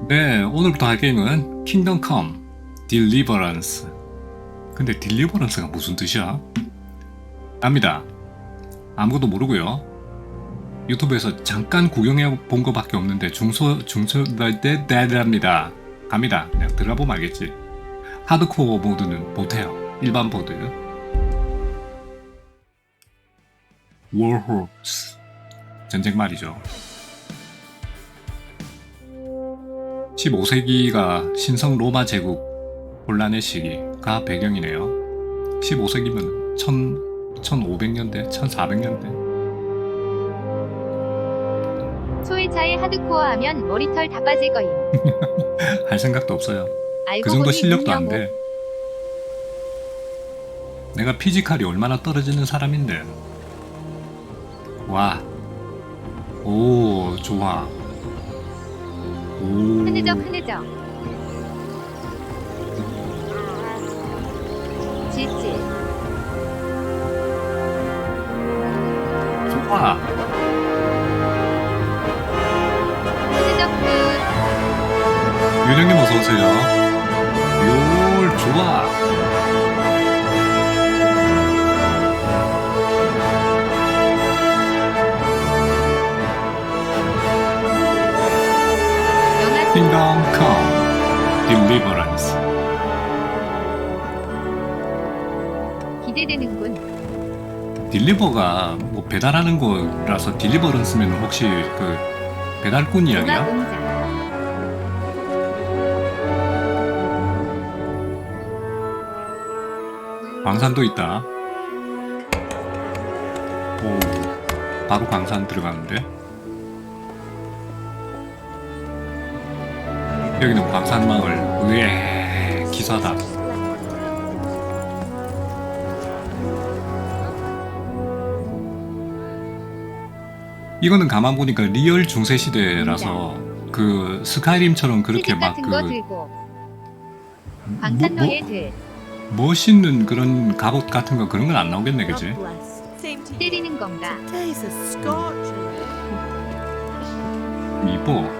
네, 오늘부터 할 게임은 킹덤 컴 딜리버런스. 근데 딜리버런스가 무슨 뜻이야? 압니다. 아무것도 모르고요. 유튜브에서 잠깐 구경해 본 거밖에 없는데 중소대대랍니다. 갑니다. 그냥 들어가 보면 알겠지. 하드코어 모드는 못해요. 일반 모드. 워홀스 전쟁 말이죠. 15세기가 신성 로마 제국 혼란의 시기가 배경이네요. 15세기면 1500년대, 1400년대. 소회차에 하드코어 하면 머리털 다 빠질 거임. 할 생각도 없어요. 알고 그 정도 보니 실력도 안 문명호. 돼. 내가 피지컬이 얼마나 떨어지는 사람인데. 와. 오, 좋아. 오. 흐느적 질질. 좋아. 흐느적 끝. 유령님 어서오세요. 요, 좋아. 영화 킹덤 컴 딜리버런스. 기대되는군. 딜리버가 뭐 배달하는 거라서 딜리버런스면 혹시 그 배달꾼 음악 이야기야? 공장. 광산도 있다. 오, 바로 광산 들어가는데. 여기는 광산마을. 으에, 기사다. 이거는 가만 보니까 리얼 중세 시대라서 그 스카이림처럼 그렇게 채집 막 같은 거 그 들고. 광산로에 들. 멋있는 그런 갑옷 같은 거 그런 건 안 나오겠네, 그지? 때리는 건가? 이뻐.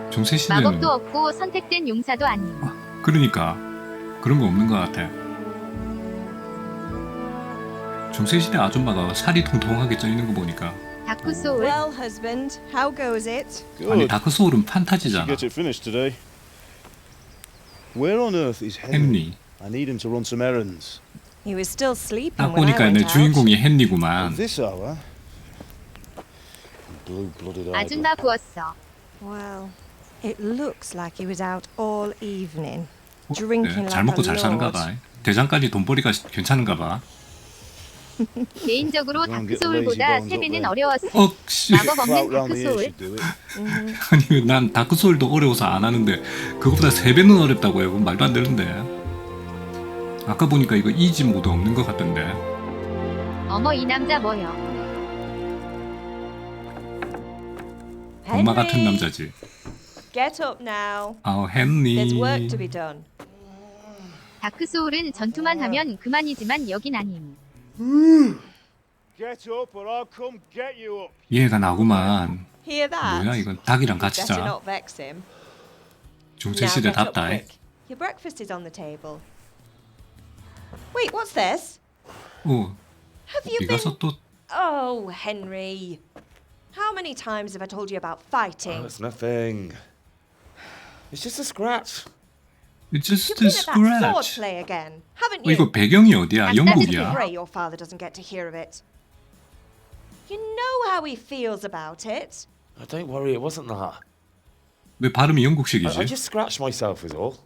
중세 시대는 마법도 없고 선택된 용사도 아님. 그러니까 그런 거 없는 것 같아. 중세 시대 아줌마가 살이 통통하게 쪄 있는 거 보니까 다크 소울. Well, husband, how goes it? 아니 Good. 다크 소울은 Should 판타지잖아. get it finished today. Where on earth is Henry? 헨리. I need him to run some errands. He was still sleeping 딱 when I 보니까 went 내 out. 주인공이 At 헨리구만. this hour? Blue-blooded idol. 아줌마 부었어. Well, it looks like he was out all evening, 네, drinking 잘 like 먹고 a 잘 사는가 lord. 봐. 대장까지 돈벌이가 괜찮은가 봐. 개인적으로 Go and 다크 get the 소울보다 lazy bones 3배는 up 어려웠어. 억씨. 마법 없는 Flout round 다크 the ear 소울. should do it. 아니 난 다크 소울도 어려워서 안 하는데 그거보다 3배는 어렵다고요. 그건 말도 안 되는데. 아까 보니까 이거 이지 모드 없는 것 같던데. 어머 이 남자 뭐여? 엄마 같은 Henry, 남자지. get up now. 아우 There's work 헨리. to be done. 다크 소울은 전투만 하면 그만이지만 여긴 아님. Get up or I'll come get you up. 얘가 나구만. Hear that? 뭐야 이건 닭이랑 같이 Better 자. not vex him. 중세 Now 시대 get up 답다. quick. Your breakfast is on the table. Wait, what's this? 오, Have you been? 이가서 또 Oh, Henry. How many times have I told you about fighting? Oh, it's nothing. It's just a scratch. It's just You've a been at that sword scratch. play again, haven't 어, you? 이거 배경이 어디야? 안 영국이야? Pray your father doesn't get to hear of it. You know how he feels about it. Oh, don't worry, it wasn't that. 왜 발음이 I 영국식이지? just scratched myself is all.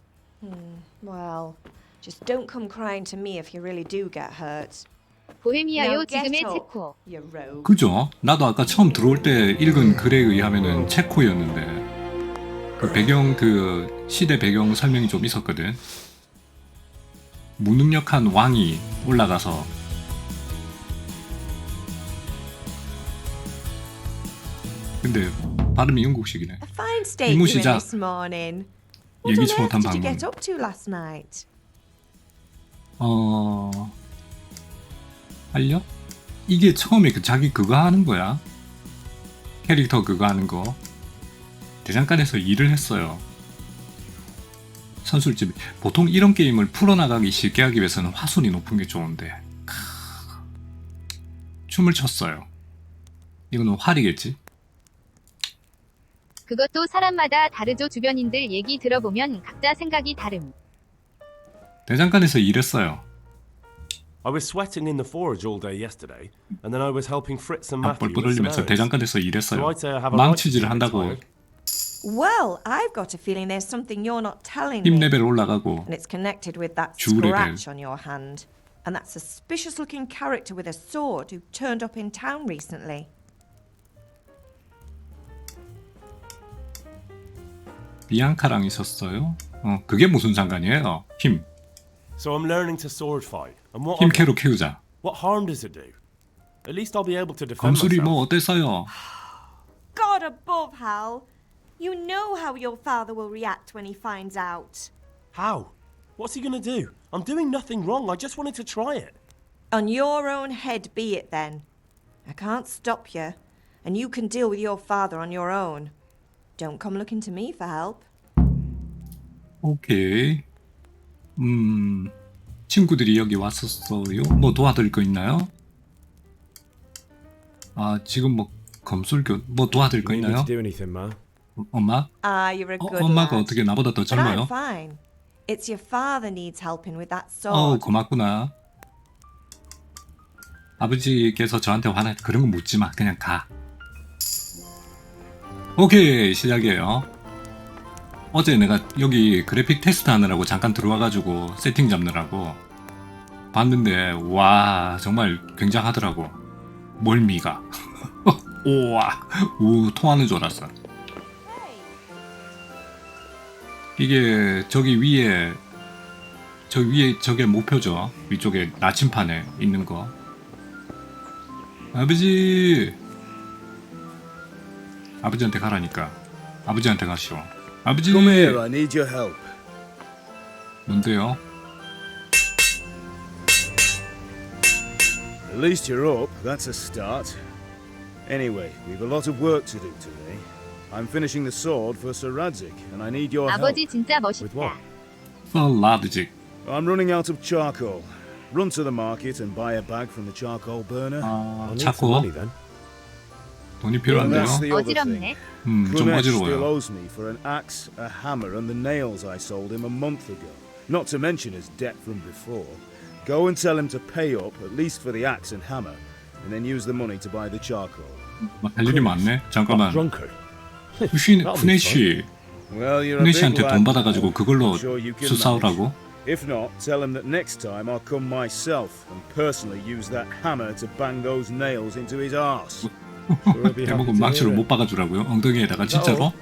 Well, just don't come crying to me if you really do get hurt. 보헤미아요 Now get 지금의 up, 체코. you rogue. 그죠? 나도 아까 처음 들어올 때 읽은 글에 의하면은 체코였는데 그 배경 그 시대 배경 설명이 좀 있었거든. 무능력한 왕이 올라가서 근데 발음이 영국식이네. A fine state you're in 이무시자. this morning. What on 예기치 earth 못한 did you 방문. get up to last night? 알려? 이게 처음에 그 자기 그거 하는 거야. 캐릭터 그거 하는 거. 대장간에서 일을 했어요. 선술집. 보통 이런 게임을 풀어나가기 쉽게 하기 위해서는 화술이 높은 게 좋은데 춤을 췄어요. 이거는 활이겠지? 그것도 사람마다 다르죠. 주변인들 얘기 들어보면 각자 생각이 다름. 대장간에서 일했어요. I was sweating in the forge all day yesterday, and then I was helping Fritz and 밥 Matthew 뻘뻘 with some 흘리면서 errands. 대장간에서 So 일했어요. I'd say I have a right to 망치질을 be 한다고 tired. Well, I've got a feeling there's something you're not telling 힘 me. 레벨 올라가고 And it's connected with that 주 레벨. scratch on your hand. And that suspicious looking character with a sword who turned up in town recently. 비앙카랑 있었어요. 그게 무슨 상관이에요? 힘 So I'm learning to sword fight, and what of it? 힘캐로 키우자. What harm does it do? At least I'll be able to defend 검술이 myself. 뭐 어땠어요? God above, Hal. You know how your father will react when he finds out. How? What's he gonna do? I'm doing nothing wrong. I just wanted to try it. On your own head be it then. I can't stop you. And you can deal with your father on your own. Don't come looking to me for help. 오케이. 친구들이 여기 왔었어요. 뭐 도와드릴 거 있나요? 아 지금 뭐 검술교 뭐 도와드릴 거 You need me 있나요? to do anything, Ma? 엄마? Ah, you're a good 엄마가 lad. 어떻게 나보다 더 But I'm 젊어요? fine. It's your father needs helping with that 어우 sword. 고맙구나. 아버지께서 저한테 화나 그런 거 묻지 마. 그냥 가. 오케이 시작이에요. 어제 내가 여기 그래픽 테스트 하느라고 잠깐 들어와가지고 세팅 잡느라고 봤는데 와 정말 굉장하더라고. 멀미가. 우와 통하는 줄 알았어. 이게 저기 위에 저게 목표죠. 위쪽에 나침판에 있는 거. 아버지한테 가라니까. 아버지한테 가시오. 아버지. Come here, I need your help. 뭔데요? At least you're up, that's a start. Anyway, we've a lot of work to do today. I'm finishing the sword for Sir Radzik, and I need your help. 아버지 진짜 With what? 멋있다. 썰라드직. I'm running out of charcoal. Run to the market and buy a bag from the charcoal burner. 아, I'll need some 자꾸 money then. 돈이 And 필요한데요. that's the other thing. 어지럽네. 좀 Kunesh still 어지러워요. owes me for an axe, a hammer, and the nails I sold him a month ago. Not to mention his debt from before. Go and tell him to pay up, at least for the axe and hammer, and then use the money to buy the charcoal. 할 일이 많네. 잠깐만. Drunkard. 푸네쉬 Well, you're a big 푸네쉬한테 lad. 돈 받아가지고 그걸로 I'm sure you can 수사오라고. If not, tell him that next time I'll come myself and personally use that hammer to bang those nails into his arse. Sure, I'll be happy 대목은 to 망치로 hear 못 박아주라고요? 엉덩이에다가 진짜로?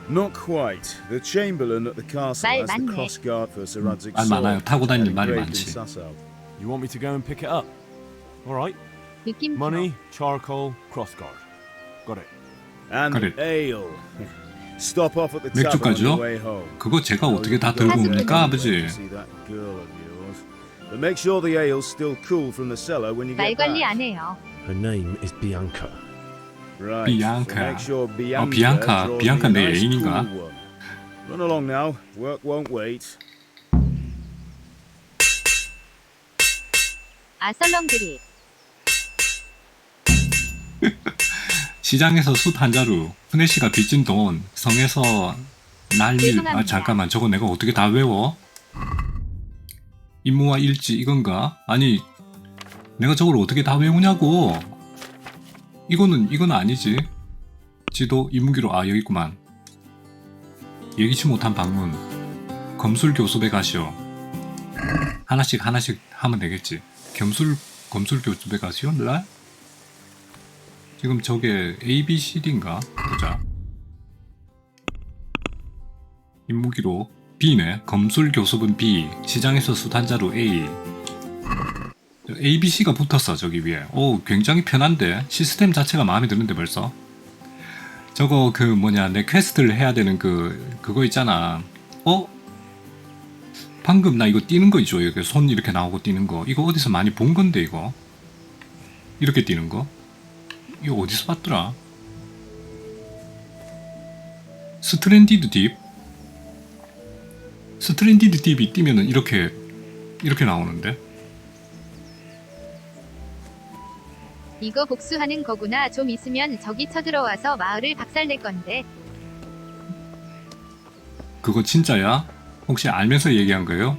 Not quite. The chamberlain at the castle 말 has the 많네. crossguard for Sir Radzig's 말 많아요. sword. 타고 다니는 말이 engraved in 많지. Sasau. it. You want me to go and pick it up? All right. 느낌 Money, charcoal, crossguard. Got it. And Got it. ale. Stop off at the tavern on 맥주까지요? the way home. 그거 제가 I know 어떻게 you 다 can go 들고 there 옵니까, anyway 아버지? to see that girl of yours. But make sure the ale's still cool from the cellar when you 말 get 관리 back. 안 해요. Her name is Bianca. Right. Bianca. So make sure Bianca 비앙카. draws 비앙카 me a 내 nice 애인인가? cool one. Run along now. Work won't wait. 아설렁들이. 시장에서 숯 한 자루. 푸네쉬가 빚진 돈. 성에서 날일. 죄송합니다. 잠깐만. 저거 내가 어떻게 다 외워? 임무와 일지 이건가? 아니 내가 저걸 어떻게 다 외우냐고. 이건 아니지. 지도 임무기로 여기 있구만. 예기치 못한 방문. 검술 교습에 가시오. 하나씩 하면 되겠지. 검술 교습에 가시오. 라? 지금 저게 A, B, C, D인가? 보자. 임무기로 B네. 검술 교습은 B. 시장에서 수단자로 A. A, B, C가 붙었어 저기 위에. 오 굉장히 편한데 시스템 자체가 마음에 드는데 벌써. 저거 내 퀘스트를 해야 되는 그거 있잖아. 방금 나 이거 뛰는 거 있죠. 이렇게 손 이렇게 나오고 뛰는 거. 이거 어디서 많이 본 건데 이거. 이렇게 뛰는 거. 이거 어디서 봤더라? 스트랜디드 딥? 스트랜디드 딥이 뛰면은 이렇게 나오는데? 이거 복수하는 거구나. 좀 있으면 적이 쳐들어와서 마을을 박살낼 건데. 그거 진짜야? 혹시 알면서 얘기한 거예요?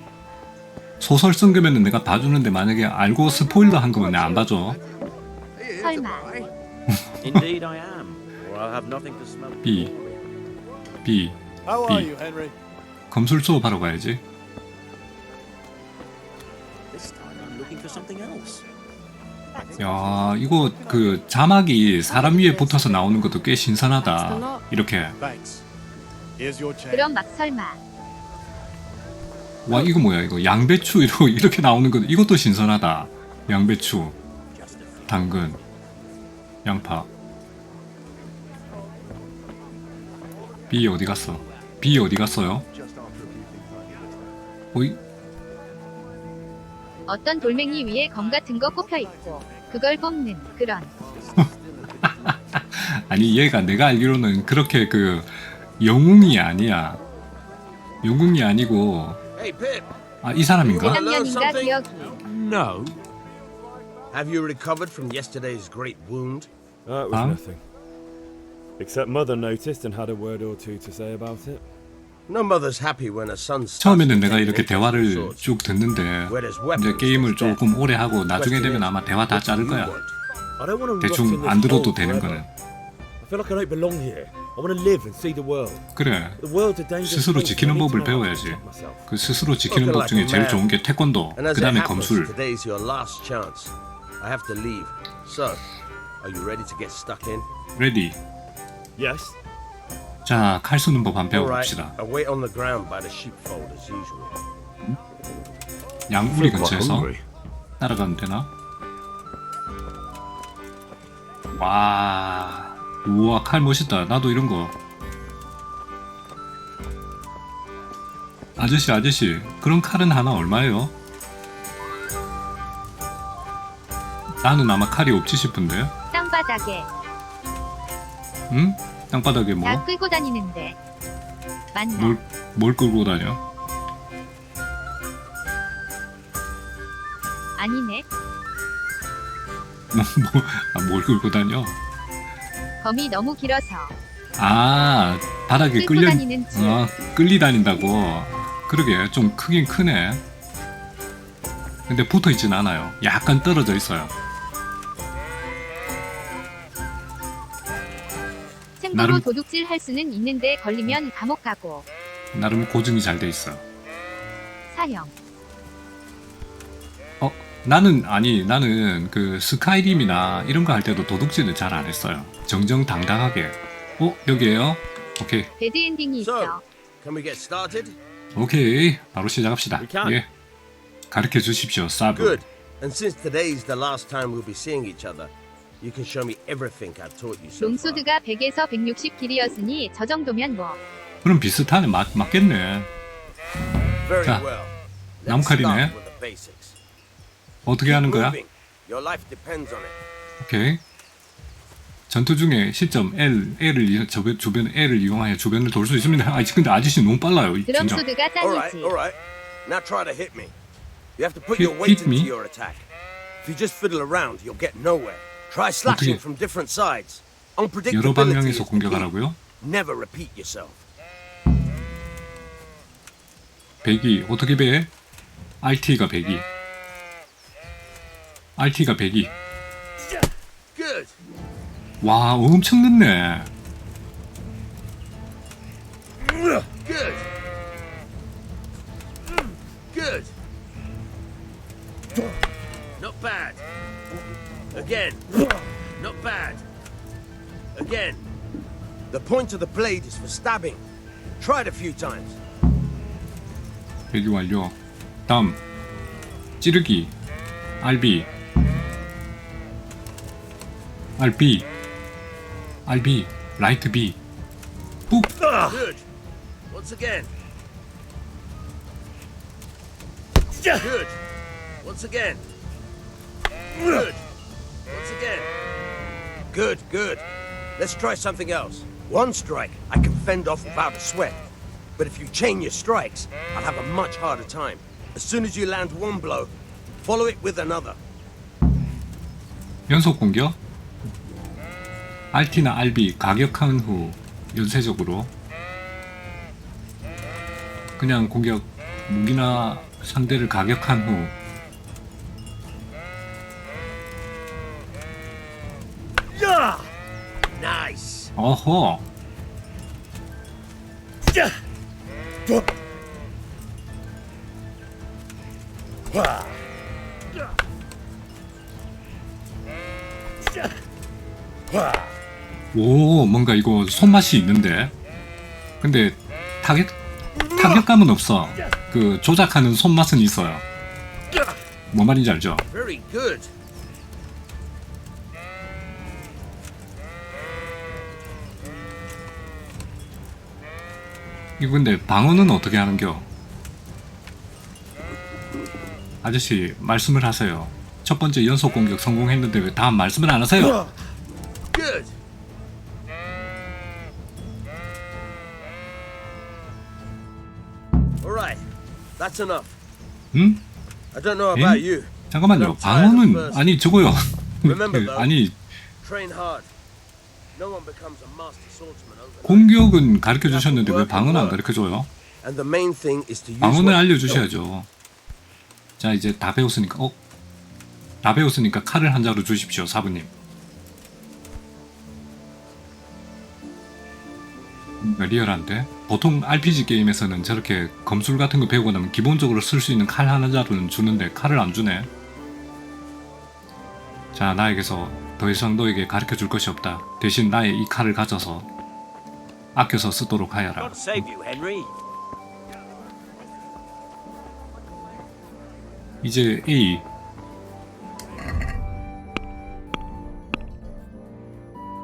소설 쓴 거면은 내가 봐주는데 만약에 알고 스포일러 한 거면 내가 안 봐줘. 설마. Indeed, I am, or I'll have nothing to smoke. B. How are you, Henry? 검술 수업하러 가야지. This time I'm looking for something else. 야, 이거 그 자막이 사람 위에 붙어서 나오는 것도 꽤 신선하다. 이렇게. Thanks. Here's your change. 그럼 막 설마. 와, 이거 뭐야? 이거 양배추 이렇게 나오는 것 이것도 신선하다. 양배추, 당근, 양파. B 어디 갔어? B 어디 갔어요? 어이? 어떤 돌멩이 위에 검 같은 거 꼽혀 있고 그걸 뽑는 그런. 아니 얘가 내가 알기로는 그렇게 그 영웅이 아니야. 영웅이 아니고 Hey, Pip. 아, 이 사람인가? 학년인가 기억이. No. Have you recovered from yesterday's great wound? That was nothing. Except Mother noticed and had a word or two to say about it. No mother's happy when a son starts 처음에는 to 내가 take 이렇게 an interest in 대화를 swords. 쭉 듣는데 Where there's 이제 weapons, 게임을 there's death. 조금 오래 하고 나중에 되면 아마 대화 다 자를 거야. I don't want to rot in 대충 this 안 들어도 hole 되는 forever. 거는. I feel like I don't belong here. I want to live and see the world. 그래. The world's a dangerous 스스로 place. 지키는 I need to 법을 know how to 배워야지. protect myself. 그 스스로 지키는 법 중에 제일 좋은 게 태권도, And as 그 it 다음에 happens, 검술. today's your last chance. I have to leave. So, are you ready to get stuck in? 레디. Yes. 자, 칼 쏘는 법 한번 All right. 배워봅시다. I wait on the ground by the sheepfold as usual. 양우리 Feel quite 근처에서 hungry. 따라가면 되나? 와, 우와, 칼 멋있다. 나도 이런 거. 아저씨, 그런 칼은 하나 얼마예요? 나는 아마 칼이 없지 싶은데. 땅바닥에 응? 땅바닥에 뭐? 다 끌고 다니는데. 맞나? 뭘 끌고 다녀? 아니네. 뭘 끌고 다녀? 검이 너무 길어서 아, 바닥에 끌고 다니는 줄. 끌리 다닌다고. 그러게, 좀 크긴 크네. 근데 붙어 있진 않아요. 약간 떨어져 있어요. 챔프로 나름- 도둑질 할 수는 있는데 걸리면 감옥 가고. 나름 고증이 잘 돼 있어. 사형. 나는 그 스카이림이나 이런 거 할 때도 도둑질은 잘 안 했어요. 정정당당하게. 여기에요? 오케이. 배드엔딩이 So, 있어. can we get started? 오케이. 바로 시작합시다. We can. 예. 가르쳐 주십시오, 사브. Good. And since today's the last time we'll be seeing each other, you can show me everything I've taught you so far. 롱소드가 100에서 160 길이었으니 저 정도면 뭐. 그럼 비슷하네. 맞겠네. Very 자, well. Let's 나무칼이네. start with the basics. 어떻게 하는 거야? Moving. Your life depends on it. 오케이. 전투 중에 시점 주변 L을 이용하여 주변을 돌 수 있습니다. 근데 아저씨 너무 빨라요. 드럼 진짜. 소드가 All right, 짱이지. all right. Now try to hit me. You have to put Hit- your weight hit me? into your attack. If you just fiddle around, you'll get nowhere. Try slashing 어떻게- from different sides. 여러 Unpredictability 방향에서 is the key. 공격하라고요? Never repeat yourself. 배기 어떻게 배? RT가 배기. RT가 배기. Good. 와, 엄청 늦네. Good. Good. Not bad. Again. Not bad. Again. The point of the blade is for stabbing. Try it a few times. 배기 완료. 다음 찌르기. RB. 라이트 B. 훅. Good. Once again. Good. Once again. Good. Once again. Good, good. Let's try something else. One strike, I can fend off without a sweat. But if you chain your strikes, I'll have a much harder time. As soon as you land one blow, follow it with another. 연속 공격. RT나 RB 가격한 후 연쇄적으로 그냥 공격 무기나 상대를 가격한 후 Nice. 어허. 오, 뭔가 이거 손맛이 있는데. 근데 타격감은 없어. 그 조작하는 손맛은 있어요. 뭐 말인지 알죠? Very good. 이거 근데 방어는 어떻게 하는겨? 아저씨 말씀을 하세요. 첫 번째 연속 공격 성공했는데 왜 다음 말씀을 안 하세요? Good. All right. That's enough. 응? I don't know about you. 잠깐만요. 방어는 아니 저거요. 아니 Train hard. No one becomes a master swordsman overnight. 공격은 가르쳐 주셨는데 왜 방어는 안 가르쳐 줘요? And the main thing is to use 방어는 what- 알려주셔야죠. 자 이제 다 배웠으니까 다 배웠으니까 칼을 한 자루 주십시오, 사부님. 리얼한데? 보통 RPG 게임에서는 저렇게 검술 같은 거 배우고 나면 기본적으로 쓸 수 있는 칼 한 자루는 주는데 칼을 안 주네. 자, 나에게서 더 이상 너에게 가르쳐 줄 것이 없다. 대신 나의 이 칼을 가져서 아껴서 쓰도록 하여라. God save you, Henry. 이제 A.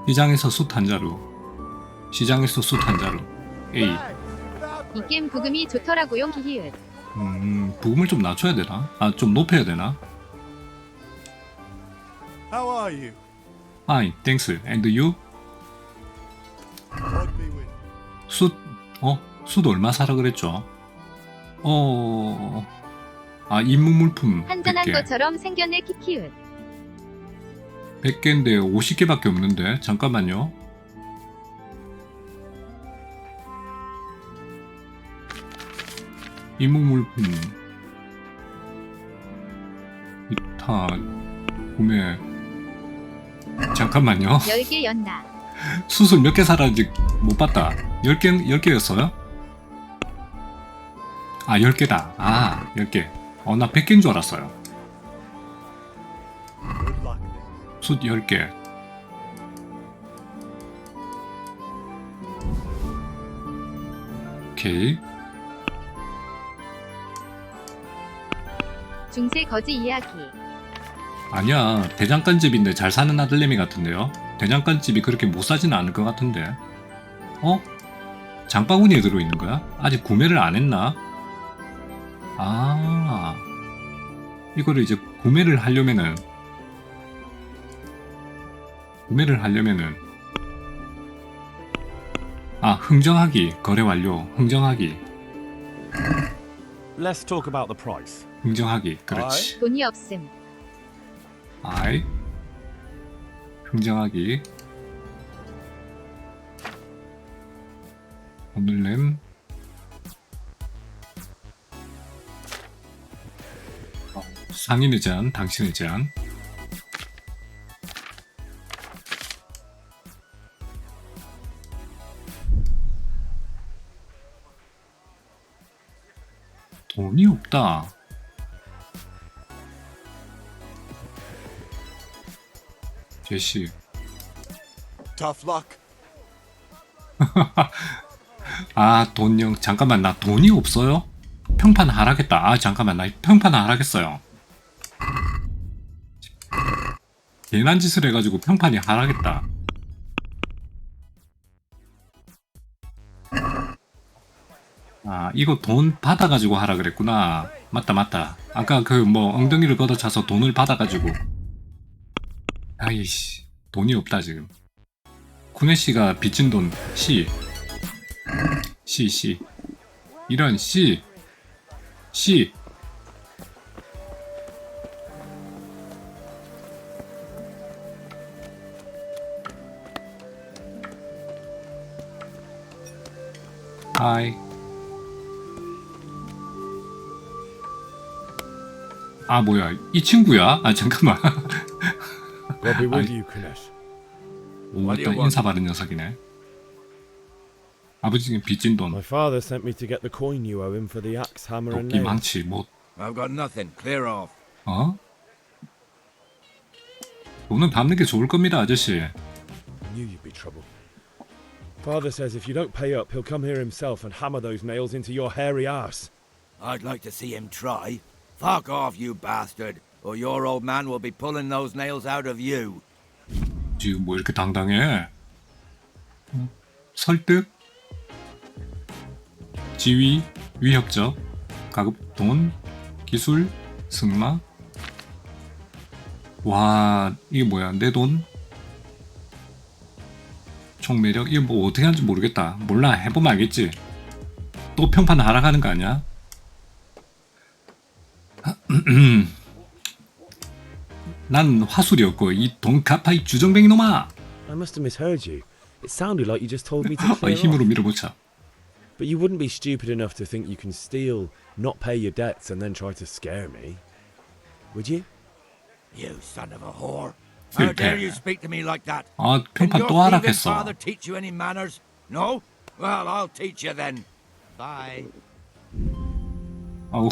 시장에서 숯 한 자루. 시장에서 숯 한 자루. A. 이 게임 부금이 좋더라고요. 히히읗. 부금을 좀 낮춰야 되나? 아, 좀 높여야 되나? How are you? Fine, thanks. And you? Rugby win. 숯, 숯 얼마 사라 그랬죠? 입문물품 한잔한 100개. 것처럼 생겼네. 키키읒. 100개인데 50개밖에 없는데 잠깐만요. 입문물품 기타 구매 잠깐만요. 10개 였나. 수술 몇 개 사라는지 못 봤다. 10개였어요? 아 10개다. 아 10개. 나 100개인 줄 알았어요. Good luck. 숯 10개. 오케이. 중세 거지 이야기. 아니야, 대장간집인데 잘 사는 아들내미 같은데요? 대장간집이 그렇게 못 사지는 않을 것 같은데. 장바구니에 들어있는 거야? 아직 구매를 안 했나? 아, 이거를 이제 구매를 하려면은 흥정하기, 거래 완료, 흥정하기, Let's talk about the price. 흥정하기, 그렇지. 돈이 없음. 아이, 흥정하기, 오늘냄, 상인의 제안, 당신의 제안. 돈이 없다. 제시. Tough luck. 돈영. 잠깐만, 나 돈이 없어요? 평판 하락했다. 잠깐만, 나 평판 하락했어요. 괜한 짓을 해가지고 평판이 하락했다. 이거 돈 받아가지고 하라 그랬구나. 맞다. 아까 그 엉덩이를 걷어차서 돈을 받아가지고. 아이씨, 돈이 없다 지금. 쿠네씨가 빚진 돈 C. 이런 C. 하이. 아 뭐야 이 친구야? 아 잠깐만. God be with you, Kunesh. 오또 인사 받은 녀석이네. 아버지는 빚진 돈, My father sent me to get the coin you owe him for the axe, hammer, and 도끼, nails. 망치, 뭐 I've got nothing. Clear off. 어? 돈은 갚는 게 좋을 겁니다, 아저씨. I knew you'd be trouble. Father says if you don't pay up, he'll come here himself and hammer those nails into your hairy ass. I'd like to see him try. Fuck off, you bastard, or your old man will be pulling those nails out of you. 지금 뭐 이렇게 당당해? 설득, 지위, 위협적, 가급, 돈, 기술, 승마. 와, 이게 뭐야? 내 돈? 총매력? 이거 뭐 어떻게 하는지 모르겠다. 몰라, 해보면 알겠지. 또 평판 하락하는 거 아니야? 난 화술이었고 이 돈 갚아 이 주정뱅이 놈아. I must have misheard you. It sounded like you just told me to 아, clear 힘으로 off. 밀어붙여. But you wouldn't be stupid enough to think you can steal, not pay your debts, and then try to scare me, would you? You son of a whore. How 그러니까. dare you speak to me like that? 아, Can 평판 your 또 thieving 하락했어. father teach you any manners? No? Well, I'll teach you then. Bye. 아우,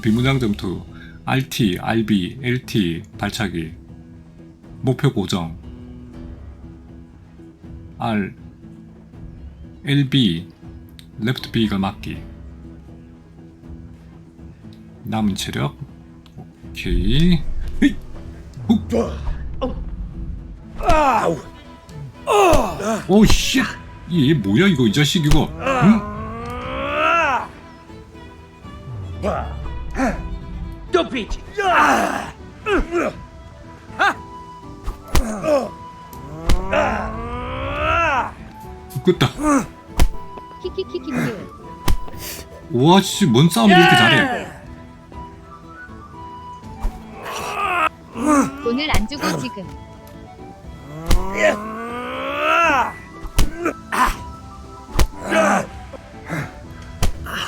비문장 점투. RT, RB, LT, 발차기. 목표 고정. R, LB, 레프트 B가 막기. 남은 체력. 오케이. 헤이! 훅! 오, 씨! 얘 뭐야, 이거, 이 자식, 이거. 응? 끝다. 키키키키키. 우와, 씨, 뭔 싸움을 이렇게 잘해. 돈을 안 주고 지금.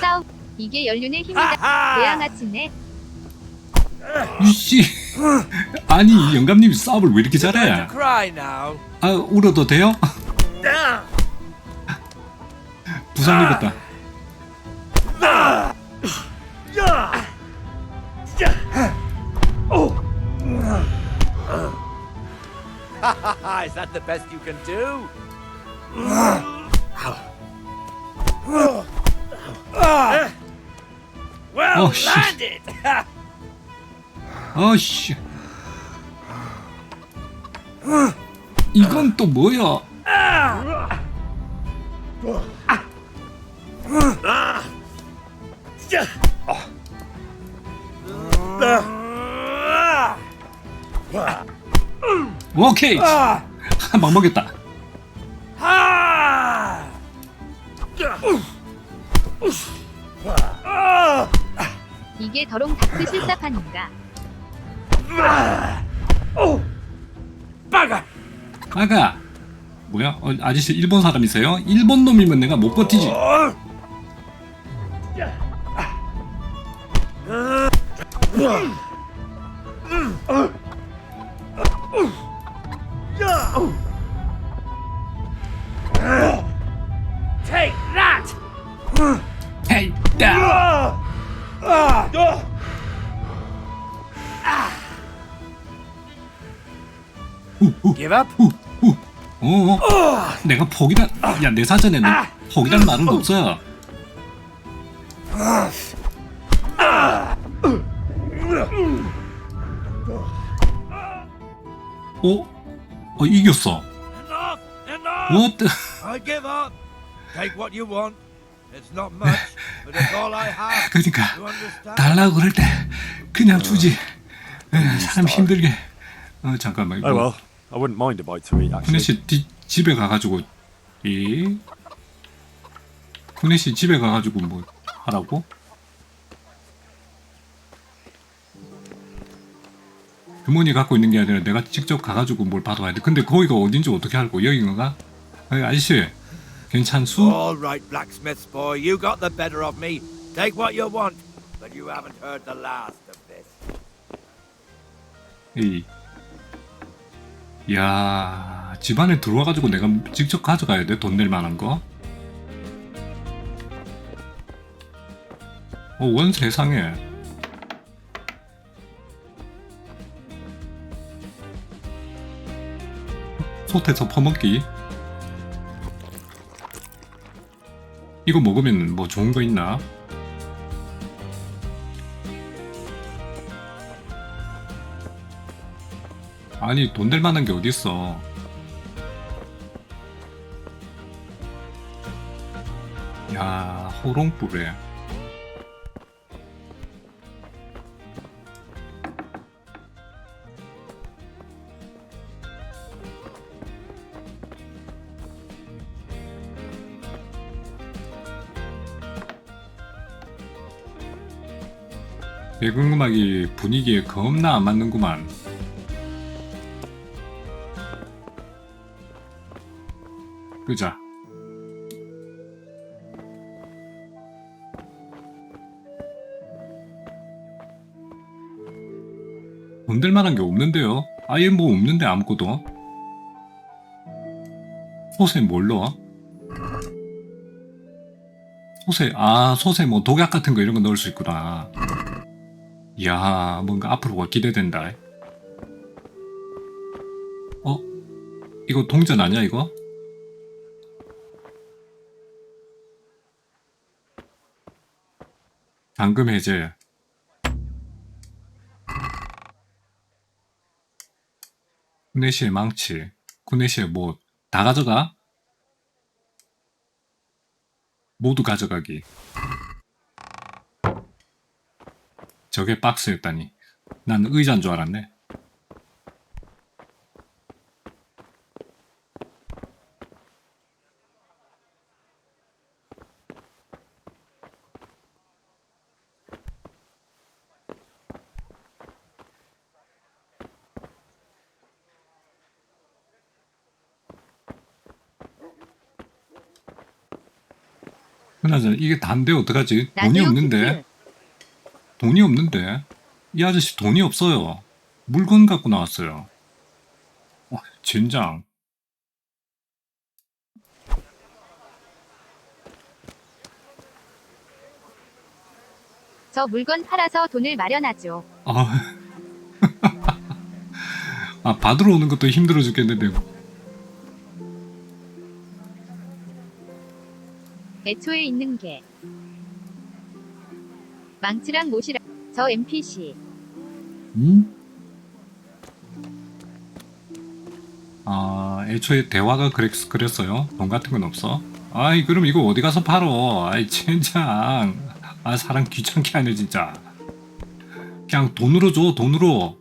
싸움. 이게 연륜의 힘이다. 대양아치네. 이씨. 아니, 영감님이 싸움을 왜 이렇게 잘해? Cry now. 아, 울어도 돼요? 부상 입었다. Is that the best you can do? Well Oh, shit. landed. 아씨. 이건 또 뭐야? 오케이. 막 먹였다. 이게 더롱 다크 실사판인가? 아가. 뭐야? 아저씨 일본 사람이세요? 일본 놈이면 내가 못 버티지. Take that. 헤이, 야. Give up. 내가 포기란. 야, 내 사전에 포기란 말은 없어. 이겼어. Enough. Enough. What the? I give up. Take what you want. It's not much, but it's all I have. 그러니까 You understand? 달라고 그럴 때 그냥 주지. 사람 힘들게. 잠깐만. Oh well, I wouldn't mind a bite to eat, actually. 훈혜씨 집에 가가지고 쿠넷이 집에 가가지고 뭐 하라고? 주머니 갖고 있는 게 아니라 내가 직접 가가지고 뭘 받아와야 돼. 근데 거기가 어딘지 어떻게 알고? 여기인가? 아저씨 괜찮수? All right, blacksmith's boy, you got the better of me. Take what you want, but you haven't heard the last of this. 야, 집안에 들어와가지고 내가 직접 가져가야 돼? 돈 낼 만한 거? 원 세상에. 솥에서 퍼먹기. 이거 먹으면 뭐 좋은 거 있나? 아니 돈 될 만한 게 어딨어. 야, 호롱불에. 배경음악이 분위기에 겁나 안 맞는구만. 끄자. 돈 될 만한 게 없는데요? 아예 뭐 없는데 아무것도. 솥에 뭘 넣어? 솥에 뭐 독약 같은 거 이런 거 넣을 수 있구나. 이야, 뭔가 앞으로가 기대된다. 이거 동전 아니야 이거? 잠금 해제. 쿠네시의 망치. 쿠네시의 뭐 다 가져가? 모두 가져가기. 저게 박스였다니. 난 의자인 줄 알았네. 그나저나 이게 단데 어떡하지? 돈이 라디오 없는데? 돈이 없는데? 이 아저씨 돈이 없어요. 물건 갖고 나왔어요. 젠장. 저 물건 팔아서 돈을 마련하죠. 받으러 오는 것도 힘들어 죽겠는데. 애초에 있는 게 망치랑 못이랑 저 NPC. 애초에 대화가 그랬어요? 돈 같은 건 없어? 아이, 그럼 이거 어디 가서 팔어? 아이, 젠장. 사람 귀찮게 하네, 진짜. 그냥 돈으로 줘, 돈으로.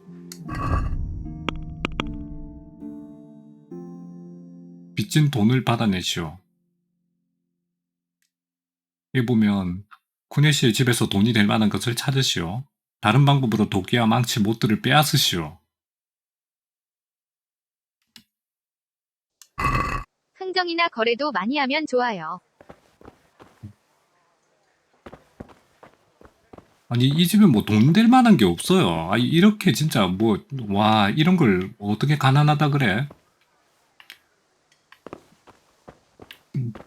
빚진 돈을 받아내시오. 여기 보면 쿠네시의 집에서 돈이 될 만한 것을 찾으시오. 다른 방법으로 도끼와 망치 못들을 빼앗으시오. 흥정이나 거래도 많이 하면 좋아요. 아니 이 집에 뭐 돈 될 만한 게 없어요. 이렇게 진짜 와 이런 걸 어떻게 가난하다 그래?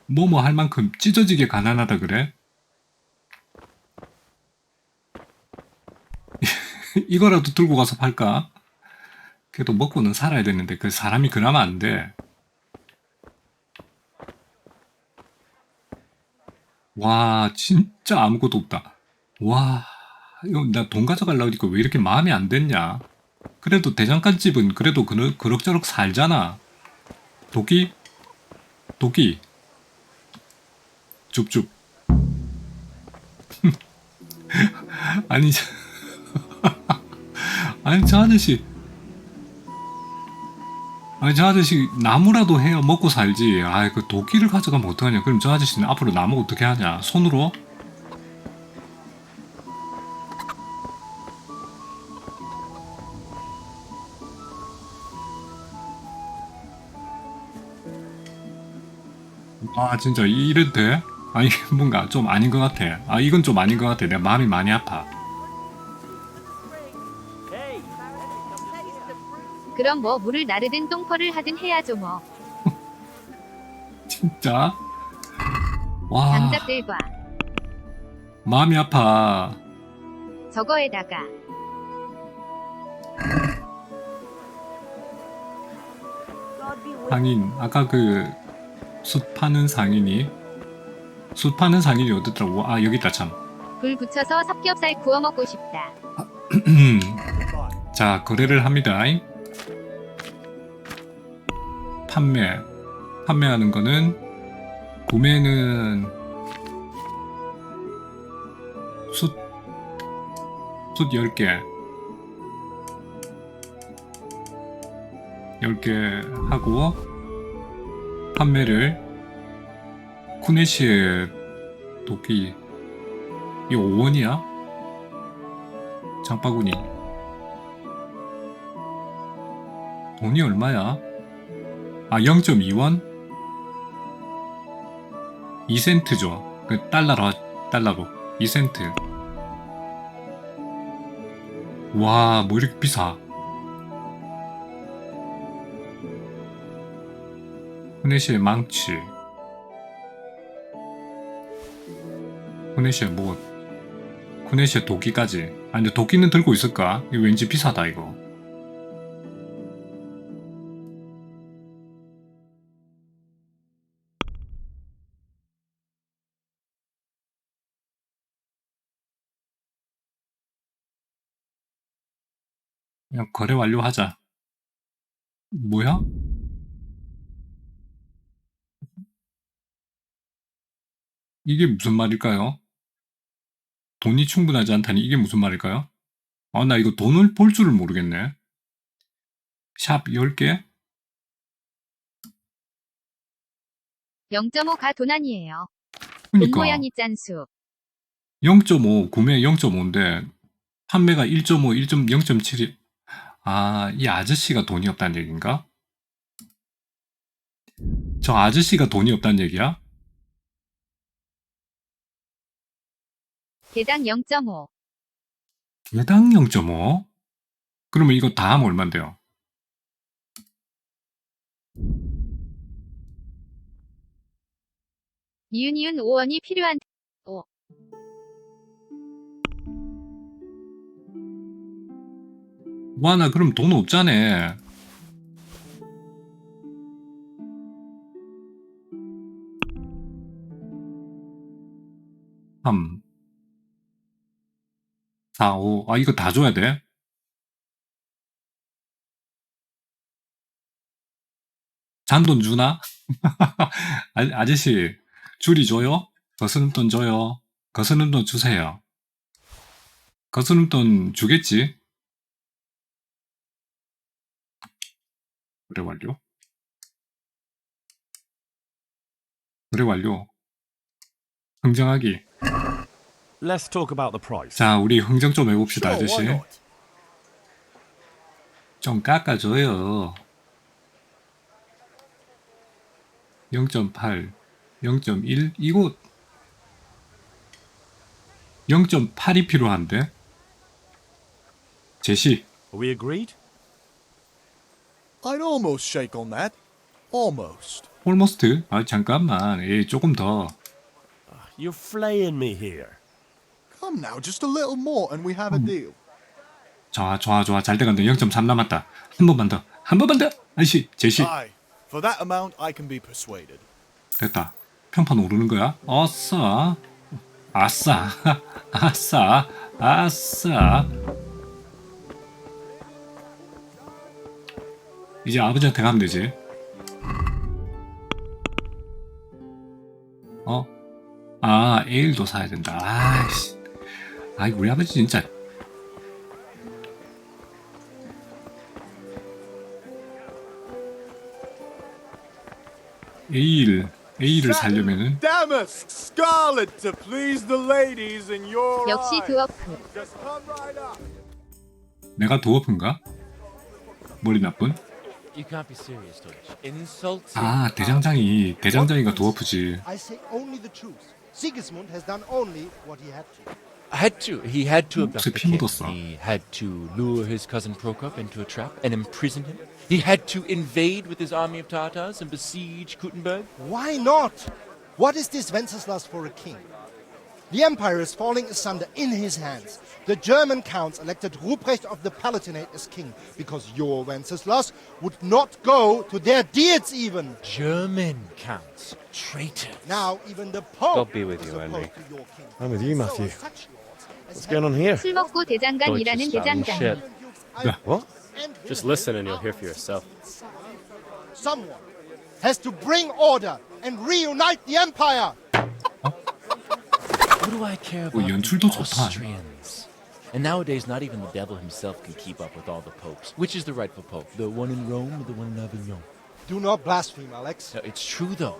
뭐 할 만큼 찢어지게 가난하다 그래? 이거라도 들고 가서 팔까? 그래도 먹고는 살아야 되는데 그 사람이 그나마 안 돼. 와 진짜 아무것도 없다. 와 이거 나 돈 가져가려고 하니까 왜 이렇게 마음이 안 됐냐? 그래도 대장간 집은 그래도 그럭저럭 살잖아. 도끼 줍줍. 아니 아니 저 아저씨 아니 저 아저씨 나무라도 해야 먹고 살지. 아이 그 도끼를 가져가면 어떡하냐. 그럼 저 아저씨는 앞으로 나무 어떻게 하냐. 손으로? 아 진짜 이래도 돼? 아니 뭔가 좀 아닌 것 같아. 아 이건 좀 아닌 것 같아. 내 마음이 많이 아파. 그럼 뭐 물을 나르든 똥퍼를 하든 해야죠 뭐. 진짜? 와 장작들과 마음이 아파. 저거에다가 상인 아까 그 숯 파는 상인이 어딨더라고. 아 여기 있다 참. 불 붙여서 삼겹살 구워 먹고 싶다. 자 거래를 합니다. 판매하는 거는 구매는 숯 10개 10개 하고 판매를 쿠네시의 도끼 이 5원이야? 장바구니 돈이 얼마야? 아 0.2원? 2센트죠. 그 달러로 2센트. 와 뭐 이렇게 비싸. 후네시의 망치. 후네시의 도끼까지. 아 근데 도끼는 들고 있을까? 이거 왠지 비싸다 이거. 그냥 거래 완료하자. 뭐야? 이게 무슨 말일까요? 돈이 충분하지 않다니 이게 무슨 말일까요? 아, 나 이거 돈을 볼 줄을 모르겠네. 샵 10개? 0.5가 돈 아니에요. 돈 그니까 모양이 짠수. 0.5, 구매 0.5인데 판매가 1.5, 0.7이 아, 이 아저씨가 돈이 없다는 얘기인가? 저 아저씨가 돈이 없다는 얘기야? 개당 0.5. 개당 0.5? 그러면 이거 다 하면 얼만데요? 니은 5원이 필요한 5. 와, 나 그럼 돈 없자네. 삼, 4, 5. 아, 이거 다 줘야 돼? 잔돈 주나? 아저씨, 줄이 줘요? 거스름돈 줘요? 거스름돈 주세요. 거스름돈 주겠지? 그래 완료. 그래 완료. 흥정하기. Let's talk about the price. 자, 우리 흥정 좀 해봅시다, Sure, 아저씨. why not? 좀 깎아줘요. 0.8, 0.1, 이거 0.8이 필요한데? 제시. Are we agreed? I'd almost shake on that. Almost. 홀모스트? 아, 잠깐만. 에이, 조금 더. You're flaying me here. Come now, just a little more and we have a deal. 좋아. 잘 돼간다. 0.3 남았다. 한 번만 더. 아저씨, 제시. Aye, for that amount I can be persuaded. 됐다. 평판 오르는 거야? 아싸. 이제 아버지한테 가면 되지. 아, 에일도 사야 된다. 아이씨. 아이, 우리 아버지 진짜. A를 살려면은 Damask scarlet to please the ladies in your 역시 eyes. 드워프. Just come right up. 내가 도어프인가? 머리 나쁜? You can't be serious, Deutsch. Insulting. 아, 대장장이가 도어프지. I say only the truth. Sigismund has done only what he had to. He had to abduct 제 the 피 king. 묻었어. He had to lure his cousin Prokop into a trap and imprison him. He had to invade with his army of Tatars and besiege Kuttenberg. Why not? What is this Wenceslas for a king? The empire is falling asunder in his hands. The German counts elected Ruprecht of the Palatinate as king because your Wenceslas would not go to their deeds even. German counts. Traitors. Now even the Pope God be with is you, opposed Henry. to your king. I'm with you, So Matthew. are such lords as What's going on here? 술 먹고 대장간이라는 대장장. Shit. I- What? and Just Wilhelm listen and you'll hear for yourself. Someone has to bring order and reunite the empire. What do I care about 연출도 the 좋다. Austrians? And nowadays, not even the devil himself can keep up with all the popes. Which is the rightful pope? The one in Rome or the one in Avignon? Do not blaspheme, Alex. No, it's true, though.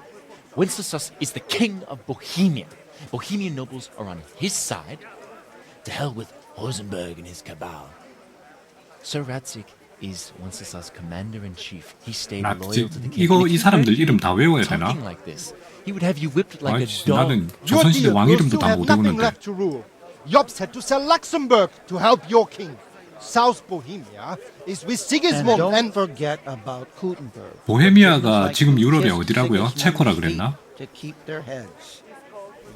Wenceslas is the king of Bohemia. Bohemian nobles are on his side. To hell with Rosenberg and his cabal. Sir Radzik is Wenceslas' commander-in-chief. He stayed loyal to the king. 이거 And 이 if you 사람들 heard 이름 다 외워야 되나? talking like this, he would have you whipped like a 아이씨, dog. 나는 Your 조선시대 dear 왕 will 이름도 soon 다 have 못 nothing 외우는데. left to rule. Jobst had to sell Luxembourg to help your king. South Bohemia is with Sigismund and forget about Kuttenberg. 보헤미아가 지금 유럽이 어디라고요? 체코라 그랬나? To keep their heads.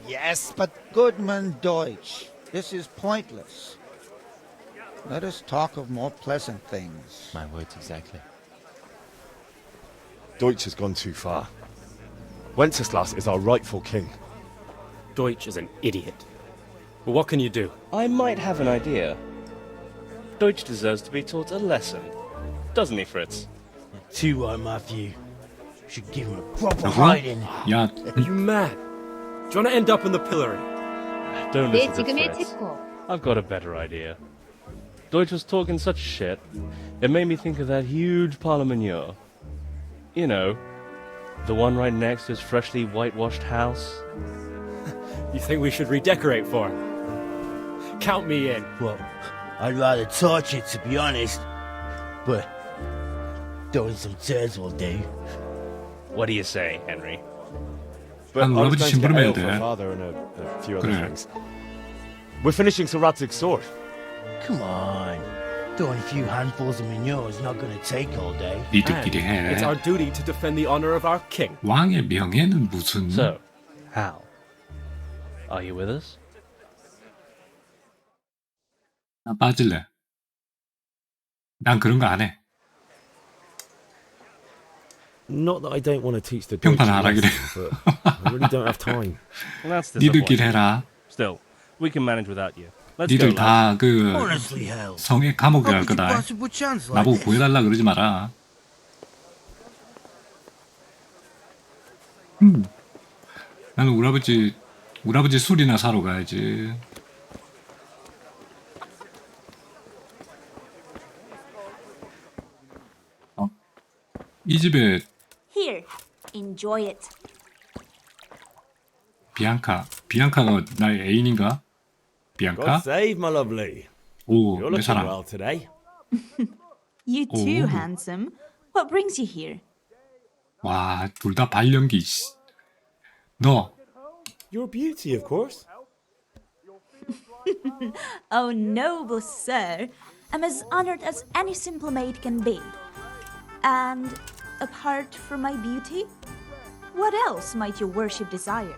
yes, but Goodman Deutsch, this is pointless. Let us talk of more pleasant things. My words exactly. Deutsch has gone too far. Wenceslas is our rightful king. Deutsch is an idiot. But what can you do? I might have an idea. Deutsch deserves to be taught a lesson. Doesn't he, Fritz? too right, Matthew. Should give him a proper 저거? hiding. 야, Are you mad? Do you want to end up in the pillory? Don't 내 listen to 지금의 Fritz. 체코. I've got a better idea. Deutsch was talking such shit. It made me think of that huge parliament. You know, the one right next to his freshly whitewashed house. You think we should redecorate for him? Count me in. Well, I'd rather torch it, to be honest. But throwing some turds will do. What do you say, Henry? But 난 I was 우리 아버지 going to get 심부름 해야 ale for 돼. father and a few other 그래. things. We're finishing Sir Radzig's sword. Come on. Throwing a few handfuls of manure is not going to take all day. 니들끼리 It's our 해. duty to defend the honor of our king. 왕의 명예는 무슨? So, Hal, are you with us? 나 빠질래. 난 그런 거 안 해. Not that I don't want to teach the 평판 Deutsch a 안 하기래. lesson, but I really don't have time. That's 니들끼리 disappointing. 해라. Still, we can manage without you. Let's go, 니들 lads. 다 그 Honestly, hell. 성에 감옥에 갈 How could you 거다. possibly chance like 나보고 this? 구해달라 그러지 마라. 나는 우리 아버지 술이나 사러 가야지. 이 집에 Here, enjoy it. 비앙카가 나의 애인인가? 비앙카? God save my lovely. 오, You're 내 looking 사랑. well today. You too, Oh. handsome. What brings you here? 와, 둘 다 발연기. 씨. 너 Your beauty, of course. Oh, noble sir. I'm as honored as any simple maid can be. And apart from my beauty, what else might your worship desire?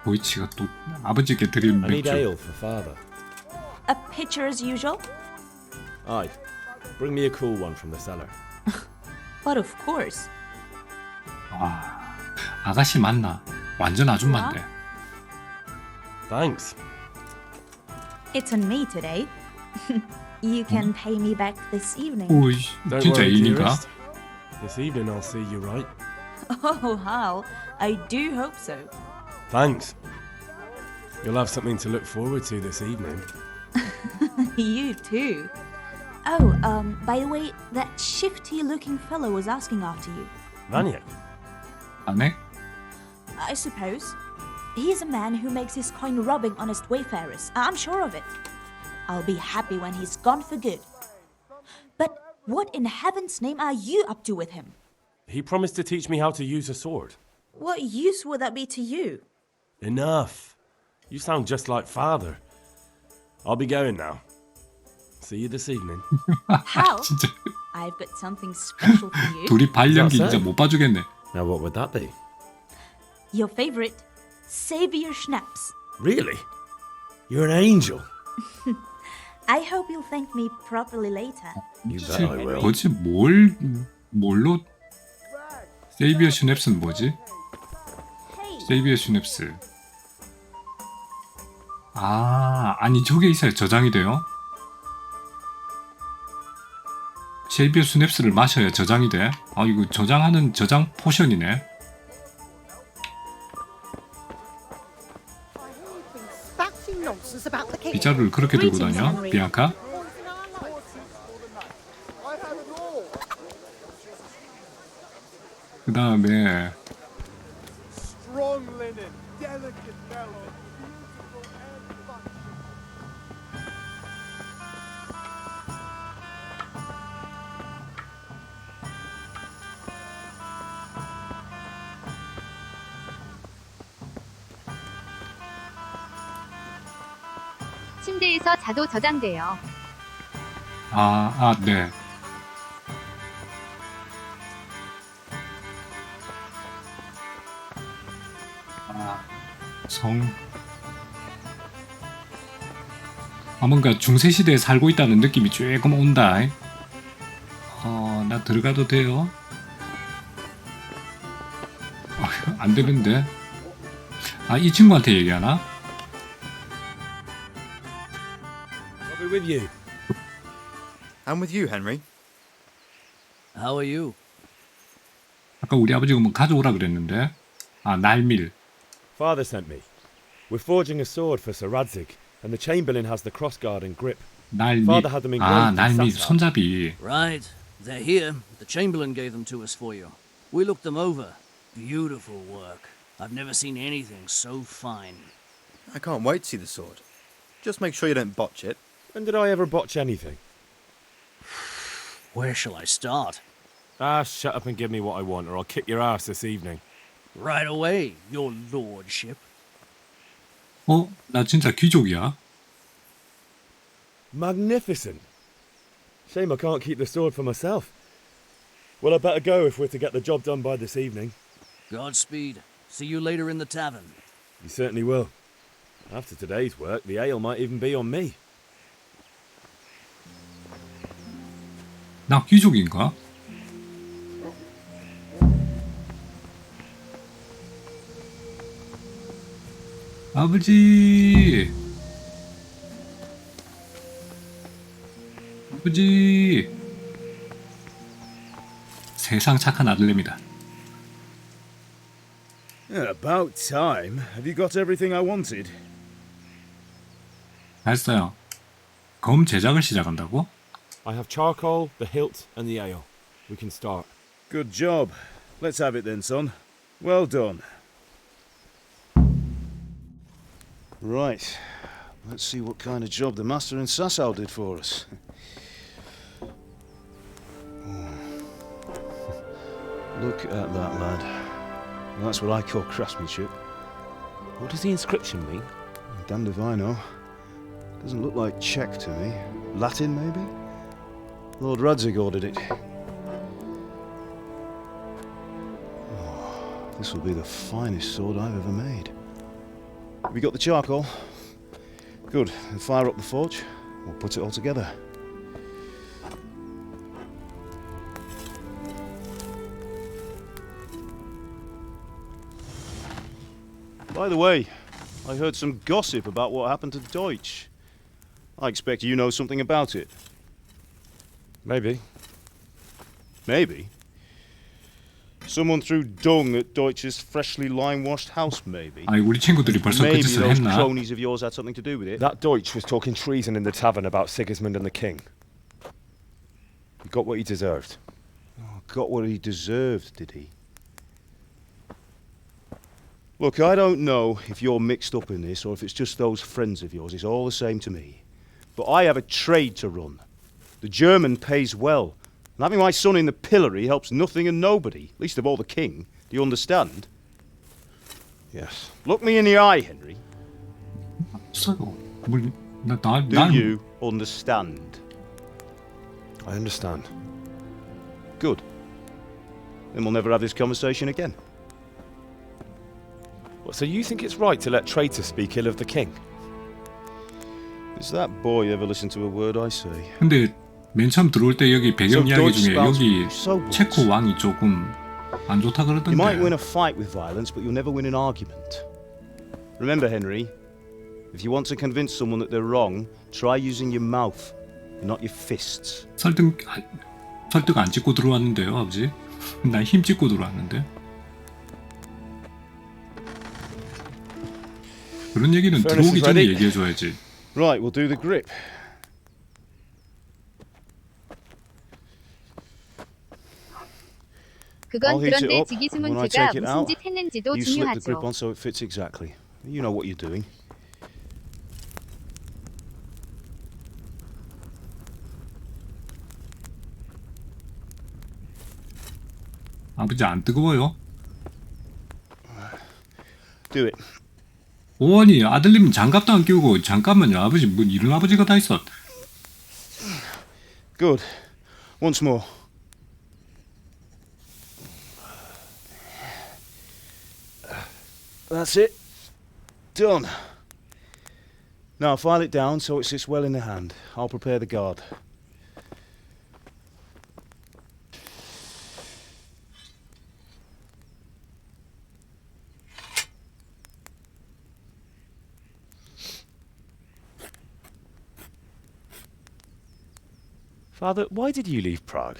보이치가 또 아버지께 드린 I need 맥주. ale for father. A pitcher as usual? Aye. Bring me a cool one from the cellar. But of course. 와, 아가씨 맞나? 완전 아줌마인데. Thanks. It's on me today. You can pay me back this evening. 오, Don't 진짜 worry, 애인인가? dearest. This evening I'll see you right. Oh, how? I do hope so. Thanks. You'll have something to look forward to this evening. You too. Oh, by the way, that shifty-looking fellow was asking after you. Vanya? 안해? I suppose. He's a man who makes his coin robbing honest wayfarers. I'm sure of it. I'll be happy when he's gone for good. But what in heaven's name are you up to with him? He promised to teach me how to use a sword. What use would that be to you? Enough. You sound just like father. I'll be going now. See you this evening. How? 진짜 I've got something special for you. 둘이 발연기 Is that 진짜 못 봐주겠네. Now what would that be? Your favorite, Savior Schnapps. Really? You're an angel. I hope you'll thank me properly later. You bet I will. 뭐지? 뭘로? 세이비어 슈냅스는 뭐지? 세이비어 슈냅스. 아, 아니 저게 있어야 저장이 돼요? 세이비어 슈냅스를 마셔야 저장이 돼? 아, 이거 저장하는 저장 포션이네. 빗자루를 그렇게 들고 다녀? 비앙카? 그 다음에 Strong linen, delicate velvet, beautiful and fun. 침대에서 자도 저장돼요. 네. 뭔가 중세시대에 살고 있다는 느낌이 조금 온다. 나 들어가도 돼요? 안 되는데. 이 친구한테 얘기하나? I'll be with you. I'm with you, Henry. How are you? 아까 우리 아버지가 뭐 가져오라 그랬는데. 날밀. Father sent me. We're forging a sword for Sir Radzig, and the Chamberlain has the crossguard and grip. 날밀. Father had them engraved in 날밀 sapphire. 손잡이. Right. They're here. The Chamberlain gave them to us for you. We looked them over. Beautiful work. I've never seen anything so fine. I can't wait to see the sword. Just make sure you don't botch it. When did I ever botch anything? Where shall I start? Shut up and give me what I want, or I'll kick your ass this evening. Right away, your lordship. 나 진짜 귀족이야. Magnificent. Shame I can't keep the sword for myself. Well, I better go if we're to get the job done by this evening. Godspeed. See you later in the tavern. You certainly will. After today's work, the ale might even be on me. 나 귀족인가? 아버지! 아버지! 세상 착한 아들내미다. About time. Have you got everything I wanted? 알았어요. 검 제작을 시작한다고? I have charcoal, the hilt, and the ale. We can start. Good job. Let's have it then, son. Well done. Right. Let's see what kind of job the master in Sasau did for us. Look at that, lad. That's what I call craftsmanship. What does the inscription mean? Damned if I know. Doesn't look like Czech to me. Latin, maybe? Lord Radzig ordered it. Oh, this will be the finest sword I've ever made. Have you got the charcoal? Good. Then fire up the forge. We'll put it all together. By the way, I heard some gossip about what happened to Deutsch. I expect you know something about it. Maybe. Maybe? Someone threw dung at Deutsch's freshly lime-washed house, maybe? 우리 친구들이 벌써 그 Maybe 짓을 those 했나? cronies of yours had something to do with it? That Deutsch was talking treason in the tavern about Sigismund and the king. He got what he deserved. Oh, got what he deserved, did he? Look, I don't know if you're mixed up in this or if it's just those friends of yours. It's all the same to me. But I have a trade to run. The German pays well. And having my son in the pillory helps nothing and nobody, least of all the king. Do you understand? Yes. Look me in the eye, Henry. 없어요. Do you understand? I understand. Good. Then we'll never have this conversation again. What, so you think it's right to let traitors speak ill of the king? Does that boy ever listen to a word I say? 근데 맨 처음 들어올 때 여기 배경 이야기 중에 여기 체코 왕이 조금 안 좋다 You might win 그러던데. a fight with violence, but you'll never win an argument. Remember, Henry, if you want to convince someone that they're wrong, try using your mouth, not your fists. 설득 안 찍고 들어왔는데요, 아버지. 난 힘 찍고 들어왔는데. 그런 얘기는 Furnace 들어오기 is 전에 ready. 얘기해줘야지. Right, we'll do the grip. 그건 I'll heat it 그런데 up. When I 지기스문트가 take it 무슨 out, 짓 했는지도 you slip the grip 중요하죠. on so it fits exactly. You know what you're doing. 아버지 안 뜨거워요? Do it. 오원이 아들님 장갑도 안 끼우고 잠깐만요 아버지 뭐 이런 아버지가 다 있어. Good. Once more. That's it. Done. Now file it down so it sits well in the hand. I'll prepare the guard. Father, why did you leave Prague?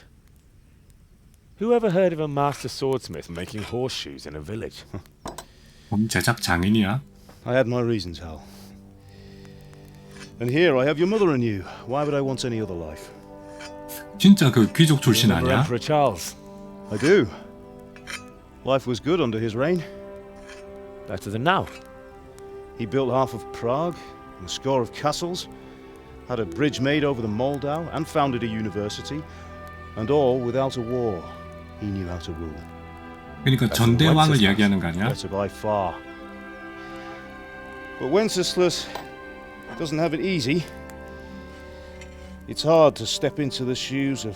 Who ever heard of a master swordsmith making horseshoes in a village? 제작 장인이야. I had my reasons, Hal. And here I have your mother and you. Why would I want any other life? 진짜 그 귀족 출신 Remember 아니야? Emperor Charles? I do. Life was good under his reign. Better than now. He built half of Prague, and a score of castles, had a bridge made over the Moldau, and founded a university, and all without a war. He knew how to rule. 그러니까 전대왕을 이야기하는 거 아니야? Better by far. But Wenceslas doesn't have it easy. It's hard to step into the shoes of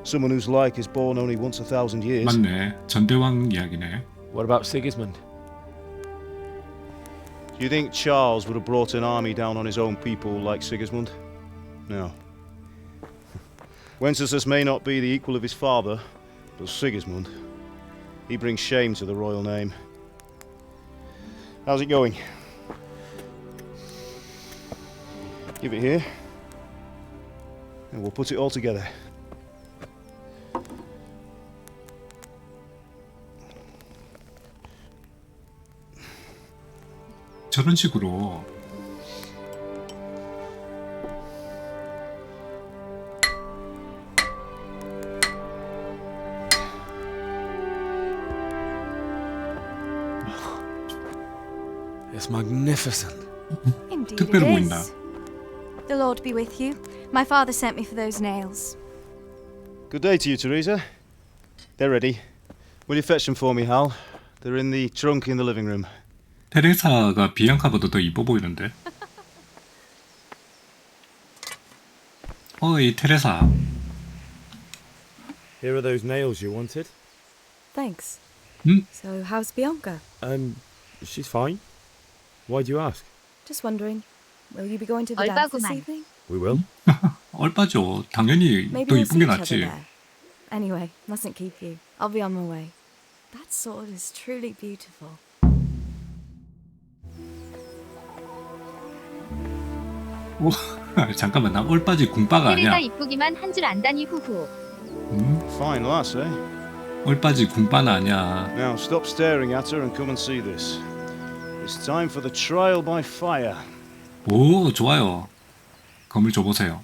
someone whose like is born only once 1,000 years. 맞네. 전대왕 이야기네. What about Sigismund? Do you think Charles would have brought an army down on his own people like Sigismund? No. Wenceslas may not be the equal of his father, but Sigismund, he brings shame to the royal name. How's it going? Give it here, and we'll put it all together. 저런 식으로 It's magnificent. Indeed 특별해 it 보인다. is. The Lord be with you. My father sent me for those nails. Good day to you, Teresa. They're ready. Will you fetch them for me, Hal? They're in the trunk in the living room. 테레사가 비앙카보다 더 이뻐 보이는데. 어이 테레사. Here are those nails you wanted. Thanks. Hmm? So, how's Bianca? She's fine. Why do you ask? Just wondering. Will you be going to the dance this 얼빠구만. evening? We will. 얼빠죠. 당연히 Maybe 더 we'll 이쁜 see 게 each other 낫지. there. Anyway, mustn't keep you. I'll be on my way. That sword is truly beautiful. 오, 잠깐만 나 얼빠지 궁빠가 테레사 아니야. 이쁘기만 한 줄 안다니 후후. Fine lass, eh? 얼빠지 궁빠는 아니야. Now stop staring at her and come and see this. It's time for the trial by fire. 오 좋아요. 검을 줘보세요.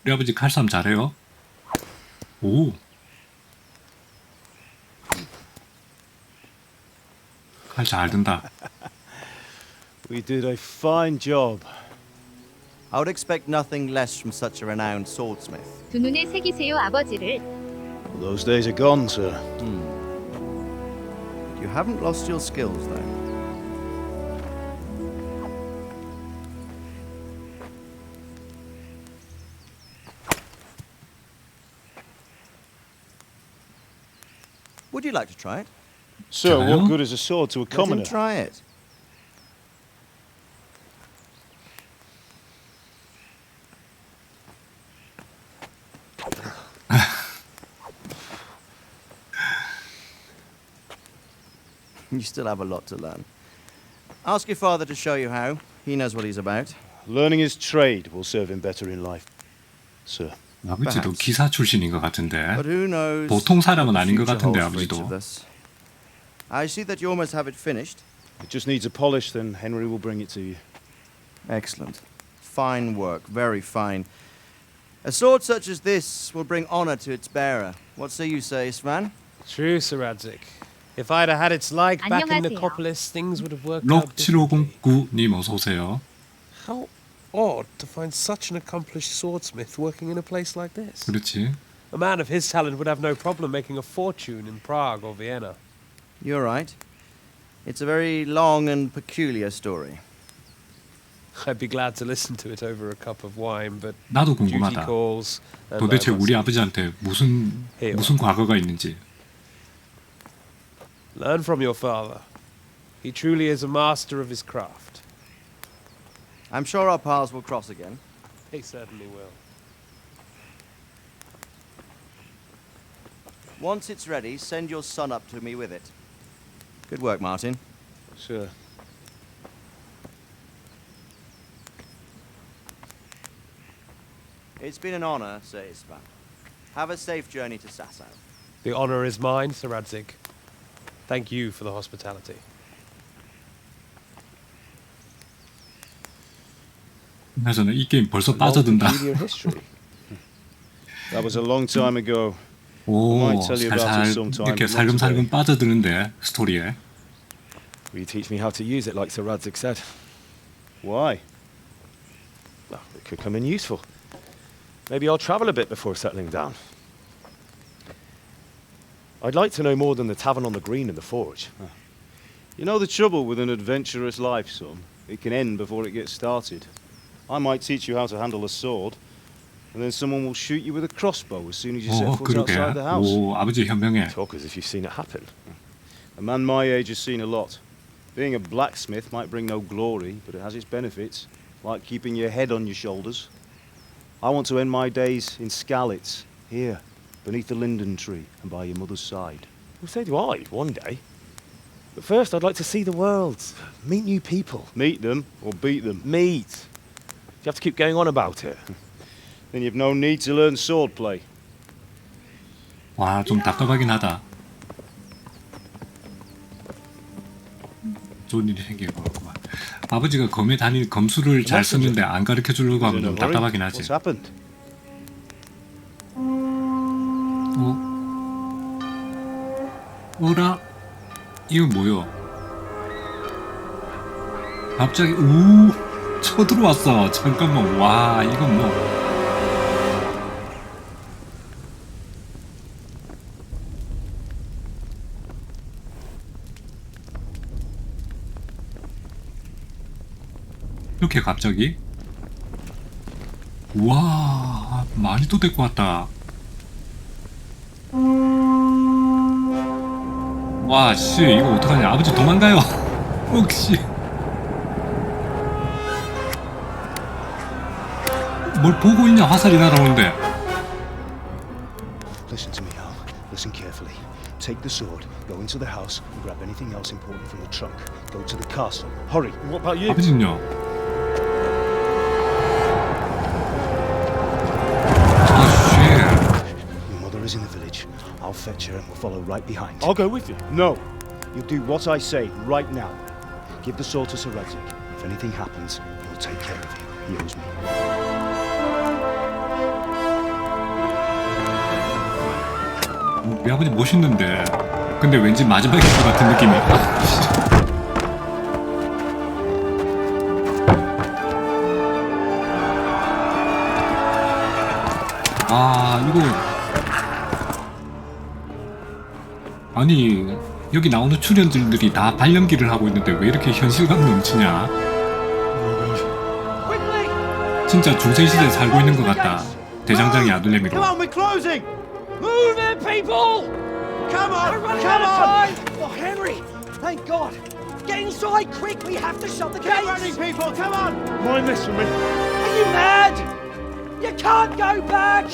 우리 아버지 칼싸움 잘해요. 오. 칼 잘 든다. We did a fine job. I would expect nothing less from such a renowned swordsmith. 두 눈에 새기세요 아버지를. Those days are gone, sir. You haven't lost your skills, though. Would you like to try it? Sir, Can I? what good is a sword to a Let him commoner? try it. You still have a lot to learn. Ask your father to show you how. He knows what he's about. Learning his trade will serve him better in life, sir. 아버지도 기사 출신인 것 같은데. But who knows? 보통 사람은 what the 아닌 것 future 같은데 holds for each 아버지도. of us. I see that you almost have it finished. It just needs a polish, then Henry will bring it to you. Excellent. Fine work, very fine. A sword such as this will bring honor to its bearer. What say you, Svan? True, Sir Radzik. If I'd have had its like back in 안녕하세요. Nicopolis, things would have worked out 록 differently. 7509님 어서 오세요. How odd to find such an accomplished swordsmith working in a place like this. 그렇지. A man of his talent would have no problem making a fortune in Prague or Vienna. You're right. It's a very long and peculiar story. I'd be glad to listen to it over a cup of wine, but 나도 duty 궁금하다. calls. And 도대체 I must 우리 아버지한테 무슨 과거가 있는지. learn from your father. He truly is a master of his craft. I'm sure our paths will cross again. They certainly will. Once it's ready, send your son up to me with it. Good work, Martin. Sir. It's been an honor, Sir Isvan. Have a safe journey to Sasau. The honor is mine, Sir Radzik. Thank you for the hospitality. 그래서는 이 게임 벌써 A long, 빠져든다. peculiar history. That was a long time ago. 오, I might tell you about it 살살 sometime, 이렇게 but not 살금살금 today. 빠져드는데 스토리에. Will you teach me how to use it like Sir Radzik said? Why? Well, it could come in useful. Maybe I'll travel a bit before settling down. I'd like to know more than the tavern on the green and the forge. You know the trouble with an adventurous life, son? It can end before it gets started. I might teach you how to handle a sword, and then someone will shoot you with a crossbow as soon as you set 오, foot 그러게. outside the house. 오, 아버지 현명해. Talk as if you've seen it happen. A man my age has seen a lot. Being a blacksmith might bring no glory, but it has its benefits, like keeping your head on your shoulders. I want to end my days in Skalitz, here, beneath the linden tree and by your mother's side. Well, so do I, one day. But first, I'd like to see the world, meet new people. Meet them or beat them? Meet. You have to keep going on about it. Then you've no need to learn swordplay. 와, 좀 답답하긴 하다. 좋은 일이 생길 것 같구만. 아버지가 검에 다닐 검수를 잘 썼는데 안 가르쳐 주려고 하면 좀 답답하긴 하지. What's happened? 어라? 이건 뭐요? 갑자기 쳐들어왔어. 잠깐만. 와, 이건 뭐. 이렇게 갑자기? 우와, 많이 또 데리고 왔다. 와, 씨, 이거 어떡하냐. 아버지 도망가요. 혹시. 뭘 보고 있냐, 화살이 날아오는데. Listen to me, Al. Listen carefully. Take the sword, go into the house, and grab anything else important from the trunk. Go to the castle. Hurry. What about you? 아버지는요? Your mother is in the village. I'll fetch her and we'll follow right behind. I'll go with you. No. You'll do what I say right now. Give the sword to Sir Radzik. If anything happens, he'll take care of you. He owes me. 우리 아버지 멋있는데. 근데 왠지 마지막일 것 같은 느낌이. 이거. 아니, 여기 나오는 출연진들이 다 발연기를 하고 있는데 왜 이렇게 현실감 넘치냐? 진짜 중세시대에 살고 있는 것 같다. 대장장이 아들내미로. Come on, we're closing! Move it, people! Come on, come on! Oh, Henry! Thank God! Get inside, quick! We have to shut the gates! Keep running, people! Come on! Mind this for me. Are you mad? You can't go back!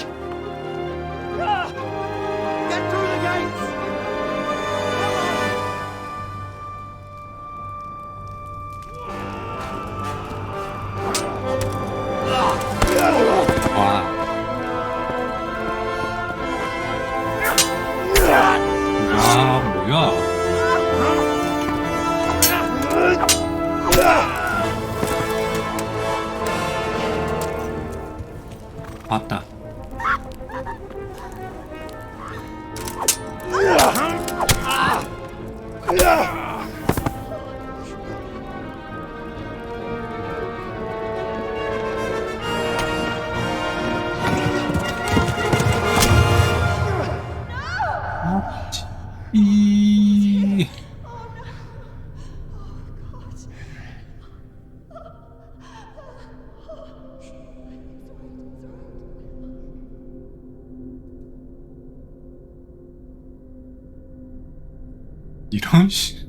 Get through the gates! 뭐야? 봤다. 이런 씨.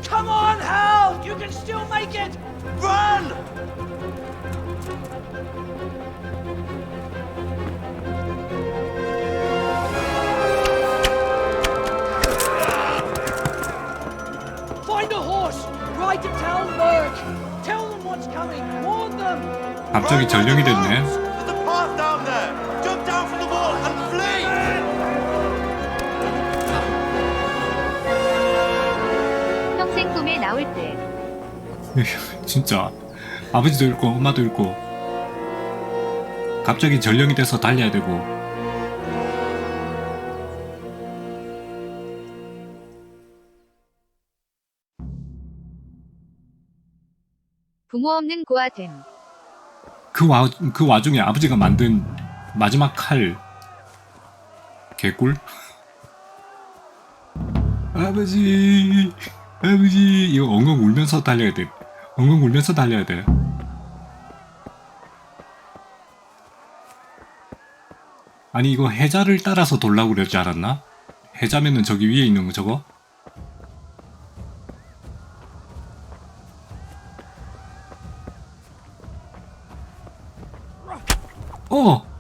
Come on, Hal! You can still make it! Run! Find a horse! Ride to Talmberg! Tell them what's coming! Warn them! 갑자기 전령이 됐네. There's a path down there! Jump down from the wall and flee! 평생 꿈에 나올 때. 진짜 아버지도 잃고 엄마도 잃고 갑자기 전령이 돼서 달려야 되고. 부모 없는 고아됨. 그 와중에 아버지가 만든 마지막 칼. 개꿀? 아버지, 아버지, 이거 엉엉 울면서 달려야 돼. 엉엉 울면서 달려야 돼. 아니, 이거 해자를 따라서 돌라고 그러지 않았나? 해자면은 저기 위에 있는 거 저거?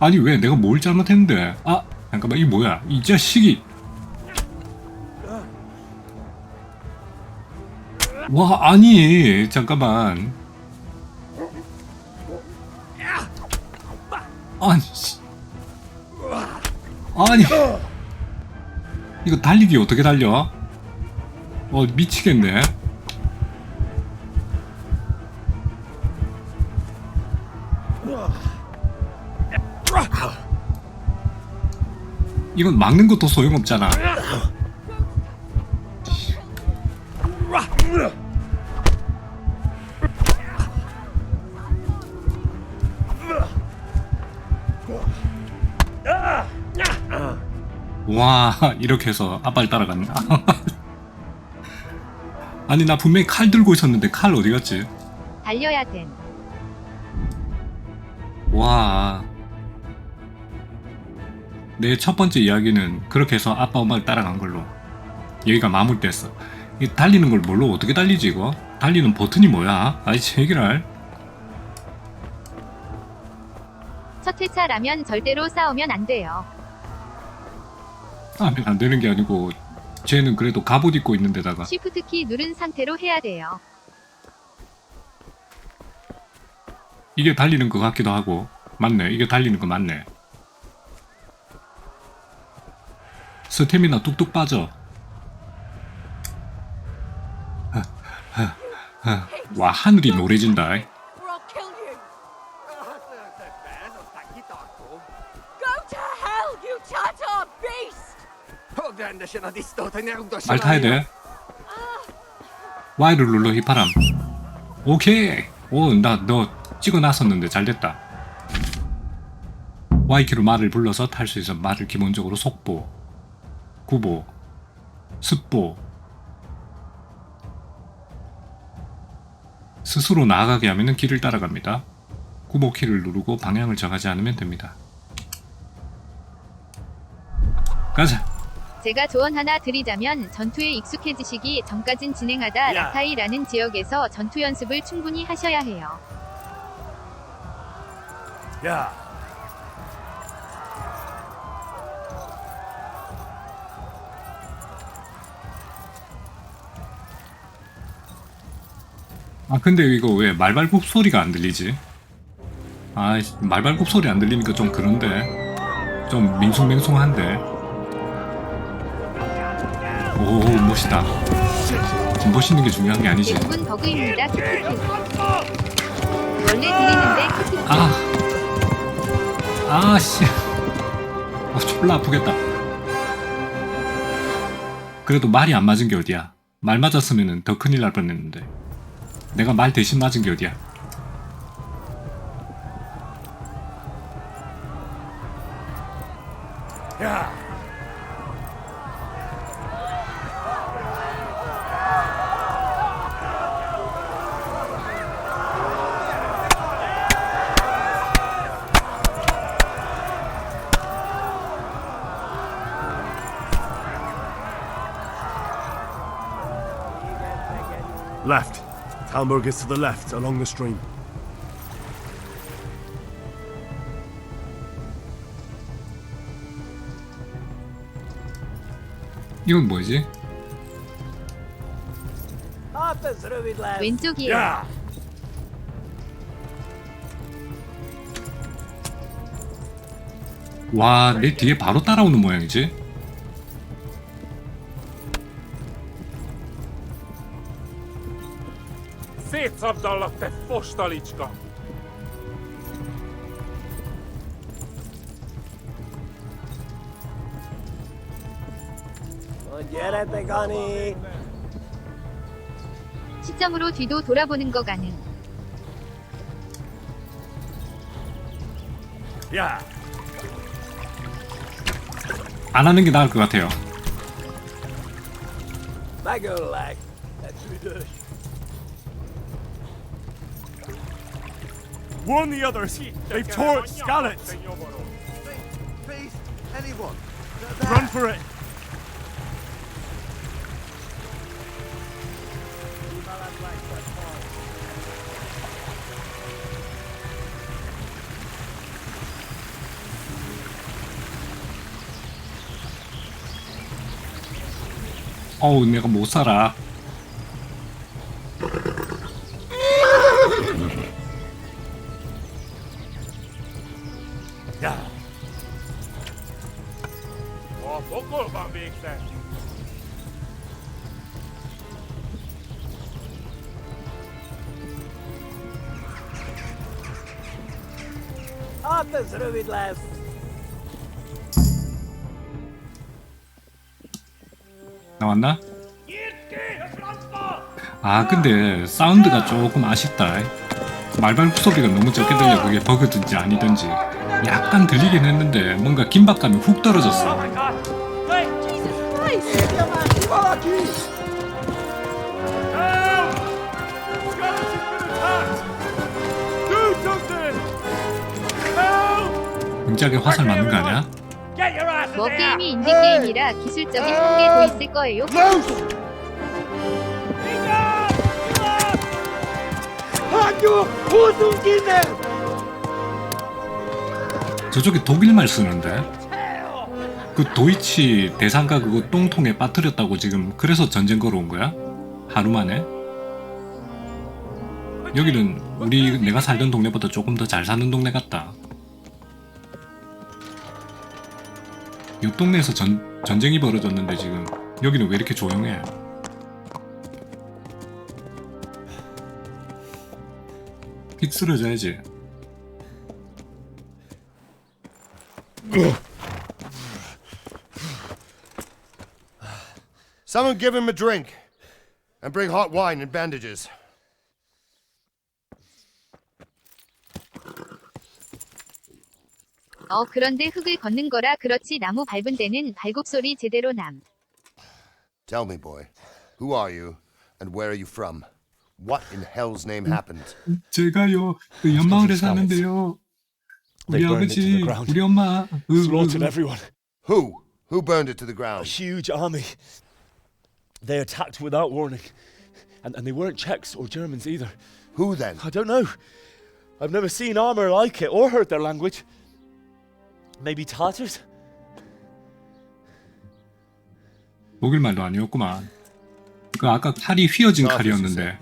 아니 왜 내가 뭘 잘못했는데? 아, 잠깐만, 이 뭐야? 이 자식이. 와, 아니, 잠깐만. 아니, 아니, 이거 달리기 어떻게 달려? 미치겠네. 이건 막는 것도 소용없잖아. 와, 이렇게 해서 아빠를 따라갔네. 아니, 나 분명히 칼 들고 있었는데 칼 어디 갔지? 달려야 됨. 와. 내 첫 번째 이야기는 그렇게 해서 아빠 엄마를 따라간 걸로 여기가 마무리됐어. 이 달리는 걸 뭘로 어떻게 달리지 이거? 달리는 버튼이 뭐야? 아이 제기랄. 첫 회차라면 절대로 싸우면 안 돼요. 싸우면 안 되는 게 아니고 쟤는 그래도 갑옷 입고 있는 데다가 쉬프트키 누른 상태로 해야 돼요. 이게 달리는 거 같기도 하고. 맞네. 이게 달리는 거 맞네. 스태미나 뚝뚝 빠져. 와, 하늘이 노래진다. Or I'll kill you. Go to hell, you Tatar beast! 말 타야 돼. Y를 눌러 휘파람. 오케이. 오, 나 너 찍어놨었는데 잘됐다. Y키로 말을 불러서 탈 수 있어. 말을 기본적으로 속보, 구보, 습보. 스스로 나아가게 하면 길을 따라갑니다. 구보키를 누르고 방향을 정하지 않으면 됩니다. 가자. 제가 조언 하나 드리자면 전투에 익숙해지시기 전까진 진행하다 라타이라는 지역에서 전투 연습을 충분히 하셔야 해요. 야. 아 근데 이거 왜 말발굽 소리가 안 들리지? 아 말발굽 소리 안 들리니까 좀 그런데 좀 밍숭맹숭한데. 오 멋있다. 지금 멋있는 게 중요한 게 아니지. 대부분 버그입니다. 키키키. 원래 들리는데 키키키. 아씨. 졸라 아프겠다. 그래도 말이 안 맞은 게 어디야. 말 맞았으면 더 큰일 날 뻔했는데. 내가 말 대신 맞은 게 어디야. 야. Left. Talmberg is to the left, along the stream. 이건 뭐지? 왼쪽이에요. 야. 와, 내 뒤에 바로 따라오는 모양이지? Szétszabdallak, te fostalicska! Gyere, Gani! 시점으로 뒤도 돌아보는 거 가능. 야. 안 하는 게 나을 것 같아요. Megöllek! That's üdös! Warn the others! They've tore scallops! Please, anyone! Run for it! 어우, 내가 못 살아. 야. A pokolban végzett! Hát ez rövid lesz! 나왔나? 아 근데 사운드가 조금 아쉽다. 말발굽 소리가 너무 적게 들려. 그게 버그든지 아니든지 약간 들리긴 했는데 뭔가 긴박감이 훅 떨어졌어. 굉장히 화살 맞는 거 아니야? 뭐 게임이 인디 게임이라 기술적인 한계도 있을 거예요. 저쪽에 독일말 쓰는데? 그 도이치 대상가 그거 똥통에 빠뜨렸다고 지금 그래서 전쟁 걸어온 거야? 하루 만에? 여기는 내가 살던 동네보다 조금 더 잘 사는 동네 같다. 옆 동네에서 전쟁이 벌어졌는데 지금 여기는 왜 이렇게 조용해? 픽 쓰러져야지. Someone give him a drink. And bring hot wine and bandages. 그런데 흙을 걷는 거라 그렇지 나무 밟은 데는 발굽 소리 제대로 남. Tell me, boy, who are you and where are you from? What in hell's name happened? 제가요 그 연마을에 사는데요. 우리 아버지, 우리 엄마 slaughtered everyone. Who? Who burned it to the ground? A huge army. They attacked without warning. And they weren't Czechs or Germans either. Who then? I don't know. I've never seen armor like it or heard their language. Maybe Tatars? 독일 말도 아니었구만. 그 아까 칼이 휘어진 칼이었는데.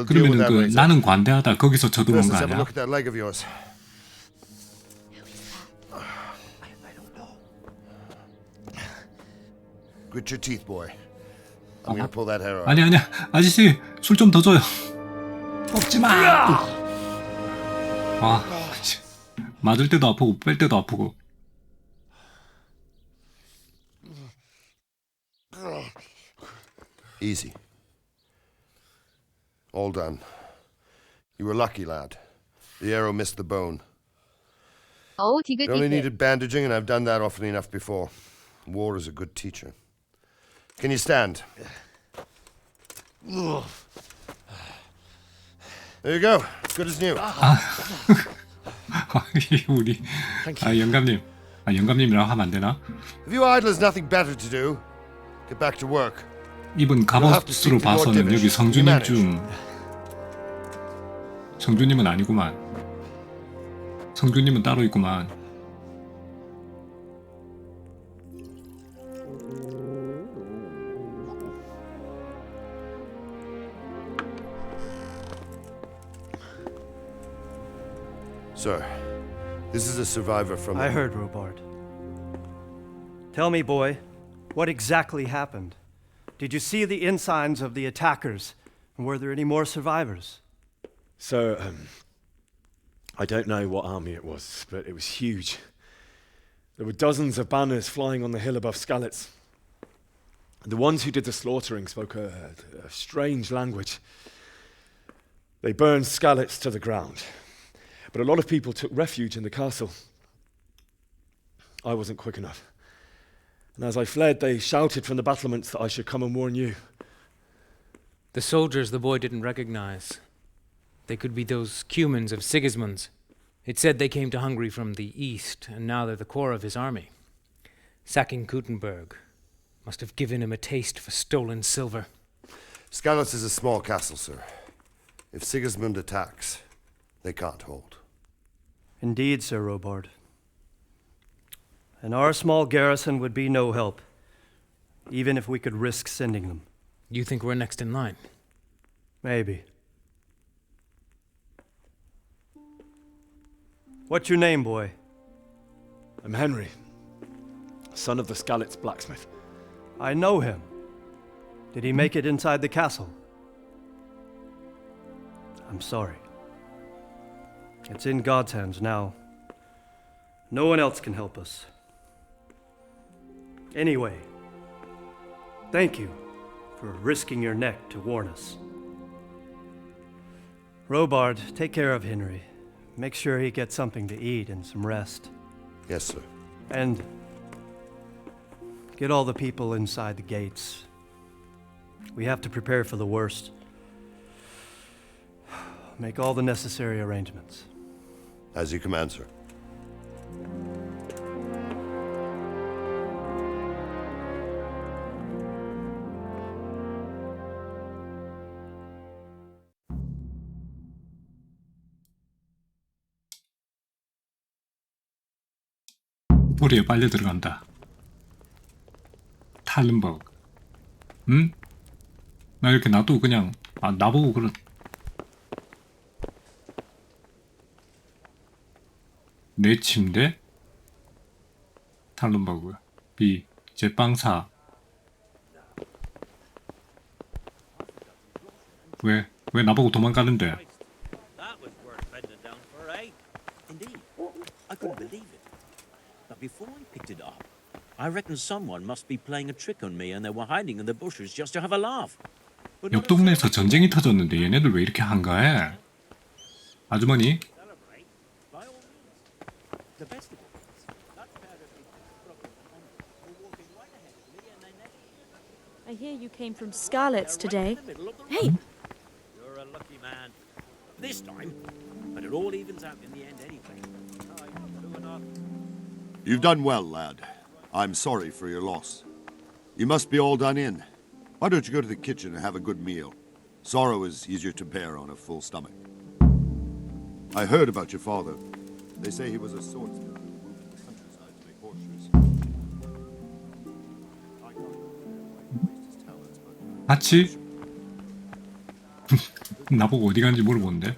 그러면은 그 나는 관대하다 거기서 쳐들어온 거 아니야? Grit your teeth, boy. I'm gonna pull that hair out. 아니야. 아저씨 술 좀 더 줘요. 먹지 마. 아, 맞을 때도 아프고 뺄 때도 아프고. Easy. All done. You were lucky, lad. The arrow missed the bone. You only needed bandaging, and I've done that often enough before. War is a good teacher. Can you stand? There you go. Good as new. 우리 영감님. 영감님이라고 하면 안 되나? If you idlers nothing better to do, get back to work. 이분 갑옷으로 봐서는 여기 성주님 성주님은 아니구만. 성주님은 따로 있구만. Sir, this is a survivor from... I heard, Robard. Tell me, boy, what exactly happened? Did you see the ensigns of the attackers? And were there any more survivors? So, I don't know what army it was, but it was huge. There were dozens of banners flying on the hill above Skalitz. The ones who did the slaughtering spoke a strange language. They burned Skalitz to the ground. But a lot of people took refuge in the castle. I wasn't quick enough. And as I fled, they shouted from the battlements that I should come and warn you. The soldiers the boy didn't recognize. They could be those Cumans of Sigismund's. It said they came to Hungary from the east, and now they're the core of his army. Sacking Kuttenberg must have given him a taste for stolen silver. Skalitz is a small castle, sir. If Sigismund attacks, they can't hold. Indeed, Sir Robard. And our small garrison would be no help, even if we could risk sending them. You think we're next in line? Maybe. What's your name, boy? I'm Henry, son of the Skalitz blacksmith. I know him. Did he make it inside the castle? I'm sorry. It's in God's hands now. No one else can help us. Anyway, thank you for risking your neck to warn us. Robard, take care of Henry. Make sure he gets something to eat and some rest. Yes, sir. And get all the people inside the gates. We have to prepare for the worst. Make all the necessary arrangements. As you command, sir. 뿌리에 빨려 들어간다. 탈른버그. 응? 나 이렇게 놔두고 그냥 나보고 그런 내 침대, 탈론버그, B. 제빵사. 왜 나보고 도망가는데? That was worth bending down for, eh? Indeed. I couldn't believe it. But before I picked it up, I reckon someone must be playing a trick on me and they were hiding in the bushes just to have a laugh. 옆 동네에서 전쟁이 터졌는데 얘네들 왜 이렇게 한가해? 아주머니? The best of it is, that pair of people were walking right ahead of me and they never... I hear you came from Scarlet's today. Hey! You're a lucky man. This time. But it all evens out in the end anyway. True enough. You've done well, lad. I'm sorry for your loss. You must be all done in. Why don't you go to the kitchen and have a good meal? Sorrow is easier to bear on a full stomach. I heard about your father. They say he was a swordsman who moved to the countryside to make horseshoes. 같이? 나보고 어디 간지 물어보는데?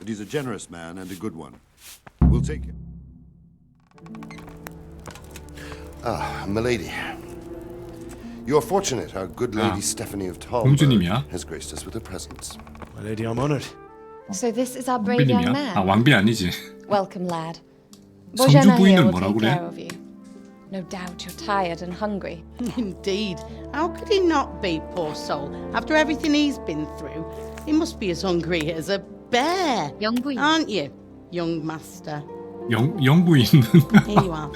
But he's a generous man and a good one. We'll take him. Ah, milady. You are fortunate our good lady Stephanie of Talbot 공주님이야? has graced us with her presence. My lady, I'm honored. So this is our brave young 왕비님이야? man. 아, 왕비 아니지. Welcome, lad. 성주 Bojana here 부인을 will 뭐라고 take 그래? care of you. No doubt you're tired and hungry. Indeed. How could he not be, poor soul? After everything he's been through, he must be as hungry as a bear. 영부인. Aren't you, young master? 영부인. Here you are.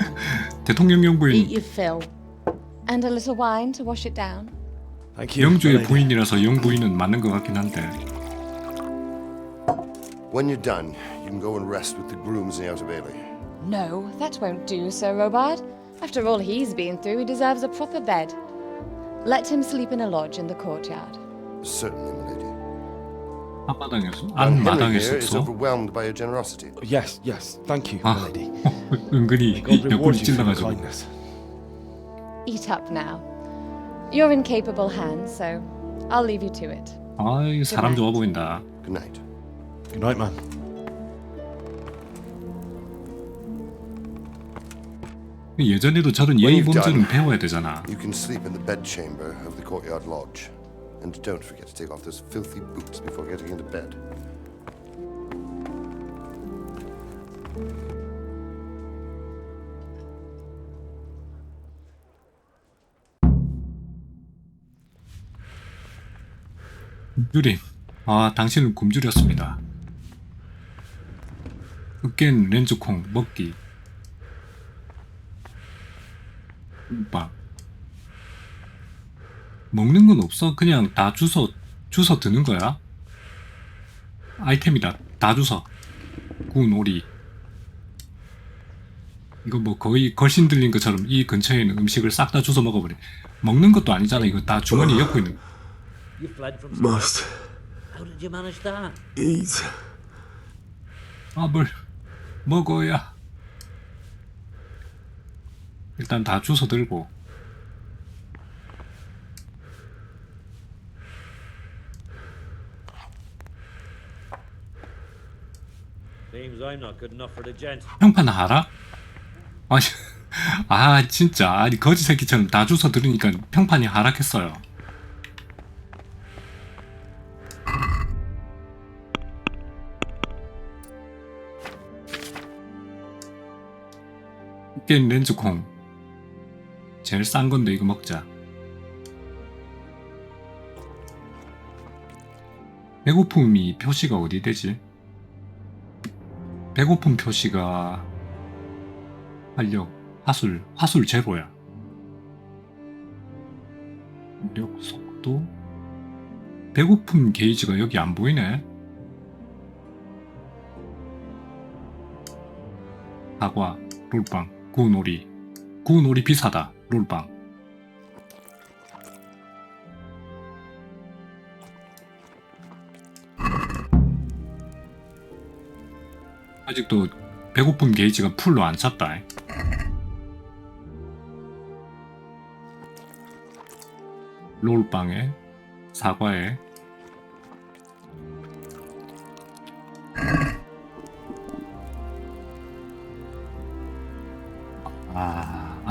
대통령 Eat 영부인. your fill. And a little wine to wash it down. Thank you. 영주의 부인이라서 영부인은 맞는 것 같긴 한데. When you're done, you can go and rest with the grooms in the Outer Bailey. No, that won't do, Sir Robard. After all he's been through, he deserves a proper bed. Let him sleep in a lodge in the courtyard. Certainly, milady. 앞마당에서 Henry here is 안마당에서 overwhelmed by your generosity. Yes, thank you, 아, my lady. 은근히 God 옆구리 reward you for your 찔러가지고. kindness. Eat up now. You're in capable hands, so I'll leave you to it. 아, 이 사람 좋아 보인다. Good night. Good night, man. 예전에도 저런 When 예의 you've 범죄는 done, 배워야 되잖아. you can sleep in the bedchamber of the courtyard lodge. And don't forget to take off those filthy boots before getting into bed. 굶주림. 아, 당신은 굶주렸습니다. 으깬 렌즈콩 먹기. 빵. 먹는 건 없어. 그냥 다 주워 드는 거야. 아이템이다. 다 주워. 구운 오리. 이거 뭐 거의 걸신 들린 것처럼 이 근처에 있는 음식을 싹 다 주워 먹어버려. 먹는 것도 아니잖아. 이거 다 주머니에 엮고 있는. You fled from Must How did you manage that? eat. 밥을 먹어야. 일단 다 주워 들고. Seems I'm not good enough for the gent. 평판 하락? 아니, 아 진짜 아니 거지 새끼처럼 다 주워 들으니까 평판이 하락했어요. 깬 렌즈콩 제일 싼 건데 이거 먹자. 배고픔이 표시가 어디 되지? 배고픔 표시가 활력, 화술 제로야. 력, 속도. 배고픔 게이지가 여기 안 보이네. 사과, 롤빵, 구운 오리 비싸다. 롤빵. 아직도 배고픔 게이지가 풀로 안 찼다. 롤빵에 사과에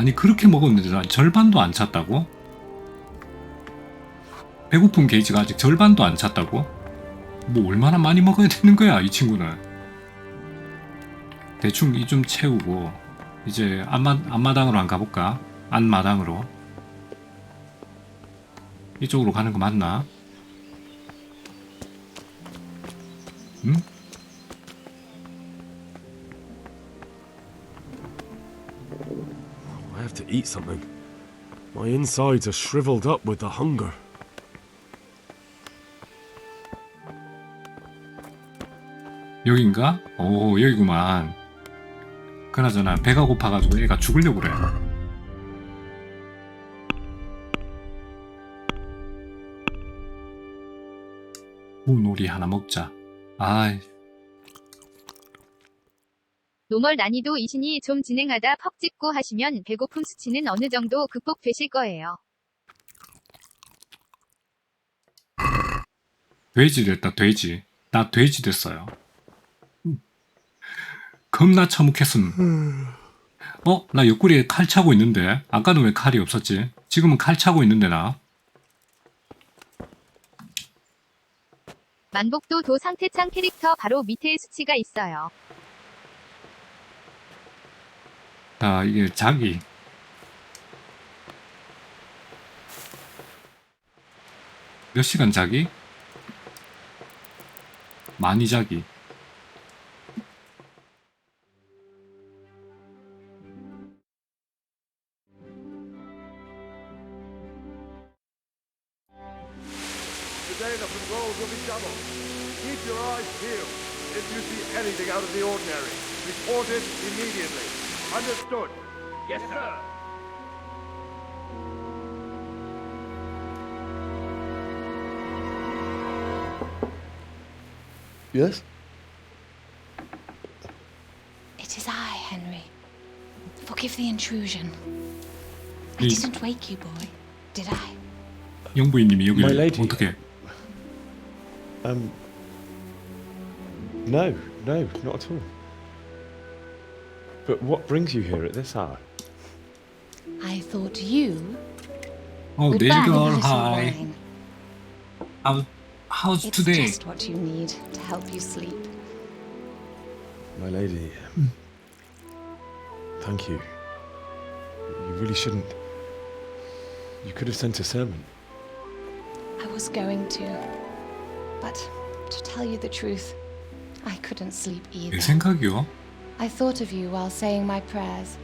아니 그렇게 먹었는데 난 절반도 안 찼다고? 배고픈 게이지가 아직 절반도 안 찼다고? 뭐 얼마나 많이 먹어야 되는 거야 이 친구는. 대충 이 좀 채우고 이제 앞마당으로 안 가볼까? 안마당으로. 이쪽으로 가는 거 맞나? 응? I have to eat something. My insides are shriveled up with the hunger. 여긴가? 오 여기구만. 그나저나 배가 고파가지고 애가 죽으려고 그래. 우놀이 하나 먹자. 아이. 노멀 난이도 이신이 좀 진행하다 퍽 찍고 하시면 배고픔 수치는 어느 정도 극복되실 거예요. 돼지 됐다 돼지. 나 돼지 됐어요. 겁나 처묵했음. 나 옆구리에 칼 차고 있는데 아까는 왜 칼이 없었지? 지금은 칼 차고 있는데 나. 만복도 상태창 캐릭터 바로 밑에 수치가 있어요. 자 이게 자기. 몇 시간 자기? 많이 자기. Today the patrols will be doubled. Keep your eyes peeled. If you see anything out of the ordinary, report it immediately. Understood? Yes, sir. Yes? It is I, Henry. Forgive the intrusion. I 이 didn't wake you, boy, did I? 영부인님이 My 여기를 lady. 어떻게? No, not at all. But what brings you here at this hour? I thought you Oh, would there you bag a go. little Hi. wine. How's It's today? just what you need to help you sleep. My lady, thank you. You really shouldn't. You could have sent a servant. I was going to, but to tell you the truth, I couldn't sleep either. 내 생각이요? I thought of you while saying my prayers.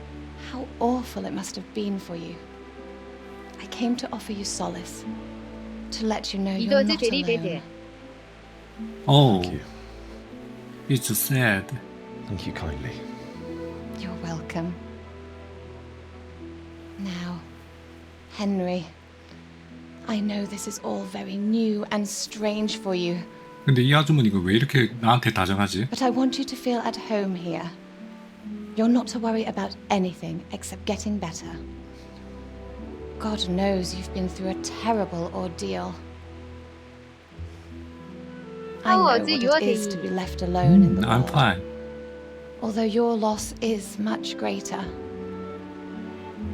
How awful it must have been for you. I came to offer you solace, to let you know you're 이거즈 not 베리 alone. 배드. Oh, Thank you. it's sad. Thank you kindly. You're welcome. Now, Henry, I know this is all very new and strange for you, 근데 이 아주머니가 왜 이렇게 나한테 다정하지? but I want you to feel at home here. You're not to worry about anything except getting better. God knows you've been through a terrible ordeal. I How know was what your it is day? to be left alone in the I'm world. fine. Although your loss is much greater.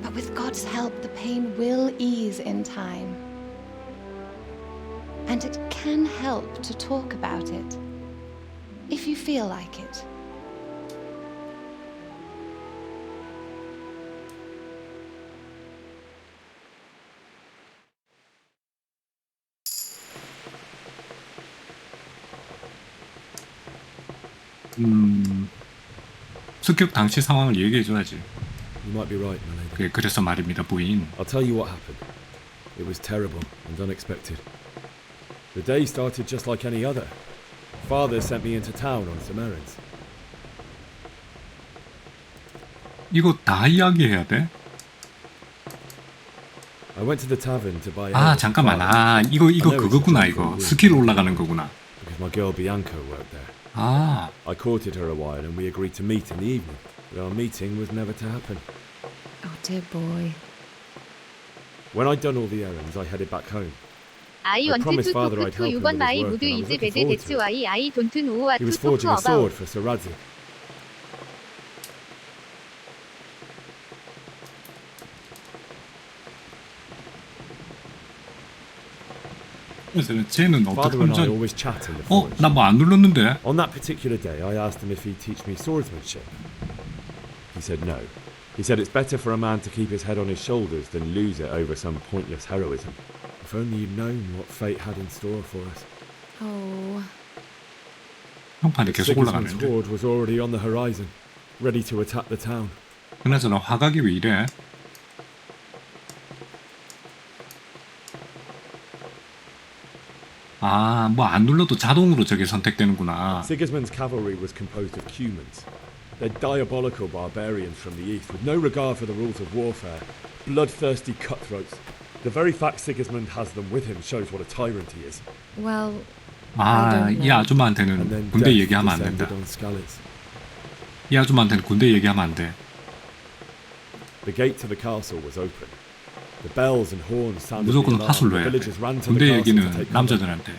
But with God's help, the pain will ease in time. And it can help to talk about it, if you feel like it. 습격 당시 상황을 얘기해줘야지. You might be right, my lady. 그래서 말입니다, 부인. I'll tell you what happened. It was terrible and unexpected. The day started just like any other. Father sent me into town on some errands. 이거 다 이야기해야 돼? I went to the tavern to buy. 아 ale for 잠깐만. father. 아 이거 I know it's a 그거구나 joke 이거. on you, 스킬 올라가는 거구나. because my girl Bianca worked there. 아 I courted her a while and we agreed to meet in the evening. But our meeting was never to happen. Oh dear boy. When I'd done all the errands, I headed back home. I I want promised to father talk I'd to help you him but with my his work, mood and I was is looking bad. forward That's to it. why I don't know what He to was talk forging a sword about. for Sarazi. 그래서 쟤는 어떻게 Father and I 하면 always chat in the forge. 나 뭐 안 눌렀는데? On that particular day, I asked him if he'd teach me swordsmanship. He said no. He said it's better for a man to keep his head on his shoulders than lose it over some pointless heroism. If only you'd known what fate had in store for us. Oh. 평판이 계속 Sigismund's 올라가는데. horde was already on the horizon, ready to attack the town. 그나저나 화각이 왜 이래? 아, 뭐 안 눌러도 자동으로 저게 선택되는구나. Sigismund's cavalry was composed of Cumans. They're diabolical barbarians from the east, with no regard for the rules of warfare, bloodthirsty cutthroats. The very fact Sigismund has them with him shows what a tyrant he is. Well, 아, 이 아줌마한테는 군대 얘기하면 안 된다. 이 아줌마한테는 군대 얘기하면 안 돼. The gate to the castle was open. The bells and horns sounded 무조건 the alarm. 하술로 The 해야 돼. villagers ran to the 군대 castle to 얘기는 take cover. 남자들한테.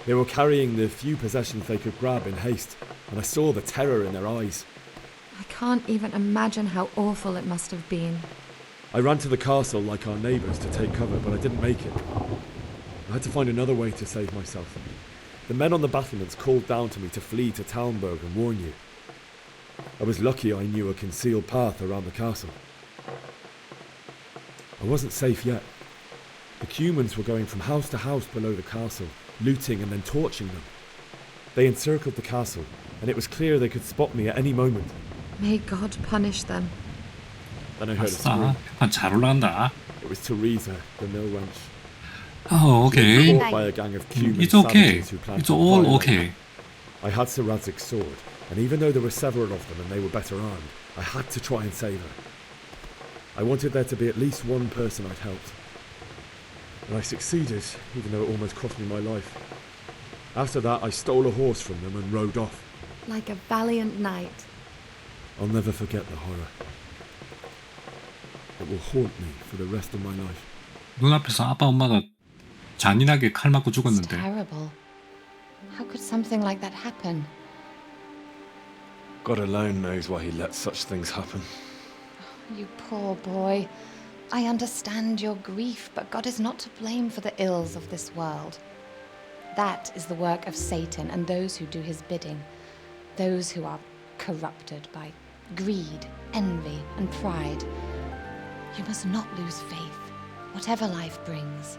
They were carrying the few possessions they could grab in haste, and I saw the terror in their eyes. I can't even imagine how awful it must have been. I ran to the castle like our neighbours to take cover, but I didn't make it. I had to find another way to save myself. The men on the battlements called down to me to flee to Talmberg and warn you. I was lucky I knew a concealed path around the castle. I wasn't safe yet. The Cumans were going from house to house below the castle, looting and then torching them. They encircled the castle, and it was clear they could spot me at any moment. May God punish them. Then I heard a 아싸, scream. 평판 잘 올라간다. It was Teresa, the mill wench. Oh, okay. She was caught by a gang of Cuman It's okay. savages who planned It's to all violate okay. me. I had Sir Radzig's sword, and even though there were several of them and they were better armed, I had to try and save her. I wanted there to be at least one person I'd helped. And I succeeded, even though it almost cost me my life. After that, I stole a horse from them and rode off. Like a valiant knight. I'll never forget the horror. It will haunt me for the rest of my life. 눈앞에서 아빠 엄마가 잔인하게 칼 맞고 It's 죽었는데. terrible. How could something like that happen? God alone knows why he lets such things happen. You poor boy. I understand your grief, but God is not to blame for the ills of this world. That is the work of Satan and those who do his bidding. Those who are corrupted by greed, envy, and pride. You must not lose faith, whatever life brings.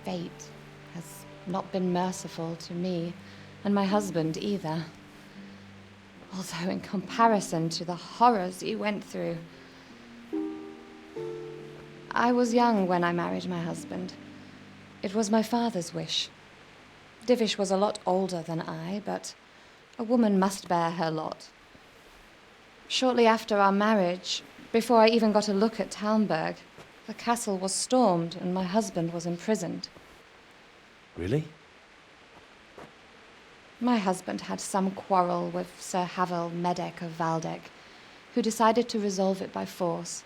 Fate has not been merciful to me, and my husband either. Although in comparison to the horrors you went through. I was young when I married my husband. It was my father's wish. Divish was a lot older than I, but a woman must bear her lot. Shortly after our marriage, before I even got a look at Talmberg, the castle was stormed and my husband was imprisoned. Really? My husband had some quarrel with Sir Havel Medek of Valdek, who decided to resolve it by force.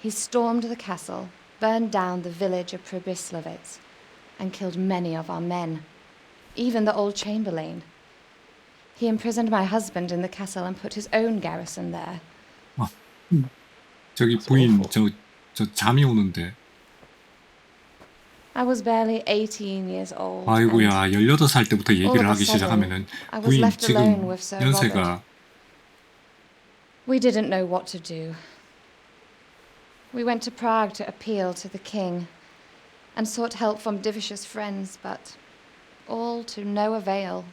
He stormed the castle, burned down the village of Pribyslavitz, and killed many of our men, even the old chamberlain. He imprisoned my husband in the castle and put his own garrison there. 저기 부인 저 잠이 오는데. I was barely 18 years old. 아이고야, 18살 때부터 all 얘기를 of a 하기 sudden, 시작하면은 I was 부인 left alone 지금 with Sir 연세가 Robert. We didn't know what to do. We went to Prague to appeal to the king and sought help from Divish's friends, but all to no avail.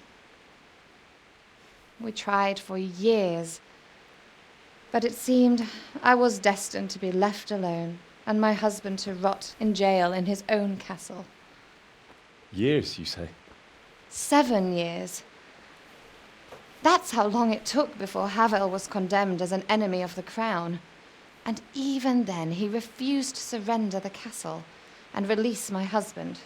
We tried for years, but it seemed I was destined to be left alone and my husband to rot in jail in his own castle. Years, you say? 7 years. That's how long it took before Havel was condemned as an enemy of the crown. And even then, he refused to surrender the castle and release my husband.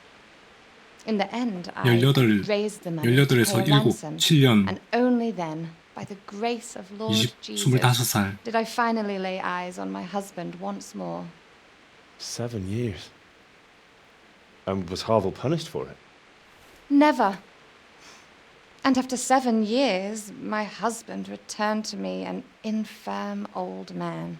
In the end, I 18, raised the money to 18에서 pay a ransom, 7년, and only then, by the grace of Lord 20, Jesus, 25살. did I finally lay eyes on my husband once more. 7 years. And was Havel punished for it? Never. And after 7 years, my husband returned to me an infirm old man.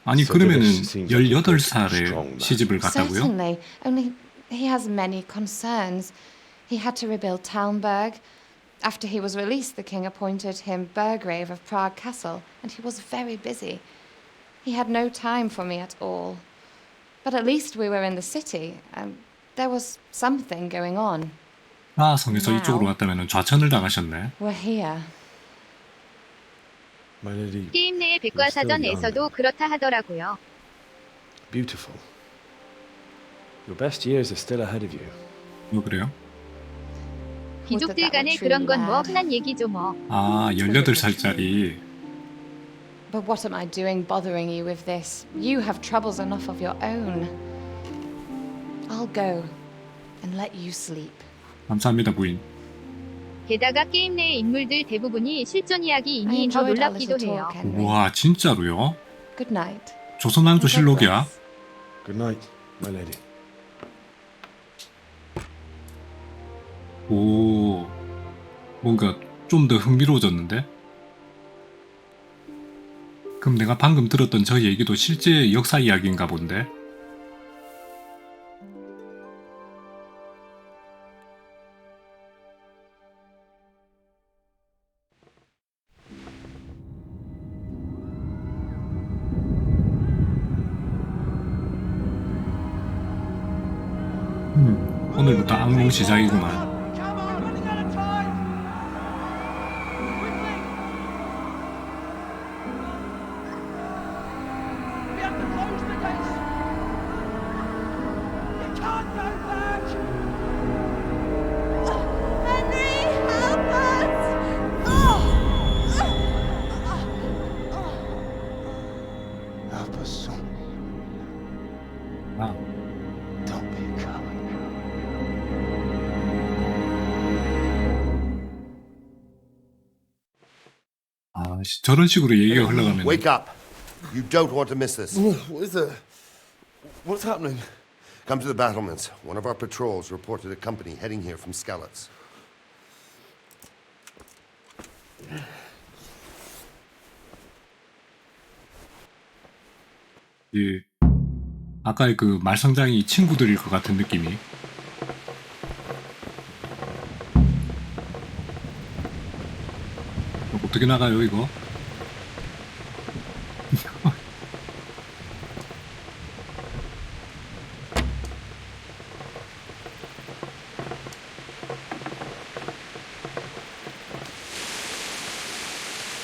아니 So 그러면은 Divish seems like a good, 18살에 strong man. 시집을 갔다고요? Certainly. Only he has many concerns. He had to rebuild Talmberg. After he was released, the king appointed him Burgrave of Prague Castle, and he was very busy. He had no time for me at all. But at least we were in the city, and there was something going on. 성에서 이쪽으로 갔다면 좌천을 당하셨네. We're here. My lady, 게임 내의 you're still 백과사전에서도 그렇다 하더라고요. beautiful. Your best years are still ahead of you. 뭐 그래요? 귀족들 간에 그런 건 뭐 흔한 얘기죠 뭐. 18살짜리. But what am I doing bothering you with this? You have troubles enough of your own. I'll go and let you sleep. 감사합니다, 부인. 게다가 게임 내의 인물들 대부분이 실존 이야기이니 더 놀랍기도 해요. 와, 진짜로요? Good night. 조선왕조실록이야? Good night, my lady. 오, 뭔가 좀 더 흥미로워졌는데? 그럼 내가 방금 들었던 저 얘기도 실제 역사 이야기인가 본데? 오늘부터 악몽 시작이구만. 저런 식으로 얘기가 흘러가면 Wake up. You don't want to miss this. What is it? What's happening? Come to the battlements. One of our patrols reported a company heading here from Skalitz. 예, 아까의 그 말상장이 친구들일 것 같은 느낌이. 어떻게 나가요 이거?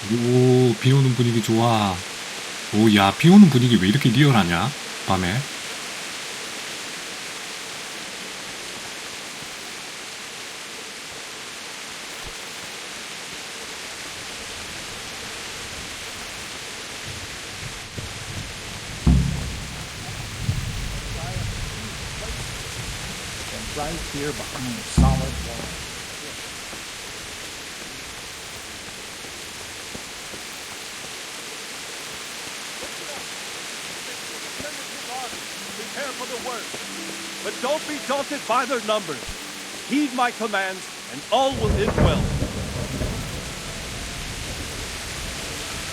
오, 비 오는 분위기 좋아. 오, 야, 비 오는 분위기 왜 이렇게 리얼하냐? 밤에. Right here behind a solid wall. Prepare for the worst, but don't be daunted by their numbers. Heed my commands, and all will end well.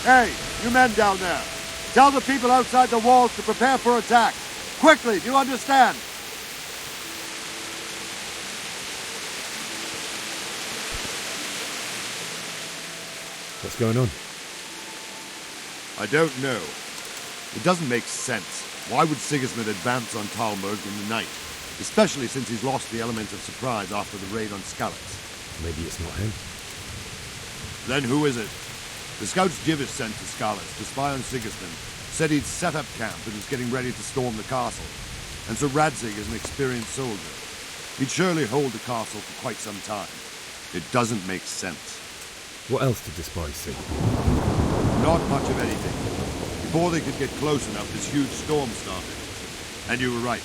Hey, you men down there. Tell the people outside the walls to prepare for attack. Quickly, do you understand? What's going on? I don't know. It doesn't make sense. Why would Sigismund advance on Talmberg in the night? Especially since he's lost the element of surprise after the raid on Skalitz. Maybe it's not him. Then who is it? The scouts Jivis sent to Skalitz to spy on Sigismund said he'd set up camp and was getting ready to storm the castle. And Sir Radzig is an experienced soldier. He'd surely hold the castle for quite some time. It doesn't make sense. What else did the spies see? Not much of anything. Before they could get close enough, this huge storm started. And you were right.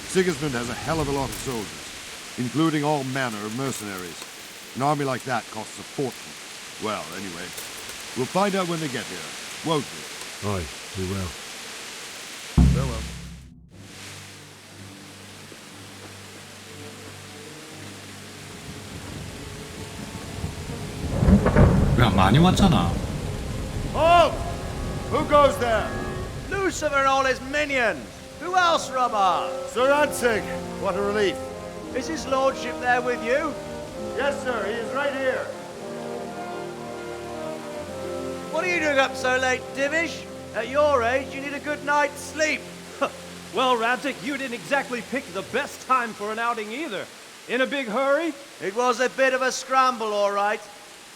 Sigismund has a hell of a lot of soldiers, including all manner of mercenaries. An army like that costs a fortune. Well, anyway, we'll find out when they get here, won't we? Aye, we will. Farewell. 야, 많이 왔잖아. Halt! Who goes there? Yusuf and all his minions. Who else, Robber? Sir Ansig, what a relief. Is his lordship there with you? Yes, sir, he is right here. What are you doing up so late, Divish? At your age, you need a good night's sleep. Well, Radzik, you didn't exactly pick the best time for an outing either. In a big hurry? It was a bit of a scramble, all right.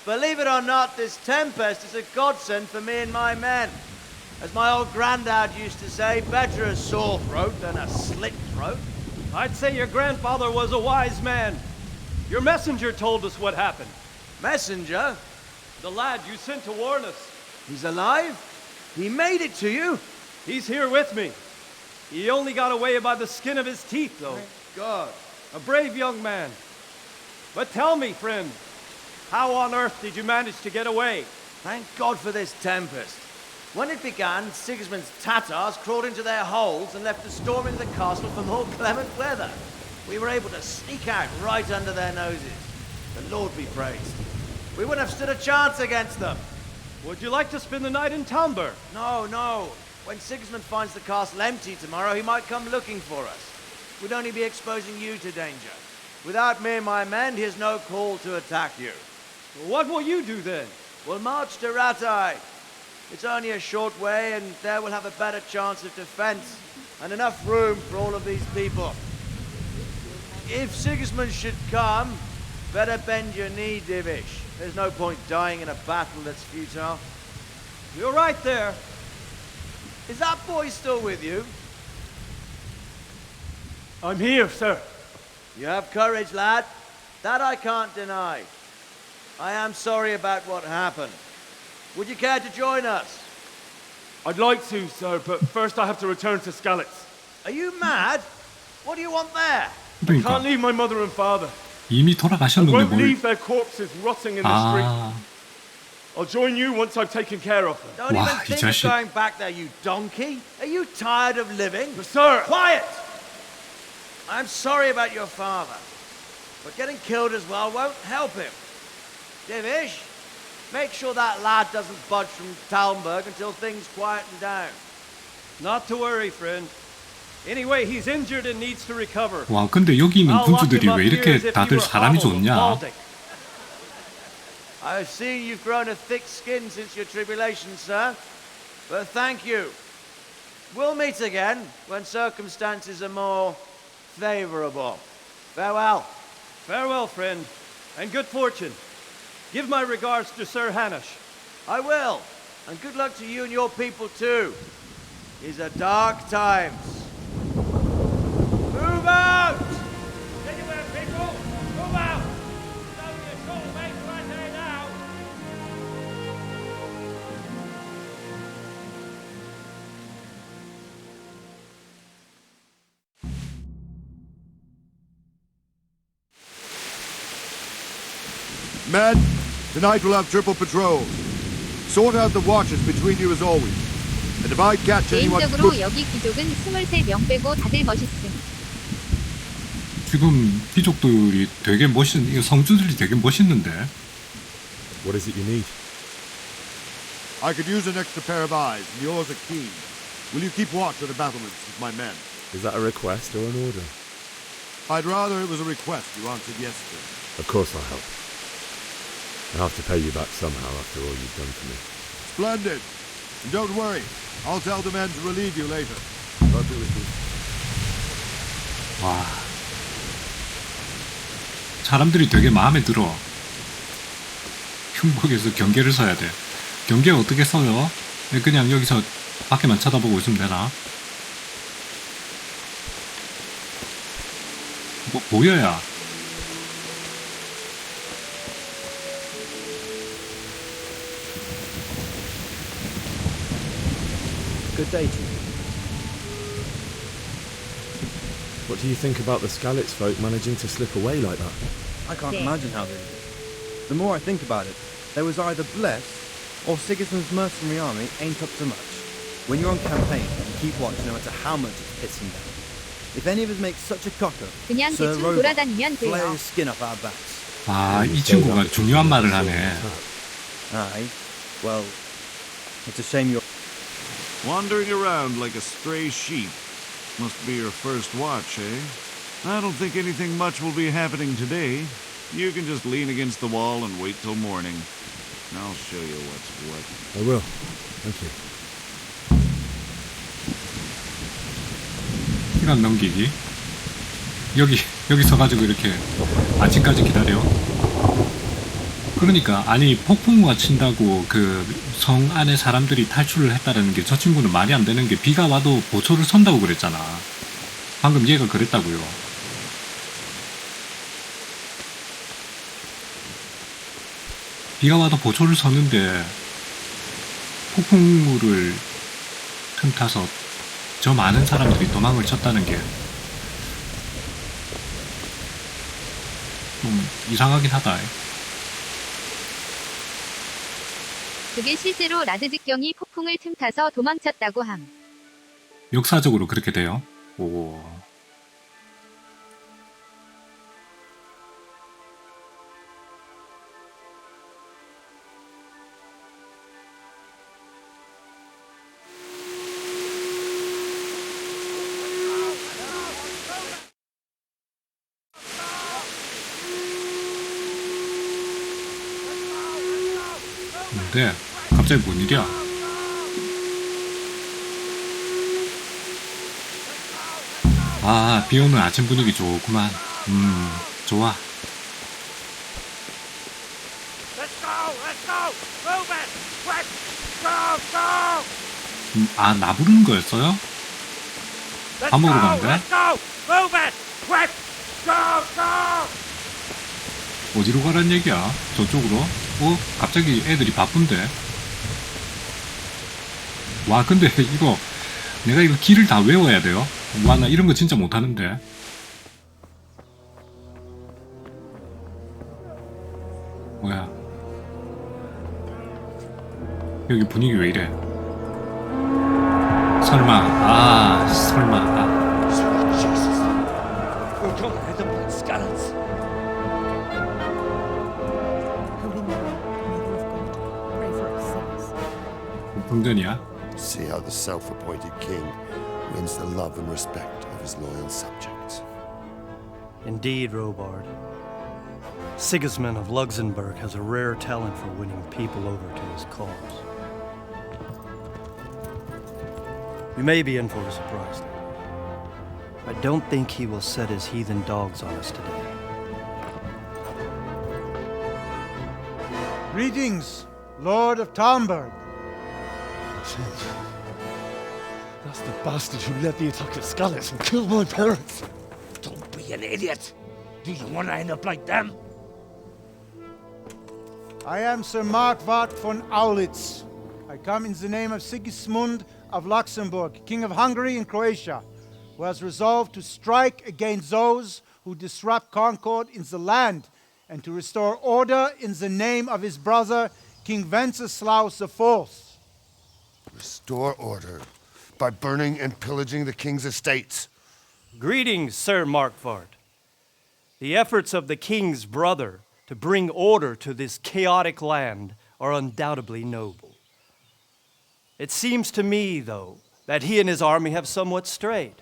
Believe it or not, this tempest is a godsend for me and my men. As my old granddad used to say, better a sore throat than a slit throat. I'd say your grandfather was a wise man. Your messenger told us what happened. Messenger? The lad you sent to warn us. He's alive? He made it to you? He's here with me. He only got away by the skin of his teeth, though. Thank God. A brave young man. But tell me, friend, how on earth did you manage to get away? Thank God for this tempest. When it began, Sigismund's Tatars crawled into their holes and left a storm in the castle for more clement weather. We were able to sneak out right under their noses. The Lord be praised. We wouldn't have stood a chance against them. Would you like to spend the night in Talmber? No, no. When Sigismund finds the castle empty tomorrow, he might come looking for us. We'd only be exposing you to danger. Without me and my men, he has no call to attack you. What will you do then? We'll march to Ratai. It's only a short way, and there we'll have a better chance of defense and enough room for all of these people. If Sigismund should come, better bend your knee, Divish. There's no point dying in a battle that's futile. You're right there. Is that boy still with you? I'm here, sir. You have courage, lad. That I can't deny. I am sorry about what happened. Would you care to join us? I'd like to, sir, but first I have to return to Skalitz. Are you mad? What do you want there? I can't leave my mother and father. 이미 I 돌아가셨는데 won't 뭘? leave their corpses rotting in the street. I'll join you once I've taken care of them. Don't even think of going back there, you donkey. Are you tired of living? Sir! Quiet! I'm sorry about your father, but getting killed as well won't help him. Divish, make sure that lad doesn't budge from Talmberg until things quieten down. Not to worry, friend. Anyway, he's injured and needs to recover. 와, 근데 여기 있는 군주들이 왜 이렇게 다들 사람이 좋냐? I've seen you've grown a thick skin since your tribulation, sir. But thank you. We'll meet again when circumstances are more favorable. Farewell. Farewell, friend, and good fortune. Give my regards to Sir Hanush. I will. And good luck to you and your people, too. These are dark times. Move out! Anywhere, people! Move out! It's only a short way to right there now. Men, tonight we'll have triple patrols. Sort out the watches between you as always. And if I catch anyone... 개인적으로 여기 귀족은 23명 빼고 다들 멋있음. 지금 귀족들이 되게 이 성주들이 되게 멋있는데. What is it you need? I could use an extra pair of eyes, and yours are keen. Will you keep watch at the battlements with my men? Is that a request or an order? I'd rather it was a request you answered yes to. Of course I'll help. I'll have to pay you back somehow after all you've done for me. Splendid. And don't worry, I'll tell the men to relieve you later. God be with you. 와, 사람들이 되게 마음에 들어. 흉복에서 경계를 서야 돼. 경계 어떻게 서요? 그냥 여기서 밖에만 쳐다보고 있으면 되나? 뭐 보여야. Good day to you. What do you think about the Skalitz folk managing to slip away like that? I can't imagine how they did. The more I think about it, they was either blessed or Sigismund's mercenary army ain't up to much. When you're on campaign, you keep watch no matter how much it's pissing down. If any of us make such a cocker, 그냥 Sir 대충 Robot, 돌아다니면 flay 돼요. his skin off our backs. 아, 이 친구가 중요한 말을 하네. Aye. Well, it's a shame you're... Wandering around like a stray sheep. Must be your first watch, eh? I don't think anything much will be happening today. You can just lean against the wall and wait till morning. I'll show you what's what. I will. Thank you. 시간 넘기기. 여기 서가지고 이렇게 아침까지 기다려. 그러니까 아니 폭풍우가 친다고 그 성 안에 사람들이 탈출을 했다라는 게 저 친구는 말이 안 되는 게 비가 와도 보초를 선다고 그랬잖아. 방금 얘가 그랬다고요. 비가 와도 보초를 서는데 폭풍우를 틈타서 저 많은 사람들이 도망을 쳤다는 게 좀 이상하긴 하다. 그게 실제로 라드 직경이 폭풍을 틈타서 도망쳤다고 함. 역사적으로 그렇게 돼요. 오. 근데 갑자기 뭔 일이야? 아, 비 오는 아침 분위기 좋구만. 좋아. 아, 나 부르는 거였어요? 밥 먹으러 가는데? 어디로 가란 얘기야? 저쪽으로? 갑자기 애들이 바쁜데? 와, 근데 이거 내가 이거 길을 다 외워야 돼요? 와, 나 이런 거 진짜 못하는데. 뭐야? 여기 분위기 왜 이래? 설마, 설마. We're gonna head up like skeletons. 동전이야? See how the self-appointed king wins the love and respect of his loyal subjects. Indeed, Robard. Sigismund of Luxembourg has a rare talent for winning people over to his cause. We may be in for a surprise, though. I don't think he will set his heathen dogs on us today. Greetings, Lord of Talmberg. That's the bastard who led the attack at Skalitz and killed my parents. Don't be an idiot. Do you want to end up like them? I am Sir Markwart von Aulitz. I come in the name of Sigismund of Luxembourg, King of Hungary and Croatia, who has resolved to strike against those who disrupt concord in the land and to restore order in the name of his brother, King Wenceslaus IV. Restore order by burning and pillaging the king's estates. Greetings, Sir Markwart. The efforts of the king's brother to bring order to this chaotic land are undoubtedly noble. It seems to me, though, that he and his army have somewhat strayed.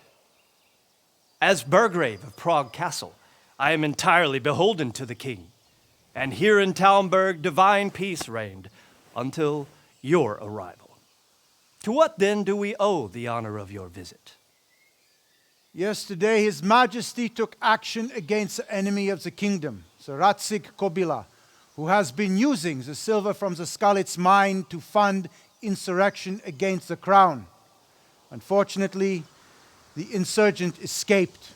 As Burgrave of Prague Castle, I am entirely beholden to the king, and here in Talmberg divine peace reigned until your arrival. To what then do we owe the honor of your visit? Yesterday, His Majesty took action against the enemy of the kingdom, Sir Ratsig Kobila, who has been using the silver from the Skalitz mine to fund insurrection against the crown. Unfortunately, the insurgent escaped.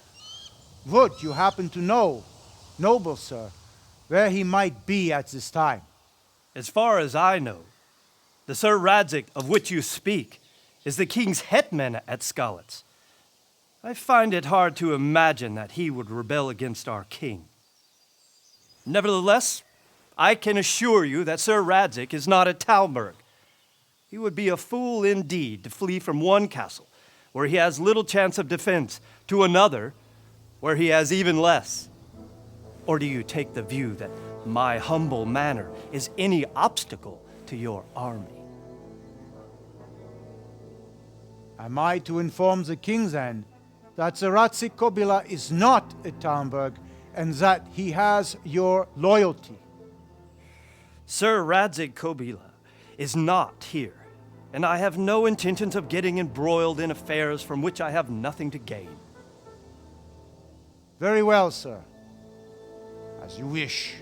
Would you happen to know, noble sir, where he might be at this time? As far as I know, the Sir Radzik of which you speak is the king's hetman at Skalitz. I find it hard to imagine that he would rebel against our king. Nevertheless, I can assure you that Sir Radzik is not at Talmberg. He would be a fool indeed to flee from one castle where he has little chance of defense to another where he has even less. Or do you take the view that my humble manner is any obstacle to your army? Am I to inform the king then that the Ratzik Kobila is not at Talmberg and that he has your loyalty? Sir Radzik Kobila is not here, and I have no intentions of getting embroiled in affairs from which I have nothing to gain. Very well, sir. As you wish.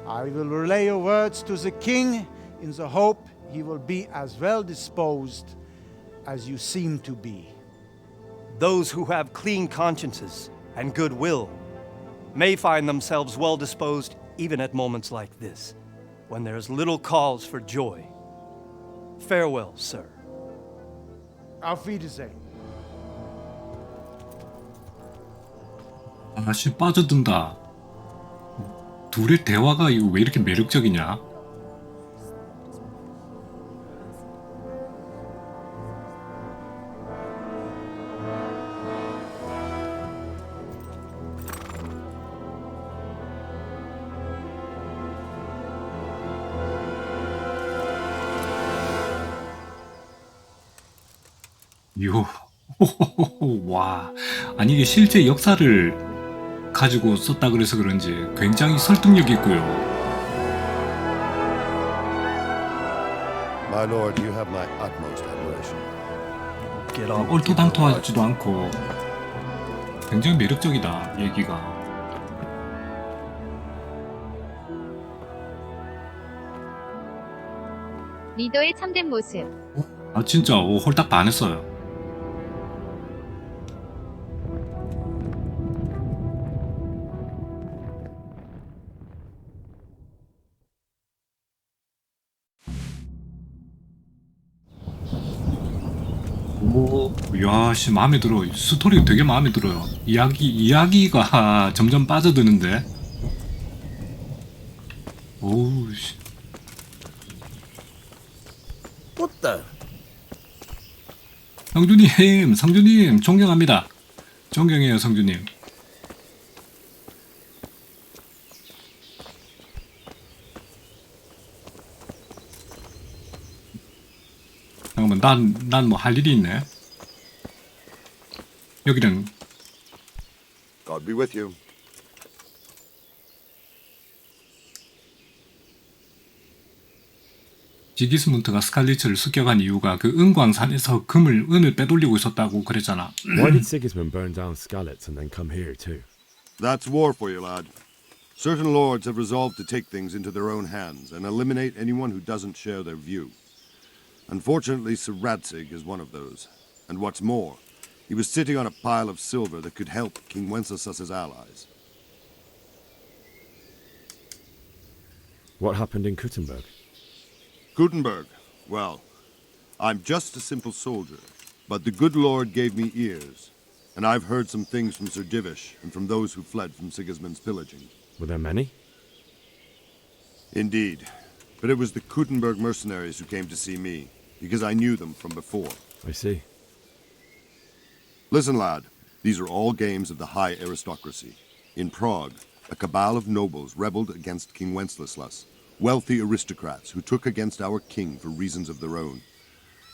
I will relay your words to the king in the hope he will be as well disposed as you seem to be. Those who have clean consciences and goodwill may find themselves well disposed even at moments like this, when there is little cause for joy. Farewell, sir. Auf Wiedersehen. 아씨 빠져든다. 둘의 대화가 이거 왜 이렇게 매력적이냐? 요, 와, 아니 이게 실제 역사를 가지고 썼다 그래서 그런지 굉장히 설득력 있고요. My lord, you have my utmost admiration. 얼토당토하지도 않고 굉장히 매력적이다 얘기가. 리더의 참된 모습. 아 진짜 홀딱 반했어요. 오, 야씨 마음에 들어. 스토리가 되게 마음에 들어요. 이야기가 점점 빠져드는데. 오우 씨. What 성주님 존경합니다. 존경해요 성주님. 잠깐만 난 뭐 할 일이 있네. 여기는 God be with you. 지기스문트가 스칼리츠를 습격한 이유가 그 은광산에서 은을 빼돌리고 있었다고 그랬잖아. Why did Sigismund burn down Skalitz and then come here too? That's war for you, lad. Certain lords have resolved to take things into their own hands and eliminate anyone who doesn't share their view. Unfortunately, Sir Radzig is one of those. And what's more, he was sitting on a pile of silver that could help King Wenceslas's allies. What happened in Kuttenberg? Gutenberg, well, I'm just a simple soldier, but the good Lord gave me ears, and I've heard some things from Sir Divish and from those who fled from Sigismund's pillaging. Were there many? Indeed, but it was the Gutenberg mercenaries who came to see me, because I knew them from before. I see. Listen, lad, these are all games of the high aristocracy. In Prague, a cabal of nobles rebelled against King Wenceslas, wealthy aristocrats who took against our king for reasons of their own.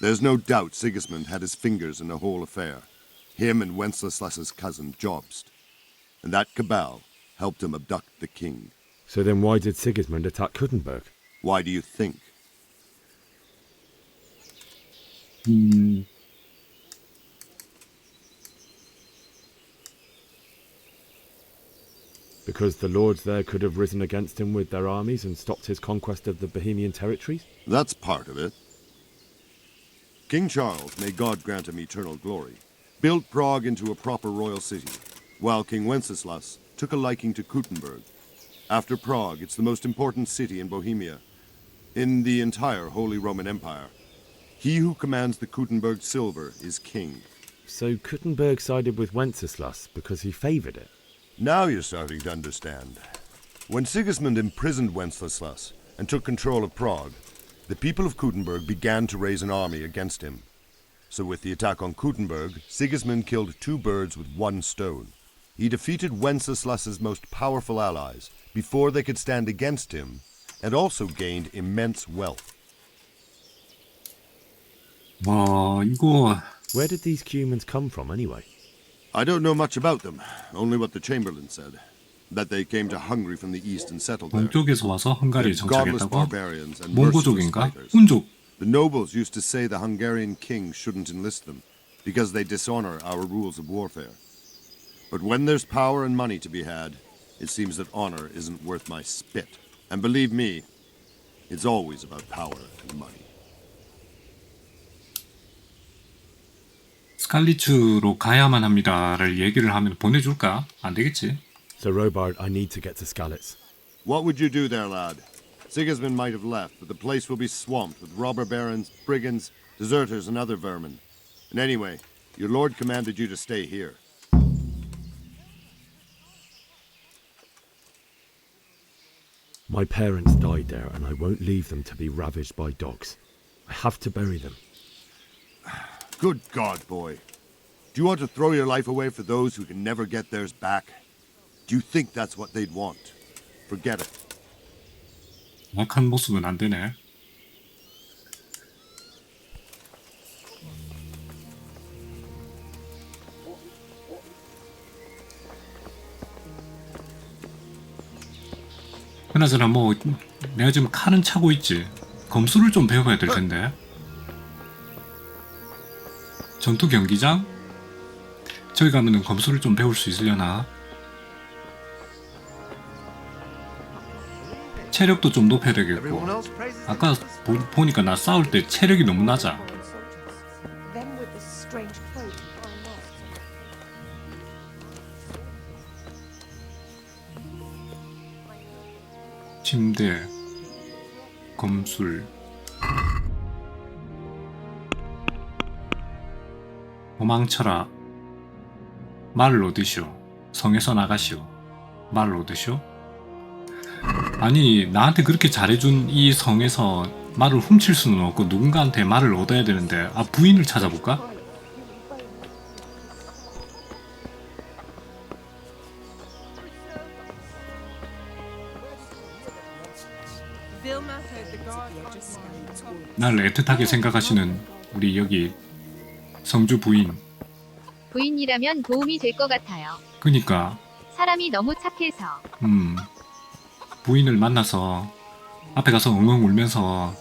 There's no doubt Sigismund had his fingers in the whole affair, him and Wenceslas's cousin Jobst. And that cabal helped him abduct the king. So then why did Sigismund attack Kuttenberg? Why do you think? Because the lords there could have risen against him with their armies and stopped his conquest of the Bohemian territories? That's part of it. King Charles, may God grant him eternal glory, built Prague into a proper royal city, while King Wenceslas took a liking to Kuttenberg. After Prague, it's the most important city in Bohemia, in the entire Holy Roman Empire. He who commands the Kuttenberg silver is king. So Kuttenberg sided with Wenceslas because he favoured it? Now you're starting to understand. When Sigismund imprisoned Wenceslas and took control of Prague, the people of Kuttenberg began to raise an army against him. So with the attack on Kuttenberg, Sigismund killed two birds with one stone. He defeated Wenceslas's most powerful allies before they could stand against him, and also gained immense wealth. 이거 Where did these humans come from, anyway? I don't know much about them, only what the Chamberlain said. That they came to Hungary from the east and settled there. 동쪽에서 와서 헝가리에 They're godless 정착했다고? barbarians and merciless 몽고족인가? fighters. 훈족. The nobles used to say the Hungarian king shouldn't enlist them because they dishonor our rules of warfare. But when there's power and money to be had, it seems that honor isn't worth my spit. And believe me, it's always about power and money. 스칼리츠로 가야만 합니다를 얘기를 하면 보내줄까? 안 되겠지. So, Robard, I need to get to Skalitz. What would you do there, lad? Sigismund might have left, but the place will be swamped with robber barons, brigands, deserters, and other vermin. And anyway, your lord commanded you to stay here. My parents died there, and I won't leave them to be ravaged by dogs. I have to bury them. Good God, boy. Do you want to throw your life away for those who can never get theirs back? Do you think that's what they'd want? Forget it. 약한 모습은 안 되네. 그나저나 뭐 내가 지금 칼은 차고 있지. 검술을 좀 배워야 될 텐데. 전투 경기장? 저기 가면은 검술을 좀 배울 수 있으려나? 체력도 좀 높여야 되겠고. 아까 보니까 나 싸울 때 체력이 너무 낮아. 침대, 검술, 도망쳐라. 말을 얻으시오. 성에서 나가시오. 말을 얻으시오. 아니 나한테 그렇게 잘해준 이 성에서 말을 훔칠 수는 없고 누군가한테 말을 얻어야 되는데 부인을 찾아볼까? 날 애틋하게 생각하시는 우리 여기 성주 부인. 부인이라면 도움이 될 것 같아요. 그니까 사람이 너무 착해서. 부인을 만나서 앞에 가서 엉엉 울면서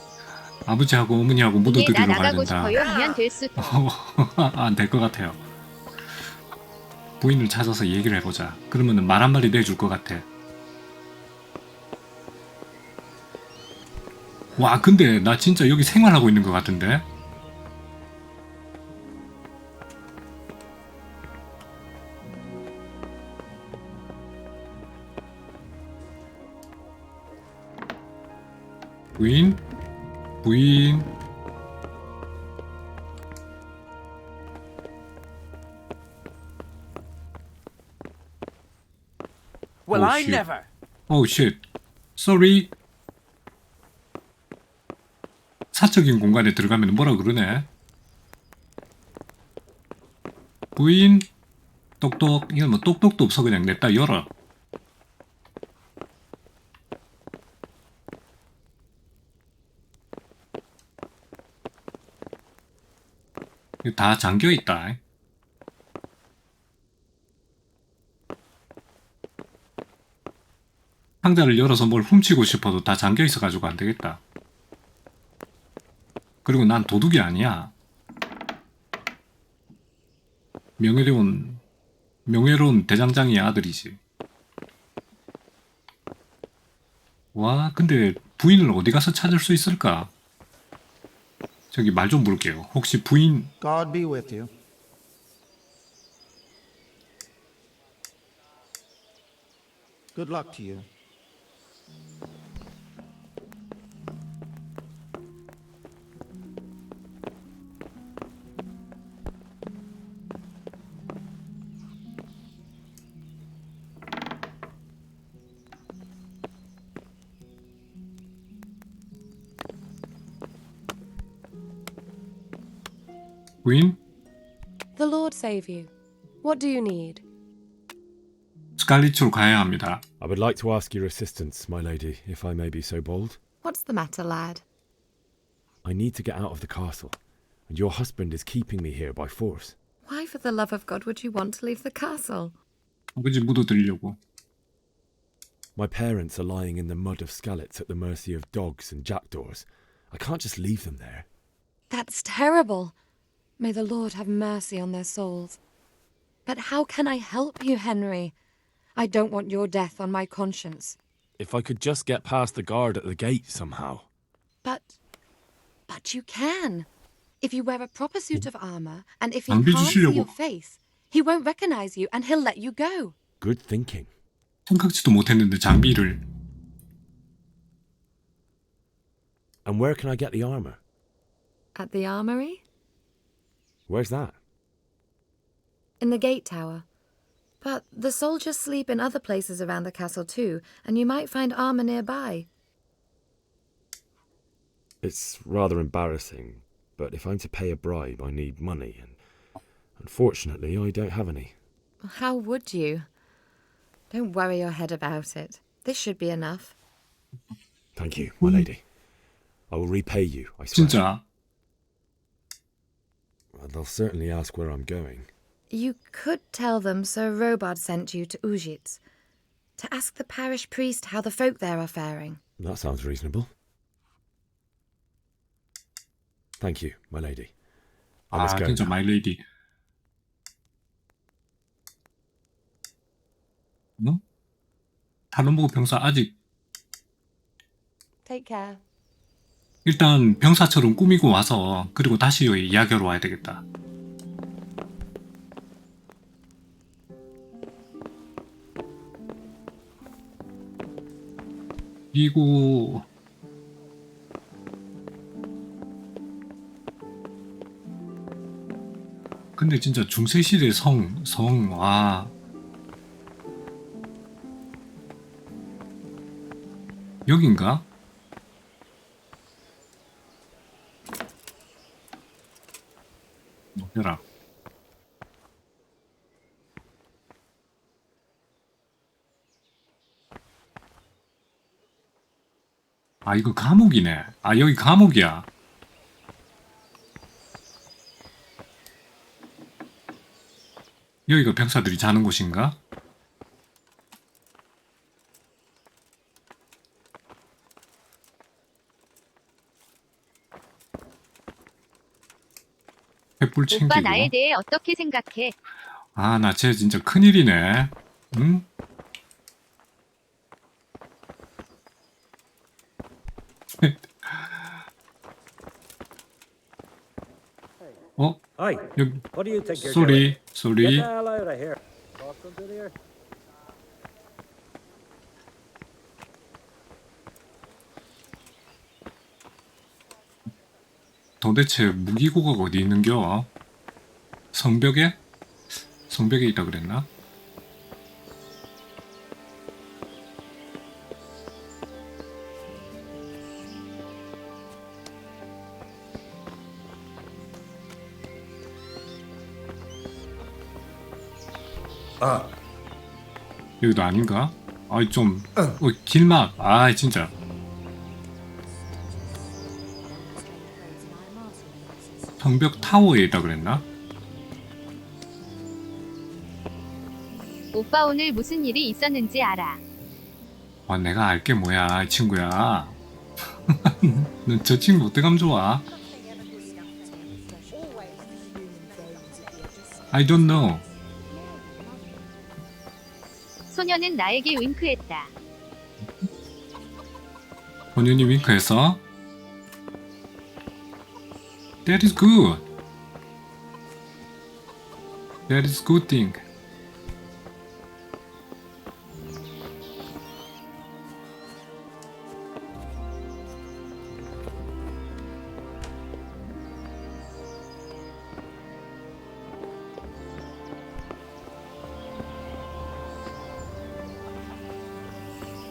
아버지하고 어머니하고 묻어드리러 나 가야 나가고 된다. 싶어요 하면 될 수도. 안 될 것 같아요. 부인을 찾아서 얘기를 해보자. 그러면은 말 한마디도 해줄 것 같아. 와 근데 나 진짜 여기 생활하고 있는 것 같은데? 부인? 부인? Well, Oh, I shit. never. Oh shit. Sorry. 사적인 공간에 들어가면 뭐라 그러네. 부인? 똑똑. 이건 뭐 똑똑도 없어. 그냥 냅다 열어. 이거 다 잠겨있다. 상자를 열어서 뭘 훔치고 싶어도 다 잠겨있어가지고 안되겠다. 그리고 난 도둑이 아니야. 명예로운 대장장이의 아들이지. 와 근데 부인을 어디 가서 찾을 수 있을까? 저기 말 좀 물을게요. 혹시 부인... God be with you. Good luck to you. 부인? The Lord save you. What do you need? 스칼리츠로 가야 합니다. I would like to ask your assistance, my lady, if I may be so bold. What's the matter, lad? I need to get out of the castle. and your husband is keeping me here by force. Why, for the love of God, would you want to leave the castle? 아버지 묻어드리려고. My parents are lying in the mud of Skalitz at the mercy of dogs and jackdaws. I can't just leave them there. That's terrible. May the Lord have mercy on their souls. But how can I help you, Henry? I don't want your death on my conscience. If I could just get past the guard at the gate somehow. But you can. If you wear a proper suit of armor, and if he 안 can't see 빚으시려고. your face, he won't recognize you and he'll let you go. Good thinking. 생각지도 못했는데 장비를. And where can I get the armor? At the armory? Where's that? In the gate tower. But the soldiers sleep in other places around the castle too, and you might find armor nearby. It's rather embarrassing, but if I'm to pay a bribe, I need money, and unfortunately, I don't have any. How would you? Don't worry your head about it. This should be enough. Thank you, my lady. I will repay you, I swear. 진짜. Well, they'll certainly ask where I'm going. You could tell them Sir Robard sent you to Ujitz, to ask the parish priest how the folk there are faring. That sounds reasonable. Thank you, my lady. I must go 진짜 now. my lady. 응? 단원보고 병사 아직 Take care. 일단 병사처럼 꾸미고 와서 그리고 다시 여기 이야기하러 와야 되겠다. 이거 근데 진짜 중세시대 성, 와. 여긴가? 먹여라. 아, 이거 감옥이네. 아, 여기 감옥이야. 여기가 병사들이 자는 곳인가? 횃불 챙기고. 오빠 나에 대해 어떻게 생각해? 아, 나 쟤 진짜 큰일이네. 응? 어? Hi. 여기. What do you think you're Sorry, doing? sorry. Get the hell out of here. Talking to the earth. 도대체 무기고가 어디 있는겨? 성벽에? 성벽에 있다 그랬나? 아, 여기도 아닌가? 아이 좀 길막. 아 진짜. 성벽 타워에 있다 그랬나? 오빠 오늘 무슨 일이 있었는지 알아. 아 내가 알게 뭐야 이 친구야. 너 저 친구 어떡하면 좋아? I don't know. 소녀는 나에게 윙크했다. 본연이 윙크해서 That is good. That is good thing.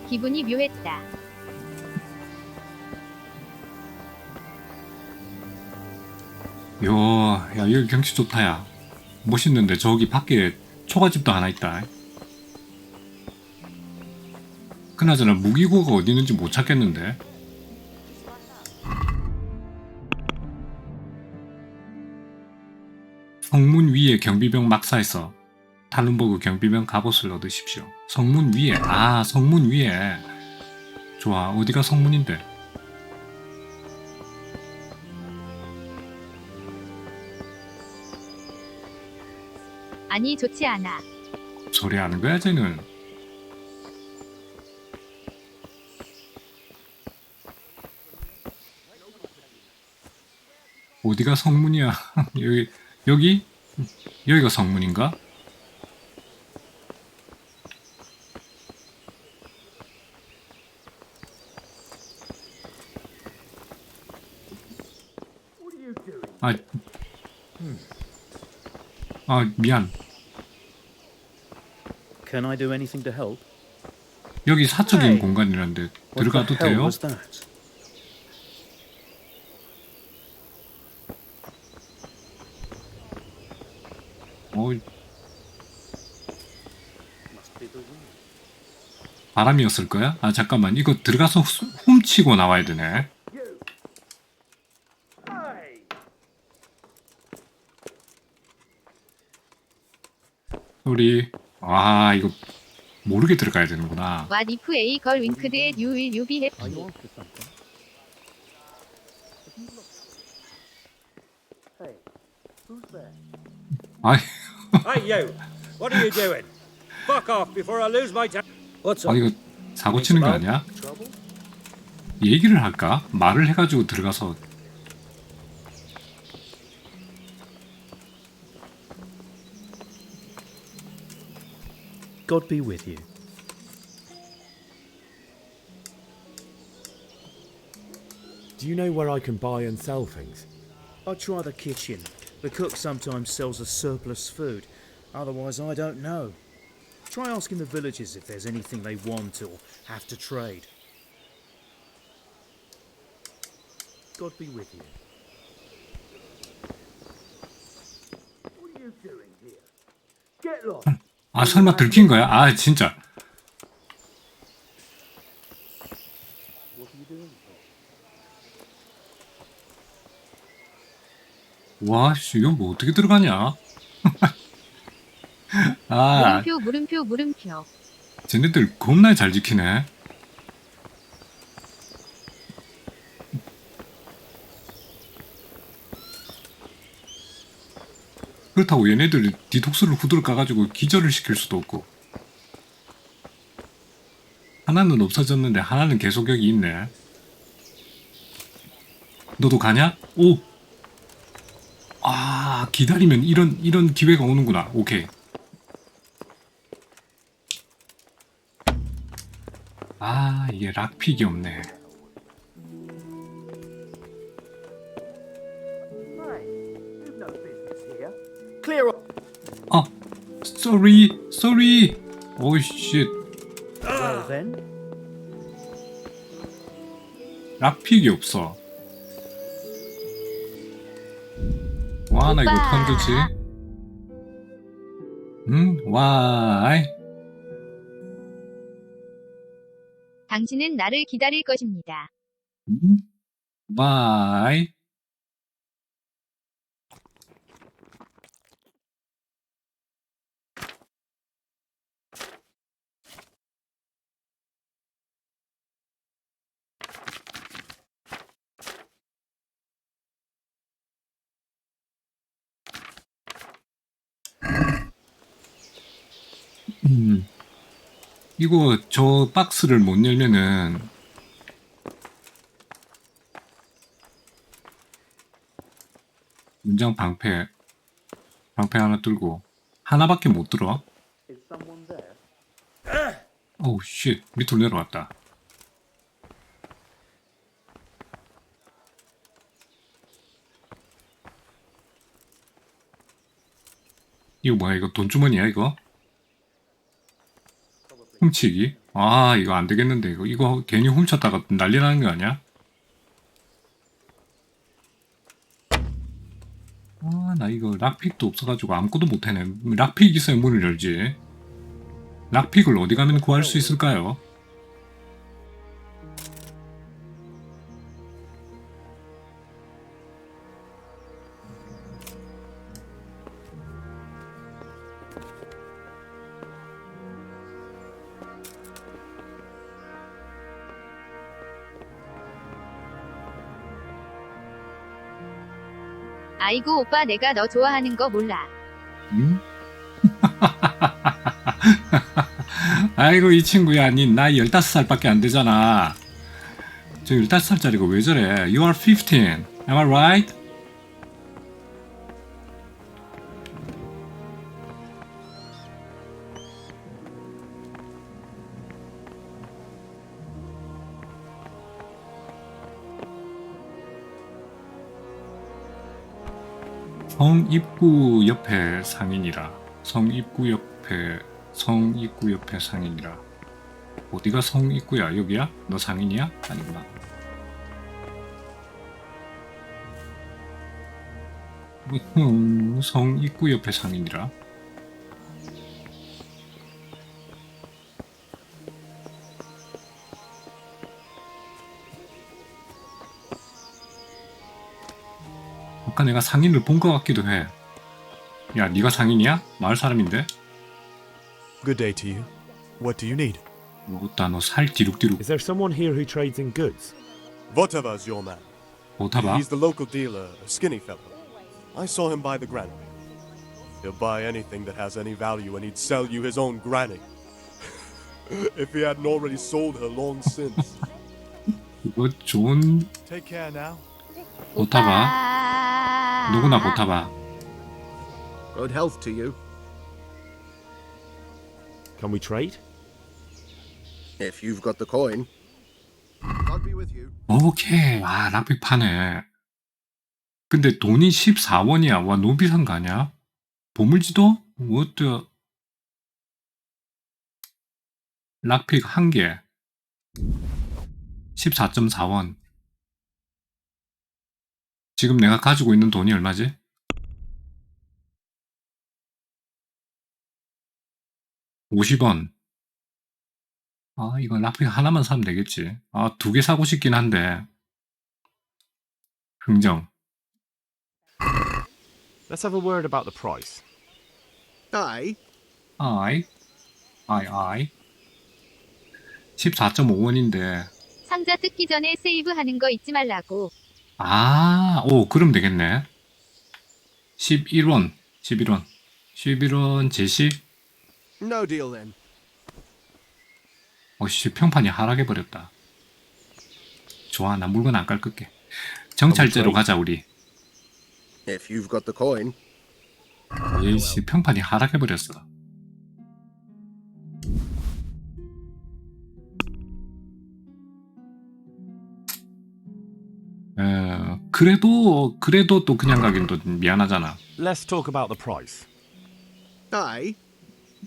기분이 묘했다. 야 여기 경치 좋다 야. 멋있는데 저기 밖에 초가집도 하나 있다. 그나저나 무기고가 어디 있는지 못 찾겠는데. 성문 위에 경비병 막사에서 탈룬버그 경비병 갑옷을 얻으십시오. 성문 위에. 아, 성문 위에. 좋아. 어디가 성문인데? 아니 좋지 않아. 소리 하는 거야 쟤는. 어디가 성문이야? 여기가 성문인가? 미안. Can I do anything to help? 여기 사적인 공간이란데 들어가도 돼요? 바람이었을 거야? 아 잠깐만, 이거 들어가서 훔치고 나와야 되네. 우리 이거 모르게 들어가야 되는구나. What if A girl winked at you? Will you be happy? 아이. Hey you! What are you doing? Fuck off before I lose my time. What's up? 이거 사고 치는 거 아니야? 얘기를 할까? 말을 해가지고 들어가서. God be with you. Do you know where I can buy and sell things? I try the kitchen. The cook sometimes sells us surplus food. Otherwise, I don't know. Try asking the villagers if there's anything they want or have to trade. God be with you. What are you doing here? Get lost. 아 설마 들킨 거야? 아 진짜. 와, 씨, 이거 뭐 어떻게 들어가냐? 아, 물음표. 쟤네들 겁나 잘 지키네. 그렇다고 얘네들이 디톡스를 후드를 까가지고 기절을 시킬 수도 없고. 하나는 없어졌는데 하나는 계속 여기 있네. 너도 가냐? 오! 아, 기다리면 이런 기회가 오는구나. 오케이. 아, 이게 락픽이 없네. Clear up. 아, sorry. Oh shit. Well then. 락픽이 없어. 와, 나 이거 어떡하지? 와이. 당신은 나를 기다릴 것입니다. 와이. 이거 저 박스를 못 열면은 문장 방패 하나 들고 하나밖에 못 들어. 오우 쉣, 밑으로 내려왔다. 이거 뭐야? 이거 돈주머니야 이거? 훔치기? 아, 이거 안 되겠는데, 이거 괜히 훔쳤다가 난리 나는 거 아니야? 아, 나 이거 락픽도 없어가지고 아무것도 못해네. 락픽 있어야 문을 열지. 락픽을 어디 가면 구할 수 있을까요? 아이고 오빠 내가 너 좋아하는 거 몰라. 응? 아이고 이 친구야 니 나이 15살밖에 안 되잖아. 저 15살짜리가 왜 저래? You are 15. Am I right? 성 입구 옆에 상인이라. 성 입구 옆에 상인이라. 어디가 성 입구야? 여기야? 너 상인이야? 아니구나. 성 입구 옆에 상인이라. 아까 내가 상인을 본 것 같기도 해. 야, 네가 상인이야? 마을 사람인데? Good day to you. What do you need? 뭐다 너 살 디룩디룩. Is there someone here who trades in goods? Votava's your man. Votava? He's the local dealer, a skinny fellow. I saw him by the granary. He'll buy anything that has any value, and he'd sell you his own granny. If he hadn't already sold her long since. 이거 좋은 Take care now. 보타바. 누구나 보타바. Good health to you. Can we trade? If you've got the coin. God be with you. 오케이. 아, 락픽 파네. 근데 돈이 14원이야. 와, 너무 비싼 거 아니야? 보물지도? 뭐또 락픽 한 개. 14.4원. 지금 내가 가지고 있는 돈이 얼마지? 50원. 아, 이거 락픽 하나만 사면 되겠지. 아, 2개 사고 싶긴 한데. 흥정. Let's have a word about the price. Aye. 14.5원인데. 상자 뜯기 전에 세이브하는 거 잊지 말라고. 아, 오, 그럼 되겠네. 11원. 11원 제시. No deal then. 어씨, 평판이 하락해버렸다. 좋아, 나 물건 안 깎을게. 정찰제로 가자, 우리. If you've got the coin. 에이씨, 평판이 하락해버렸어. 그래도 또 그냥 가긴 또 미안하잖아. Let's talk about the price. Aye.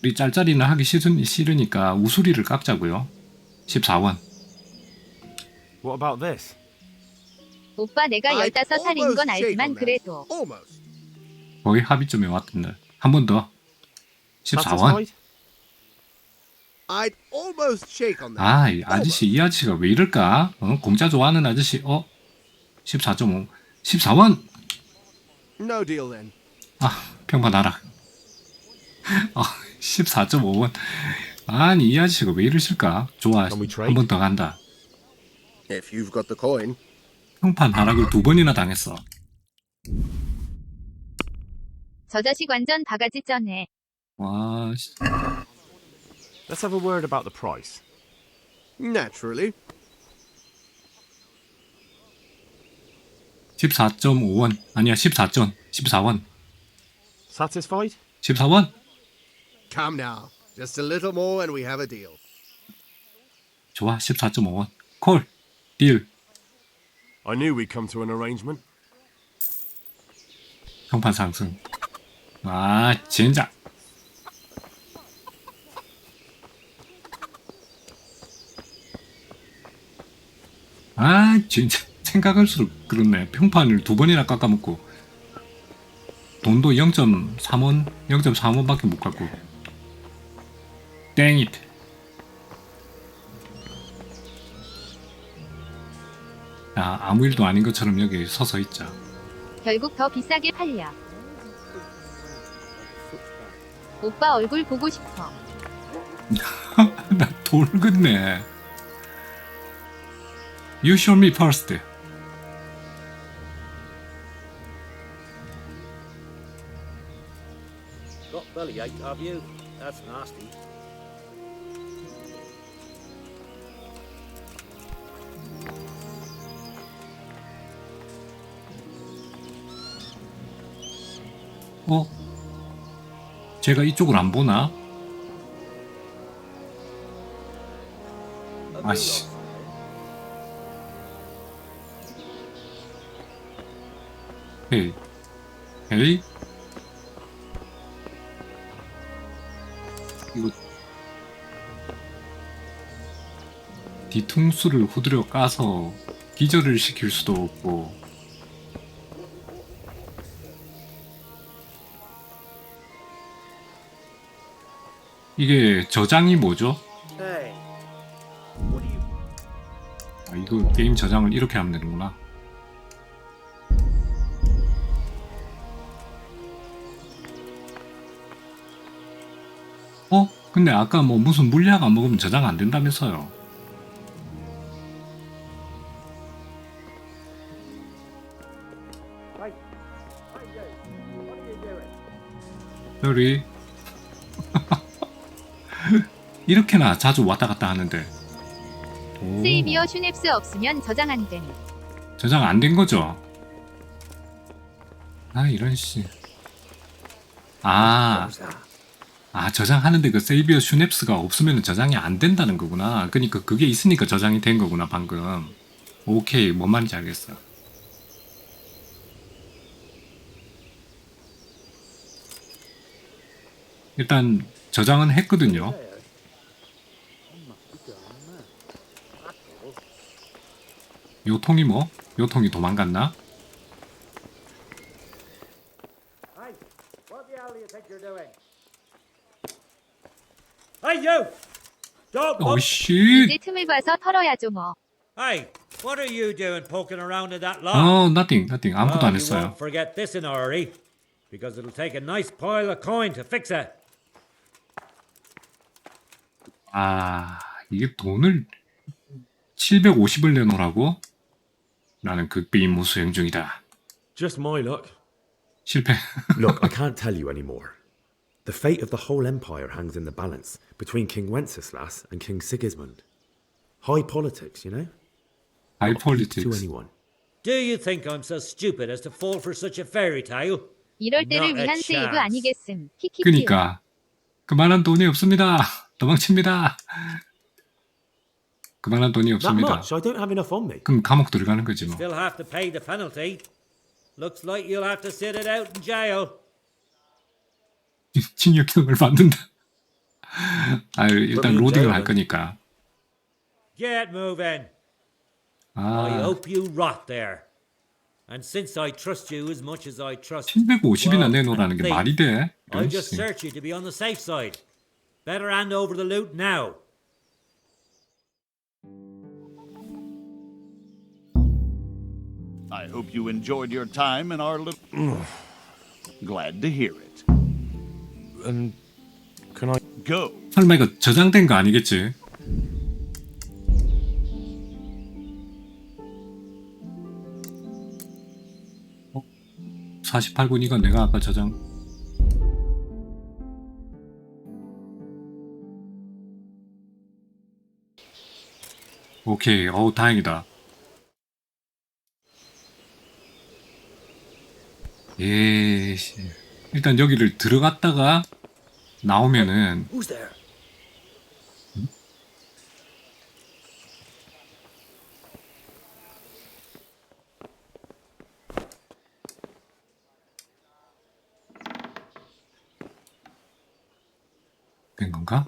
우리 짤짤이는 하기 싫으니까 우수리를 깎자고요. 14원. What about this? 오빠 내가 15살인 건 알지만 그래도. 거의 합의점에 왔던데. 한 번 더. 14원. I'd almost shake on that. 아, 이 아저씨, 이 아저씨가 왜 이럴까? 공짜 좋아하는 아저씨. 14.5. 14원. No deal then. 아, 평판 하락. 14.5원. 아니, 이 아저씨가 왜 이러실까? 좋아, 한 번 더 간다. If you've got the coin. 평판 하락을 2번이나 당했어. 저 자식 완전 바가지 쩌네. 와, Let's have a word about the price. Naturally. 14.5원. 아니야, 14원. Satisfied? 14원. Come now. Just a little more and we have a deal. 좋아, 14.5원. 콜. 딜. I knew we'd come to an arrangement. 평판 상승. 아, 진짜. 아, 진짜. 생각할수록 그렇네. 평판을 2번이나 깎아먹고 돈도 0.3원, 0.3원밖에 못 깎고. 땡잇. 아, 아무 일도 아닌 것처럼 여기 서서 있자. 결국 더 비싸게 팔려. 오빠 얼굴 보고 싶어. 나 돌겠네. You show me first. Well, he ate of you. That's nasty. 어? 제가 이쪽을 안 보나? 아씨. 헤이. 헤이? 이거 뒤통수를 후드려 까서 기절을 시킬 수도 없고. 이게 저장이 뭐죠? 아, 이거 게임 저장을 이렇게 하면 되는구나. 어? 근데 아까 뭐 무슨 물약 안 먹으면 저장 안 된다면서요? sorry. 이렇게나 자주 왔다 갔다 하는데. 오. 세이비어 슈넵스 없으면 저장 안 됨. 저장 안 된 거죠? 아, 이런 씨. 아, 저장하는데 그 세이비어 슈넵스가 없으면 저장이 안 된다는 거구나. 그러니까 그게 있으니까 저장이 된 거구나, 방금. 오케이, 뭔 말인지 알겠어. 일단 저장은 했거든요. 요통이 뭐? 요통이 도망갔나? What the hell do you think you're doing? Hey, you! Don't Oh look! shit! 이제 틈을 봐서 털어야죠 뭐. Hey, what are you doing poking around in that lot? Oh, nothing. 아무것도 안 You 했어요. won't forget this in a hurry, because it'll take a nice pile of coin to fix it. 아, 이게 돈을 750을 내놓으라고? 나는 극비 임무 수행 중이다. Just my luck. 실패. Look, I can't tell you anymore. The fate of the whole empire hangs in the balance between King Wenceslas and King Sigismund. High politics, you know? High Not to politics. anyone. Do you think I'm so stupid as to fall for such a fairy tale? 이럴 때를 Not a 위한 세이브 chance. 아니겠음. 키키키. 그니까 그만한 돈이 없습니다. 도망칩니다. 그만한 돈이 That 없습니다. much? I don't have enough on me. 그럼 감옥 들어가는 거지 뭐. Still have to pay the penalty. Looks like you'll have to sit it out in jail. 징역형을 받는다. 아, 일단 로딩을 할 거니까. Get moving. I 아, hope you rot there. And since I trust you as much as I trust 750이나 내놓으라는 게 thief, 말이 돼? I'll 이런 just 씨. search you to be on the safe side. Better hand over the loot now. I hope you enjoyed your time in our little... Glad to hear it. And can I Go. 설마 이거 저장된 거 아니겠지? 어? 48분 이건 내가 아까 저장. 오케이, 어우 다행이다. 예, 씨. 일단 여기를 들어갔다가 나오면은 Who's there? 된 건가?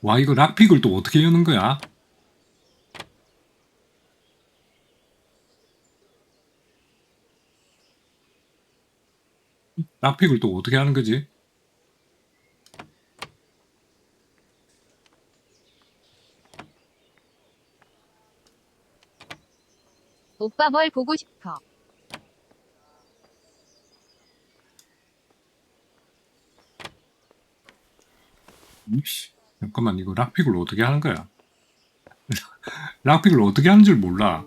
와, 이거 락픽을 또 어떻게 여는 거야? 락픽을 또 어떻게 하는 거지? 오빠 뭘 보고 싶어? 이씨, 잠깐만, 이거 락픽을 어떻게 하는 거야? 락픽을 어떻게 하는 줄 몰라.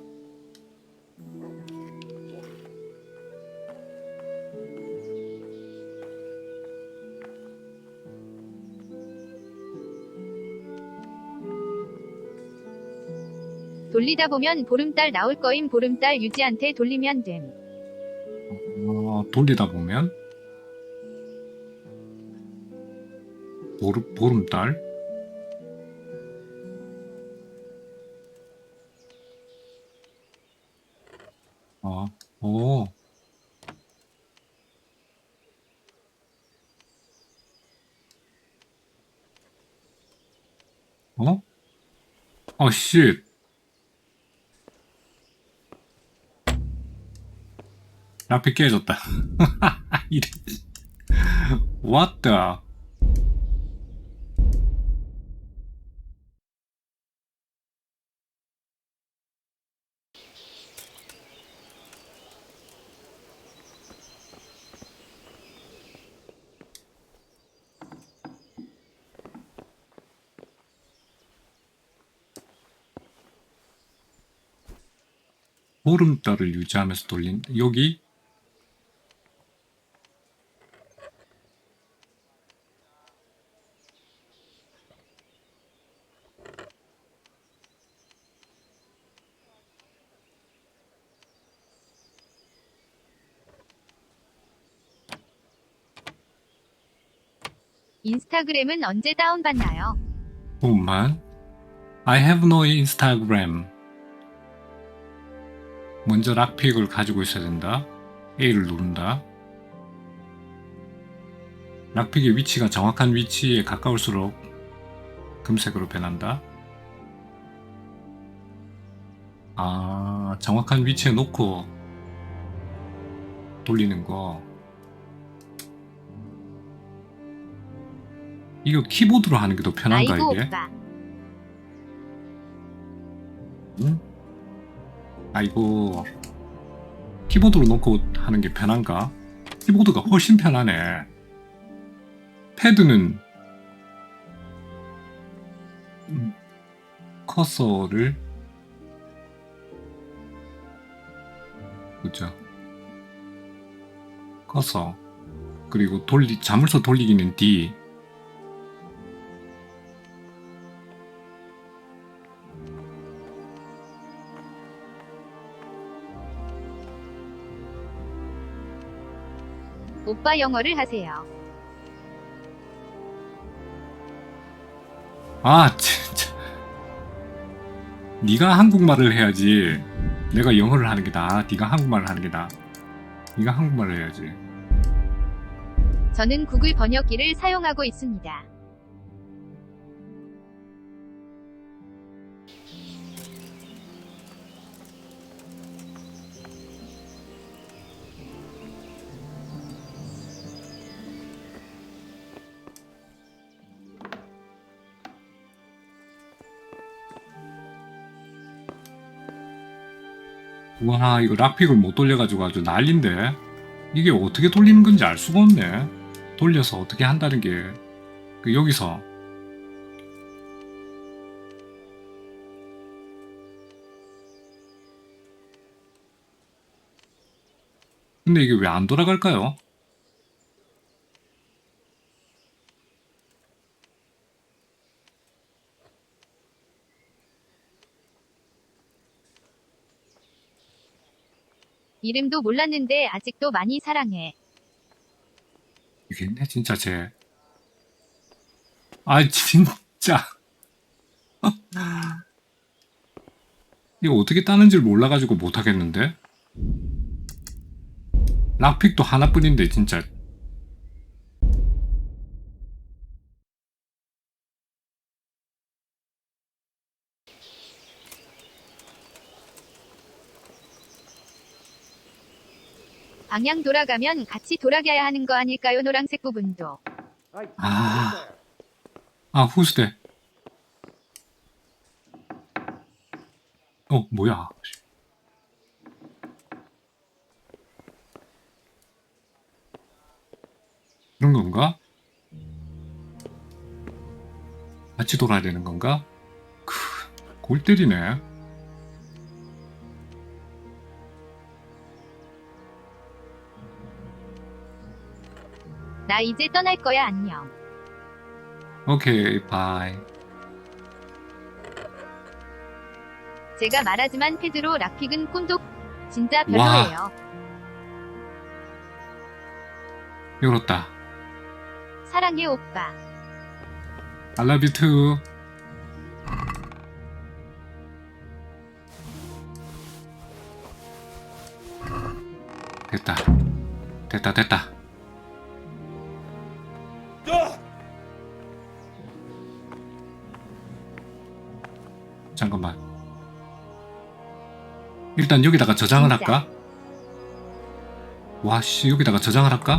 돌리다 보면 보름달 나올 거임. 보름달 유지한테 돌리면 됨. 돌리다 보면 보름달? 오. 씨. 앞이 깨졌다. 이래. What the? 보름달을 유지하면서 돌린 여기 인스타그램은 언제 다운받나요? 잠깐만. I have no Instagram. 먼저 락픽을 가지고 있어야 된다. A를 누른다. 락픽의 위치가 정확한 위치에 가까울수록 금색으로 변한다. 정확한 위치에 놓고 돌리는 거. 이거 키보드로 하는 게 더 편한가 아이고, 이게? 오빠. 응? 아이고, 키보드로 놓고 하는 게 편한가? 키보드가 훨씬 편하네. 패드는 커서를 그죠? 커서 그리고 자물쇠 돌리기는 D. 오빠 영어를 하세요. 진짜. 네가 한국말을 해야지. 내가 영어를 하는 게 나아. 네가 한국말을 하는 게 나아. 네가 한국말을 해야지. 저는 구글 번역기를 사용하고 있습니다. 와, 이거 락픽을 못 돌려가지고 아주 난린데. 이게 어떻게 돌리는 건지 알 수가 없네. 돌려서 어떻게 한다는 게 여기서 근데 이게 왜 안 돌아갈까요? 이름도 몰랐는데 아직도 많이 사랑해. 이겠네 진짜 쟤. 진짜. 이거 어떻게 따는지를 몰라가지고 못하겠는데? 락픽도 하나뿐인데 진짜. 방향 돌아가면 같이 돌아가야 하는 거 아닐까요? 노란색 부분도. 후스대. 뭐야. 그런 건가? 같이 돌아야 되는 건가? 골 때리네. 나 이제 떠날 거야. 안녕. 오케이, 바이. 제가 말하지만 페드로 락픽은 꼰독 진짜 별로예요. 열었다. 사랑해 오빠. I love you too. 됐다. 됐다. 잠깐만. 일단 여기다가 저장을 할까? 와씨, 여기다가 저장을 할까?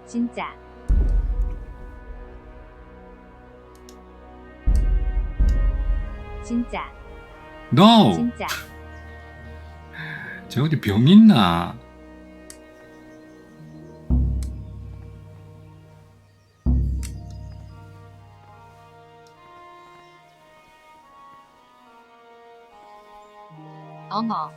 진짜. No! 진짜. 쟤 어디 병 있나? 어머.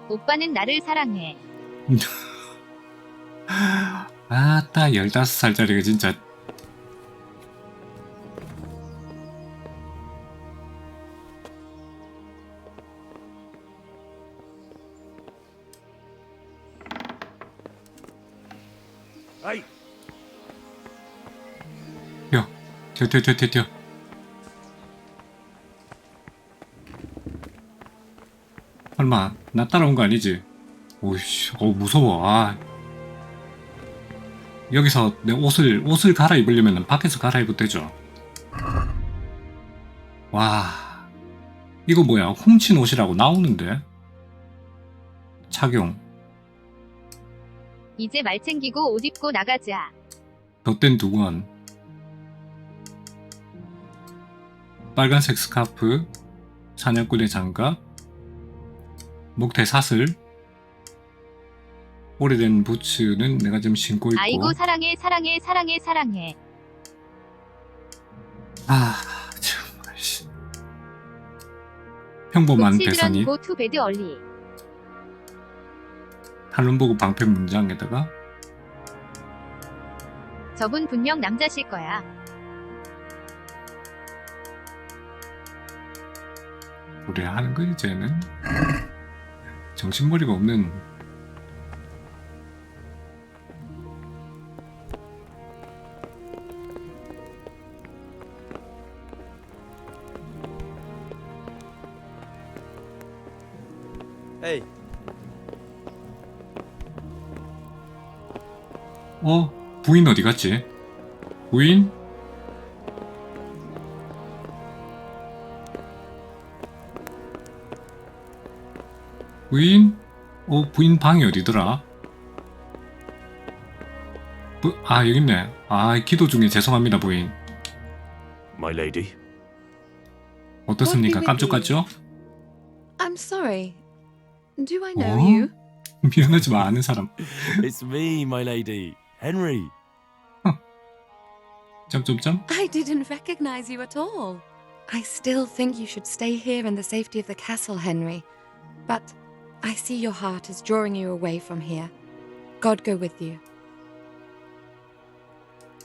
오빠는 나를 사랑해. 아따, 15살짜리가 진짜. 아이. 뛰어. 설마 나 따라온 거 아니지? 오이씨, 무서워. 아. 여기서 내 옷을 갈아입으려면 밖에서 갈아입어도 되죠. 와, 이거 뭐야? 훔친 옷이라고 나오는데? 착용. 이제 말 챙기고 옷 입고 나가자. 덧댄 두건. 빨간색 스카프, 사냥꾼의 장갑, 목태 사슬, 오래된 부츠는 내가 좀 신고 있고. 아이고 사랑해. 아, 정말 씨. 평범한 대선이 고 투 베드 얼리. 탈론보그 방패 문장에다가 저분 분명 남자실 거야. 우리 하는 거지 쟤는. 정신머리가 없는. Hey. 부인 어디 갔지? 부인? 부인 방이 어디더라? 여기 있네. 기도 중에 죄송합니다, 부인. My lady. 어떻습니까? 깜짝같죠? I'm sorry. Do I know you? 미안하지만 아는 사람. It's me, my lady. Henry. 점점점? I didn't recognize you at all. I still think you should stay here in the safety of the castle, Henry. But I see your heart is drawing you away from here. God go with you.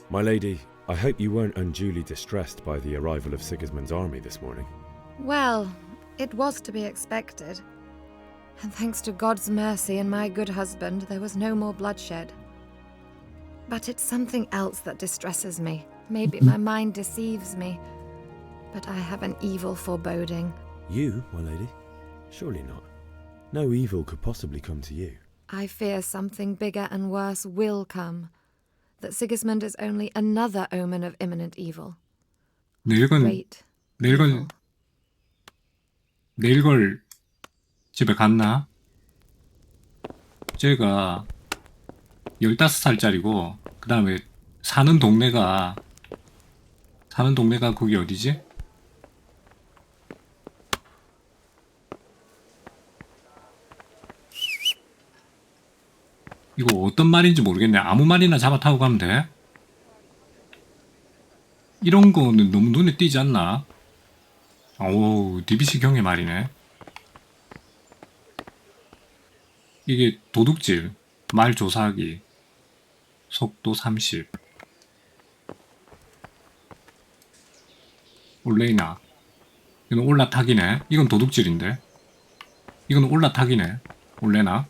My lady, I hope you weren't unduly distressed by the arrival of Sigismund's army this morning. Well, it was to be expected. And thanks to God's mercy and my good husband, there was no more bloodshed. But it's something else that distresses me. Maybe my mind deceives me. But I have an evil foreboding. You, my lady? Surely not. No evil could possibly come to you. I fear something bigger and worse will come. That Sigismund is only another omen of imminent evil. 내일 걸 집에 갔나? 쟤가 15살짜리고 그 다음에 사는 동네가 거기 어디지? 이거 어떤 말인지 모르겠네. 아무 말이나 잡아 타고 가면 돼? 이런 거는 너무 눈에 띄지 않나? 오우, DBC 경의 말이네. 이게 도둑질. 말 조사하기. 속도 30. 올레이나. 이건 올라타기네. 이건 도둑질인데. 이건 올라타기네. 올레나.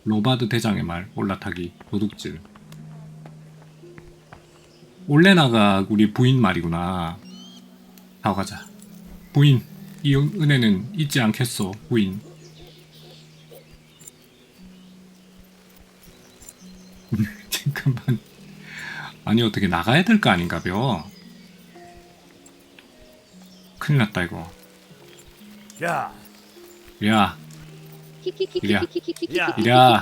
로바드 대장의 말. 올라타기. 도둑질. 올레나가 우리 부인 말이구나. 다 가자. 부인. 이 은혜는 잊지 않겠소. 부인. 잠깐만. 아니 어떻게 나가야 될 거 아닌가벼. 큰일 났다 이거. 야. 야. 이랴. 이랴.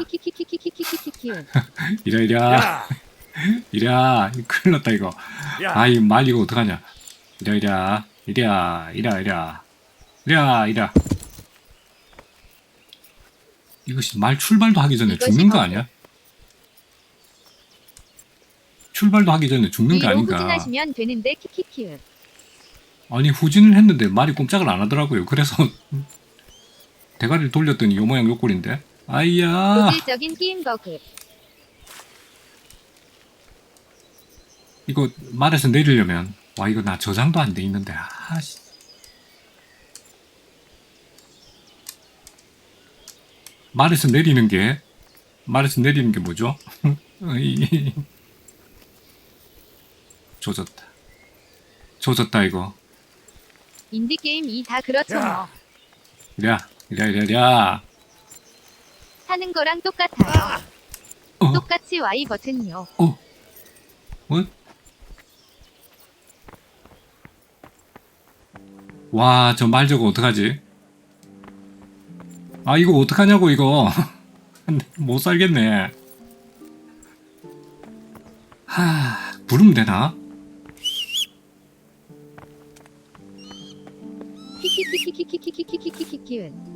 이랴. 이랴. 큰일 났다 이거. 아 이 말 이거 어떡하냐. 이랴. 이랴. 이것이 말 출발도 하기 전에 죽는 거 아니야? 출발도 하기 전에 죽는 거 아닌가? 후진하시면 되는데 키키키은. 아니 후진을 했는데 말이 꼼짝을 안 하더라고요. 그래서 대가리를 돌렸더니 요 모양 요 꼴인데. 아이야. 고질적인 게임 버그. 이거 말에서 내리려면 와 이거 나 저장도 안 돼 있는데. 아씨. 말에서 내리는 게 뭐죠? 조졌다 이거. 인디게임 이 다 그렇죠 뭐. 이랴. 하는 거랑 똑같아요. 똑같이 Y 버튼이요. 뭐? 와, 저 말 저거 어떡하지? 아, 이거 어떡하냐고, 이거. 못 살겠네. 부르면 되나? 키키키키키키키키키키키키키은.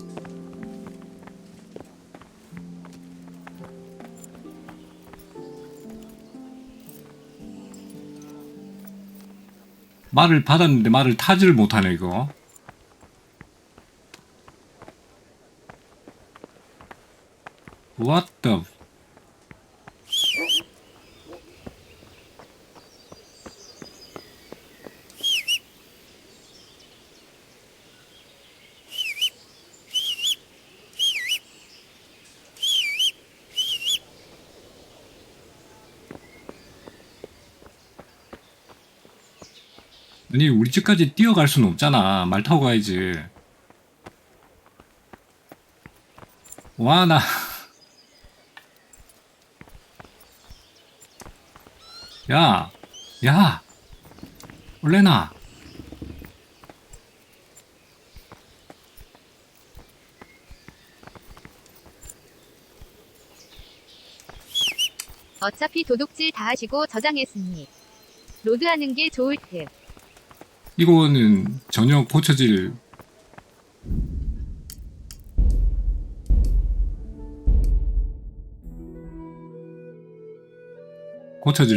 말을 받았는데 말을 타지를 못하네 이거. What the? 아니 우리 집까지 뛰어갈 수는 없잖아. 말 타고 가야지. 와 나 야 올레나. 어차피 도둑질 다 하시고 저장했으니 로드하는 게 좋을 듯. 이거는 전혀 고쳐질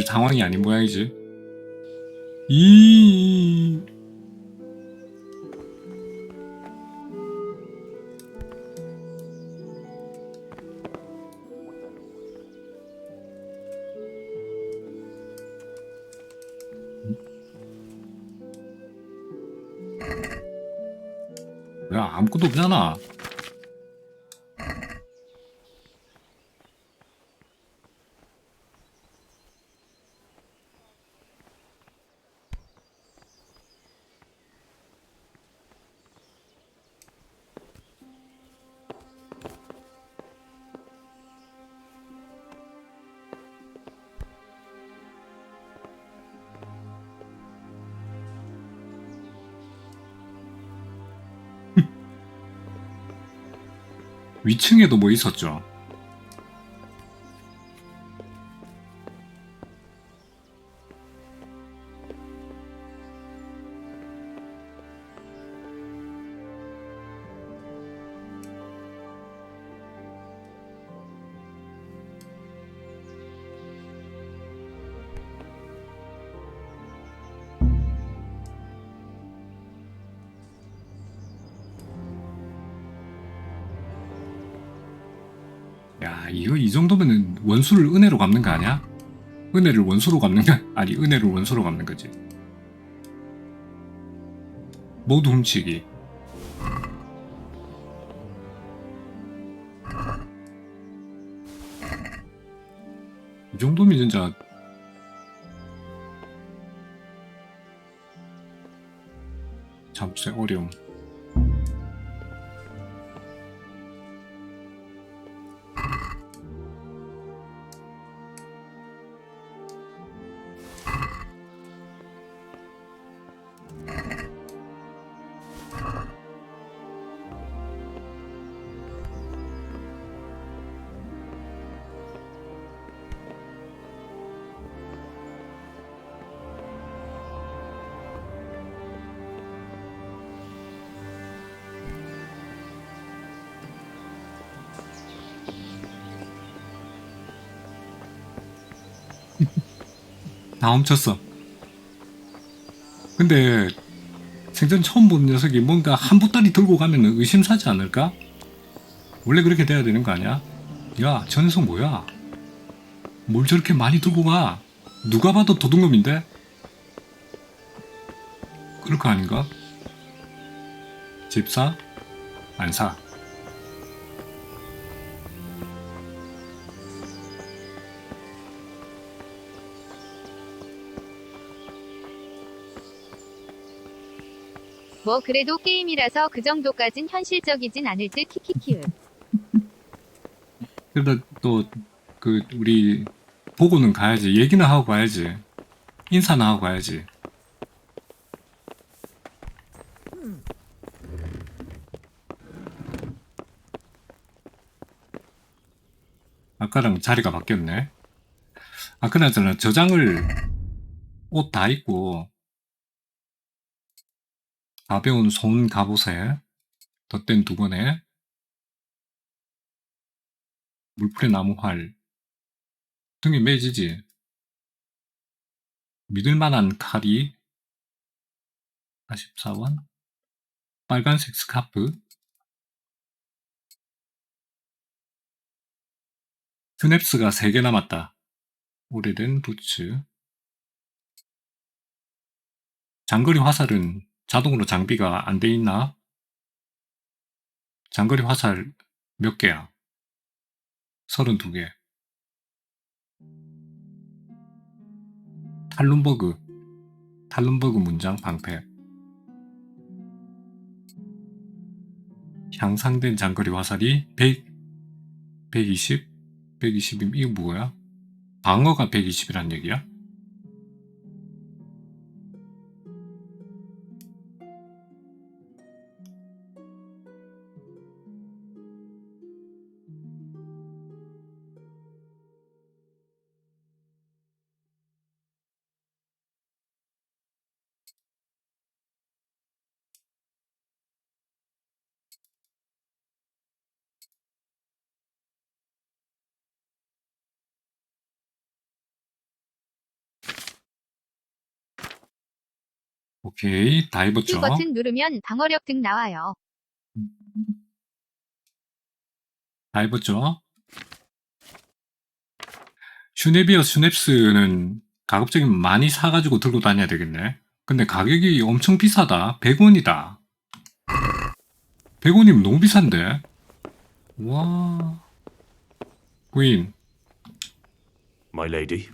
상황이 아닌 모양이지. 야 아무것도 없잖아. 위층에도 뭐 있었죠? 야, 이거 이 정도면은 원수를 은혜로 갚는 거 아니야? 은혜를 원수로 갚는 거 아니, 은혜를 원수로 갚는 거지. 모두 훔치기. 이 정도면 진짜 잠시 어려움. 다 훔쳤어. 근데 생전 처음 본 녀석이 뭔가 한 보따리 들고 가면 의심사지 않을까? 원래 그렇게 돼야 되는 거 아니야? 야, 저 녀석 뭐야? 뭘 저렇게 많이 들고 가? 누가 봐도 도둑놈인데? 그럴 거 아닌가? 집사? 안 사. 뭐 그래도 게임이라서 그 정도까진 현실적이진 않을 듯 키키키으. 그러다 또 그 우리 보고는 가야지. 얘기는 하고 가야지. 인사는 하고 가야지. 아까랑 자리가 바뀌었네. 아, 그나저나 저장을 옷 다 입고 가벼운 손 갑옷에 덧댄 두건에 물풀의 나무 활 등에 매지지. 믿을만한 칼이 44원, 빨간색 스카프, 스냅스가 3개 남았다. 오래된 부츠. 장거리 화살은 자동으로 장비가 안 돼 있나? 장거리 화살 몇 개야? 32개. 탈룬버그 문장 방패. 향상된 장거리 화살이 100, 120, 120이면 이거 뭐야? 방어가 120이란 얘기야? 오케이, 다 입었죠. 이 버튼 누르면 방어력 등 나와요. 다 입었죠. 슈네비어 스냅스는 가급적이면 많이 사가지고 들고 다녀야 되겠네. 근데 가격이 엄청 비싸다. 100원이다. 100원이면 너무 비싼데? 와. 부인. My lady.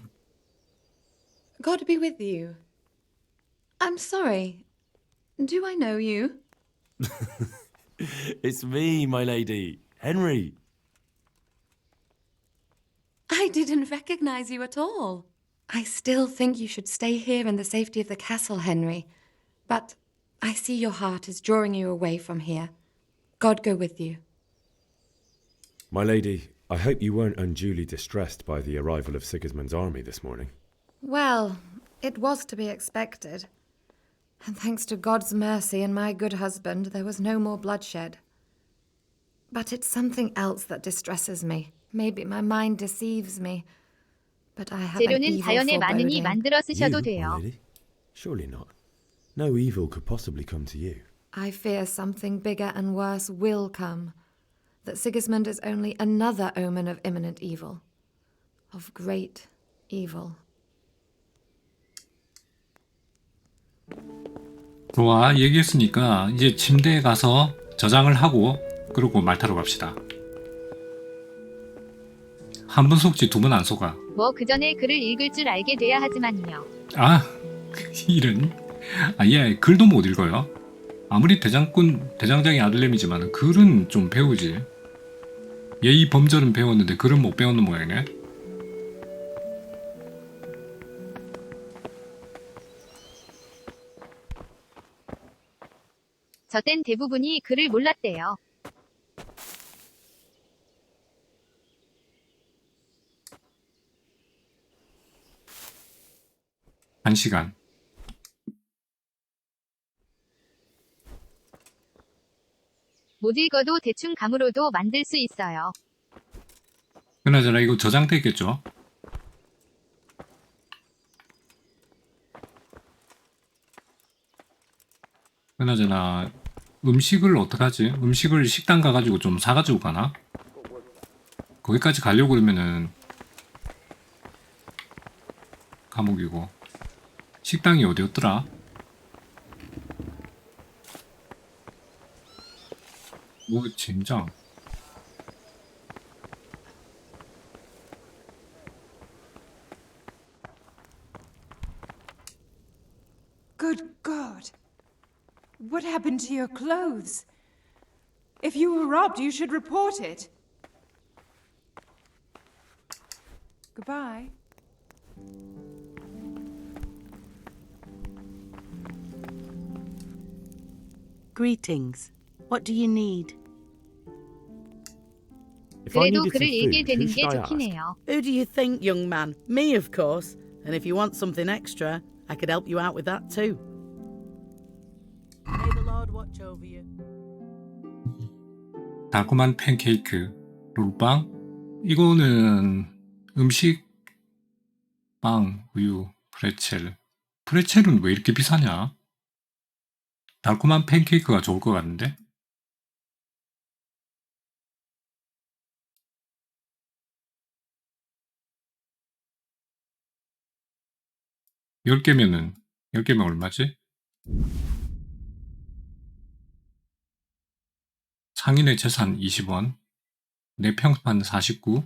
God be with you. I'm sorry. Do I know you? It's me, my lady. Henry. I didn't recognize you at all. I still think you should stay here in the safety of the castle, Henry. But I see your heart is drawing you away from here. God go with you. My lady, I hope you weren't unduly distressed by the arrival of Sigismund's army this morning. Well, it was to be expected. And thanks to God's mercy and my good husband, there was no more bloodshed. But it's something else that distresses me. Maybe my mind deceives me. But I have an 재료는 evil 자연에 많으니 foreboding. 만들어 쓰셔도 You, 돼요. my lady? Surely not. No evil could possibly come to you. I fear something bigger and worse will come. that Sigismund is only another omen of imminent evil. Of great evil. 좋아, 얘기했으니까 이제 침대에 가서 저장을 하고 그러고 말 타러 갑시다. 한 번 속지 두 번 안 속아. 뭐 그 전에 글을 읽을 줄 알게 돼야 하지만요. 아, 이런. 얘 글도 못 읽어요. 아무리 대장장이 아들내미지만 글은 좀 배우지. 예의 범절은 배웠는데 글은 못 배우는 모양이네. 저땐 대부분이 글을 몰랐대요. 한 시간. 못 읽어도 대충 감으로도 만들 수 있어요. 그나저나 이거 저장됐겠죠? 그나저나 음식을 어떡하지? 음식을 식당 가가지고 좀 사가지고 가나? 거기까지 가려고 그러면은 감옥이고. 식당이 어디였더라? 뭐 젠장. Good God. What happened to your clothes? If you were robbed, you should report it. Goodbye. Greetings. What do you need? 그래도 글을 읽게 되는 게 좋긴 해요. Who do you think, young man? Me, of course. And if you want something extra, I could help you out with that too. May the Lord watch over you. 달콤한 팬케이크, 롤빵? 이거는 음식, 빵, 우유, 프레첼. 프레첼은 왜 이렇게 비싸냐? 달콤한 팬케이크가 좋을 것 같은데? 열 개면 얼마지? 상인의 재산 20원, 내 평판 49,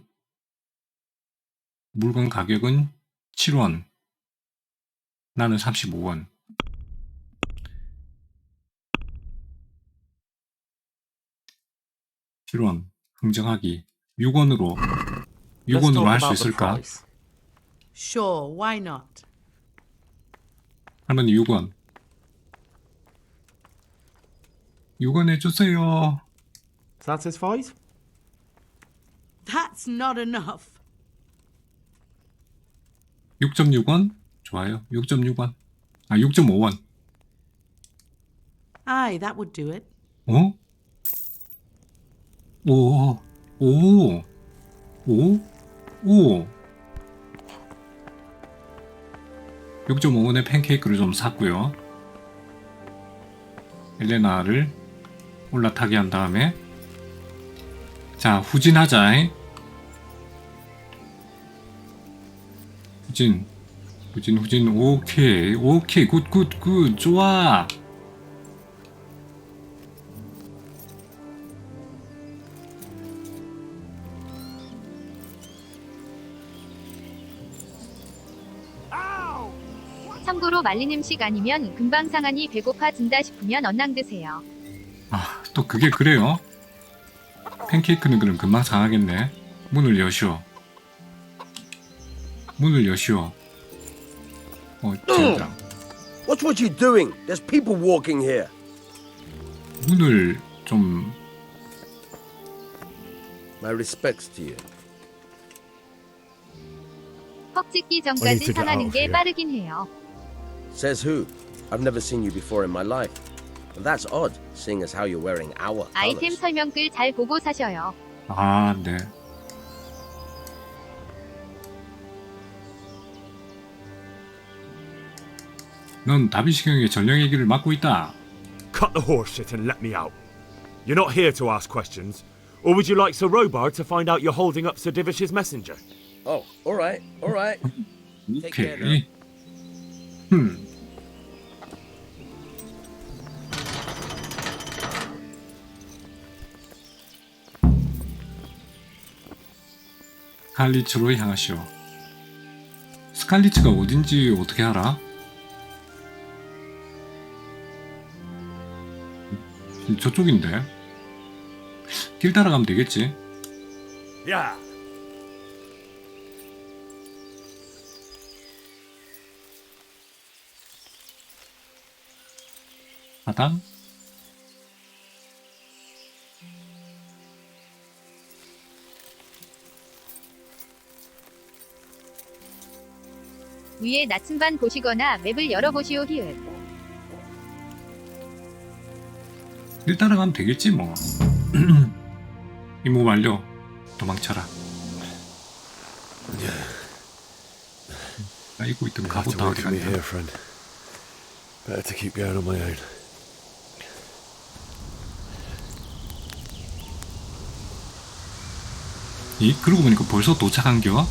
물건 가격은 7원, 나는 35원. 실원, 흥정하기. 6원으로 할 수 있을까? Sure, why not? 할머니 6원. 6원 해주세요. Satisfied? That's not enough. 6.6원? 좋아요. 6.6원. 아, 6.5원. Aye, that would do it. 어? 6.5원의 팬케이크를 좀 샀고요. 엘레나를 올라타게 한 다음에 자, 후진하자. 후진. 오케이, 굿. 좋아. 참고로 말린 음식 아니면 금방 상하니 배고파진다 싶으면 언낭 드세요. 아, 또 그게 그래요? 팬케이크는 그럼 금방 상하겠네. 문을 여시오. 젠장. What's what you doing? There's people walking here. 문을 좀... My respects to you. 퍽 찍기 전까지 상하는 게 빠르긴 해요. Says who? I've never seen you before in my life. And that's odd, seeing as how you're wearing our 아이템 colors. 설명글 잘 보고 사셔요. 아, 네. 넌 다비시경의 전령의 길을 막고 있다. Cut the horse shit and let me out. You're not here to ask questions. Or would you like Sir Robar to find out you're holding up Sir Divish's messenger? Oh, all right, all right. Take care now. 오케이. 스칼리츠로 향하시오. 스칼리츠가 어딘지 어떻게 알아? 저쪽인데. 길 따라가면 되겠지. 야. 하단. 위에 나침반 보시거나 맵을 열어보시오. 히읗. 길 따라가면 되겠지 뭐. 임무 완료. 도망쳐라. 아이고 있던 갑옷 어디 갔냐. Better to keep going on my own. 이 그러고 보니까 벌써 도착한겨?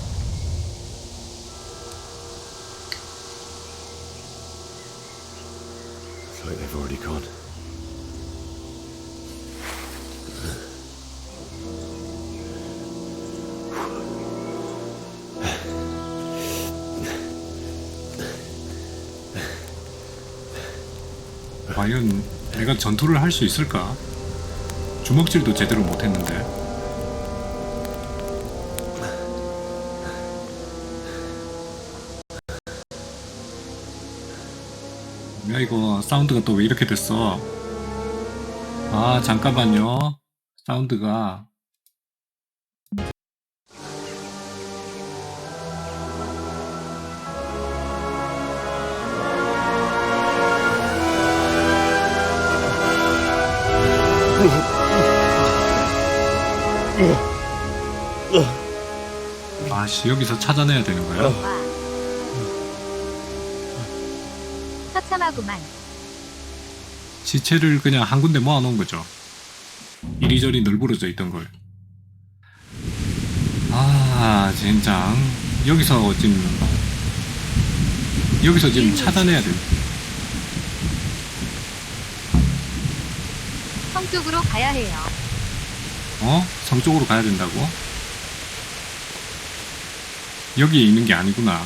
It's like they've already gone. 과연 내가 전투를 할 수 있을까? 주먹질도 제대로 못했는데. 야 이거 사운드가 또 왜 이렇게 됐어? 아 잠깐만요. 사운드가 아씨 여기서 찾아내야 되는 거야? 처참하구만. 시체를 그냥 한 군데 모아놓은 거죠. 이리저리 널브러져 있던 걸. 아 젠장. 여기서 지금 찾아내야 돼. 성 쪽으로 가야 해요. 어? 성 쪽으로 가야 된다고? 여기에 있는 게 아니구나.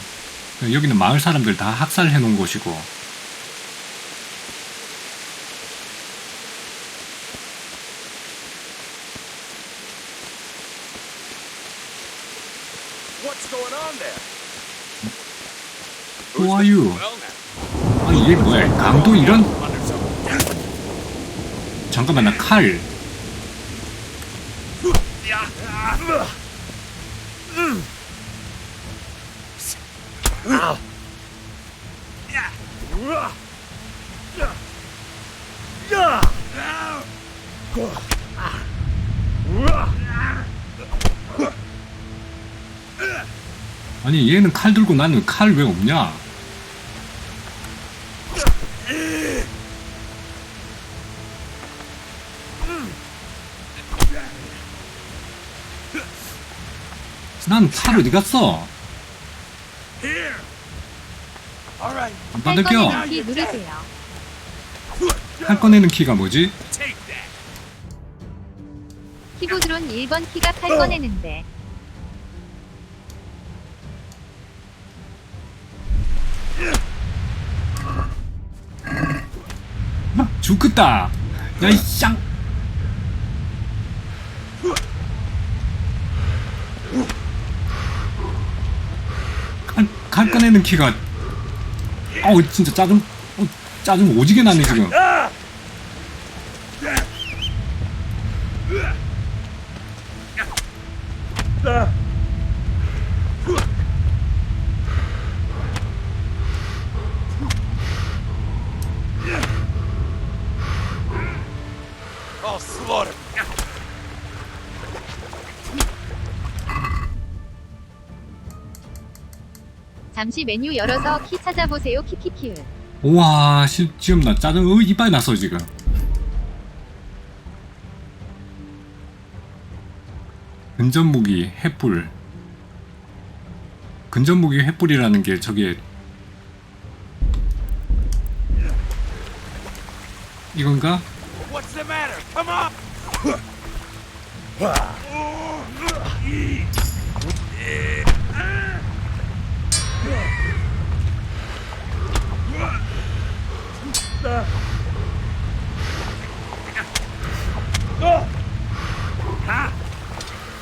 여기는 마을 사람들 다 학살해 놓은 곳이고. What's going on there? Who are you? 아니 이게 뭐야? 강도 이런? 잠깐만 나 칼. 아니 얘는 칼 들고 나는 칼 왜 없냐? 난 칼 어디 갔어? 안 받을겨. 키 누르세요. 칼 꺼내는 키가 뭐지? 키보드론 1번 키가 칼 꺼내는데. 죽겠다. 야이 쌍. 칼 꺼내는 키가. 어우 진짜 짜증 오지게 나네 지금. I'll slaughter. 잠시 메뉴 열어서 키 찾아보세요. 키키키을. 우와 지금 나 짜증 이빨 났어 지금. 근접무기 횃불. 근접무기 횃불이라는 게 저게 이건가? What's the matter? Come on!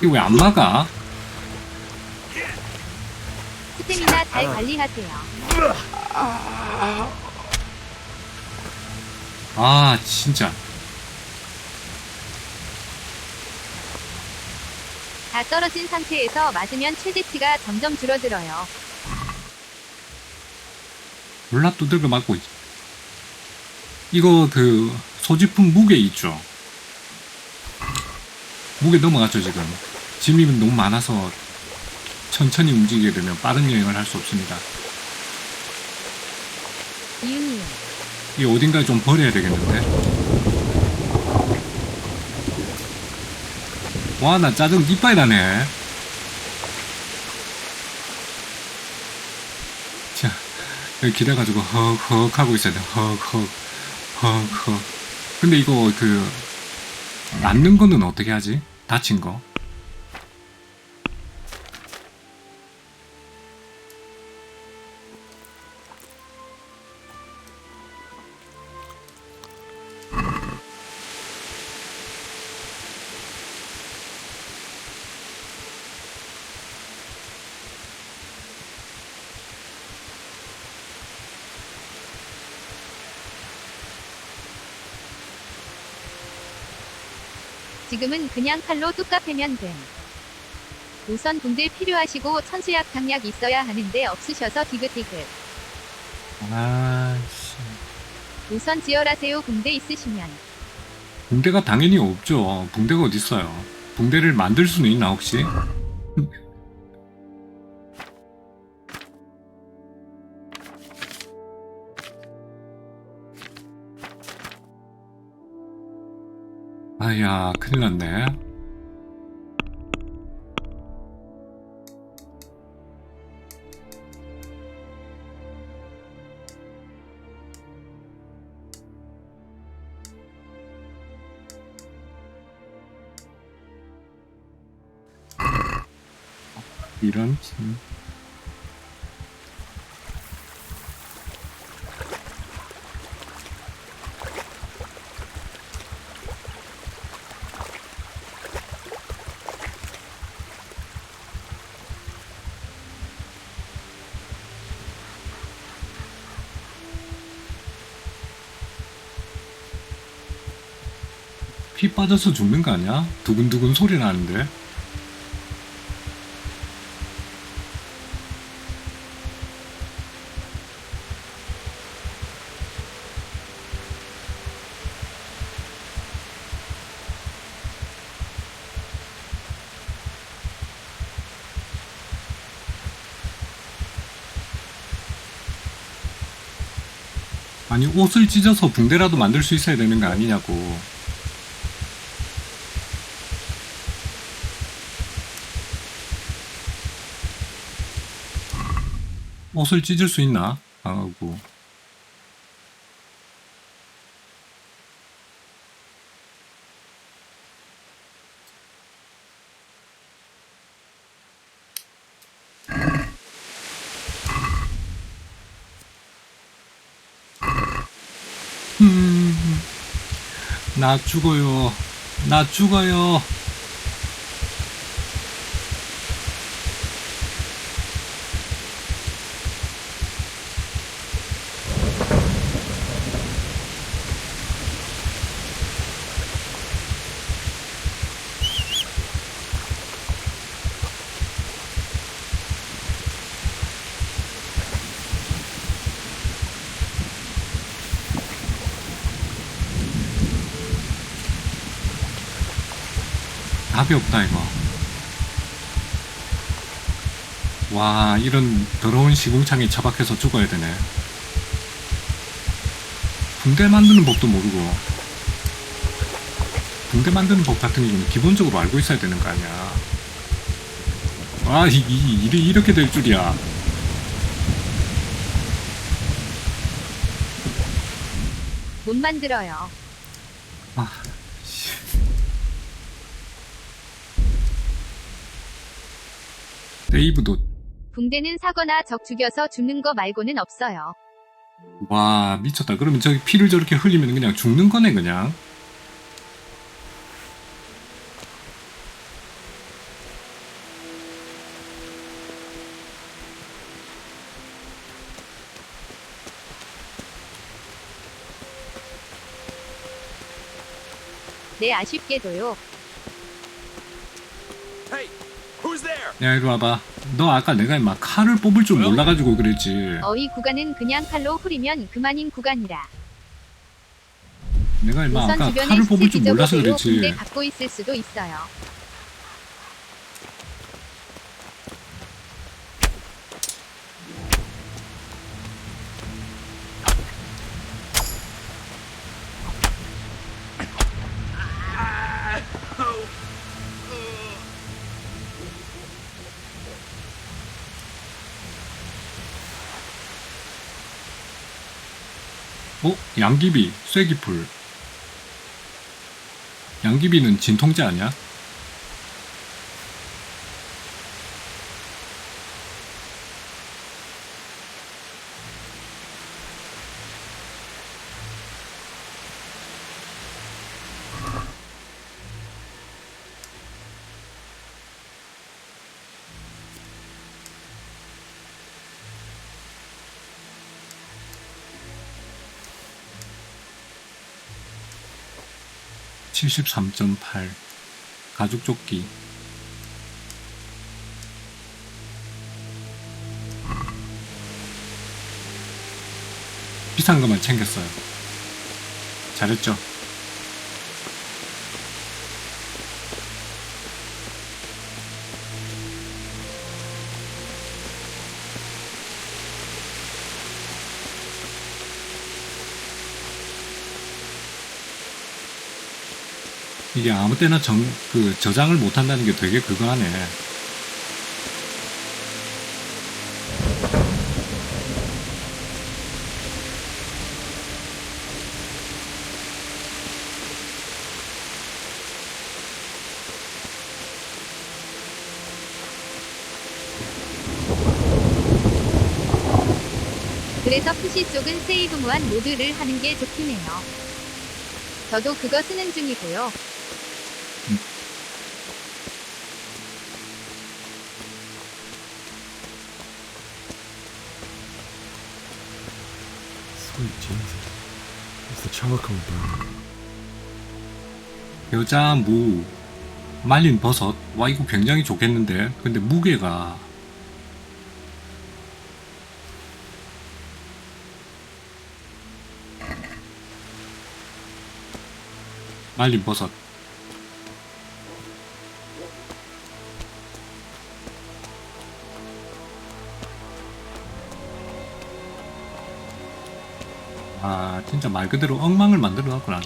이거 왜 안 막아? 스태미나 잘 관리하세요. 아 진짜 다 떨어진 상태에서 맞으면 최대치가 점점 줄어들어요. 몰라 두들겨 맞고 있지. 이거 그 소지품 무게 있죠. 무게 넘어갔죠 지금. 짐이 너무 많아서 천천히 움직이게 되면 빠른 여행을 할 수 없습니다. 이윤이요. 이 어딘가에 좀 버려야 되겠는데. 와 나 짜증 이빨 나네. 자 여기 기대가지고 헉헉 하고 있어야 돼. 헉헉 헉헉. 근데 이거 그 낫는 거는 어떻게 하지? 다친 거. 지금은 그냥 칼로 뚝 패면 됨. 우선 붕대 필요하시고 천수약 당약 있어야 하는데 없으셔서 디귿디귿. 아씨. 우선 지혈하세요. 붕대 있으시면. 붕대가 당연히 없죠. 붕대가 어딨어요. 붕대를 만들 수는 있나 혹시? 아야 큰일 났네. 이런 피 빠져서 죽는 거 아니야? 두근두근 소리 나는데. 아니 옷을 찢어서 붕대라도 만들 수 있어야 되는 거 아니냐고. 옷을 찢을 수 있나? 아고. 나 죽어요. 나 죽어요. 답이 없다 이거. 와 이런 더러운 시궁창에 처박혀서 죽어야 되네. 붕대 만드는 법도 모르고. 붕대 만드는 법 같은 경우는 기본적으로 알고 있어야 되는 거 아니야. 아, 일이 이렇게 될 줄이야. 못 만들어요. 아, 데이브도 붕대는 사거나 적 죽여서 죽는 거 말고는 없어요. 와 미쳤다. 그러면 저기 피를 저렇게 흘리면 그냥 죽는 거네 그냥. 네 아쉽게도요. 야 이리 와봐. 너 아까 내가 막 칼을 뽑을 줄 몰라가지고 그랬지. 이 구간은 그냥 칼로 후리면 그만인 구간이라. 내가 임마 우선 아까 주변에 칼을 뽑을 시체 줄 몰라서 뒤져보세요. 그랬지. 붕대 갖고 있을 수도 있어요. 양귀비, 쐐기풀. 양귀비는 진통제 아니야? (73.8) 가죽조끼. 비싼 것만 챙겼어요. 잘했죠? 이게 아무 때나 저장을 못 한다는 게 되게 그거 하네. 그래서 PC 쪽은 세이브 무한 모드를 하는 게 좋긴 해요. 저도 그거 쓰는 중이고요. Sweet Jesus. It's the charcoal burn. 여자 무 말린 버섯. 와 이거 굉장히 좋겠는데. 근데 무게가 말린 버섯. 아 진짜 말 그대로 엉망을 만들어 놨구나.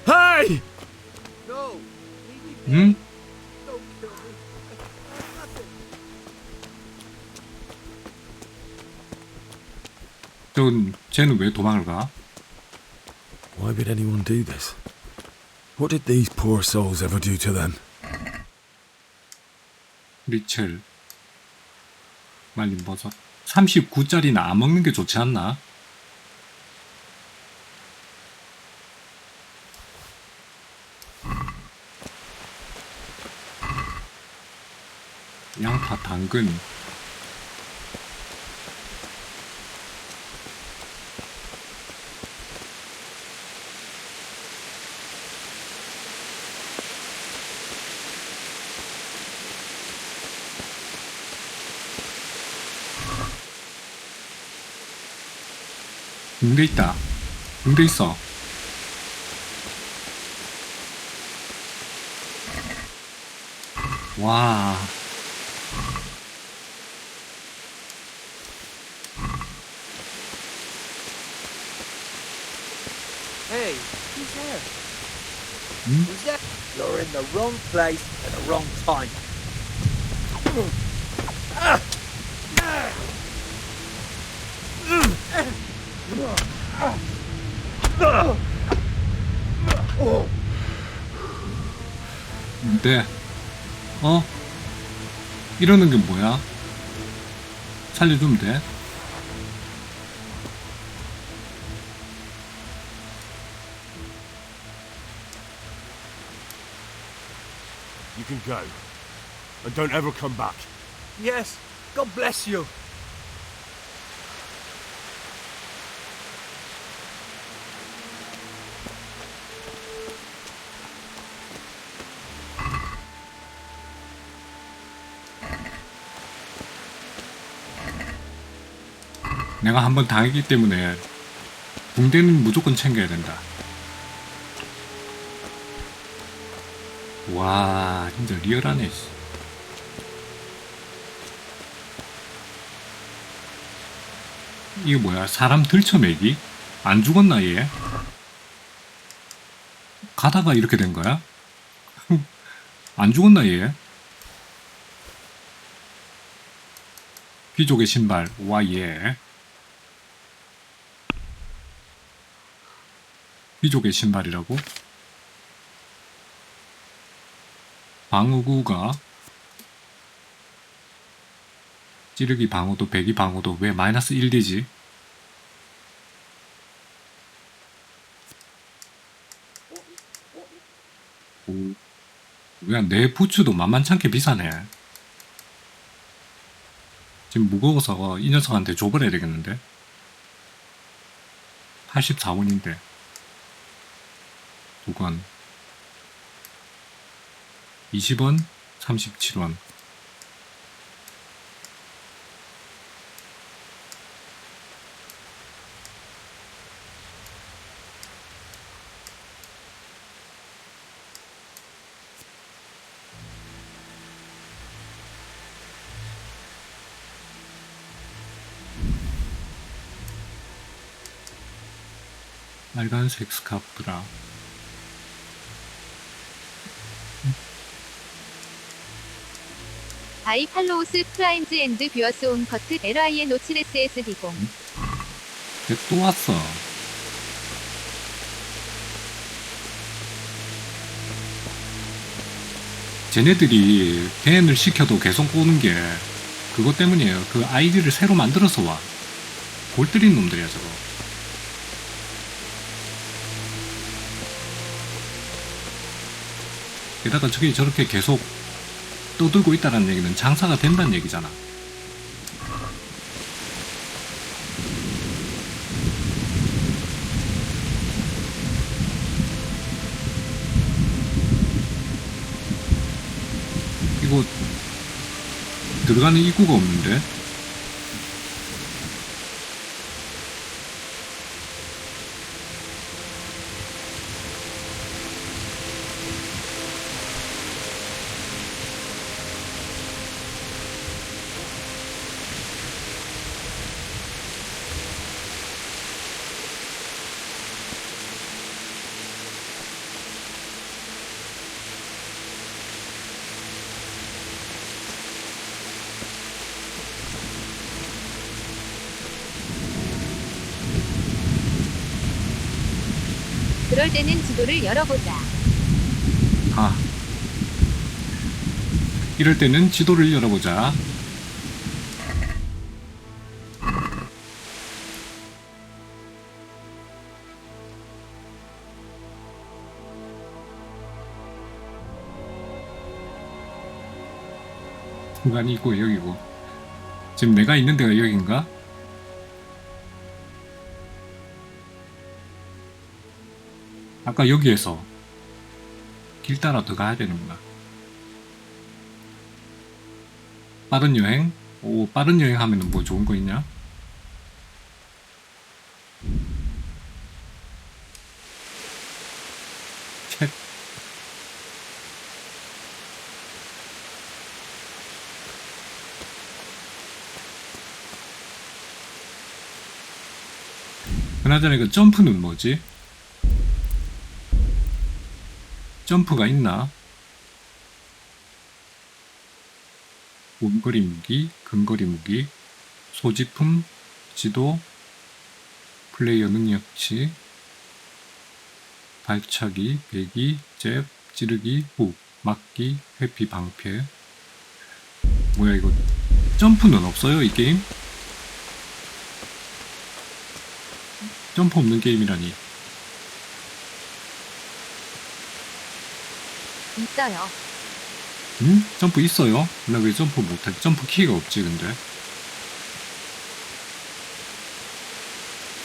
Hey! 응? 쟤는 왜 도망을 가? Why would anyone do this? What did these poor souls ever do to them? 리첼 말린 버섯 39짜리는 안 먹는 게 좋지 않나? 양파, 당근. 붕대 있다. 붕대 있어. 와. Hey, who's there? You're in the wrong place at the wrong time. 네. 이러는 게 뭐야? 살려주면 돼. You can go. And don't ever come back. Yes, God bless you. 내가 한번 당했기 때문에 붕대는 무조건 챙겨야 된다. 와, 진짜 리얼하네. 이게 뭐야? 사람 들쳐매기? 안 죽었나 얘? 가다가 이렇게 된 거야? 안 죽었나 얘? 귀족의 신발. 와, 얘. 귀족의 신발이라고? 방어구가 찌르기 방어도, 배기 방어도 왜 마이너스 1 되지? 오, 그냥 내 부츠도 만만찮게 비싸네. 지금 무거워서 이 녀석한테 줘버려야 되겠는데? 84원인데 두 건 20원, 37원. 빨간색 스카프라. 아이 팔로우스 프라임즈 앤드 뷰어스 온 커트 LIN 57SSD0. 걔 또 왔어. 쟤네들이 밴을 시켜도 계속 오는 게 그것 때문이에요. 그 아이디를 새로 만들어서 와. 골 때린 놈들이야 저거. 게다가 저게 저렇게 계속 떠들고 있다는 얘기는 장사가 된다는 얘기잖아. 이거 들어가는 입구가 없는데? 그럴 때는 지도를 열어보자. 아, 이럴 때는 지도를 열어보자. 공간이 있고 여기고. 지금 내가 있는 데가 여긴가? 아까 여기에서 길 따라 더 가야 되는구나. 빠른 여행? 오, 빠른 여행 하면은 뭐 좋은 거 있냐? 책. 그나저나 그 점프는 뭐지? 점프가 있나? 원거리 무기, 근거리 무기, 소지품, 지도, 플레이어 능력치, 발차기, 배기, 잽, 찌르기, 훅, 막기, 회피, 방패. 뭐야 이거 점프는 없어요 이 게임? 점프 없는 게임이라니. 있어요. 응? 점프 있어요? 나 왜 점프 못해? 점프 키가 없지 근데.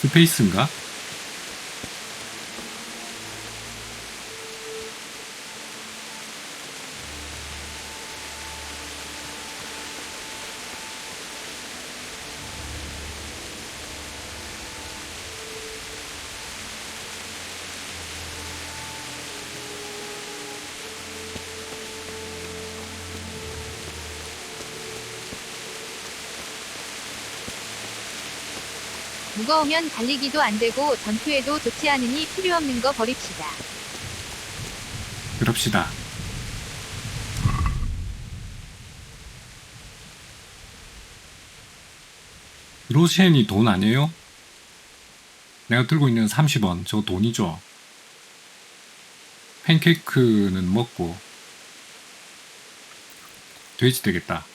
스페이스인가? 무거우면 달리기도 안 되고 전투에도 좋지 않으니 필요 없는 거 버립시다. 그럽시다. 로시엔이 돈 아니에요? 내가 들고 있는 30원 저거 돈이죠. 팬케이크는 먹고 돼지 되겠다.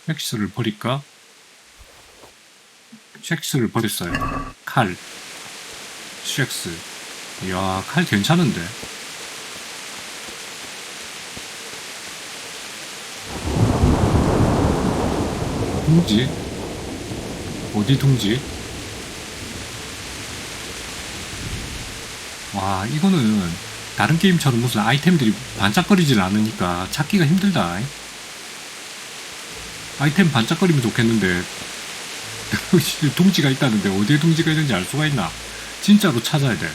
쉑스를 버릴까? 쉑스를 버렸어요. 칼. 쉑스. 이야, 칼 괜찮은데. 둥지? 어디 둥지? 와, 이거는 다른 게임처럼 무슨 아이템들이 반짝거리질 않으니까 찾기가 힘들다. 아이템 반짝거리면 좋겠는데 둥지가 있다는데 어디에 둥지가 있는지 알 수가 있나? 진짜로 찾아야 돼.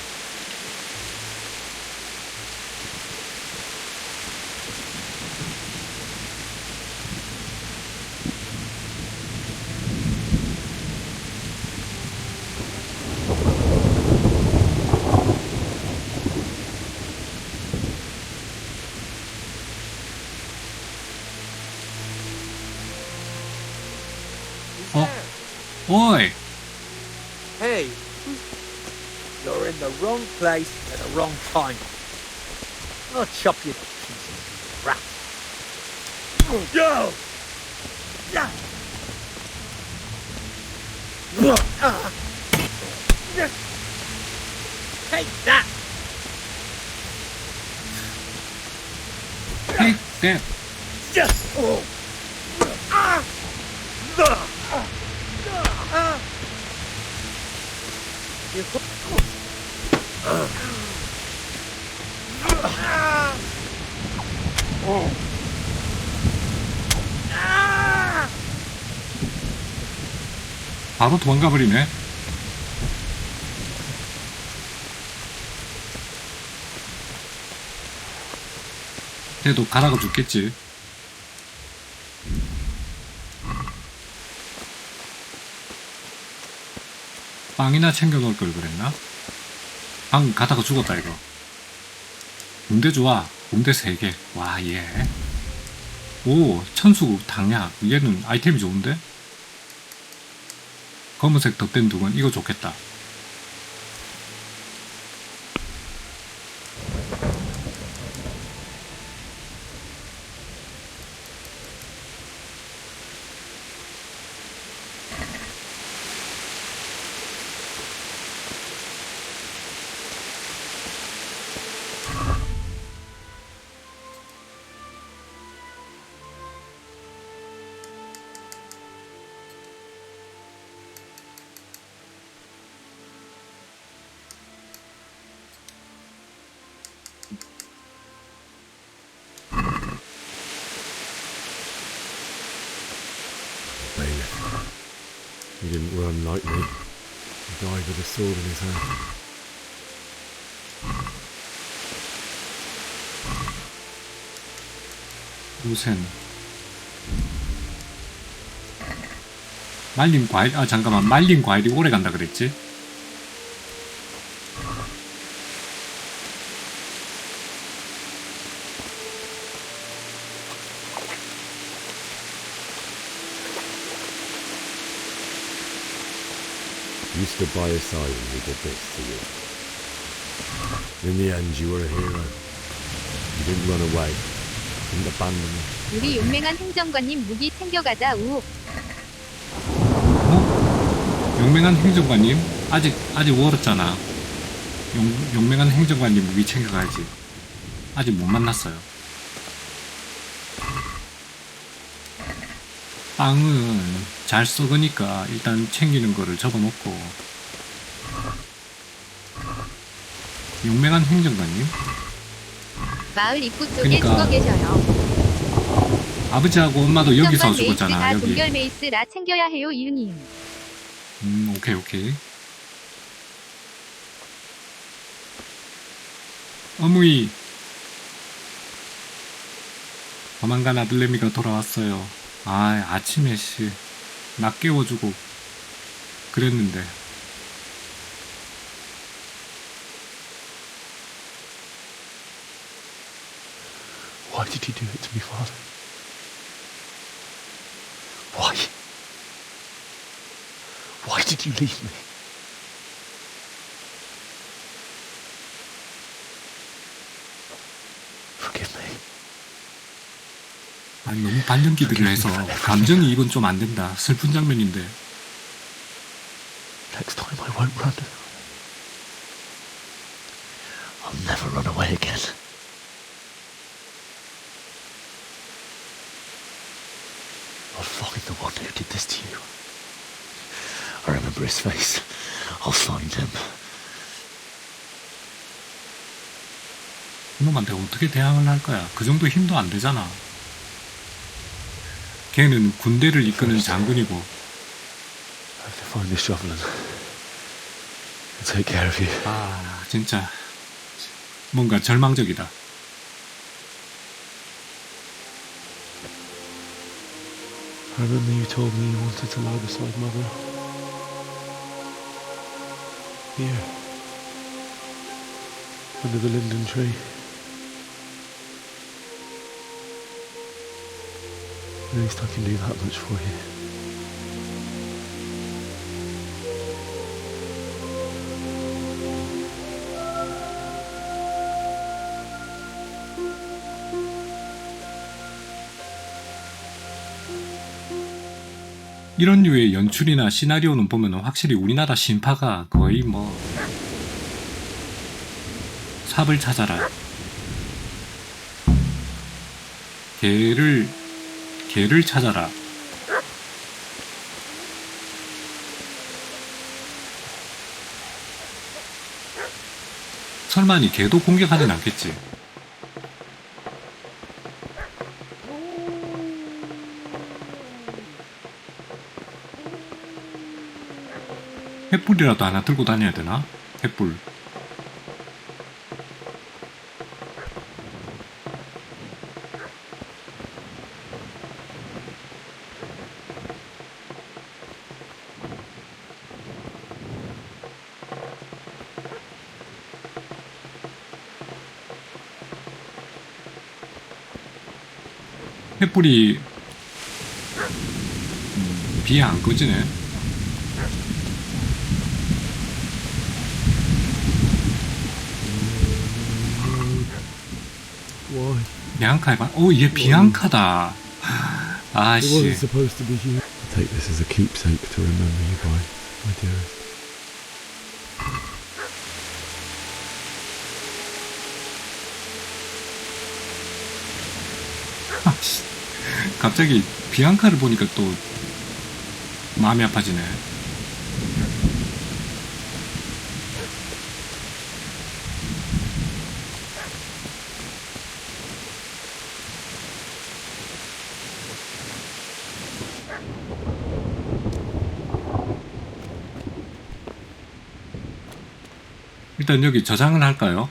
Oi! Hey, you're in the wrong place at the wrong time. I'll chop you to pieces, rat. Go! Take that! Take that! 바로 도망가 버리네. 그래도 가라가 죽겠지. 빵이나 챙겨 놓을 걸 그랬나? 방금 가다가 죽었다 이거. 붕대 좋아. 붕대 3개. 와 예. 오 천수국 당약. 얘는 아이템이 좋은데? 검은색 덧댄 두건 이거 좋겠다. He didn't run like me. He died with a sword in his hand. 우센. 말린 과일, 아 잠깐만, 말린 과일이 오래 간다 그랬지? You stood by his side and he did this to you. In the end, you were a hero. You didn't run away. Didn't abandon me. 우리 용맹한 행정관님 무기 챙겨가자. 우. 용맹한 행정관님? 아직 멀었잖아. 용맹한 행정관님 무기 챙겨가야지. 아직 못 만났어요. 빵은 잘 썩으니까 일단 챙기는 거를 접어놓고. 용맹한 행정관님? 마을 입구 쪽에 그러니까 죽어 계셔요. 아버지하고 엄마도 여기서 행정관 죽었잖아. 메이스가 여기. 동결 메이스라 챙겨야 해요. 이응님. 오케이. 어무이. 도망간 아들내미가 돌아왔어요. 아, 아침에 나 깨워주고 그랬는데. Why did you do it to me, Father? Why? Why did you leave me? Forgive me. 아니, 너무 발연기들을 해서 감정이 입은 좀 안 된다. 슬픈 장면인데. Next time I won't run. I'll never run away again. I'll find the one who did this to you. I remember his face. I'll find him. 그놈한테 어떻게 대항을 할 거야? 그 정도 힘도 안 되잖아. 걔는 군대를 이끄는 장군이고. I have to find this shovel and take care of you. 아, 진짜 뭔가 절망적이다. I remember you told me you wanted to lie beside Mother. Here. Under the linden tree. At least I can do that much for you. 이런 류의 연출이나 시나리오는 보면 확실히 우리나라 신파가 거의 뭐 삽을 찾아라, 개를 찾아라, 설마 이 개도 공격하진 않겠지? 횃불이라도 하나 들고 다녀야 되나? 횃불. 횃불이 비에 안 꺼지네. 비앙카 해봐. 오, 얘 비앙카다. 아씨. It wasn't supposed to be here. I'll take this as a keepsake to remember you by, my dearest. 갑자기 비앙카를 보니까 또 마음이 아파지네. 일단 여기 저장을 할까요?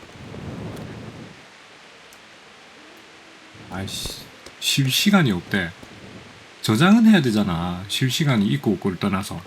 아이씨, 쉴 시간이 없대. 저장은 해야 되잖아. 쉴 시간이 있고 없고를 떠나서.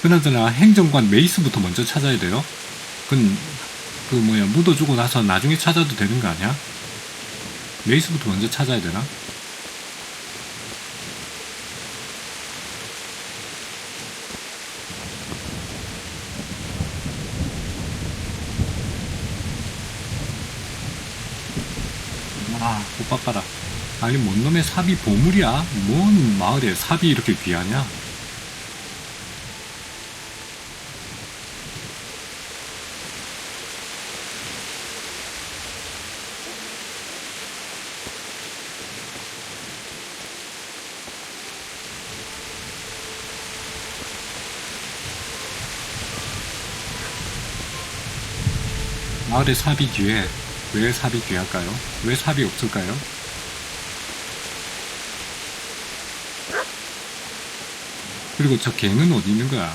그나저나 행정관 메이스부터 먼저 찾아야 돼요. 그 뭐야, 묻어주고 나서 나중에 찾아도 되는 거 아니야? 메이스부터 먼저 찾아야 되나? 와, 오빠 봐라. 아니, 뭔 놈의 삽이 보물이야? 뭔 마을에 삽이 이렇게 귀하냐? 마을에 삽이 귀해. 왜 삽이 귀할까요? 왜 삽이 없을까요? 그리고 저 개는 어디 있는 거야?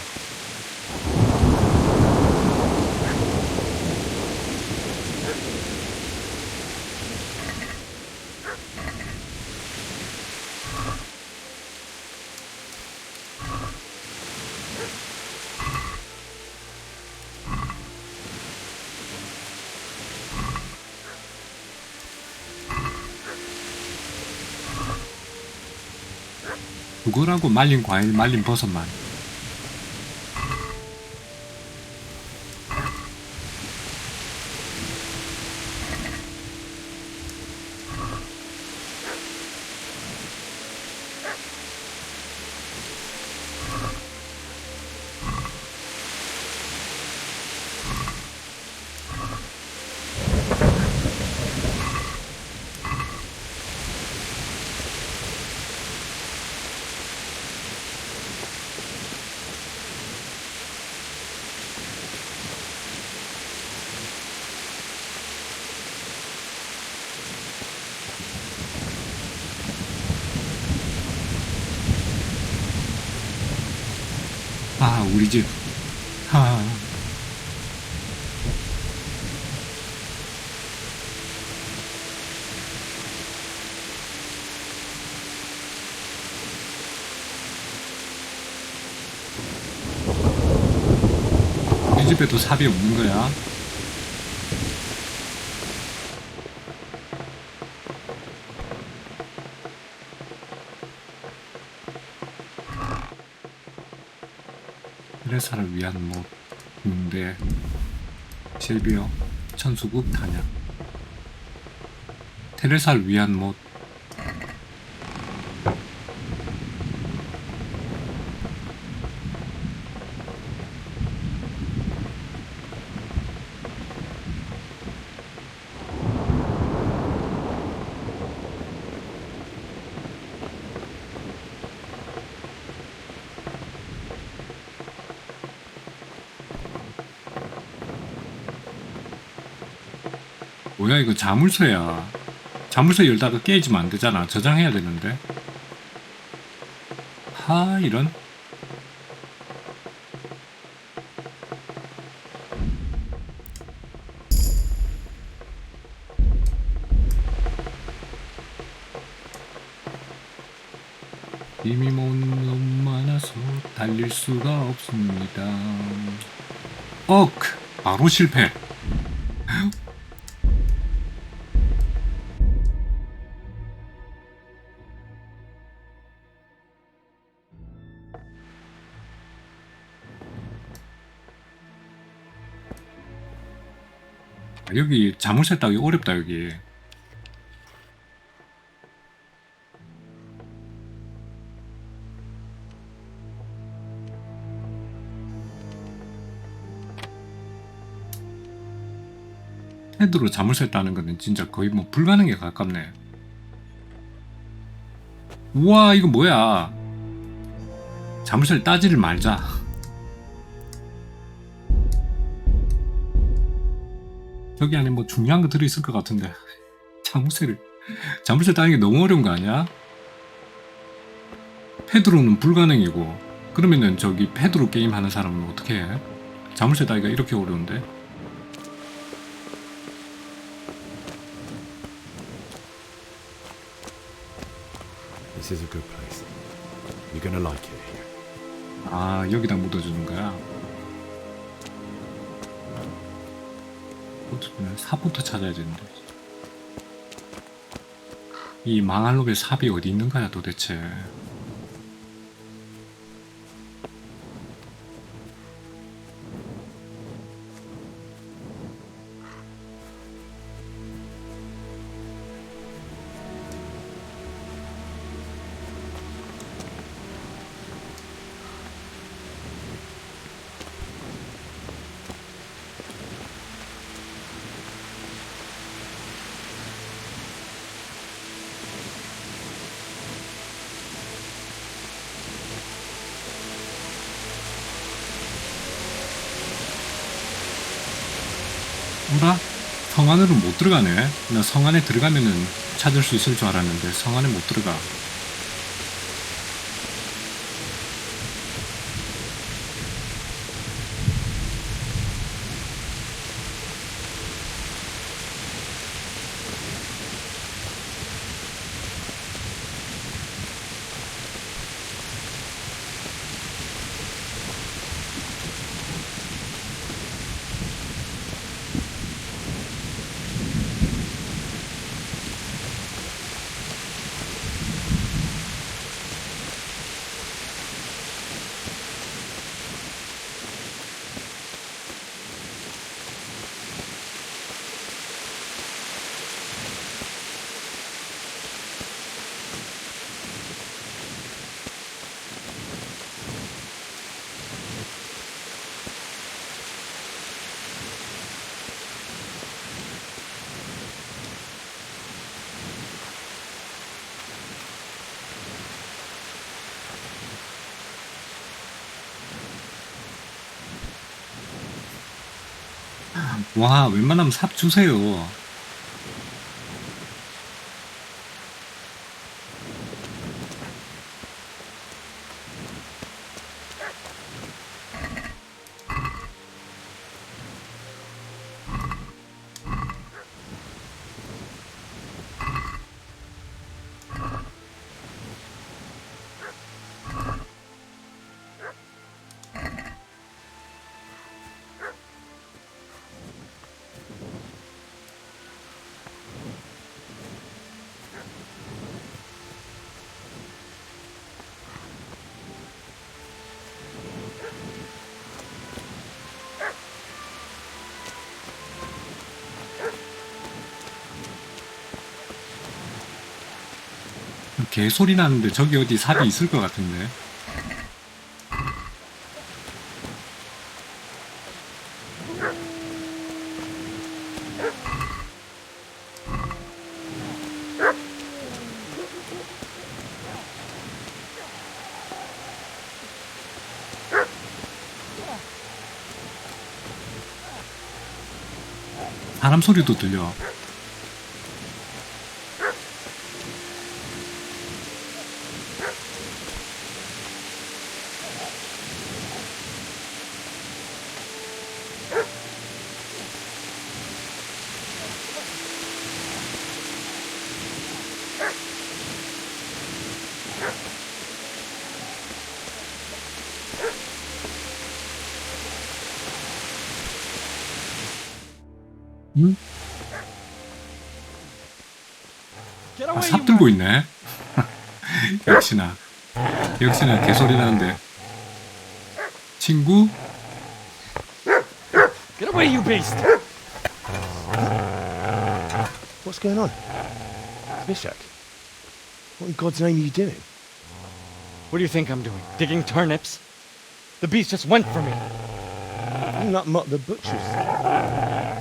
그거라고 말린 과일, 말린 버섯만. 아, 우리 집. 하. 이 집에도 삽이 없는 거야. 테레사를 위한 못, 군대, 실비어, 천수국, 단약. 테레사를 위한 못. 뭐야, 이거 자물쇠야. 자물쇠 열다가 깨지면 안 되잖아. 저장해야 되는데. 하, 이런. 힘이 너무 많아서 달릴 수가 없습니다. 바로 실패. 여기 자물쇠 따기 어렵다. 여기 헤드로 자물쇠 따는 거는 진짜 거의 뭐 불가능에 가깝네. 우와, 이거 뭐야? 자물쇠를 따지를 말자. 여기 안에 뭐 중요한 거 들어있을 것 같은데 자물쇠 따는 게 너무 어려운 거 아니야? 패드로는 불가능이고, 그러면은 저기 패드로 게임 하는 사람은 어떻게 해? 자물쇠 따기가 이렇게 어려운데? This is a good place. You're gonna like it here. 아, 여기다 묻어주는 거야? 삽부터 찾아야 되는데. 이 망할 놈의 삽이 어디 있는 거야 도대체? 뭐라? 성 안으로 못 들어가네. 나 성 안에 들어가면은 찾을 수 있을 줄 알았는데 성 안에 못 들어가. 와, 웬만하면 삽 주세요. 개소리 나는데 저기 어디 삽이 있을 것 같은데. 사람 소리도 들려. 응? 아, 삽 들고 있네. 역시나 개소리 나는데. 친구? Get away, you beast! What's going on? Bishak, what in God's name are you doing? What do you think I'm doing? Digging turnips? The beast just went for me. You not mock the butchers.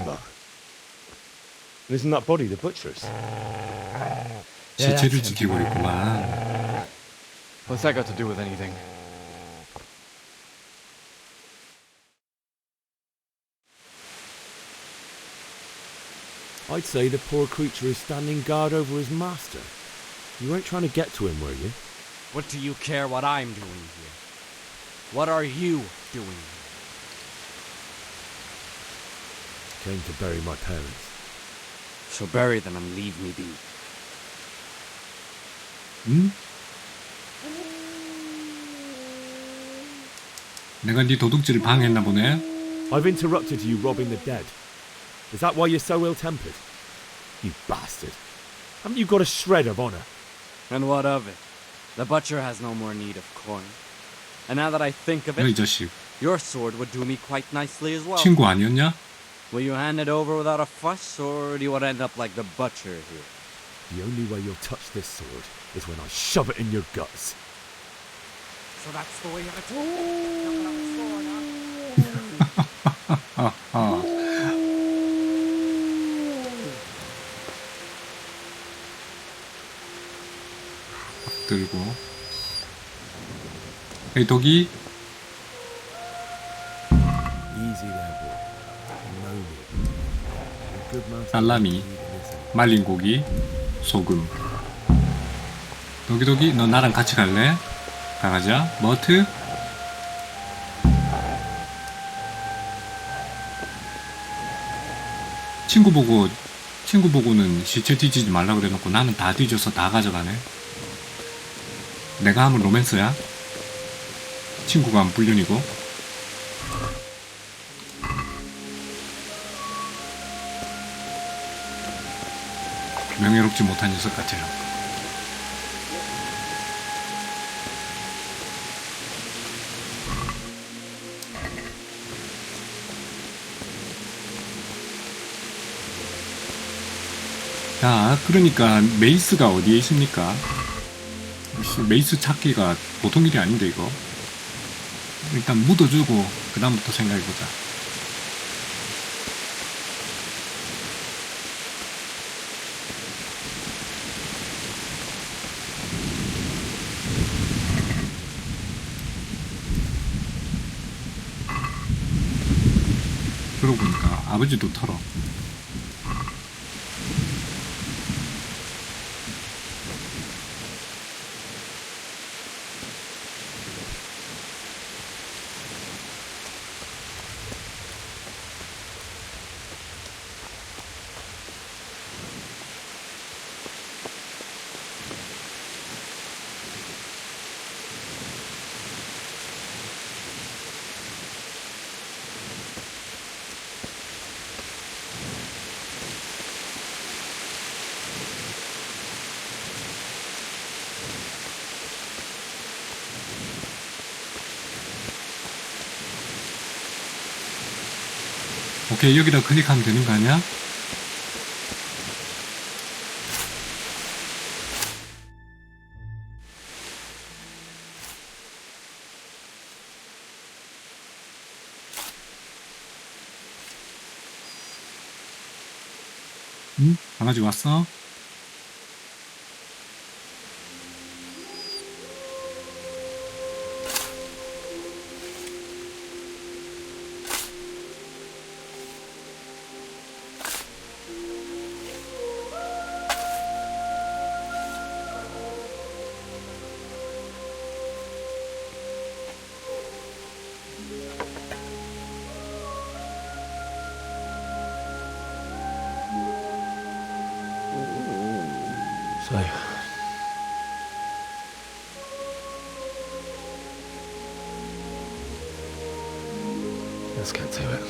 But Isn't that body the butcher's? 시체를 지키고 있구만. What's that got to do with anything? I'd say the poor creature is standing guard over his master. You weren't trying to get to him, were you? What do you care what I'm doing here? What are you doing here? Came to bury my parents. So bury them and leave me be. 응? 내가 네 도둑질을 방해했나 보네. I've interrupted you robbing the dead. Is that why you're so ill-tempered? You bastard. Haven't you got a shred of honor? And what of it? The butcher has no more need of coin. And now that I think of 이 it, 자식. your sword would do me quite nicely as well. 친구 아니었냐? Will you hand it over without a fuss, or do you want to end up like the butcher here? The only way you'll touch this sword is when I shove it in your guts. So that's the way of it. 들고. 에이 독이. Easy there, boy. No need. A good master. 살라미, 말린 고기, 소금. 독이 너 나랑 같이 갈래? 가가자. 머트. 친구 보고는 시체 뒤지지 말라 그래놓고 나는 다 뒤져서 다 가져가네. 내가 하면 로맨스야? 친구가 하면 불륜이고. 명예롭지 못한 녀석 같아요. 자, 그러니까 메이스가 어디에 있습니까? 메이스 찾기가 보통 일이 아닌데 이거. 일단 묻어주고 그 다음부터 생각해보자. 그러고 보니까 아버지도 털어. 오케이, 여기다 클릭하면 되는 거 아니야? 응? 강아지 왔어? So, let's get to it.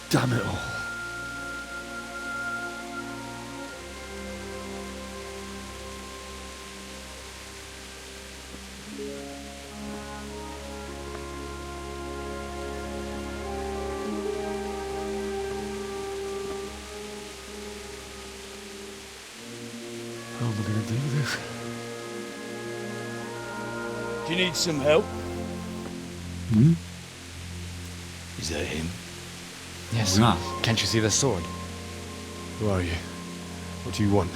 Damn it all. How am I going to do this? Do you need some help? Hmm? Is that him? Yes. 뭐야? Can't you see the sword? Who are you? What do you want?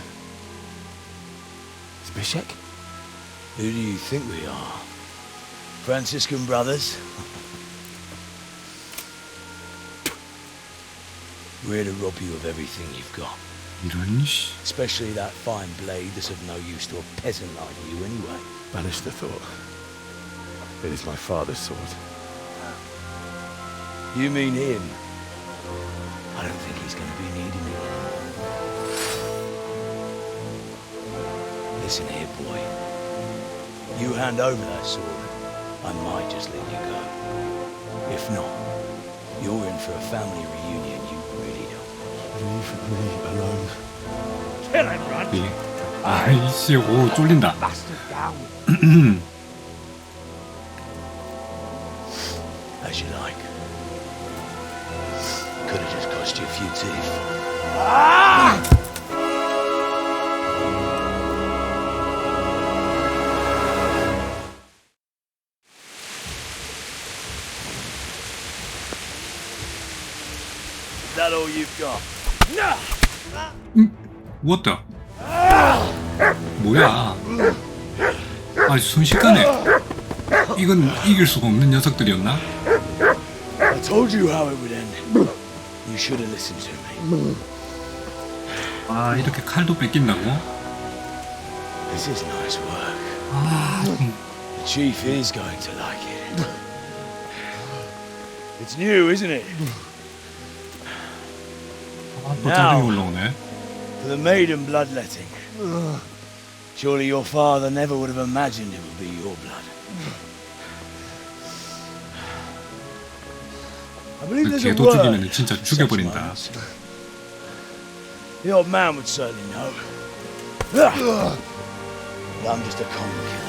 Zbyszek? Who do you think we are? Franciscan brothers? We're here to rob you of everything you've got. 이런 씨. Especially that fine blade that's of no use to a peasant like you anyway. Banish the thought. It is my father's sword. You mean him? I don't think he's going to be needing it. Listen here, boy. You hand over that sword, I might just let you go. If not, you're in for a family reunion you really don't. Leave me alone. Kill him, Runt. 아이씨, 오 쫄린다. Bastard down. As you like. Could have just cost you a few teeth. Is that all you've got? What the? 뭐야? 아니 순식간에 이건 이길 수가 없는 녀석들이었나? I told you how it would end. You should have listened to me. 아 이렇게 칼도 뺏긴다고? This is nice work. 아, The chief is going to like it. It's new, isn't it? 또 자등이 올라오네. For the maiden bloodletting. Surely your father never would have imagined it would be your blood. I believe there's a 걔도 word. 죽이면 진짜 죽여버린다. The old man would certainly know. But I'm just a common killer.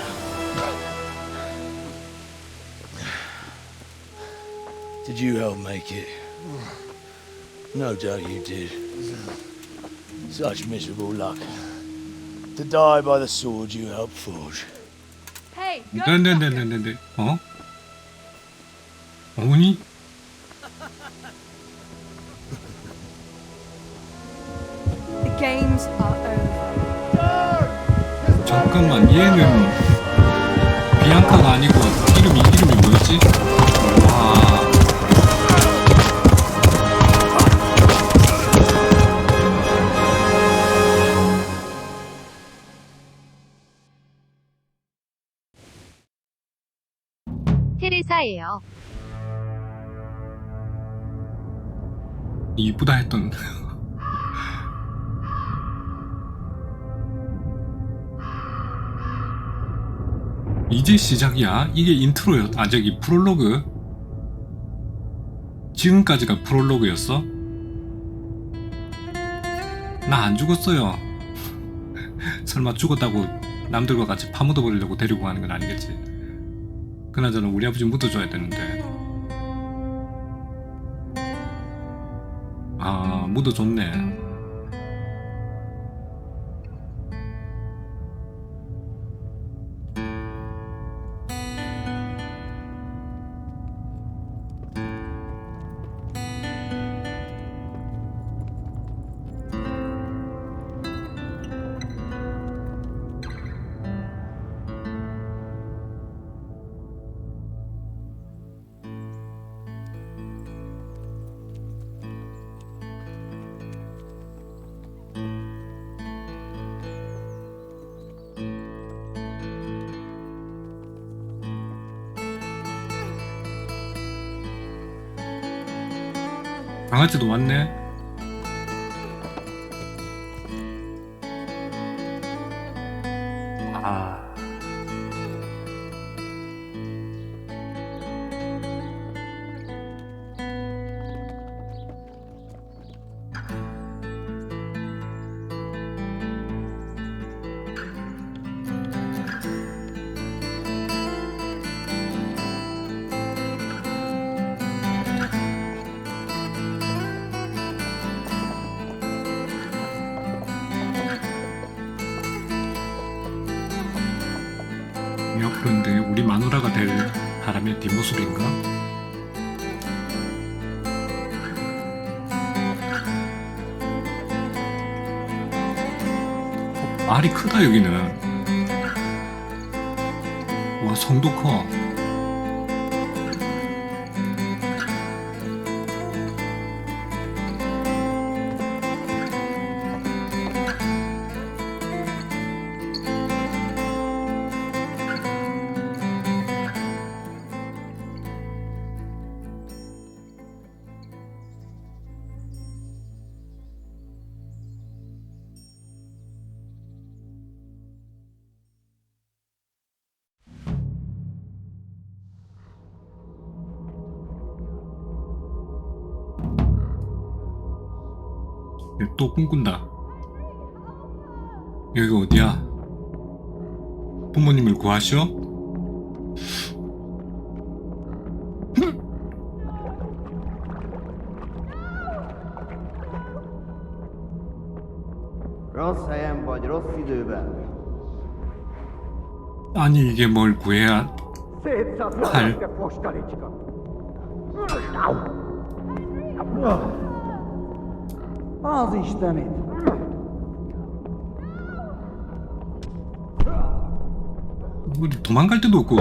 Did you help make it? No doubt you did. Such miserable luck. To die by the sword you helped forge. Hey, 네네네네네. 어? 어머니? The games are over. 잠깐만 얘는 비앙카가 아니고 이름이 뭐였지? 와. 테레사예요. 이쁘다 했던 이제 시작이야? 이게 인트로였.. 아 저기 프롤로그? 지금까지가 프롤로그였어? 나 안 죽었어요. 설마 죽었다고 남들과 같이 파묻어 버리려고 데리고 가는 건 아니겠지? 그나저나 우리 아버지 묻어줘야 되는데. 아 묻어줬네. 강아지도 왔네. 아. 바람이 앞으로인데 우리 마누라가 될 바람의 뒷모습인가? 말이 크다 여기는. 와 성도 커. 또 꿈꾼다. 여기 어디야? 부모님을 구하셔? Rossz helyen vagy, rossz időben. 아니 이게 뭘 구해야 할? Az Istenit! 우리 도망갈 데도 없고.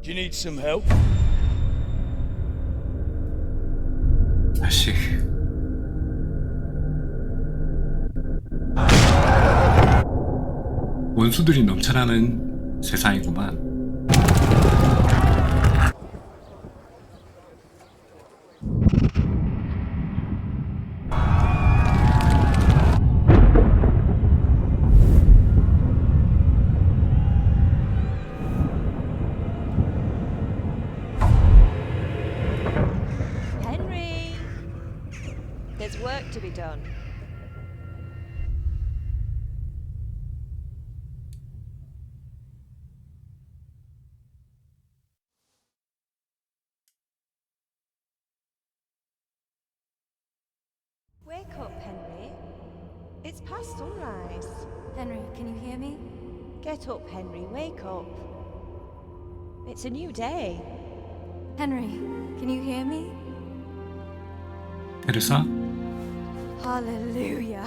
Do you need some help? 자식. 원수들이 넘쳐나는 세상이구만. Henry, there's work to be done. Wake up, Henry. It's past sunrise. Henry, can you hear me? Get up, Henry. Wake up. It's a new day. Henry, can you hear me? 테레사? Hallelujah.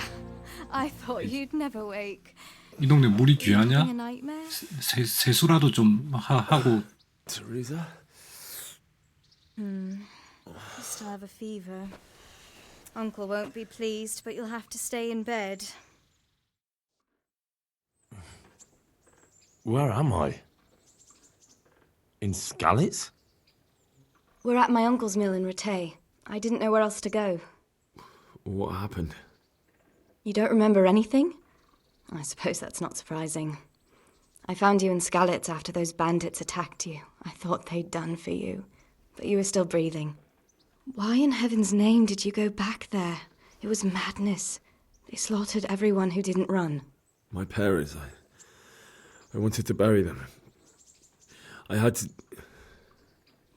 I thought you'd never wake. 이 동네 물이 귀하냐? Having a nightmare? 세수라도 좀 하고. Teresa? You still have a fever. Uncle won't be pleased, but you'll have to stay in bed. Where am I? In Skalitz? We're at my uncle's mill in Rattay. I didn't know where else to go. What happened? You don't remember anything? I suppose that's not surprising. I found you in Skalitz after those bandits attacked you. I thought they'd done for you, but you were still breathing. Why in heaven's name did you go back there? It was madness. They slaughtered everyone who didn't run. My parents, I wanted to bury them. I had to...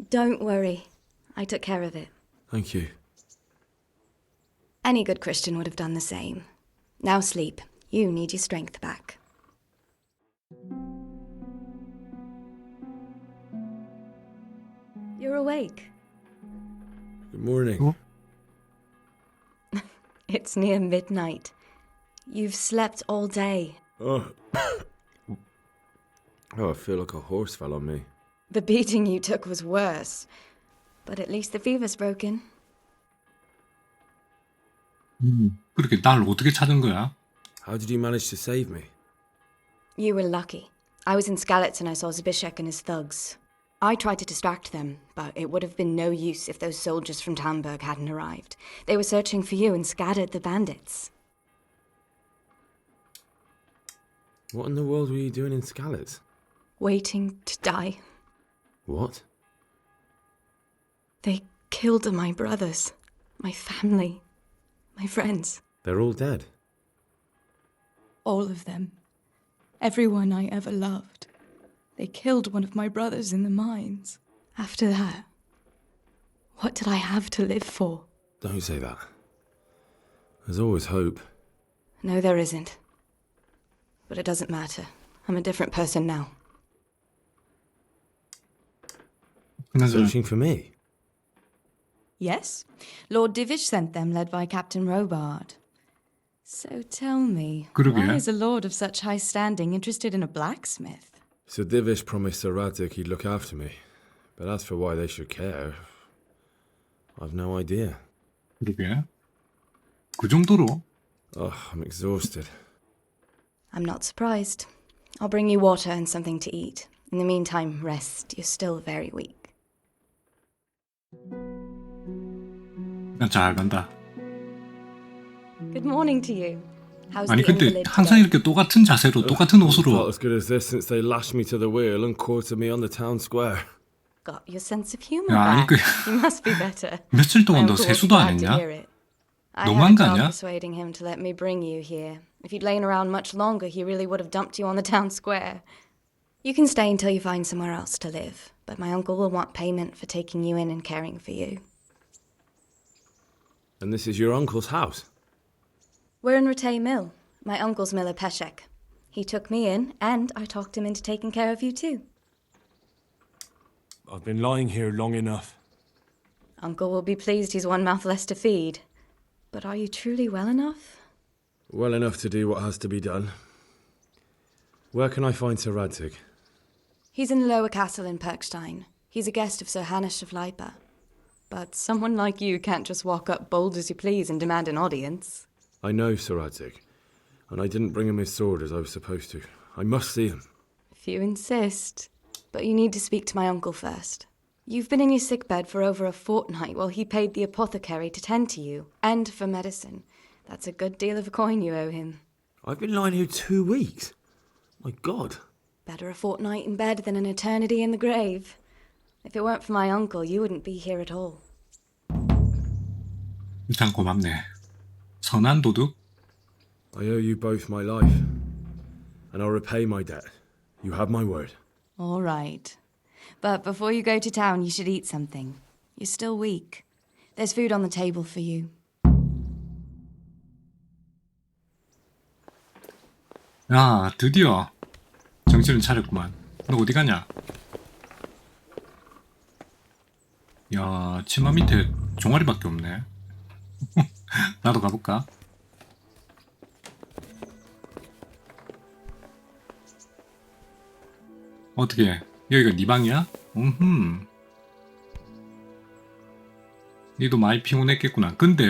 Don't worry. I took care of it. Thank you. Any good Christian would have done the same. Now sleep. You need your strength back. You're awake. Good morning. It's near midnight. You've slept all day. Oh. Oh, I feel like a horse fell on me. The beating you took was worse. But at least the fever's broken. 그렇게 날 어떻게 찾은 거야? How did you manage to save me? You were lucky. I was in Skalitz and I saw Zbyszek and his thugs. I tried to distract them, but it would have been no use if those soldiers from Tamburg hadn't arrived. They were searching for you and scattered the bandits. What in the world were you doing in Skalitz? Waiting to die. What? They killed my brothers, my family, my friends. They're all dead. All of them. Everyone I ever loved. They killed one of my brothers in the mines. After that, what did I have to live for? Don't say that. There's always hope. No, there isn't. But it doesn't matter. I'm a different person now. Searching for me? Yes. Lord Divish sent them, led by Captain Robard. So tell me, why is a lord of such high standing interested in a blacksmith? Sir Divish promised Sir Radzig he'd look after me. But as for why they should care, I've no idea. 그러게. 그 정도로? Oh, I'm exhausted. I'm not surprised. I'll bring you water and something to eat. In the meantime, rest. You're still very weak. 잘 간다. Good morning to you. How's 아니 the 근데 invalid 항상 today? 이렇게 똑같은 자세로 똑같은 It's 옷으로 not as good as this since they lashed me to the wheel and quartered me on the town square. Got your sense of humor 야, 아니 back. You must be better. 며칠 동안 My 너 uncle was 세수도 안 glad to 했냐? hear it. I 너무한 had 거 a 아니야? job persuading him to let me bring you here. If you'd lain around much longer, he really would have dumped you on the town square. You can stay until you find somewhere else to live, but my uncle will want payment for taking you in and caring for you. And this is your uncle's house? We're in Ratay Mill. My uncle's miller Peshek. He took me in, and I talked him into taking care of you too. I've been lying here long enough. Uncle will be pleased he's one mouth less to feed. But are you truly well enough? Well enough to do what has to be done. Where can I find Sir Radzig? He's in the lower castle in Perkstein. He's a guest of Sir Hanush of Leipa. But someone like you can't just walk up bold as you please and demand an audience. I know Sir Radzig, and I didn't bring him his sword as I was supposed to. I must see him. If you insist. But you need to speak to my uncle first. You've been in your sickbed for over a fortnight while he paid the apothecary to tend to you, and for medicine. That's a good deal of a coin you owe him. I've been lying here 2 weeks. My God. Better a fortnight in bed than an eternity in the grave. If it weren't for my uncle, you wouldn't be here at all. 일단 고맙네. 선한 도둑? I owe you both my life, and I'll repay my debt. You have my word. All right. But before you go to town, you should eat something. You're still weak. There's food on the table for you. 야, 드디어 정신을 차렸구만. 너 어디 가냐? 야, 치마 밑에 종아리밖에 없네. 나도 가볼까? 어떻게, 여기가 네 방이야? 니도 많이 피곤했겠구나. 근데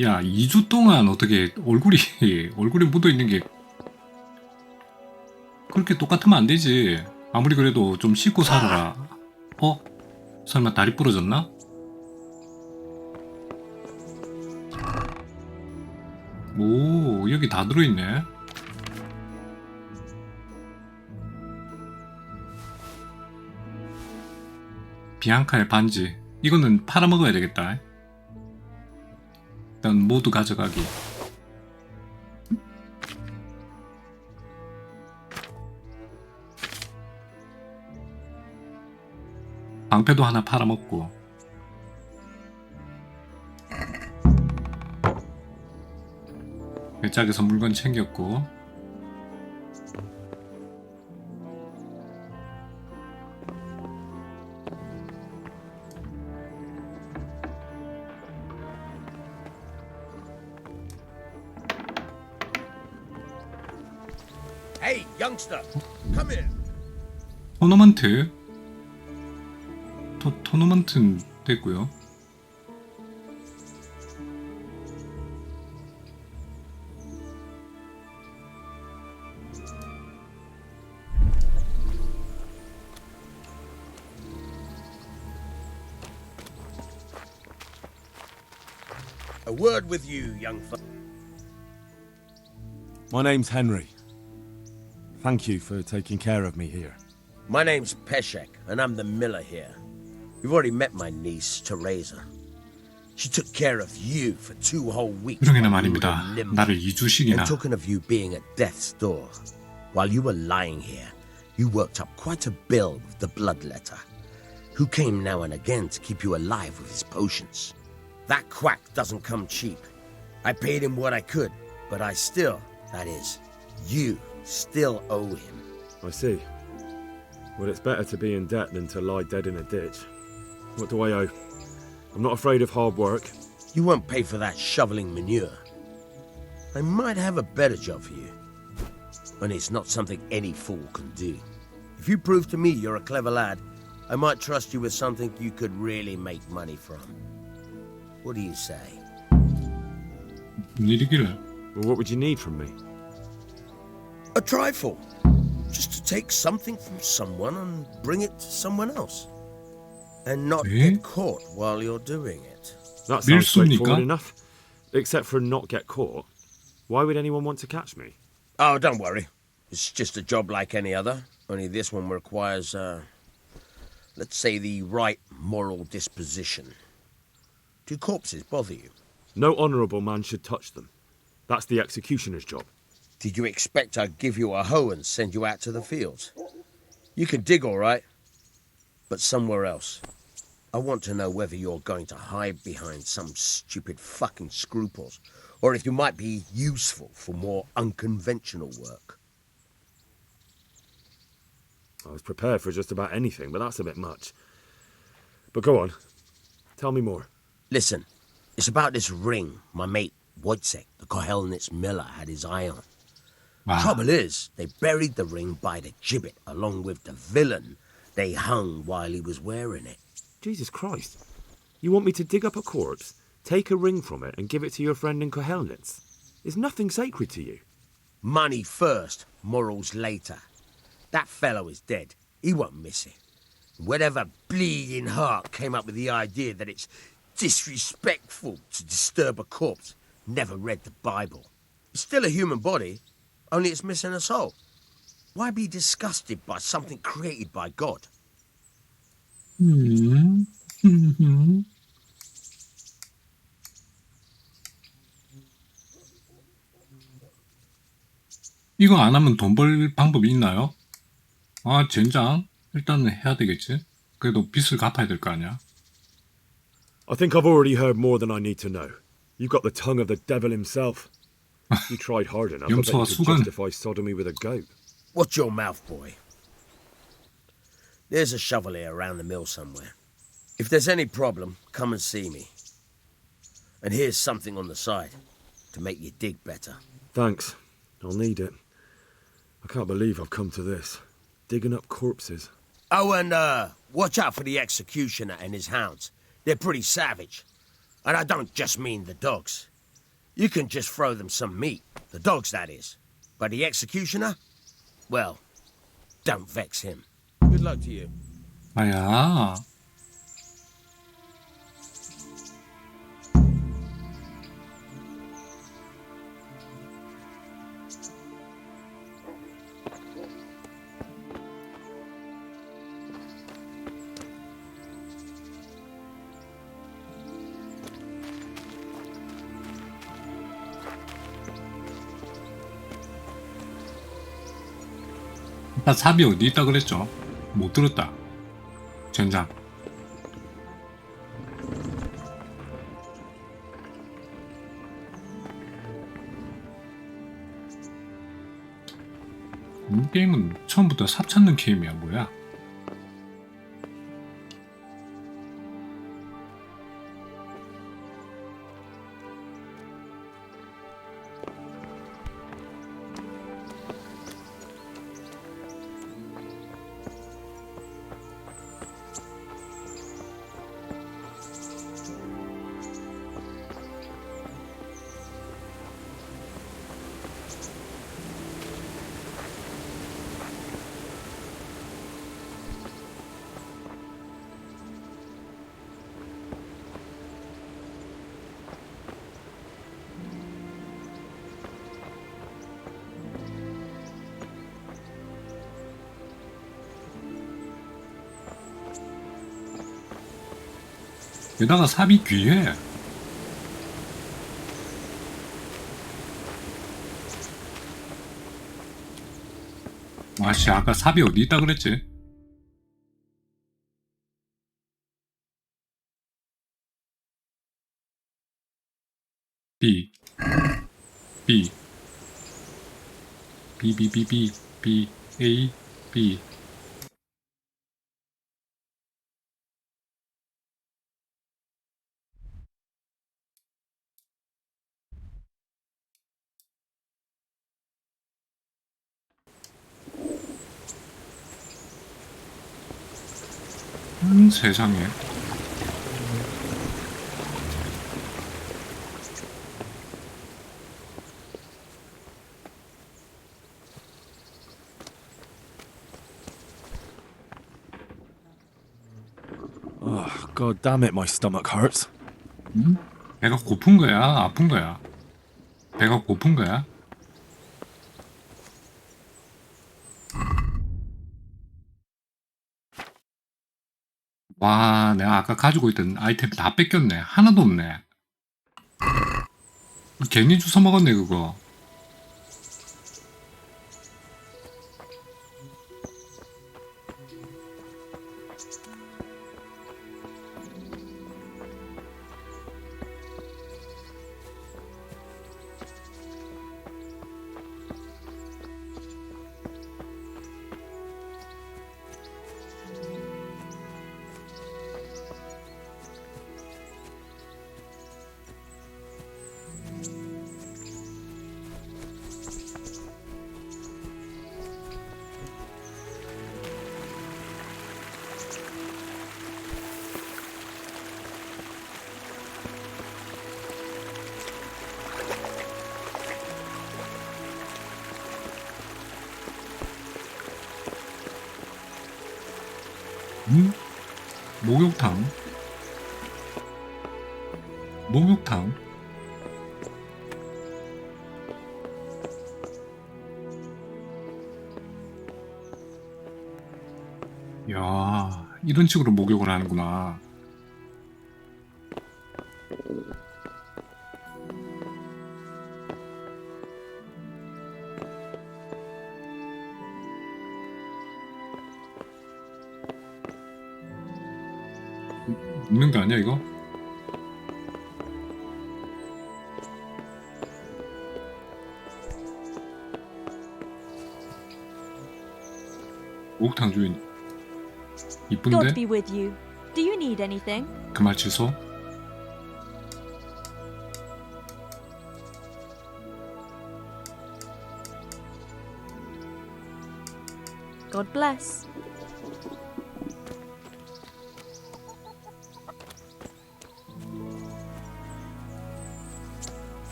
야, 2주 동안 어떻게 얼굴에 묻어있는 게 그렇게 똑같으면 안 되지. 아무리 그래도 좀 씻고 살아라. 어? 설마 다리 부러졌나? 오, 여기 다 들어있네. 비앙카의 반지. 이거는 팔아먹어야 되겠다. 일단 모두 가져가기. 방패도 하나 팔아먹고. 배짝에서 물건 챙겼고. Hey, youngster, come here. 토너먼트. 토너먼트는 됐고요. A word with you, young fellow. My name's Henry. Thank you for taking care of me here. My name's Peshek, and I'm the miller here. You've already met my niece, Teresa. She took care of you for 2 whole weeks. 일용이나 말입니다. 나를 2주씩이나. And talking of you being at death's door, while you were lying here, you worked up quite a bill with the bloodletter, who came now and again to keep you alive with his potions. That quack doesn't come cheap. I paid him what I could, but I still, that is, you still owe him. I see. Well, it's better to be in debt than to lie dead in a ditch. What do I owe? I'm not afraid of hard work. You won't pay for that shoveling manure. I might have a better job for you. And it's not something any fool can do. If you prove to me you're a clever lad, I might trust you with something you could really make money from. What do you say? Well, what would you need from me? A trifle. Just to take something from someone and bring it to someone else. And not get caught while you're doing it. That sounds straightforward enough. Except for not get caught. Why would anyone want to catch me? Oh, don't worry. It's just a job like any other. Only this one requires, let's say, the right moral disposition. Do corpses bother you? No honourable man should touch them. That's the executioner's job. Did you expect I'd give you a hoe and send you out to the fields? You can dig all right, but somewhere else. I want to know whether you're going to hide behind some stupid fucking scruples, or if you might be useful for more unconventional work. I was prepared for just about anything, but that's a bit much. But go on. Tell me more. Listen, it's about this ring my mate Wojciech, the Kohelnitz miller, had his eye on. Wow. Trouble is, they buried the ring by the gibbet along with the villain they hung while he was wearing it. Jesus Christ. You want me to dig up a corpse, take a ring from it, and give it to your friend in Kohelnitz? Is nothing sacred to you? Money first, morals later. That fellow is dead. He won't miss it. Whatever bleeding heart came up with the idea that it's disrespectful to disturb a corpse never read the Bible. It's still a human body, only it's missing a soul. Why be disgusted by something created by God? 이거 안 하면 돈 벌 방법이 있나요? 아, 젠장. 일단은 해야 되겠지. 그래도 빚을 갚아야 될 거 아니야. I think I've already heard more than I need to know. You've got the tongue of the devil himself. You tried hard enough, I bet you could justify sodomy with a goat. Watch your mouth, boy. There's a shovel here around the mill somewhere. If there's any problem, come and see me. And here's something on the side to make you dig better. Thanks. I'll need it. I can't believe I've come to this. Digging up corpses. Oh, and watch out for the executioner and his hounds. They're pretty savage. And I don't just mean the dogs. You can just throw them some meat. The dogs, that is. But the executioner? Well, don't vex him. Good luck to you. 아야. 나 삽이 어디 있다 그랬죠? 못 들었다. 젠장. 이 게임은 처음부터 삽 찾는 게임이야 뭐야? 게다가 삽이 귀해. 와씨, 아까 삽이 어디 있다 그랬지? B B B B B B B A B. 세상에. Oh, God damn it, my stomach hurts. 배가 고픈 거야? 아픈 거야? 배가 고픈 거야? 와, 내가 아까 가지고 있던 아이템 다 뺏겼네. 하나도 없네. 괜히 주워 먹었네, 그거. 목욕탕? 목욕탕? 야, 이런 식으로 목욕을 하는구나. 있는 거 아니야, 이거? 목욕탕 주인 God 이쁜데? be with you. Do you need anything? 그 말 취소? God bless.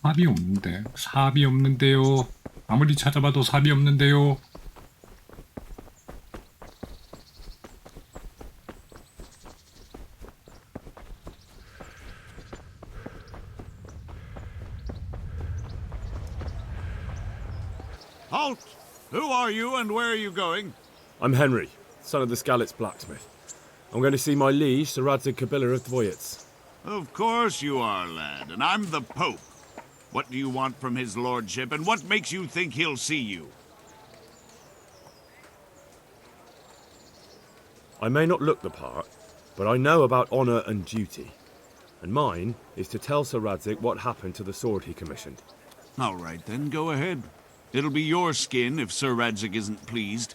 삽이 없는데. 삽이 없는데요. 아무리 찾아봐도 삽이 없는데요. Halt! Who are you and where are you going? I'm Henry, son of the Skalitz blacksmith. I'm going to see my liege, Sir Radzig Kabila of Dvoyets. Of course you are, lad, and I'm the Pope. What do you want from his lordship, and what makes you think he'll see you? I may not look the part, but I know about honour and duty. And mine is to tell Sir Radzig what happened to the sword he commissioned. All right, then, go ahead. It'll be your skin if Sir Radzig isn't pleased.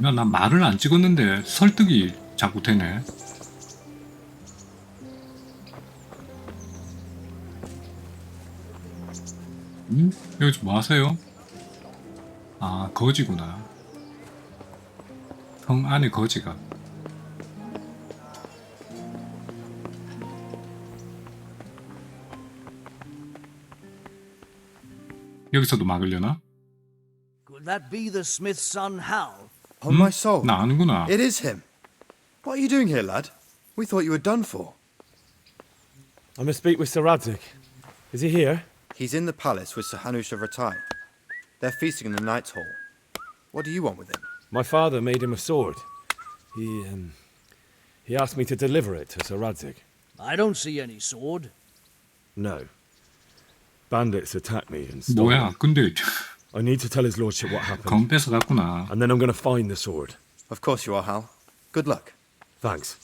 야, 나 말을 안 찍었는데 설득이 자꾸 되네. 여기서 뭐 하세요? 아, 거지구나. 성 안에 거지가. 여기서도 막으려나? Could that be the smith's son, Hal? On my soul. 나 아는구나. It is him. What are you doing here, lad? We thought you were done for. I must speak with Sir Radzig. Is he here? He's in the palace with Sir Hanush of Ratai. They're feasting in the Knight's Hall. What do you want with him? My father made him a sword. He asked me to deliver it to Sir Radzig. I don't see any sword. No. Bandits attacked me and stole 뭐야? it. 근데 I need to tell his lordship what happened. 검 뺏어갔구나. And then I'm going to find the sword. Of course you are, Hal. Good luck. Thanks.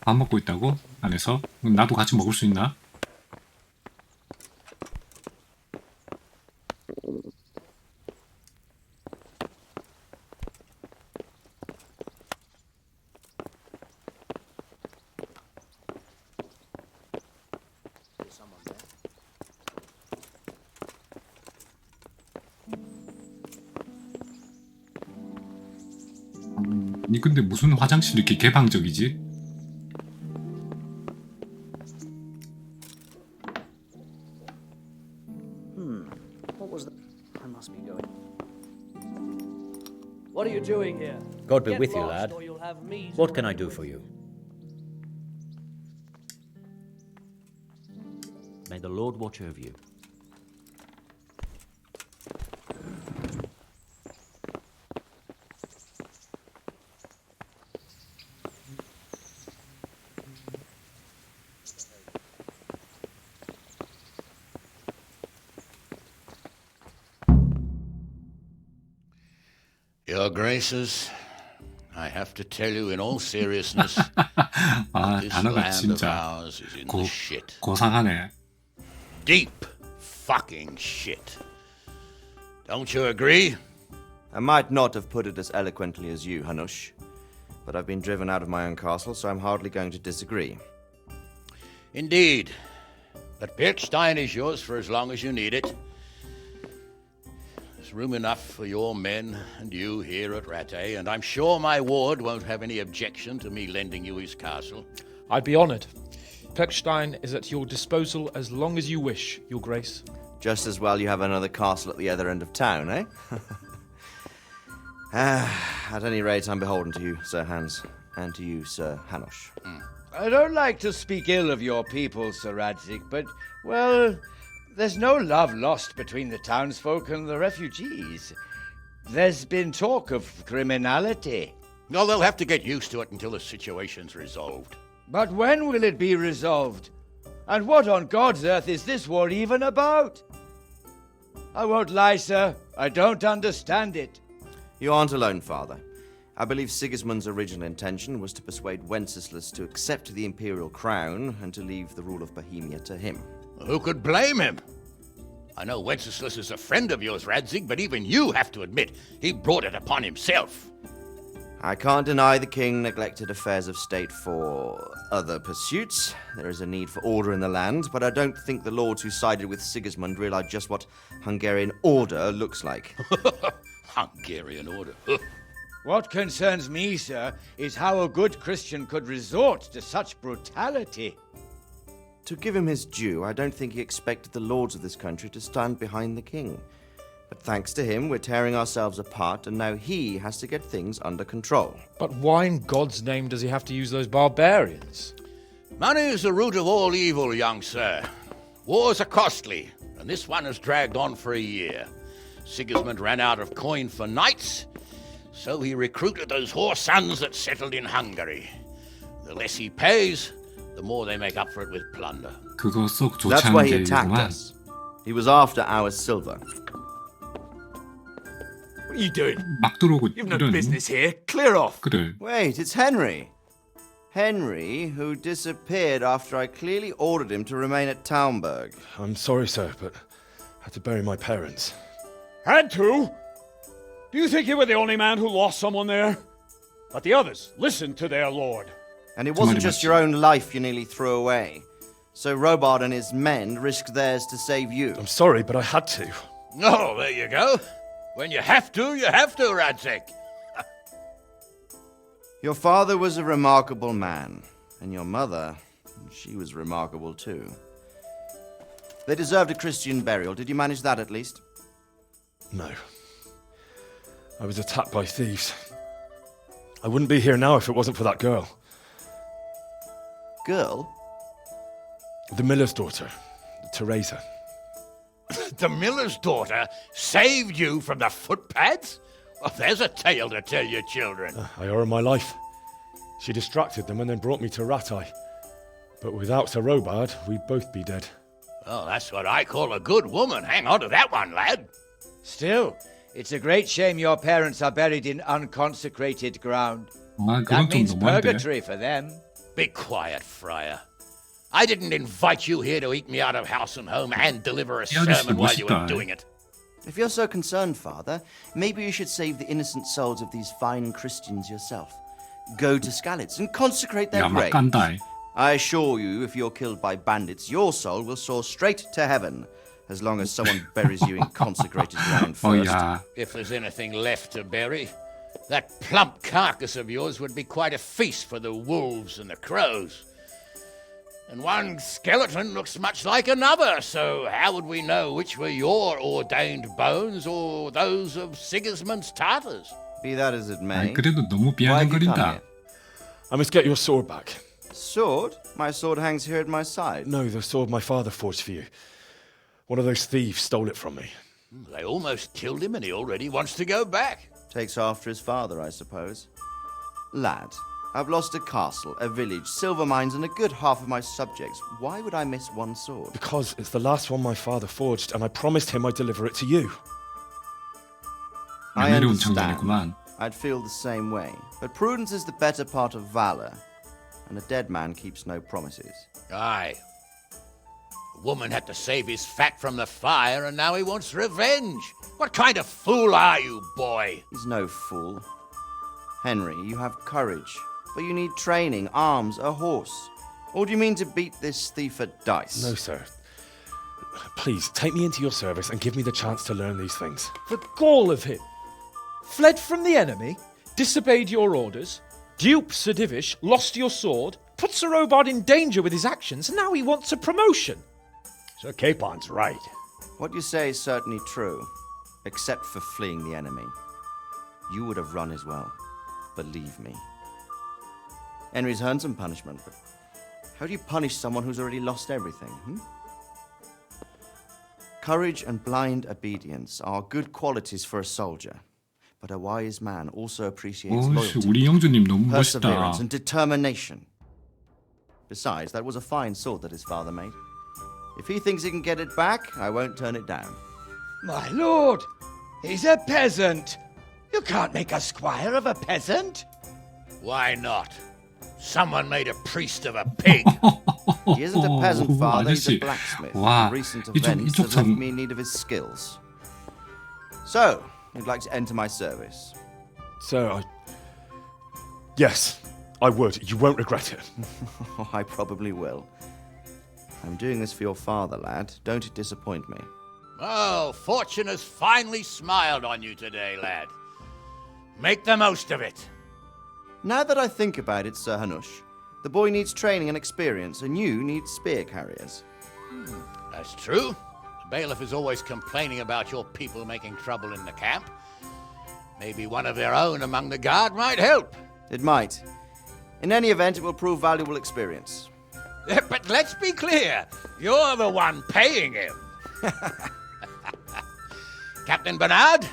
밥 먹고 있다고? 안에서? 나도 같이 먹을 수 있나? 니 근데 무슨 화장실이 이렇게 개방적이지? What was that? I must be going. What are you doing here? God be Get with you, lost, lad. or you'll have me. What can I do for you? May the Lord watch over you. Your Graces, I have to tell you in all seriousness, 아, this 단어가 land of 진짜 ours is in the shit. 고상하네. Deep fucking shit. Don't you agree? I might not have put it as eloquently as you, Hanush, but I've been driven out of my own castle, so I'm hardly going to disagree. Indeed. But Birkstein is yours for as long as you need it. There's room enough for your men and you here at Rattay, and I'm sure my ward won't have any objection to me lending you his castle. I'd be honoured. Pechstein is at your disposal as long as you wish, Your Grace. Just as well you have another castle at the other end of town, eh? At any rate, I'm beholden to you, Sir Hans, and to you, Sir Hanush. I don't like to speak ill of your people, Sir Radzig, but, well, there's no love lost between the townsfolk and the refugees. There's been talk of criminality. Well, they'll have to get used to it until the situation's resolved. But when will it be resolved? And what on God's earth is this war even about? I won't lie, sir. I don't understand it. You aren't alone, Father. I believe Sigismund's original intention was to persuade Wenceslas to accept the imperial crown and to leave the rule of Bohemia to him. Who could blame him? I know Wenceslas is a friend of yours, Radzig, but even you have to admit he brought it upon himself. I can't deny the king neglected affairs of state for other pursuits. There is a need for order in the land, but I don't think the lords who sided with Sigismund realized just what Hungarian order looks like. Hungarian order. What concerns me, sir, is how a good Christian could resort to such brutality. To give him his due, I don't think he expected the lords of this country to stand behind the king. But thanks to him, we're tearing ourselves apart, and now he has to get things under control. But why in God's name does he have to use those barbarians? Money is the root of all evil, young sir. Wars are costly, and this one has dragged on for a year. Sigismund ran out of coin for knights, so he recruited those whore sons that settled in Hungary. The less he pays, the more they make up for it with plunder. 그거 썩 좋지 That's why 않은 he attacked 계획이구만. us. He was after our silver. What are you doing? 막 들어오고 You've no 이러니? business here. Clear off. 그래. Wait, it's Henry. Henry, who disappeared after I clearly ordered him to remain at Taunberg. I'm sorry, sir, but I had to bury my parents. Had to? Do you think you were the only man who lost someone there? But the others listened to their lord. And it wasn't just your own life you nearly threw away. So Robard and his men risked theirs to save you. I'm sorry, but I had to. Oh, there you go. When you have to, Radzik. Your father was a remarkable man, and your mother, she was remarkable too. They deserved a Christian burial. Did you manage that at least? No. I was attacked by thieves. I wouldn't be here now if it wasn't for that girl. Girl? The miller's daughter, Teresa. The miller's daughter saved you from the footpads? Well, there's a tale to tell your children. I owe her my life. She distracted them and then brought me to Rattay. But without Sir Robard, we'd both be dead. Oh, that's what I call a good woman. Hang on to that one, lad. Still, it's a great shame your parents are buried in unconsecrated ground. That means purgatory for them. Be quiet, friar. I didn't invite you here to eat me out of house and home and deliver a sermon while you were doing it. If you're so concerned, Father, maybe you should save the innocent souls of these fine Christians yourself. Go to Skalitz and consecrate their grave. I assure you, if you're killed by bandits, your soul will soar straight to heaven, as long as someone buries you in consecrated ground first. If there's anything left to bury, that plump carcass of yours would be quite a feast for the wolves and the crows. And one skeleton looks much like another, so how would we know which were your ordained bones or those of Sigismund's Tartars? Be that as it may. 그래도 너무 비아냥거린다. I must get your sword back. Sword? My sword hangs here at my side. No, the sword my father forged for you. One of those thieves stole it from me. They almost killed him and he already wants to go back. Takes after his father, I suppose. Lad, I've lost a castle, a village, silver mines, and a good half of my subjects. Why would I miss one sword? Because it's the last one my father forged, and I promised him I'd deliver it to you. I understand. I'd feel the same way. But prudence is the better part of valor, and a dead man keeps no promises. Aye. A woman had to save his fat from the fire, and now he wants revenge. What kind of fool are you, boy? He's no fool. Henry, you have courage, but you need training, arms, a horse. Or do you mean to beat this thief at dice? No, sir. Please, take me into your service and give me the chance to learn these things. The gall of him. Fled from the enemy, disobeyed your orders, duped Sir Divish, lost your sword, put Sir Robard in danger with his actions, and now he wants a promotion. Sir Capon's right. What you say is certainly true, except for fleeing the enemy. You would have run as well. Believe me. Henry's earned some punishment, but how do you punish someone who's already lost everything? Courage and blind obedience are good qualities for a soldier, but a wise man also appreciates 우리 영주님 너무 perseverance 멋있다. and determination. Besides, that was a fine sword that his father made. If he thinks he can get it back, I won't turn it down. My lord, he's a peasant. You can't make a squire of a peasant. Why not? Someone made a priest of a pig. He isn't a peasant, father, he's a 아저씨. blacksmith. 와, Recent 이쪽 events have left 참. me in need of his skills. So, you'd like to enter my service? Sir, Yes, I would. You won't regret it. I probably will. I'm doing this for your father, lad. Don't it disappoint me. Oh, fortune has finally smiled on you today, lad. Make the most of it. Now that I think about it, Sir Hanush, the boy needs training and experience, and you need spear carriers. That's true. The bailiff is always complaining about your people making trouble in the camp. Maybe one of their own among the guard might help. It might. In any event, it will prove valuable experience. But let's be clear. You're the one paying him. Captain Bernard,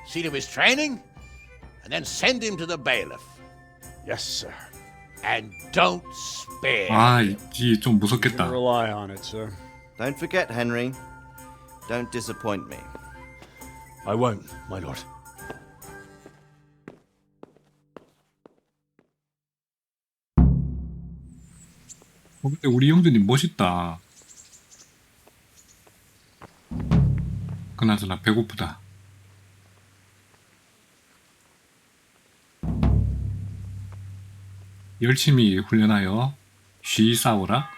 see to his training, and then send him to the bailiff. Yes, sir. And don't spare. 아, 이 좀 무섭겠다. Rely on it, sir. Don't forget, Henry. Don't disappoint me. I won't, my lord. 근데 우리 영주님 멋있다. 그나저나 배고프다. 열심히 훈련하여 쉬 싸우라.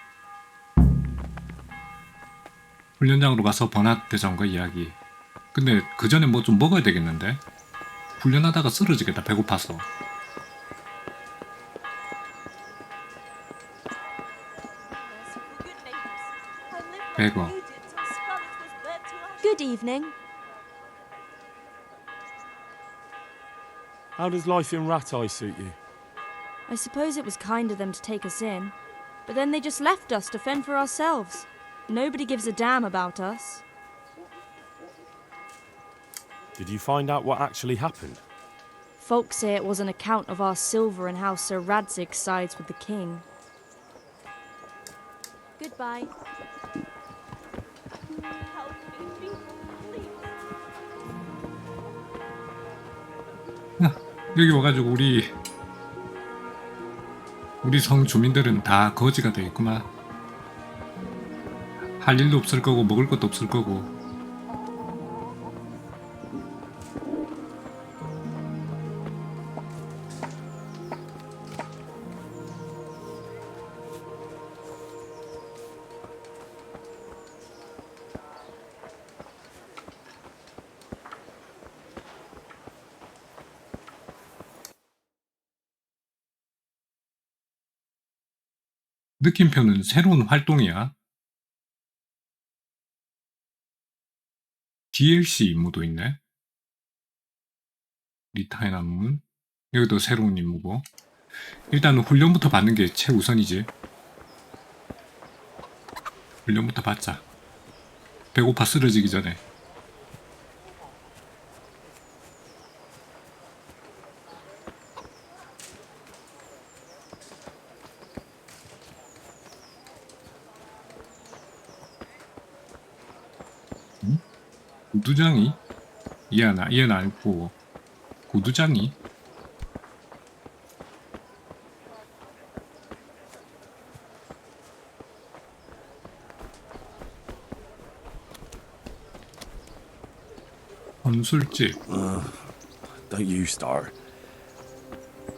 훈련장으로 가서 버낫 대장과 이야기. 근데 그 전에 뭐 좀 먹어야 되겠는데? 훈련하다가 쓰러지겠다, 배고파서. 배거. Good evening. How does life in Rat Eye suit you? I suppose it was kind of them to take us in, but then they just left us to fend for ourselves. Nobody gives a damn about us. Did you find out what actually happened? Folks say it was an account of our silver and how Sir Radzig sides with the king. Goodbye. 여기 와가지고 우리 성 주민들은 다 거지가 되겠구만. 할 일도 없을 거고 먹을 것도 없을 거고. 느낌표는 새로운 활동이야. DLC 임무도 있네. 리타인 안문. 여기도 새로운 임무고. 일단 훈련부터 받는 게 최우선이지. 훈련부터 받자. 배고파 쓰러지기 전에. 구두장이? 얘는 아니고 구두장이? 건술집. Don't you start.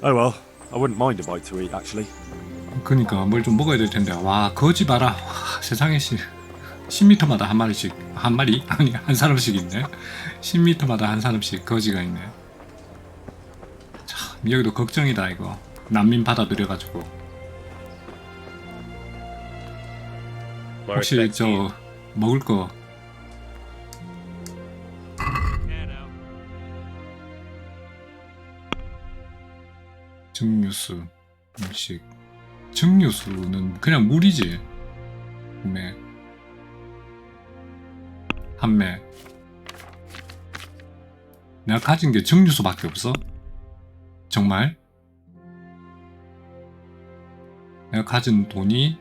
Oh well, I wouldn't mind a bite to eat actually. 그니까 뭘 좀 먹어야 될 텐데. 와, 거지 봐라. 와, 세상에 10m마다 한 마리씩, 한 마리? 아니, 한 사람씩 있네. 10m마다 한 사람씩 거지가 있네. 참, 여기도 걱정이다, 이거. 난민 받아들여가지고. 혹시 저 먹을 거 증류수, 음식. 증류수는 그냥 물이지. 구매. 판매. 내가 가진 게 증류수밖에 없어? 정말? 내가 가진 돈이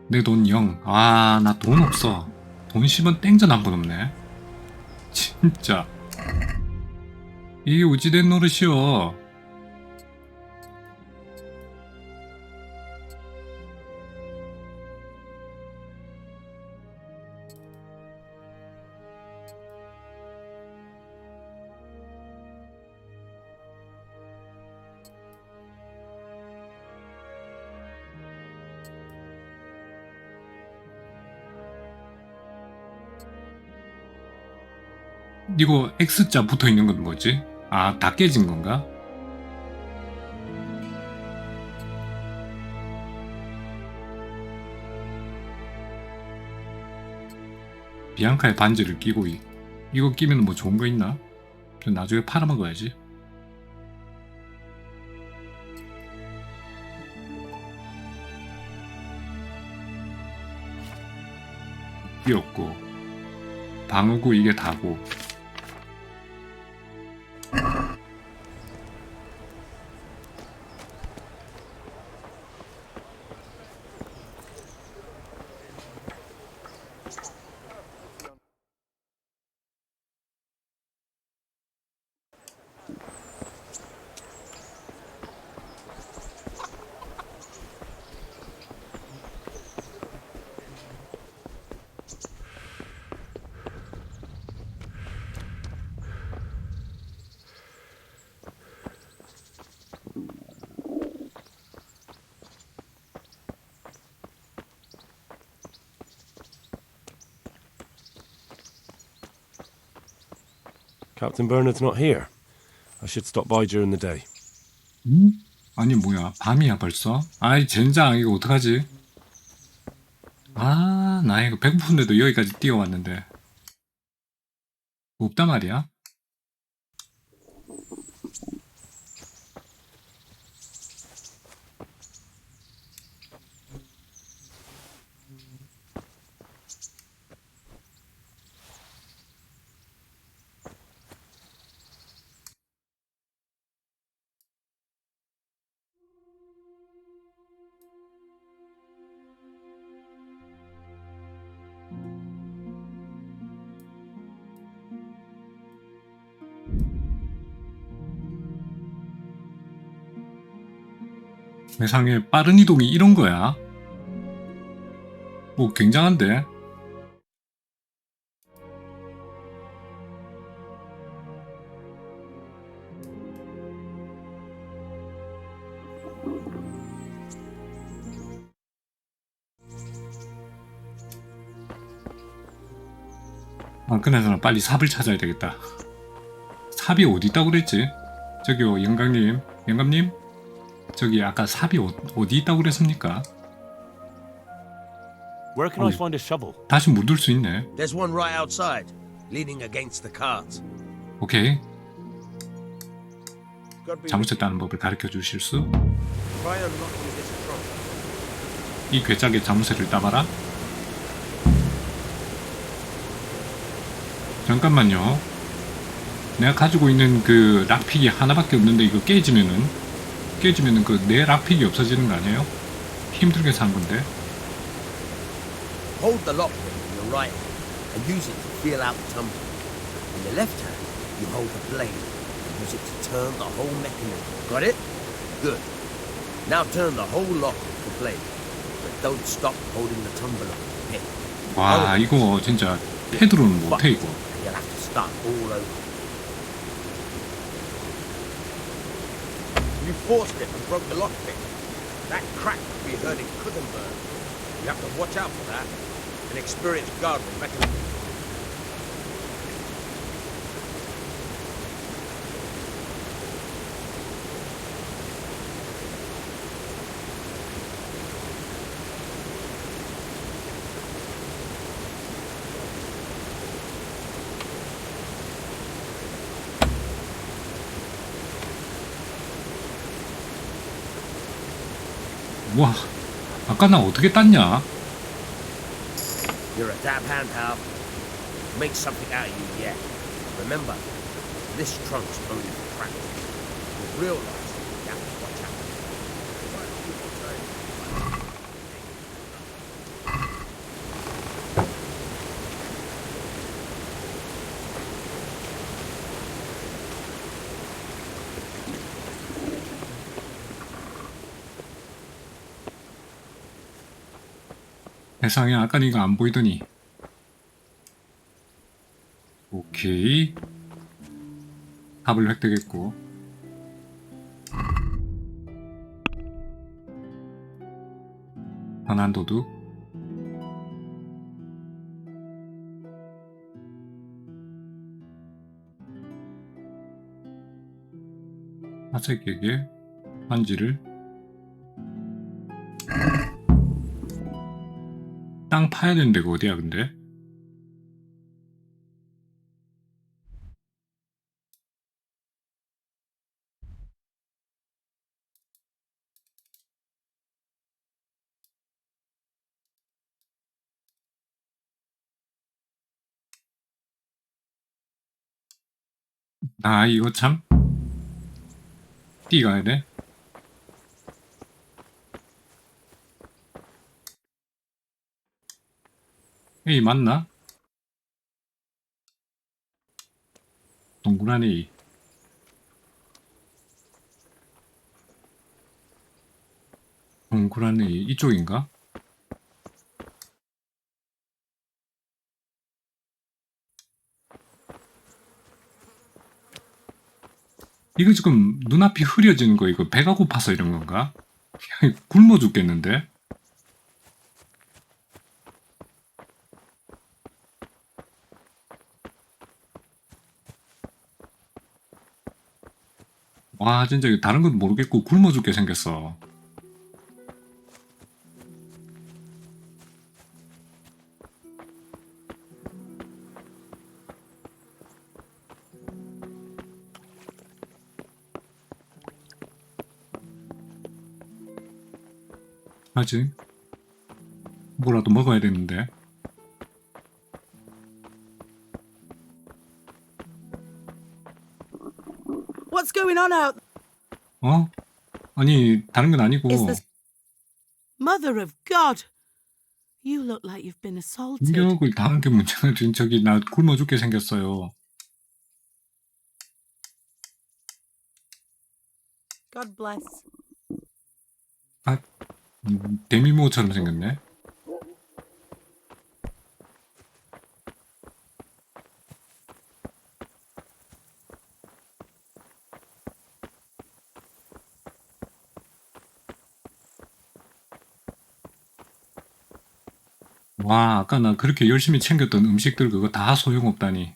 내 돈 0. 아, 나 돈 없어. 돈 10원 땡전 한 번 없네. 진짜. 이게 어찌된 노릇이여. 이거 X자 붙어있는 건 뭐지? 아, 다 깨진 건가? 비앙카의 반지를 끼고 이거 끼면 뭐 좋은 거 있나? 나중에 팔아먹어야지. 끼었고 방어구 이게 다고. Captain Bernard's not here. I should stop by during the day. 아니 뭐야 밤이야 벌써? 아이 젠장 이거 어떡하지? 아 나 이거 배고픈데도 여기까지 뛰어왔는데 없단 말이야? 세상에 빠른 이동이 이런 거야? 오 굉장한데? 아 그나저나 빨리 삽을 찾아야 되겠다. 삽이 어디 있다고 그랬지? 저기요 영감님? 저기 아까 삽이 어디 있다고 그랬습니까? Where can I find a shovel? 다시 묻을 수 있네. There's one right outside, leaning against the cart. 오케이. 잘못했다는 법을 가르쳐 주실 수? Try unlocking this trunk. 이 괴짝의 자무새를 따봐라. 잠깐만요. 내가 가지고 있는 그 락픽이 하나밖에 없는데 이거 깨지면은 그 내 락픽이 없어지는 거 아니에요? 힘들게 산 건데. Hold the lockpick in your right hand and use it to feel out the tumble. In the left hand, you hold the blade and use it to turn the whole mechanism. Got it? Good. Now turn the whole lock with the blade, but don't stop holding the tumbler with the pin. 와 이거 진짜 패드로는 못해 이거. You'll have to start all over. You forced it and broke the lockpick. That crack could be hurting Kuttenberg. You have to watch out for that. An experienced guard will recommend. 와 아까 나 어떻게 땄냐? You're a dab hand, pal. Make something out of you yet. Remember, this trunk's only for practice. With real life, you have to watch out. 세상에 아까 이거 안 보이더니. 오케이. 탑을 획득했고. 변환 도둑. 화색에게 반지를. 땅 파야 되는 데가 어디야 근데? 아 이거 참 뛰가야 돼? 에이 맞나? 동그란 A. 동그란 A 이쪽인가? 이거 지금 눈앞이 흐려지는 거 이거 배가 고파서 이런 건가? 굶어 죽겠는데? 와, 진짜 다른 건 모르겠고 굶어 죽게 생겼어. 하지? 뭐라도 먹어야 되는데. What's going on out? 어? 아니, 다른 건 아니고. Is this Mother of God? You look like you've been assaulted. 공격을 당한 게 문제가 지금 저기 나 굶어 죽게 생겼어요. God bless. 아, 데미모어처럼 생겼네. 와, 아까 나 그렇게 열심히 챙겼던 음식들 그거 다 소용없다니.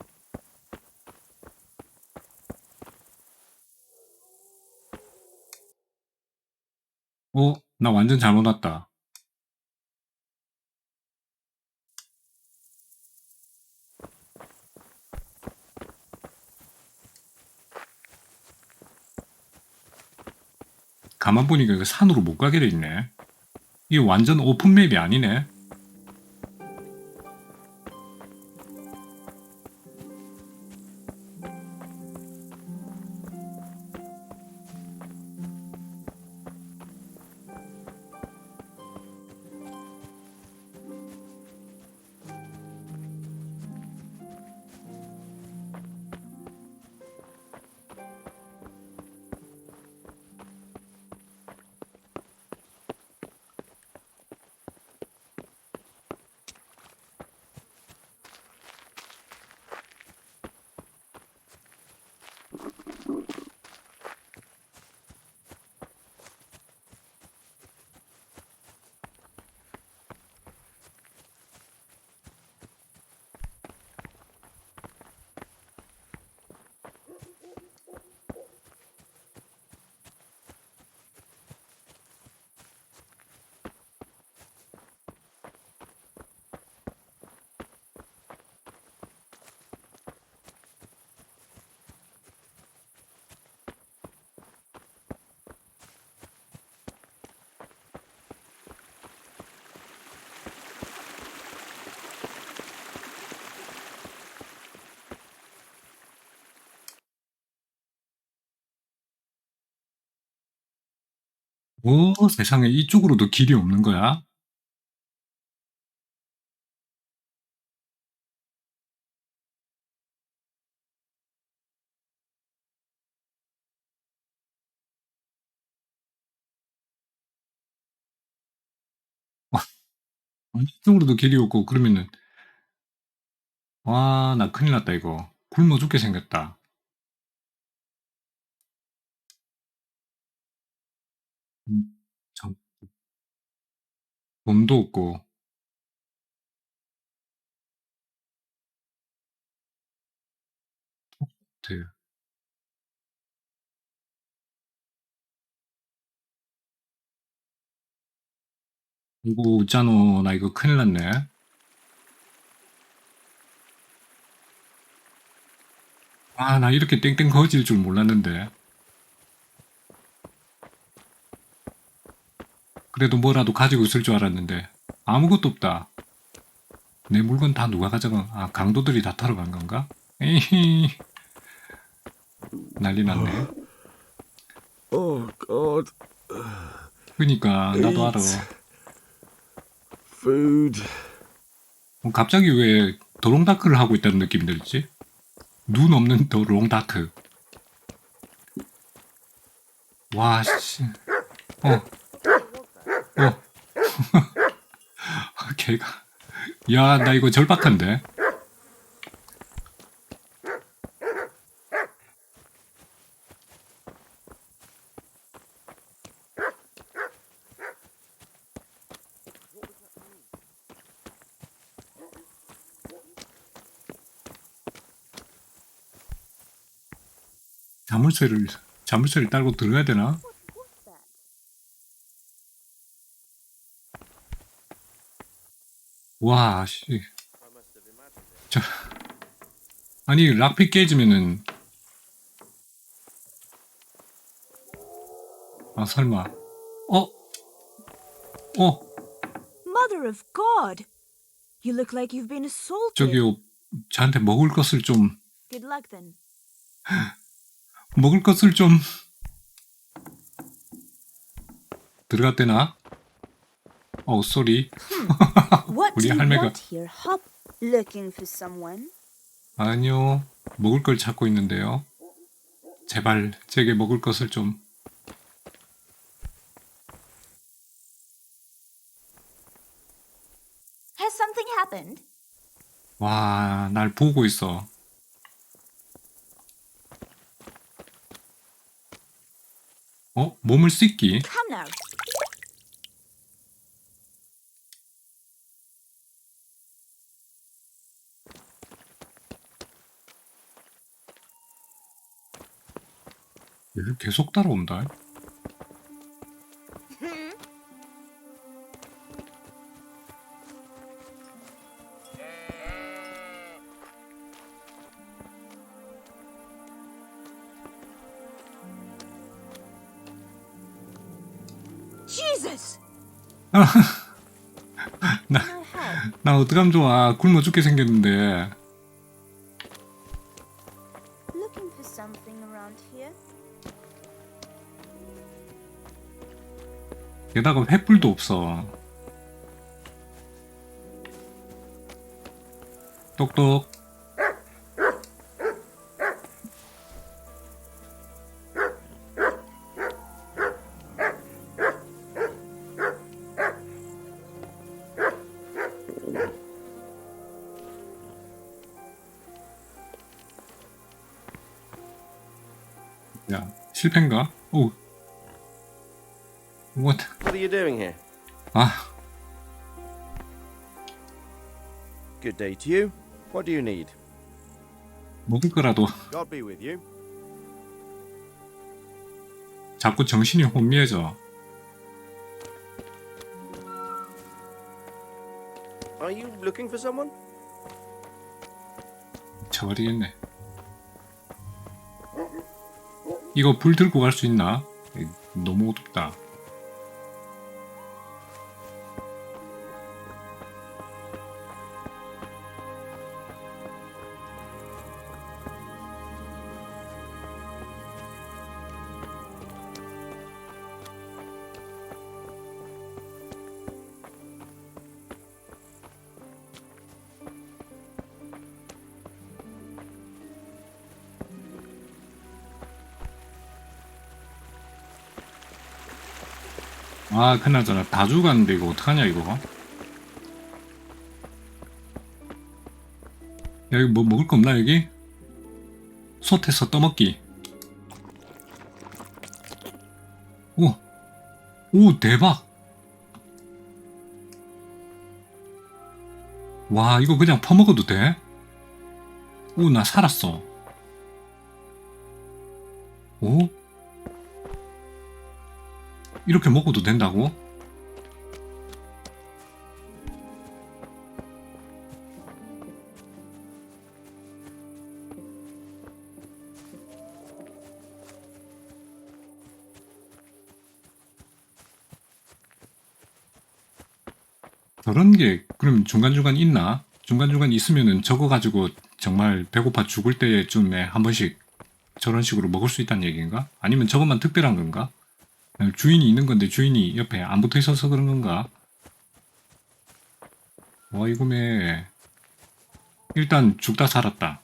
나 완전 잘못 왔다. 가만 보니까 이거 산으로 못 가게 돼 있네. 이게 완전 오픈맵이 아니네. 세상에 이쪽으로도 길이 없는 거야? 이쪽으로도 길이 없고 그러면은 와, 나 큰일 났다 이거. 굶어 죽게 생겼다. 참, 돈도 없고. 네. 이거 있잖아, 나 이거 큰일 났네. 아, 나 이렇게 땡땡 거질 줄 몰랐는데. 그래도 뭐라도 가지고 있을 줄 알았는데 아무것도 없다. 내 물건 다 누가 가져가? 아, 강도들이 다 타러 간 건가? 에이, 난리 났네. Oh God. 그니까 나도 알아. Food. 갑자기 왜 도롱다크를 하고 있다는 느낌이 들지? 눈 없는 도롱다크. 와, 씨. 걔가. 야, 나 이거 절박한데? 자물쇠를 자물쇠를 딸고 들어가야 되나? 와, 씨. 자, 아니, 락픽 깨지면은. 아, 설마. Mother of God! You look like you've been assaulted. 저기요, 저한테 먹을 것을 좀. Good luck then. 먹을 것을 좀. 들어갔대나? 쏘리. What 우리 do you 할매가. want here, Hop? Looking for someone? 아니요, 먹을 걸 찾고 있는데요. 제발 제게 먹을 것을 좀. Has something happened? 와, 날 보고 있어. 몸을 씻기? Come now. 얘를 계속 따라온다. Jesus! 나 어떡하면 좋아. 굶어 죽게 생겼는데. Looking for something around here? 게다가 횃불도 없어. 똑똑. 야, 실패인가? 오. What? What are you doing here? 아, Good day to you. What do you need? 먹을 거라도. God be with you. 자꾸 정신이 혼미해져. Are you looking for someone? 쳐버리겠네. 이거 불 들고 갈 수 있나? 너무 어둡다. 아, 그나저나 다 죽었는데 이거 어떡하냐 이거. 야, 여기 뭐 먹을 거 없나 여기? 솥에서 떠먹기. 오 대박. 와, 이거 그냥 퍼먹어도 돼? 오, 나 살았어. 오? 이렇게 먹어도 된다고? 저런 게 그럼 중간중간 있나? 중간중간 있으면은 저거 가지고 정말 배고파 죽을 때쯤에 한 번씩 저런 식으로 먹을 수 있다는 얘기인가? 아니면 저것만 특별한 건가? 주인이 있는 건데 주인이 옆에 안 붙어 있어서 그런 건가? 와, 이거매. 일단 죽다 살았다.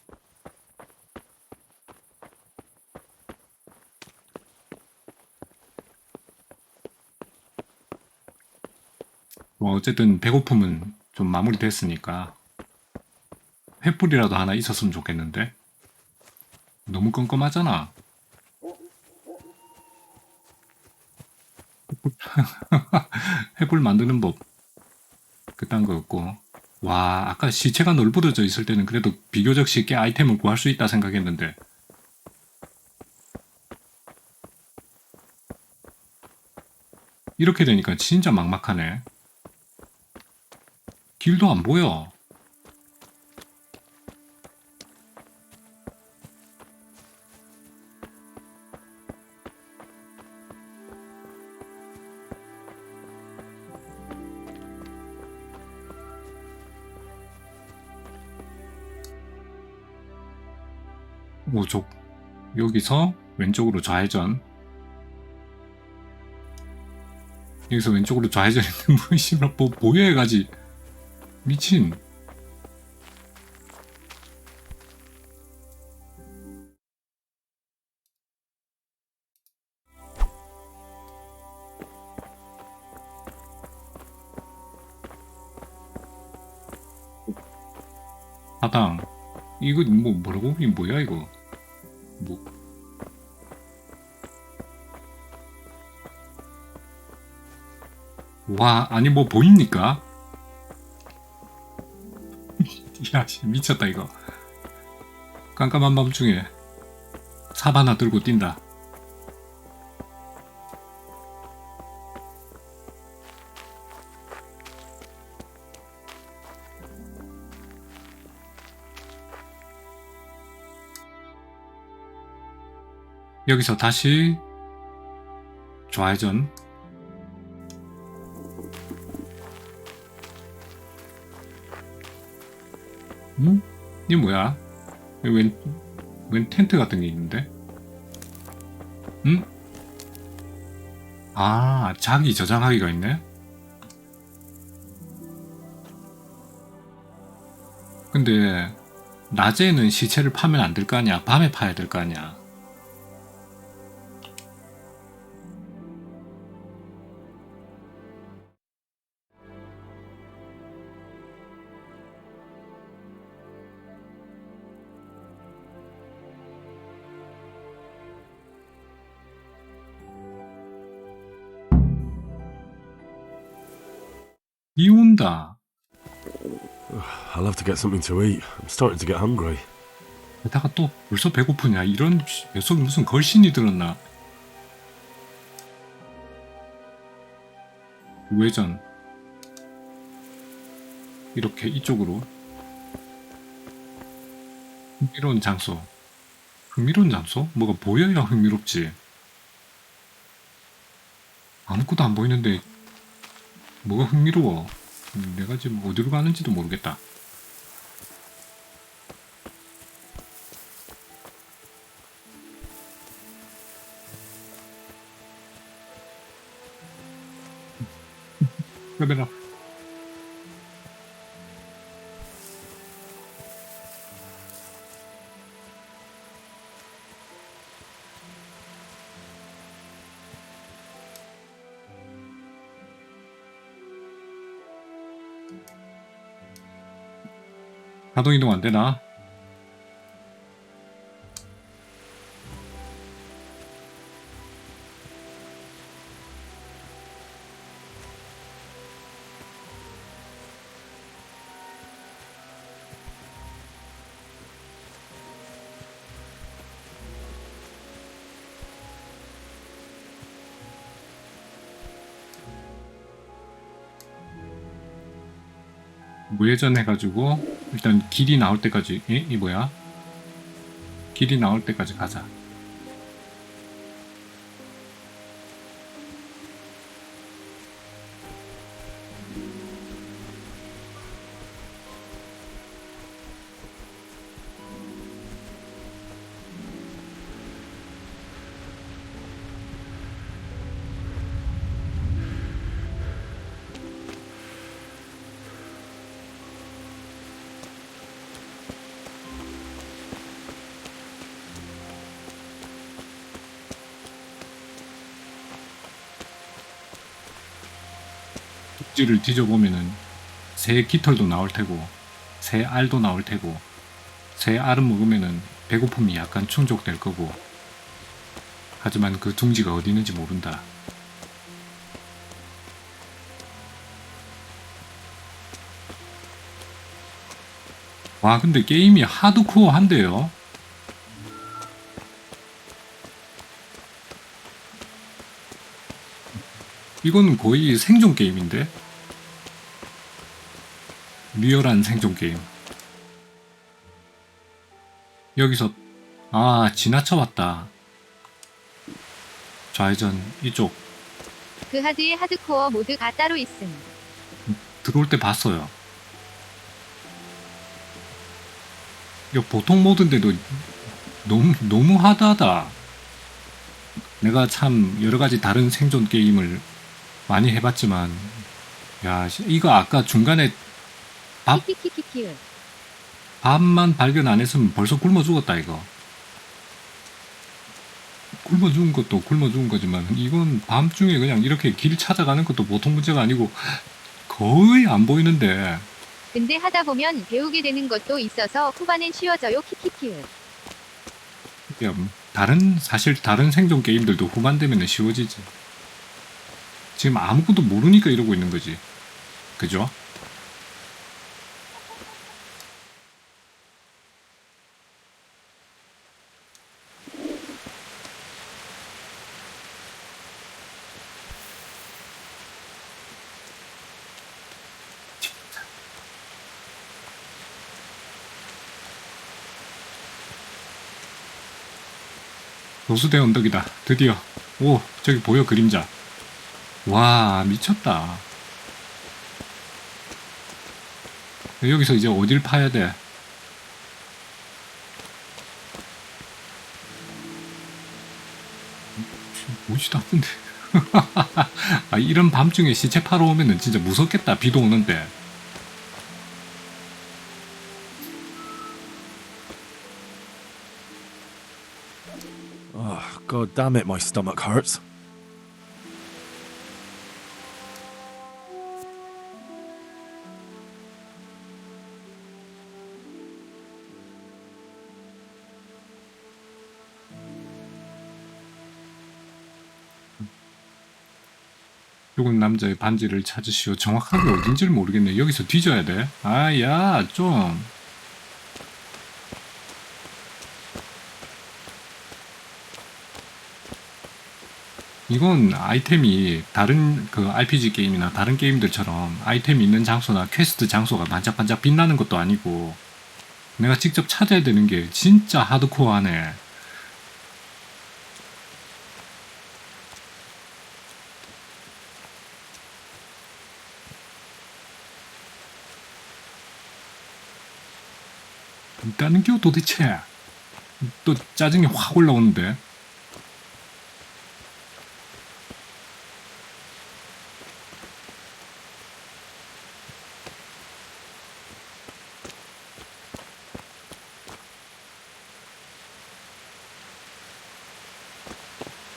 뭐 어쨌든 배고픔은 좀 마무리됐으니까 횃불이라도 하나 있었으면 좋겠는데. 너무 껌껌하잖아. 횃불 만드는 법 그딴 거 없고. 와, 아까 시체가 널브러져 있을 때는 그래도 비교적 쉽게 아이템을 구할 수 있다 생각했는데 이렇게 되니까 진짜 막막하네. 길도 안 보여. 오족. 여기서 왼쪽으로 좌회전. 여기서 왼쪽으로 좌회전했는데 뭐 씨발 뭐 보여야 가지. 미친. 하당. 이거 뭐 뭐라고? 이 뭐야 이거? 뭐? 와, 아니 뭐 보입니까? 야, 미쳤다 이거. 깜깜한 밤중에 사바나 들고 뛴다. 여기서 다시 좌회전. 응? 이게 뭐야? 웬 텐트 같은 게 있는데? 응? 아, 자기 저장하기가 있네? 근데 낮에는 시체를 파면 안 될 거 아니야? 밤에 파야 될 거 아니야? 비 온다. I'll have to get something to eat. I'm starting to get hungry. 게다가 또 벌써 배고프냐? 이런 녀석이 무슨 걸신이 들었나? 우회전. 이렇게 이쪽으로. 흥미로운 장소. 흥미로운 장소? 뭐가 보여야 흥미롭지. 아무것도 안 보이는데 뭐가 흥미로워? 내가 지금 어디로 가는지도 모르겠다. 카메라. 자동 이동 안 되나? 우회전 해가지고 일단 길이 나올 때까지. 이 뭐야? 길이 나올 때까지 가자. 를 뒤져보면은 새 깃털도 나올 테고 새 알도 나올 테고 새 알은 먹으면은 배고픔이 약간 충족될 거고, 하지만 그 둥지가 어디 있는지 모른다. 와, 근데 게임이 하드코어한데요. 이거는 거의 생존 게임인데? 리얼한 생존 게임. 여기서 지나쳐 왔다. 좌회전 이쪽. 그 하드의 하드코어 모드가 따로 있음. 들어올 때 봤어요. 이거 보통 모드인데도 너무 하드하다. 내가 참 여러가지 다른 생존 게임을 많이 해봤지만, 야, 이거 아까 중간에 키키키키키은. 밥만 발견 안 했으면 벌써 굶어 죽었다, 이거. 굶어 죽은 것도 굶어 죽은 거지만, 이건 밤중에 그냥 이렇게 길 찾아가는 것도 보통 문제가 아니고, 거의 안 보이는데. 근데 하다 보면 배우게 되는 것도 있어서 후반엔 쉬워져요. 키키키은. 야, 사실 다른 생존 게임들도 후반 되면 쉬워지지. 지금 아무것도 모르니까 이러고 있는 거지. 그죠? 도수대 언덕이다. 드디어. 오, 저기 보여, 그림자. 와, 미쳤다. 여기서 이제 어딜 파야 돼? 보지도 않는데. 이런 밤중에 시체 파러 오면은 진짜 무섭겠다. 비도 오는데. Oh, God damn it, my stomach hurts. 죽은 남자의 반지를 찾으시오. 정확하게 어딘지를 모르겠네. 여기서 뒤져야 돼. 야, 좀. 이건 아이템이 다른 그 RPG 게임이나 다른 게임들처럼 아이템이 있는 장소나 퀘스트 장소가 반짝반짝 빛나는 것도 아니고 내가 직접 찾아야 되는 게 진짜 하드코어하네. 있다는 게 도대체. 또 짜증이 확 올라오는데.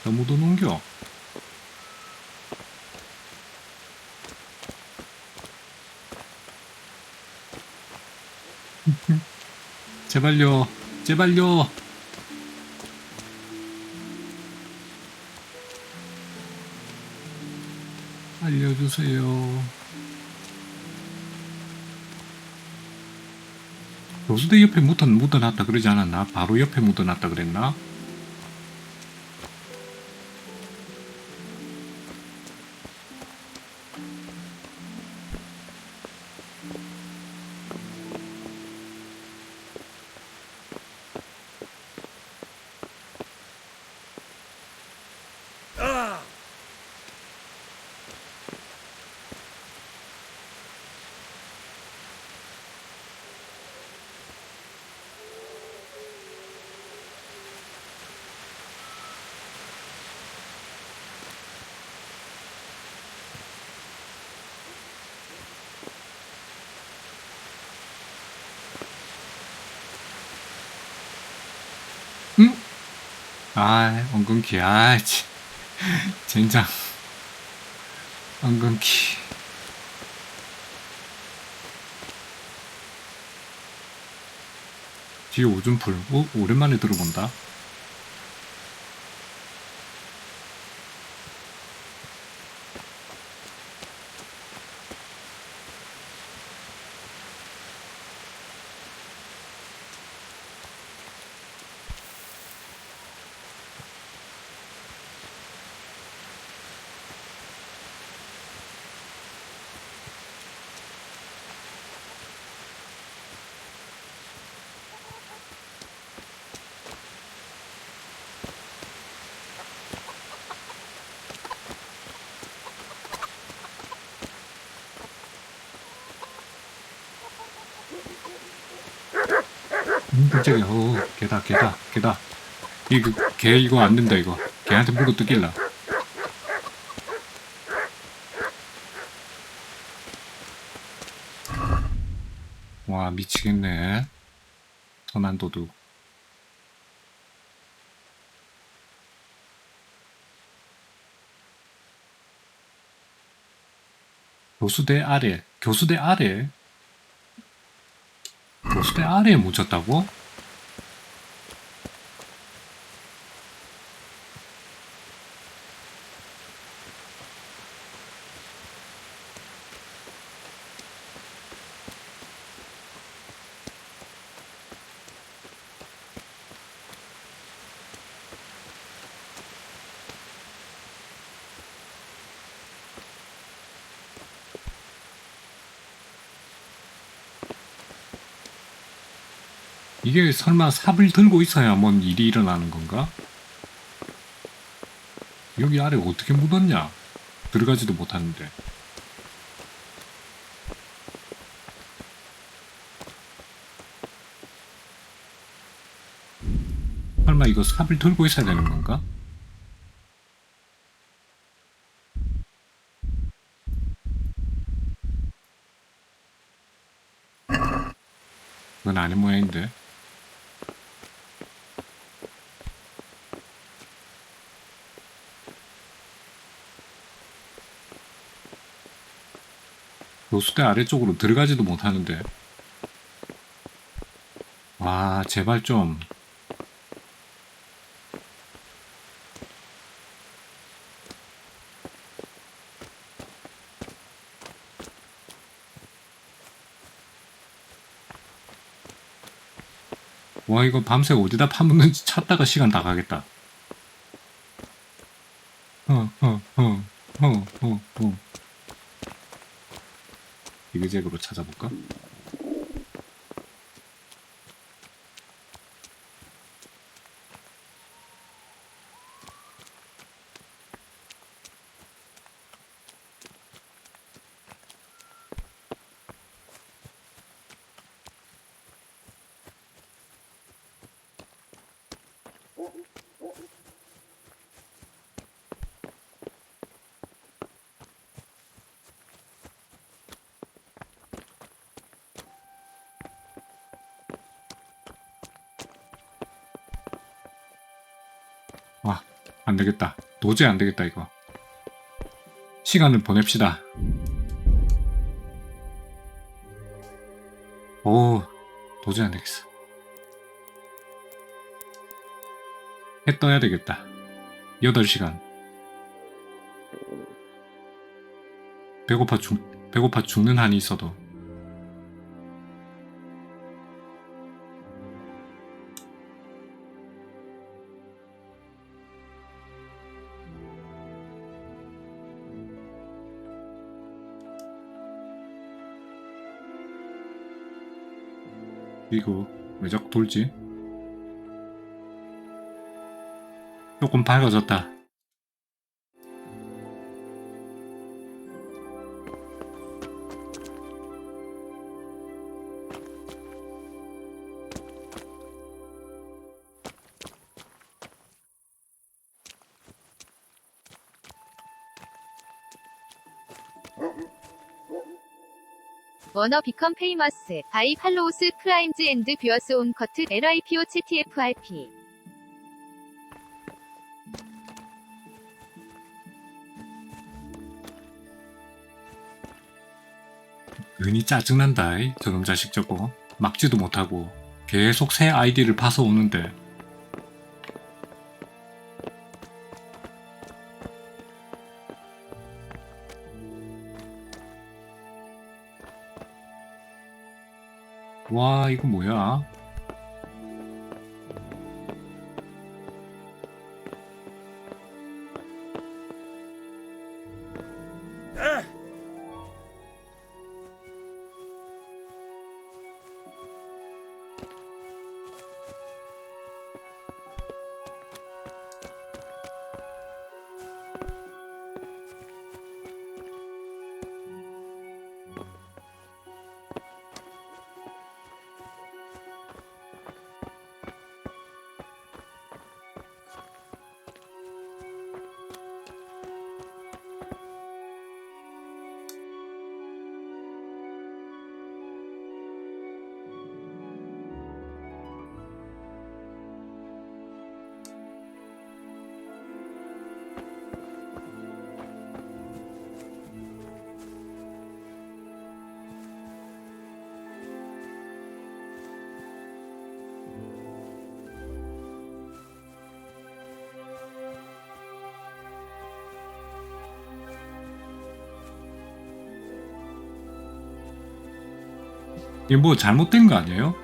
너무도 넘겨. 제발요, 제발요. 알려주세요. 교수대 옆에 묻어놨다 그러지 않았나? 바로 옆에 묻어놨다 그랬나? 응? 엉겅키, 젠장. 엉겅키. 뒤에 오줌풀. 오랜만에 들어본다. 깜짝이야. 개다. 이거, 개 이거 안 된다, 이거. 개한테 물어 뜯길라. 와, 미치겠네. 선한 도둑. 교수대 아래. 교수대 아래에 묻혔다고? 이게 설마 삽을 들고 있어야 뭔 일이 일어나는 건가? 여기 아래 어떻게 묻었냐? 들어가지도 못하는데. 설마 이거 삽을 들고 있어야 되는 건가? 그건 아닌 모양인데. 교수대 아래쪽으로 들어가지도 못하는데. 와, 제발 좀. 와, 이거 밤새 어디다 파묻는지 찾다가 시간 다 가겠다. 이그젝으로 찾아볼까? 와, 안되겠다. 도저히 안되겠다, 이거. 시간을 보냅시다. 오, 도저히 안되겠어. 해 떠야 되겠다. 8시간. 배고파 죽는 한이 있어도. 이거 왜 자꾸 돌지? 조금 밝아졌다. 워너 비컴 페이머스 바이 팔로우스 크라임즈 앤드 뷰어스 온 커트 LIPOCTFRP 괜히 짜증난다. 저놈 자식 저거. 막지도 못하고 계속 새 아이디를 파서 오는데. 와, 이거 뭐야? 이게 뭐 잘못된 거 아니에요?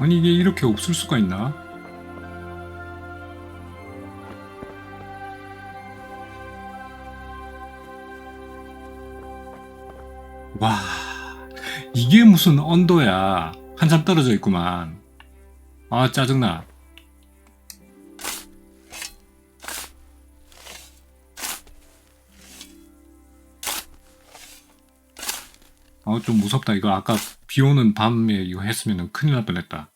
아니 이게 이렇게 없을 수가 있나? 와, 이게 무슨 언더야. 한참 떨어져 있구만. 아, 짜증나. 좀 무섭다. 이거 아까 비 오는 밤에 이거 했으면 큰일 날 뻔했다.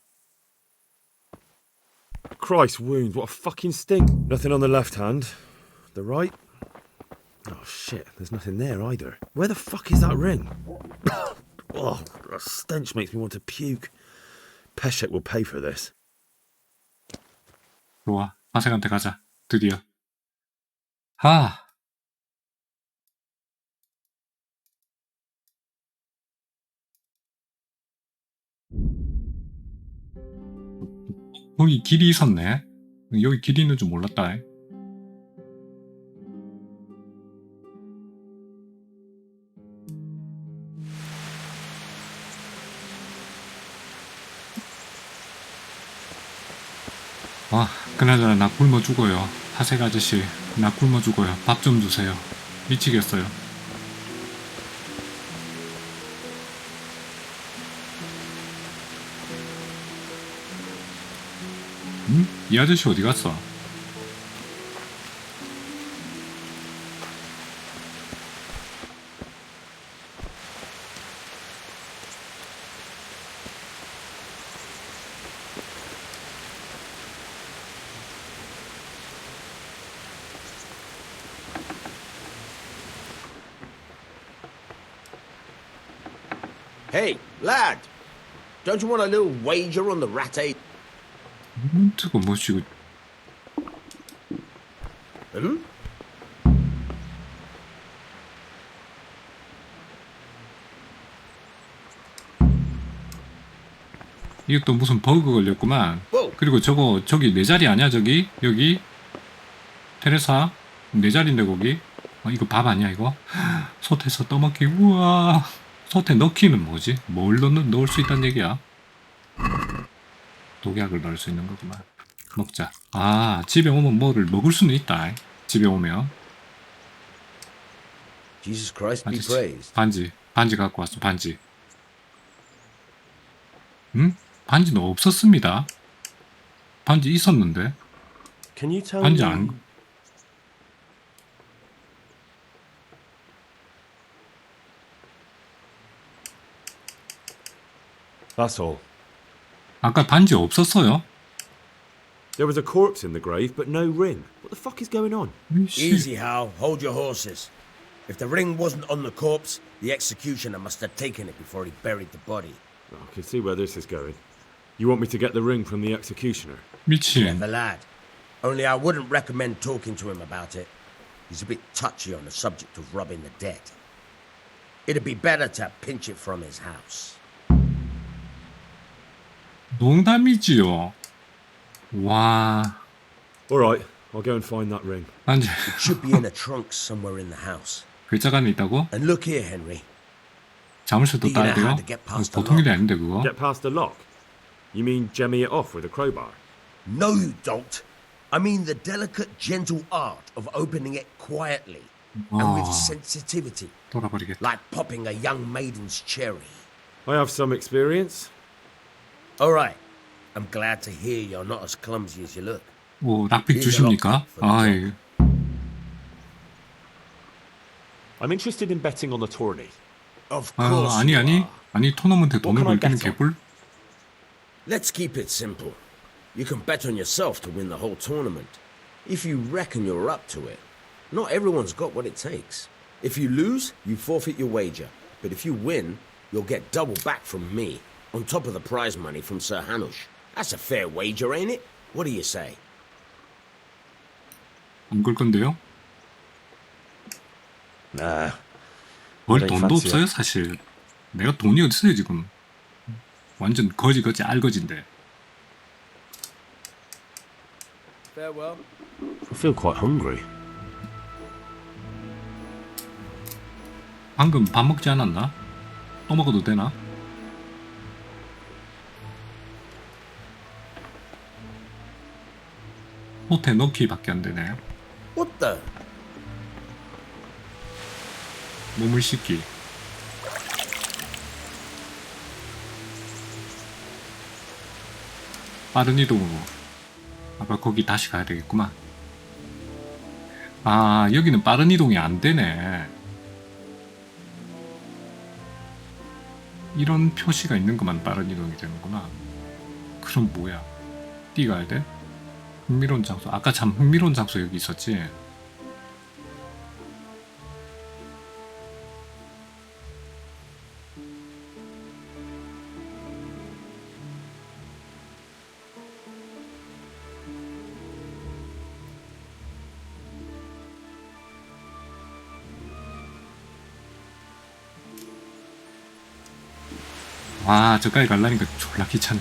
Christ wounds, what a fucking sting. Nothing on the left hand. The right? Oh shit, there's nothing there either. Where the fuck is that ring? Oh, the stench makes me want to puke. Peshek will pay for this. 좋아, 화색한테 가자. 드디어. 하. 여기 길이 있었네. 여기 길이 있는 줄 몰랐다. 와, 그나저나 나 굶어 죽어요. 하색 아저씨, 나 굶어 죽어요. 밥 좀 주세요. 미치겠어요. 응? 이 아저씨 어디 갔어? Hey, lad! Don't you want a little wager on the rat aid? 저거 뭐지? 응? 이게 또 무슨 버그 걸렸구만. 그리고 저기 내 자리 아니야 저기? 여기? 테레사? 내 자리인데 거기? 이거 밥 아니야 이거? 솥에서 떠먹기. 우와. 솥에 넣기는 뭐지? 뭘 넣을 수 있다는 얘기야? 독약을 넣을 수 있는 거구만. 먹자. 아, 집에 오면 뭐를 먹을 수는 있다. 집에 오면. Jesus Christ be praised. 반지 갖고 왔어. 반지. 응? 반지는 없었습니다. 반지 있었는데. Can you tell 반지 me? 안. That's all. 아까 반지 없었어요? There was a corpse in the grave, but no ring. What the fuck is going on? Easy, Hal. Hold your horses. If the ring wasn't on the corpse, the executioner must have taken it before he buried the body. I can see where this is going. You want me to get the ring from the executioner? 미친. Clever lad. Only I wouldn't recommend talking to him about it. He's a bit touchy on the subject of robbing the dead. It'd be better to pinch it from his house. 농담이지요. 와. All right, I'll go and find that ring. 반지. It should be in a trunk somewhere in the house. 글자가 안에 있다고? And look here, Henry. 자물쇠도 따야 돼요? 보통 일이 아닌데 그거. Get past the lock? You mean jemmy it off with a crowbar? No, you don't. I mean the delicate, gentle art of opening it quietly and with sensitivity, 돌아버리겠다. like popping a young maiden's cherry. I have some experience. All right. I'm glad to hear you're not as clumsy as you look. 오, 락픽 주십니까? 아이. I'm interested in betting on the tourney. Of course. 아니 토너먼트에 돈을 벌기는 개뿔? Let's keep it simple. You can bet on yourself to win the whole tournament. If you reckon you're up to it. Not everyone's got what it takes. If you lose, you forfeit your wager. But if you win, you'll get double back from me, on top of the prize money from Sir Hanush. That's a fair wager, ain't it? What do you say? 안 걸 건데요? Nah. 벌 돈도 없어요 사실. 내가 돈이 어딨어요 지금. 완전 거지 알거지인데. Farewell. I feel quite hungry. 방금 밥 먹지 않았나? 또 먹어도 되나? 호텔 넣기밖에 안 되네. What the? 몸을 씻기. 빠른 이동으로. 아까 거기 다시 가야 되겠구만. 아, 여기는 빠른 이동이 안 되네. 이런 표시가 있는 것만 빠른 이동이 되는구나. 그럼 뭐야? 뛰가야 돼? 흥미로운 장소. 아까 참 흥미로운 장소 여기 있었지? 와, 저까지 갈라니까 졸라 귀찮네.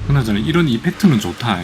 그나저나 이런 이펙트는 좋다.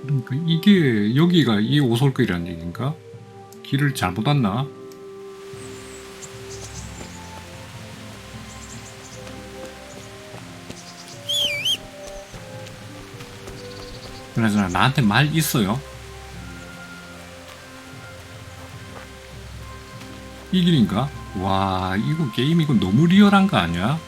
그러니까 이게 여기가 이 오솔길이란 얘기인가? 길을 잘못 왔나? 그나저나 나한테 말 있어요? 이 길인가? 와, 이거 게임 이거 너무 리얼한 거 아니야?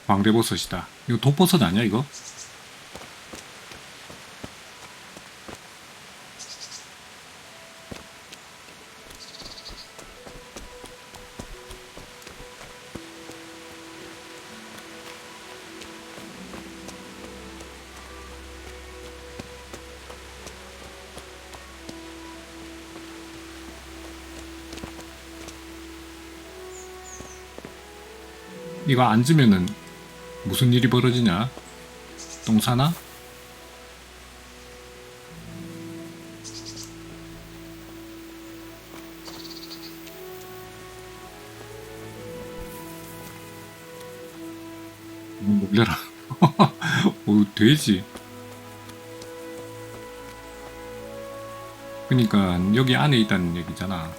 광대버섯이다. 이거 독버섯 아니야 이거? 이거 앉으면은 무슨 일이 벌어지냐? 똥 사나? 놀래라. 오, 돼지. 그니까 여기 안에 있다는 얘기잖아.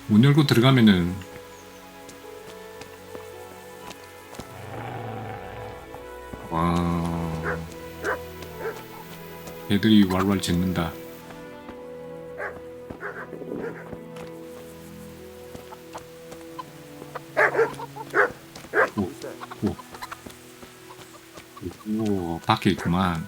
문 열고 들어가면은 와, 애들이 왈왈 짖는다. 오, 밖에 있구만.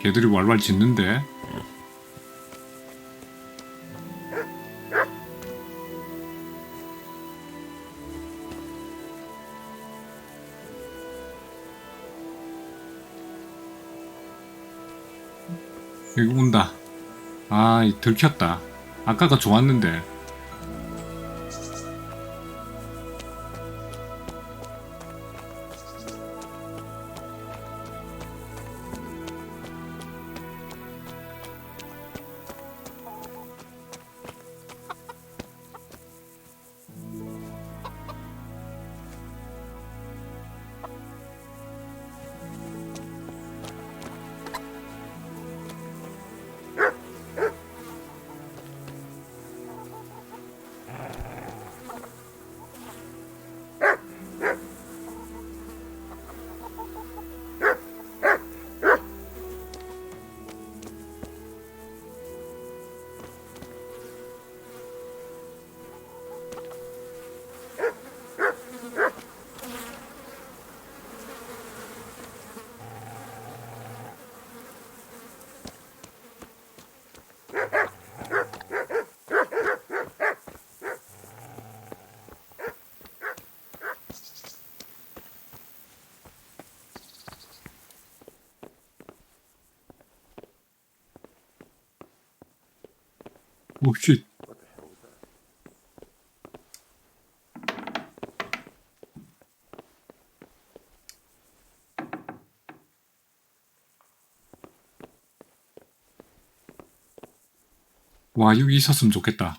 개들이 왈왈 짖는데. 여기 온다. 아, 들켰다. 아까가 좋았는데. 오, 쉣. 와, 여기 있었으면 좋겠다.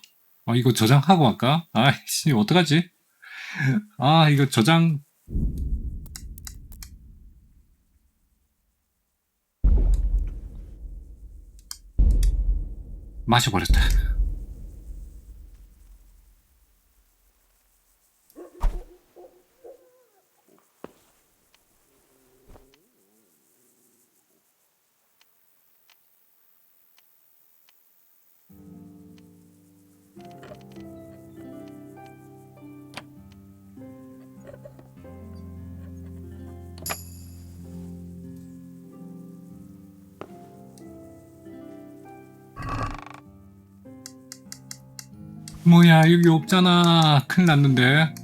이거 저장하고 할까? 아이씨, 어떡하지? 이거 저장. 마셔버렸다. 뭐야, 여기 없잖아. 큰일 났는데.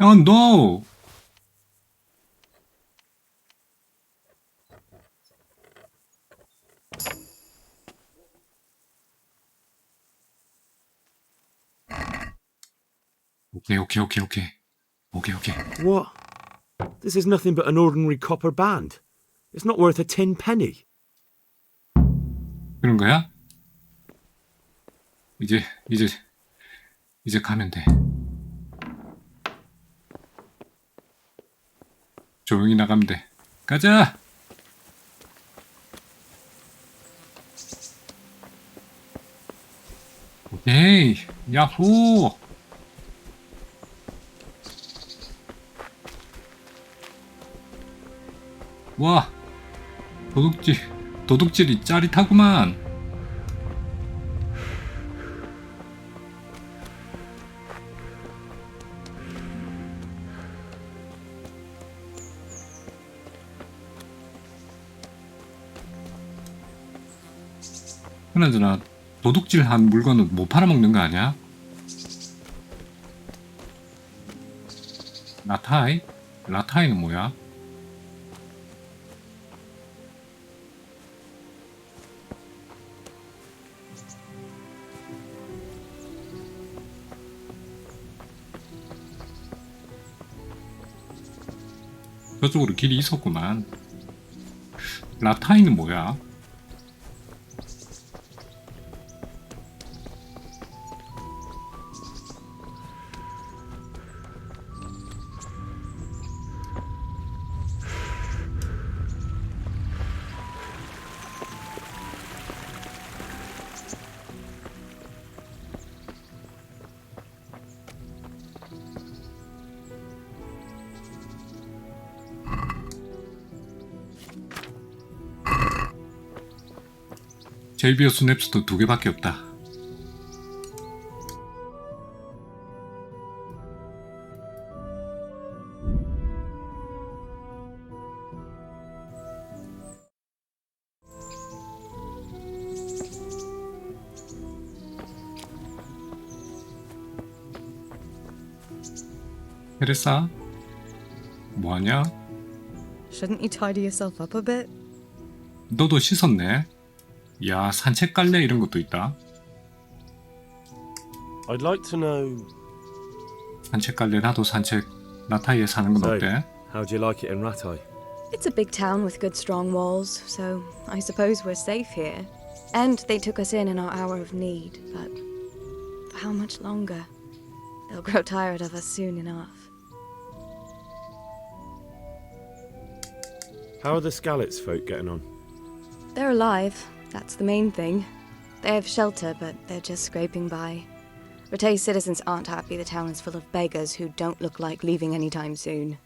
No! 오케이. What? This is nothing but an ordinary copper band. It's not worth a 10 penny. 그런 거야? 이제 가면 돼. 조용히 나가면 돼. 가자! 오케이! 야호! 와! 도둑질이 짜릿하구만! 그나저나 도둑질한 물건은 못 팔아먹는 거 아니야? 라타이? 라타이는 뭐야? 저쪽으로 길이 있었구만. 라타이는 뭐야? 젤비어 스냅스도 2개밖에 없다. 테레사, 뭐하냐? Shouldn't you tidy yourself up a bit? 너도 씻었네. 야, 산책 갈래? 이런 것도 있다. I'd like to know. 산책 갈래? 나도 산책. 라타이에 사는 건 어때? How do you like it in Ratai? It's a big town with good strong walls, so I suppose we're safe here. And they took us in our hour of need, but for how much longer? They'll grow tired of us soon enough. How are the Skalitz folk getting on? They're alive. That's the main thing. They have shelter, but they're just scraping by. Rattay's citizens aren't happy the town is full of beggars who don't look like leaving anytime soon.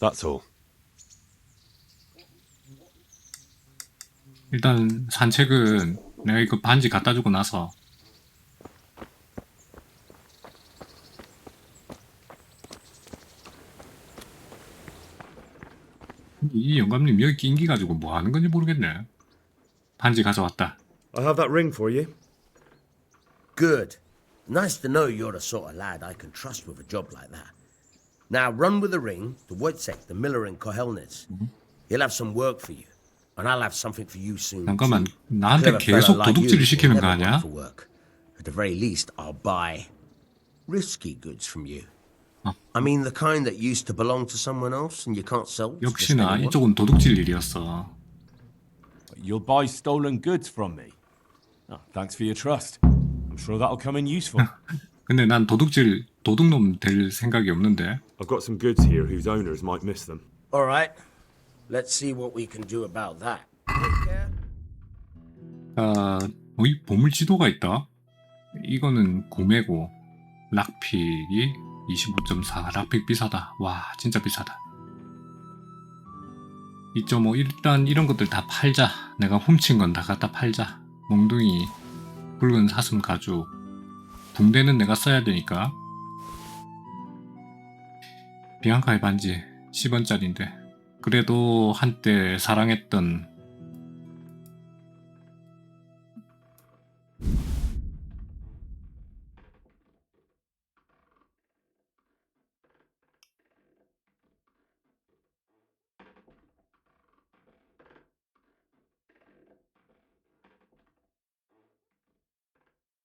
That's all. 일단 산책은 내가 이거 반지 갖다 주고 나서 이 영감님 여기 낑기 가지고 뭐 하는 건지 모르겠네. 반지 가져왔다. I have that ring for you. Good. Nice to know you're the sort of lad I can trust with a job like that. Now run with the ring to Wojciech, the miller in Kohelnitz. He'll have some work for you, and I'll have something for you soon. 잠깐만, too. 나한테 Clever fella 계속 like 도둑질을 you 시키는 will 거 never 아니야? want for work. At the very least, I'll buy risky goods from you. I mean the kind that used to belong to someone else and you can't sell to just 역시나 anyone. 이쪽은 도둑질 일이었어. You'll buy stolen goods from me. Oh, thanks for your trust. I'm sure that'll come in useful. 근데 난 도둑놈 될 생각이 없는데. I've got some goods here whose owners might miss them. All right. Let's see what we can do about that. 이 보물 지도가 있다. 이거는 구매고 락픽이 25.4. 락픽 비싸다. 와, 진짜 비싸다. 2.5. 일단 이런 것들 다 팔자. 내가 훔친 건 다 갖다 팔자. 몽둥이, 붉은 사슴 가죽, 붕대는 내가 써야 되니까. 비앙카의 반지 10원짜리인데 그래도 한때 사랑했던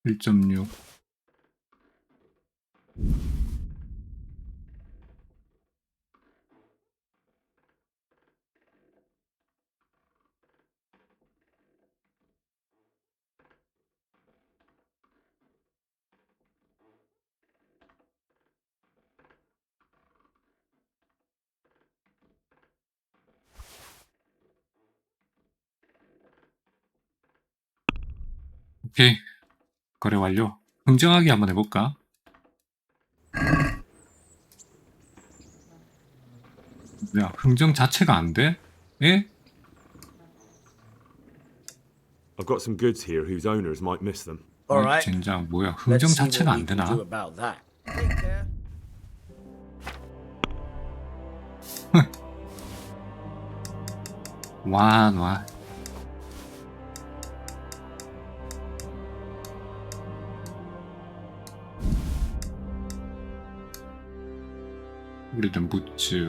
(1.6) 오케이, 거래 완료. 흥정하기 한번 해볼까? 야, 흥정 자체가 안 돼? 예? I've got some goods here whose owners might miss them. All right. 젠장 뭐야? 흥정 Let's see 자체가 what 안 we can 되나? do about that. Take care. 와. 우리는 부츠.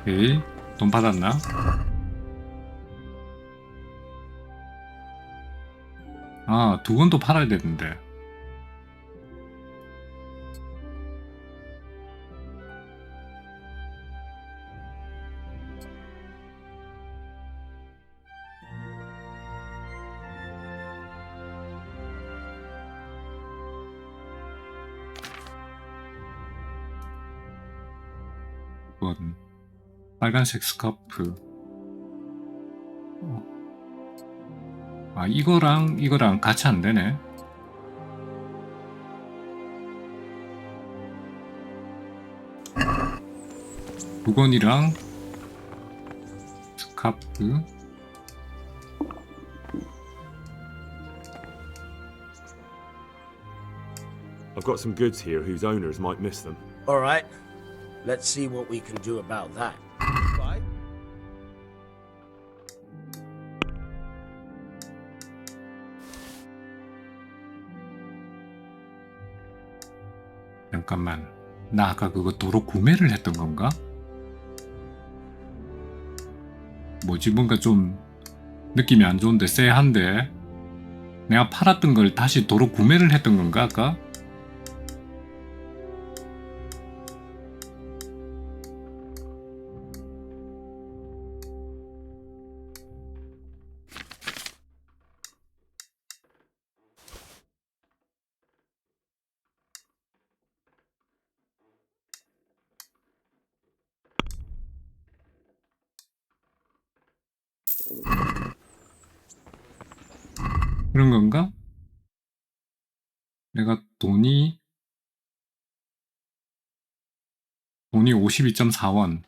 오케이, 돈 받았나? 아, 두건도 팔아야 되는데. 이건 빨간색 스카프. 아, 이거랑 같이 안 되네. 두건이랑 스카프. I've got some goods here whose owners might miss them. All right. Let's see what we can do about that. Right. 잠깐만, 나 아까 그거 도로 구매를 했던 건가? 뭐지, 뭔가 좀 느낌이 안 좋은데, 쎄한데. 내가 팔았던 걸 다시 도로 구매를 했던 건가 아까? 그런 건가? 내가 돈이 52.4원.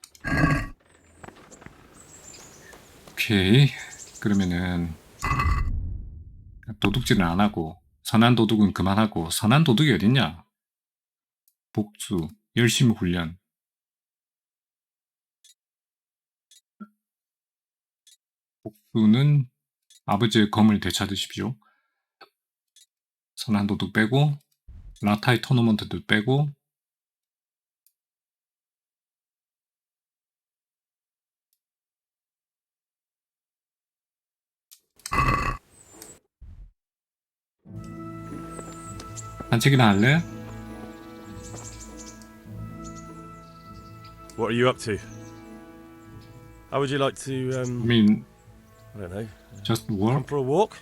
오케이. 그러면은 도둑질은 안 하고 선한 도둑은 그만하고. 선한 도둑이 어딨냐? 복수, 열심히 훈련. 복수는 아버지의 검을 되찾으십시오. 선한 도둑 빼고 라타이 토너먼트도 빼고. 산책이나 할래? What are you up to? How would you like to, I mean, I don't know. just Come work? for a walk?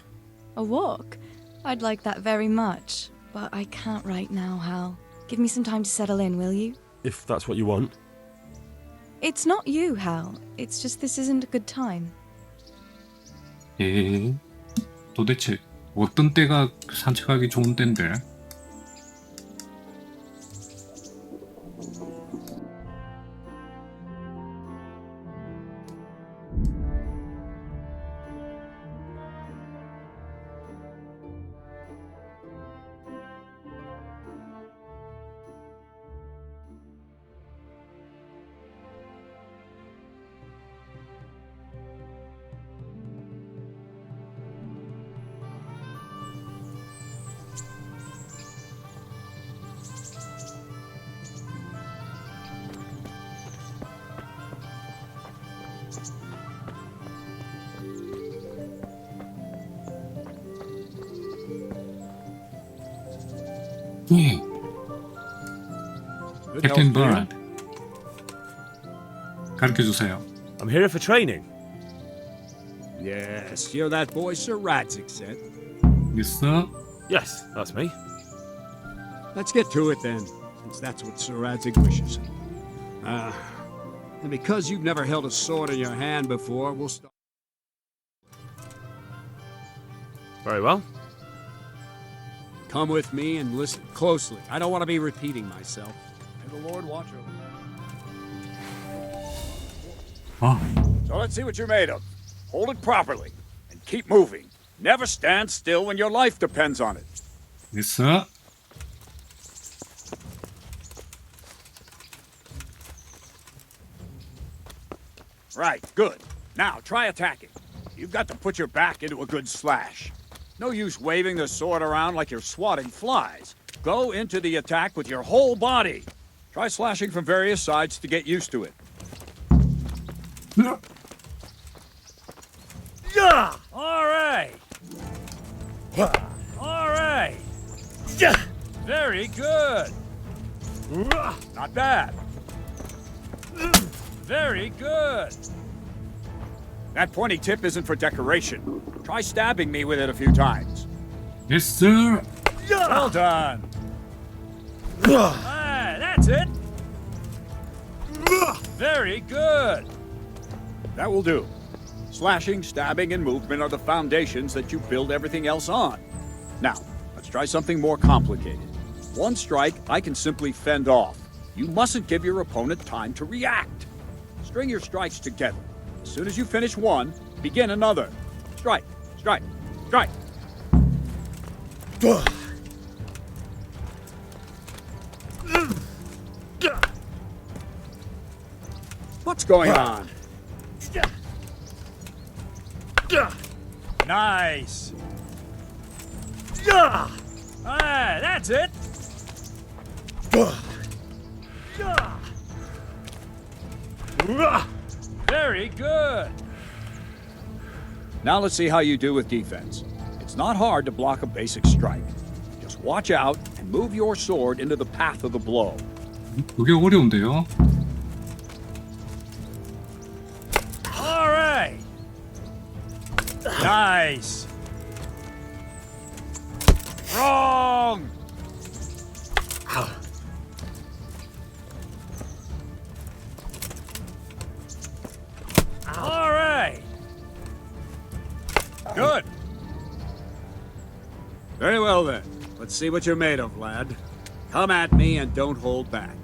A walk? I'd like that very much, but I can't right now, Hal. Give me some time to settle in, will you? If that's what you want. It's not you, Hal. It's just this isn't a good time. 예. 도대체 어떤 때가 산책하기 좋은 때인데? 예. 캡틴 버드. 가르쳐주세요. I'm here for training. Yes, you're that boy Sir Radzik said. Yes, sir. Yes, that's me. Let's get to it then, since that's what Sir Radzik wishes. And because you've never held a sword in your hand before, we'll start. Very well. Come with me and listen closely. I don't want to be repeating myself. May the Lord watch over you. So let's see what you're made of. Hold it properly and keep moving. Never stand still when your life depends on it. Yes, sir. Right, good. Now try attacking. You've got to put your back into a good slash. No use waving the sword around like you're swatting flies. Go into the attack with your whole body. Try slashing from various sides to get used to it. Yeah! All right. All right. Very good. Not bad. Very good. That pointy tip isn't for decoration. Try stabbing me with it a few times. Yes, sir. Well done. Ah, that's it. Very good. That will do. Slashing, stabbing, and movement are the foundations that you build everything else on. Now, let's try something more complicated. One strike I can simply fend off. You mustn't give your opponent time to react. String your strikes together. As soon as you finish one, begin another. Strike, strike, strike. What's going on? Nice. Ah, that's it. Very good. Now let's see how you do with defense. It's not hard to block a basic strike. Just watch out and move your sword into the path of the blow. 그게 어려운데요. All right. Nice. Wrong. All right. Good. Very well then. Let's see what you're made of, lad. Come at me and don't hold back.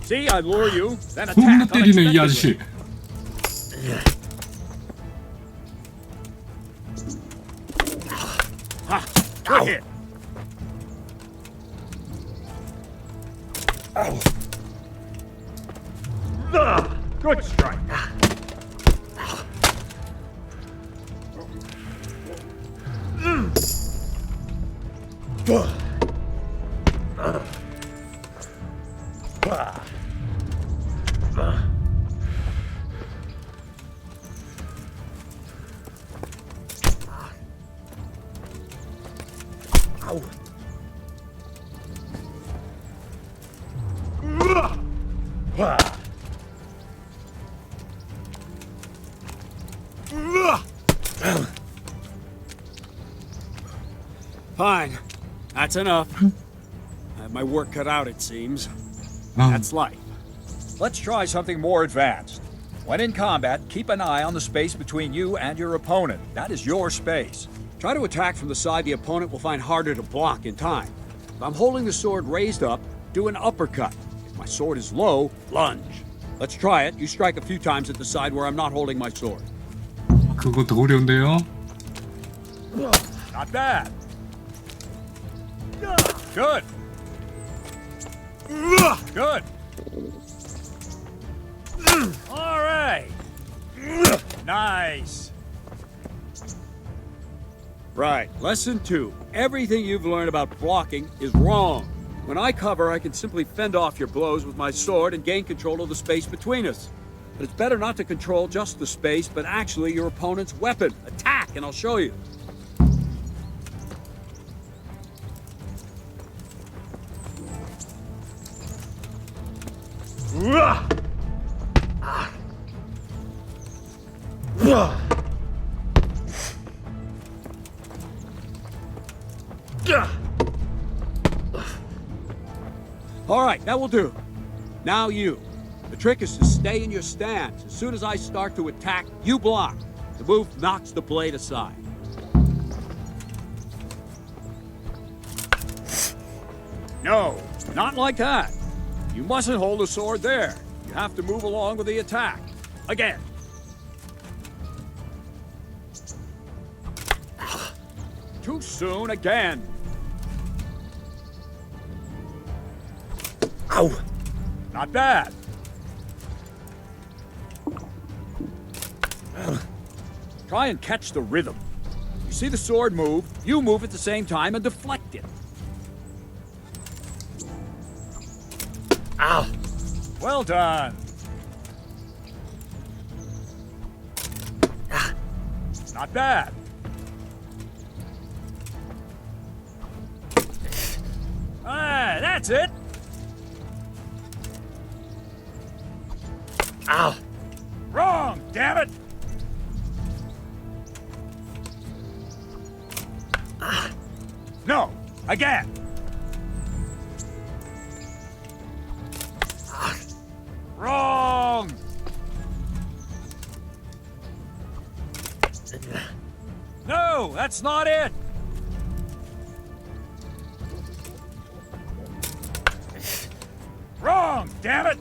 See, I lure you, then 겁나 attack 때리네 이 unexpectedly. 아저씨. Ha! Good hit. Good strike. Fine. That's enough. I have my work cut out, it seems. That's life. Let's try something more advanced. When in combat, keep an eye on the space between you and your opponent. That is your space. Try to attack from the side the opponent will find harder to block in time. If I'm holding the sword raised up, do an uppercut. If my sword is low, lunge. Let's try it. You strike a few times at the side where I'm not holding my sword. 그거 더 어려운데요? Not bad. Good. Good. All right. Nice. Right. Lesson 2. Everything you've learned about blocking is wrong. When I cover, I can simply fend off your blows with my sword and gain control of the space between us. But it's better not to control just the space, but actually your opponent's weapon. Attack, and I'll show you. All right, that will do. Now you. The trick is to stay in your stance. As soon as I start to attack, you block. The move knocks the blade aside. No, not like that. You mustn't hold the sword there. You have to move along with the attack. Again. Too soon again. Ow! Not bad. Try and catch the rhythm. You see the sword move, you move at the same time and deflect it. Ow! Well done. Not bad. Ah, that's it. Ow! Wrong, damn it! No, again. Wrong. No, that's not it. Wrong, damn it.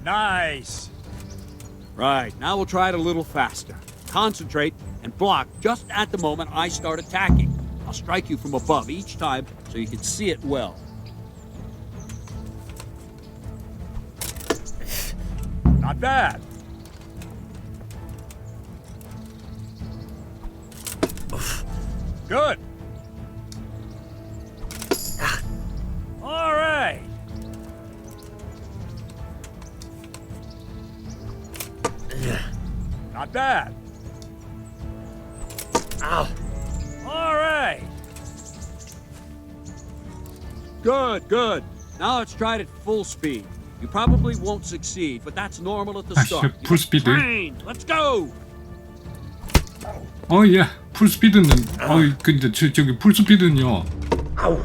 Nice. Right, now we'll try it a little faster. Concentrate and block just at the moment I start attacking. I'll strike you from above each time so you can see it well. Not bad. Good. All right. Not bad. Ow. All right. Good, good. Now let's try it at full speed. You probably won't succeed, but that's normal at the start. full speed. Trained. Let's go. 예. 풀스피드는 근데 저기 풀스피드는요. 아우.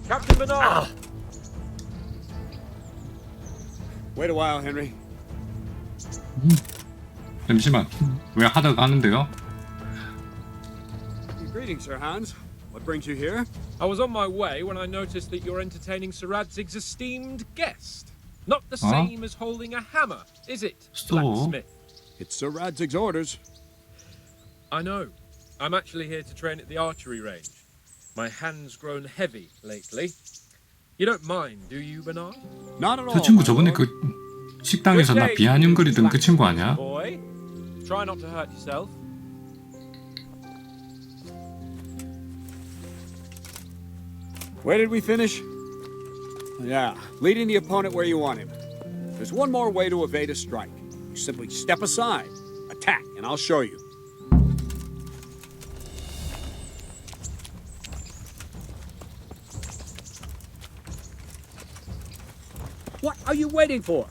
Captain Bernard! Wait a while, Henry. 잠시만. 왜 하다가 하는데요? Greetings, Sir Hans. What brings you here? I was on my way when I noticed that you're entertaining Sir Radzig's esteemed guest. Not the same as holding a hammer, is it, blacksmith? It's Sir Radzig's orders. I know. I'm actually here to train at the archery range. My hand's grown heavy lately. You don't mind, do you, Bernard? Not at all. 저 친구 저번에 그 식당에서 나 비아냥거리던 그 친구 아니야? Boy, try not to hurt yourself. Where did we finish? Yeah, leading the opponent where you want him. There's one more way to evade a strike. You simply step aside, attack, and I'll show you. What are you waiting for?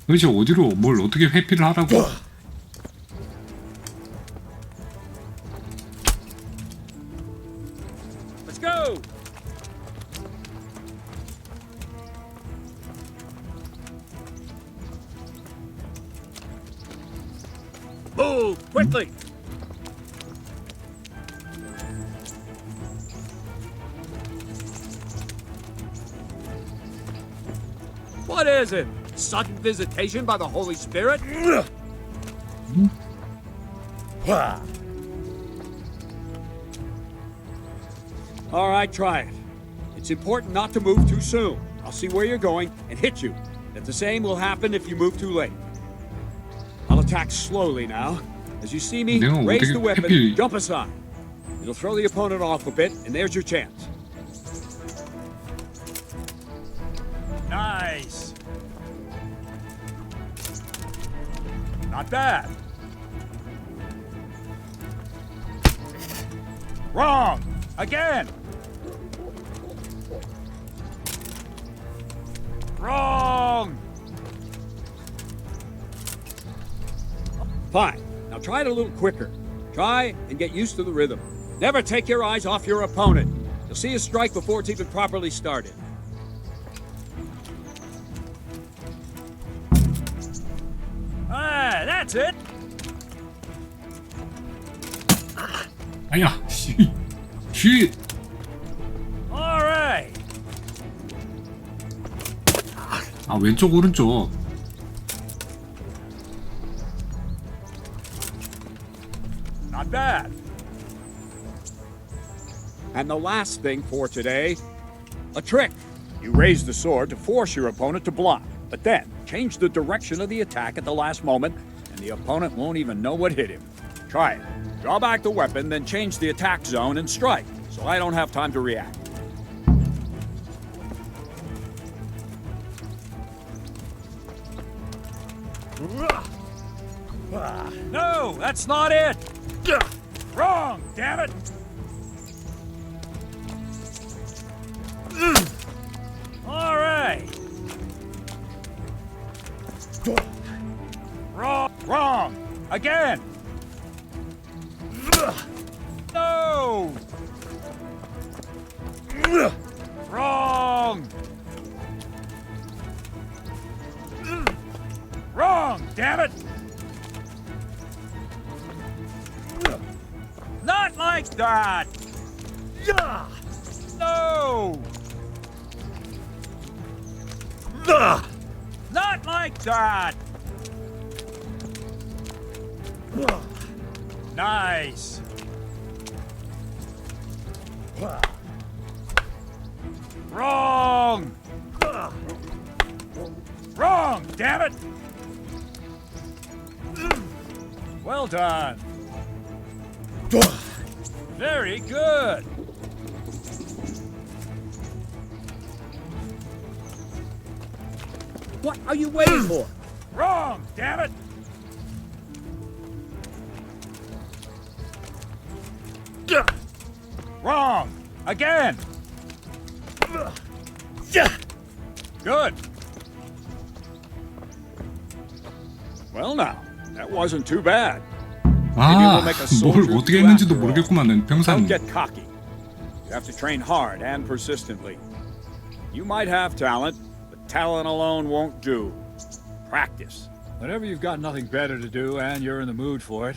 도대체 어디로 뭘 어떻게 회피를 하라고? Let's go! Move quickly! What is it? Sudden visitation by the Holy Spirit? All right, try it. It's important not to move too soon. I'll see where you're going and hit you. If the same will happen if you move too late. I'll attack slowly now. As you see me, raise the weapon, jump aside. It'll throw the opponent off a bit, and there's your chance. Nice. Not bad. Wrong. Again. Wrong. Fine. Now try it a little quicker. Try and get used to the rhythm. Never take your eyes off your opponent. You'll see a strike before it's even properly started. Ah, that's it. 아야, 쉿. All right. 아, 왼쪽 오른쪽. Not bad. And the last thing for today, a trick. You raise the sword to force your opponent to block, but then change the direction of the attack at the last moment, and the opponent won't even know what hit him. Try it. Draw back the weapon, then change the attack zone and strike, so I don't have time to react. No, that's not it! Wrong, damn it! All right. Wrong. Again. No. Wrong. Wrong, damn it. Not like that. No. Not like that! Nice! Wrong! Wrong, damn it! Well done! Very good! What are you waiting for? Wrong, damn it! Wrong! Again! Good. Well now, that wasn't too bad. Maybe we'll make a 뭘 soldier 어떻게 of you 했는지도 after all. 모르겠구만은 병사는. Don't get cocky. You have to train hard and persistently. You might have talent, but talent alone won't do. Practice. Whenever you've got nothing better to do and you're in the mood for it,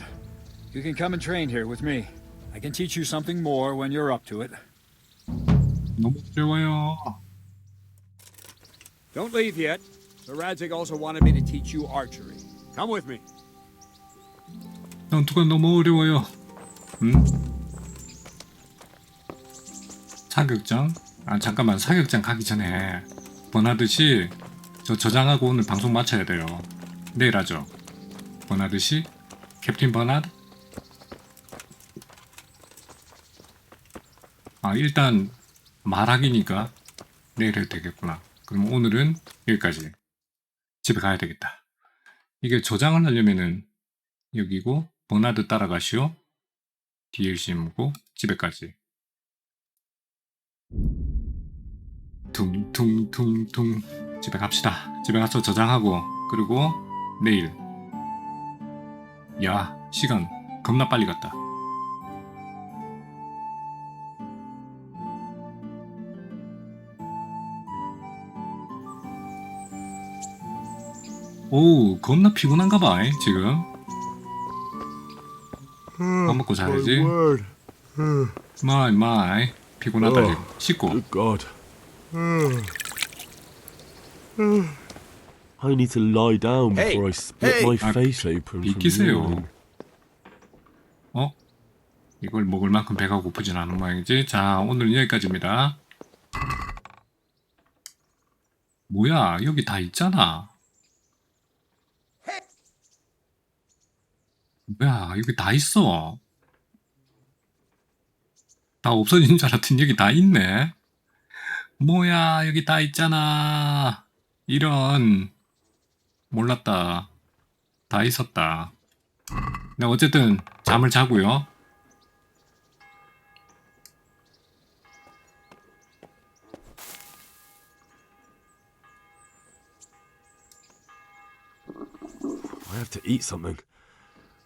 you can come and train here with me. I can teach you something more when you're up to it. 너무 어려워요. Don't leave yet. Sir Radzig also wanted me to teach you archery. Come with me. 전투가 너무 어려워요. 사격장? 아 잠깐만, 사격장 가기 전에 버나드씨 저 저장하고 오늘 방송 마쳐야 돼요. 내일 하죠. 버나드씨? 캡틴 버나드? 아 일단 말하기니까 내일 해도 되겠구나. 그럼 오늘은 여기까지. 집에 가야 되겠다. 이게 저장을 하려면은 여기고 버나드 따라가시오. DLC 묻고 집에까지. 퉁퉁퉁퉁 집에 갑시다. 집에 가서 저장하고 그리고 내일. 야 시간 겁나 빨리 갔다. 오 겁나 피곤한가봐 지금. 밥 먹고 자야지. 마이 피곤하다 지금. 씻고. God. I need to lie down before I split my face open. 비키세요. 이걸 먹을 만큼 배가 고프진 않은 모양이지. 자 오늘은 여기까지입니다. 뭐야 여기 다 있잖아. 뭐야 여기 다 있어. 다 없어진 줄 알았더니 여기 다 있네. 뭐야 여기 다 있잖아. 이런. 몰랐다. 다 있었다. 네 어쨌든 잠을 자고요. I have to eat something.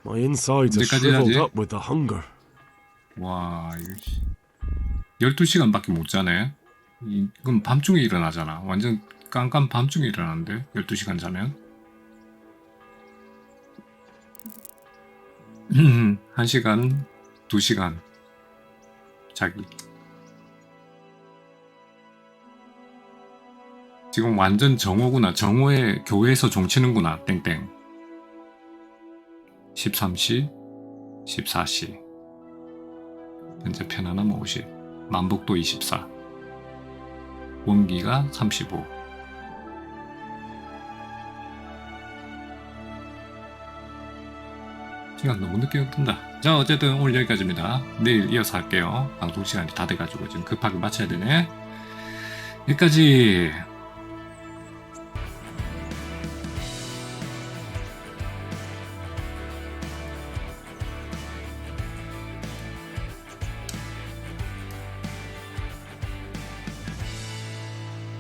My insides are shriveled up with the hunger. 와, 이거 12시간밖에 못 자네. 이건 밤중에 일어나잖아. 완전 깜깜 밤중에 일어나는데 12시간 자면. 1시간, 2시간 자기. 지금 완전 정오구나. 정오에 교회에서 종치는구나. 땡땡. 13시, 14시. 현재 편안함 50. 만복도 24. 원기가 35. 시간 너무 늦게 뜬다. 자 어쨌든 오늘 여기까지입니다. 내일 이어서 할게요. 방송 시간이 다 돼가지고 지금 급하게 마쳐야 되네. 여기까지.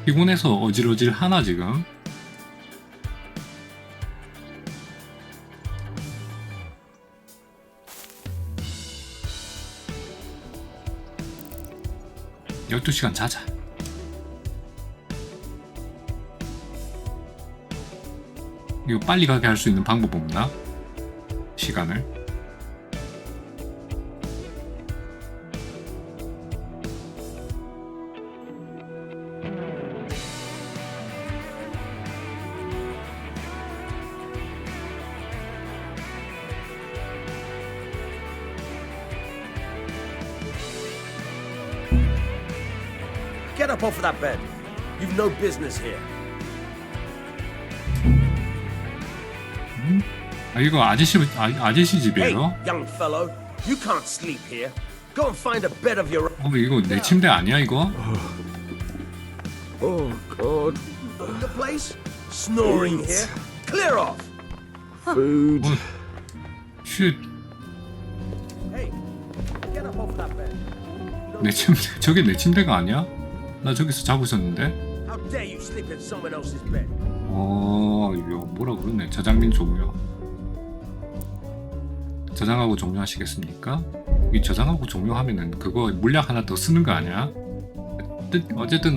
피곤해서 어질어질 하나 지금. (12시간) 자자. 이거 빨리 가게 할 수 있는 방법 없나? 시간을. Get up off of that bed. You've no business here. 아 이거 아저씨 집이에요? Hey, young fellow, you can't sleep here. Go and find a bed of your own. 이거 내 침대 아니야 이거? Oh God. The place? Snoring here. Clear off. Food. 쉿. Hey, get up off of that bed. 내 침대, 저게 내 침대가 아니야? 나 저기서 자고 있었는데? How dare you sleep in someone else's bed? 이거 뭐라 그러네. 저장민 종료. 저장하고 종료하시겠습니까? 이 저장하고 종료하면은 그거 물약 하나 더 쓰는 거 아니야? 어쨌든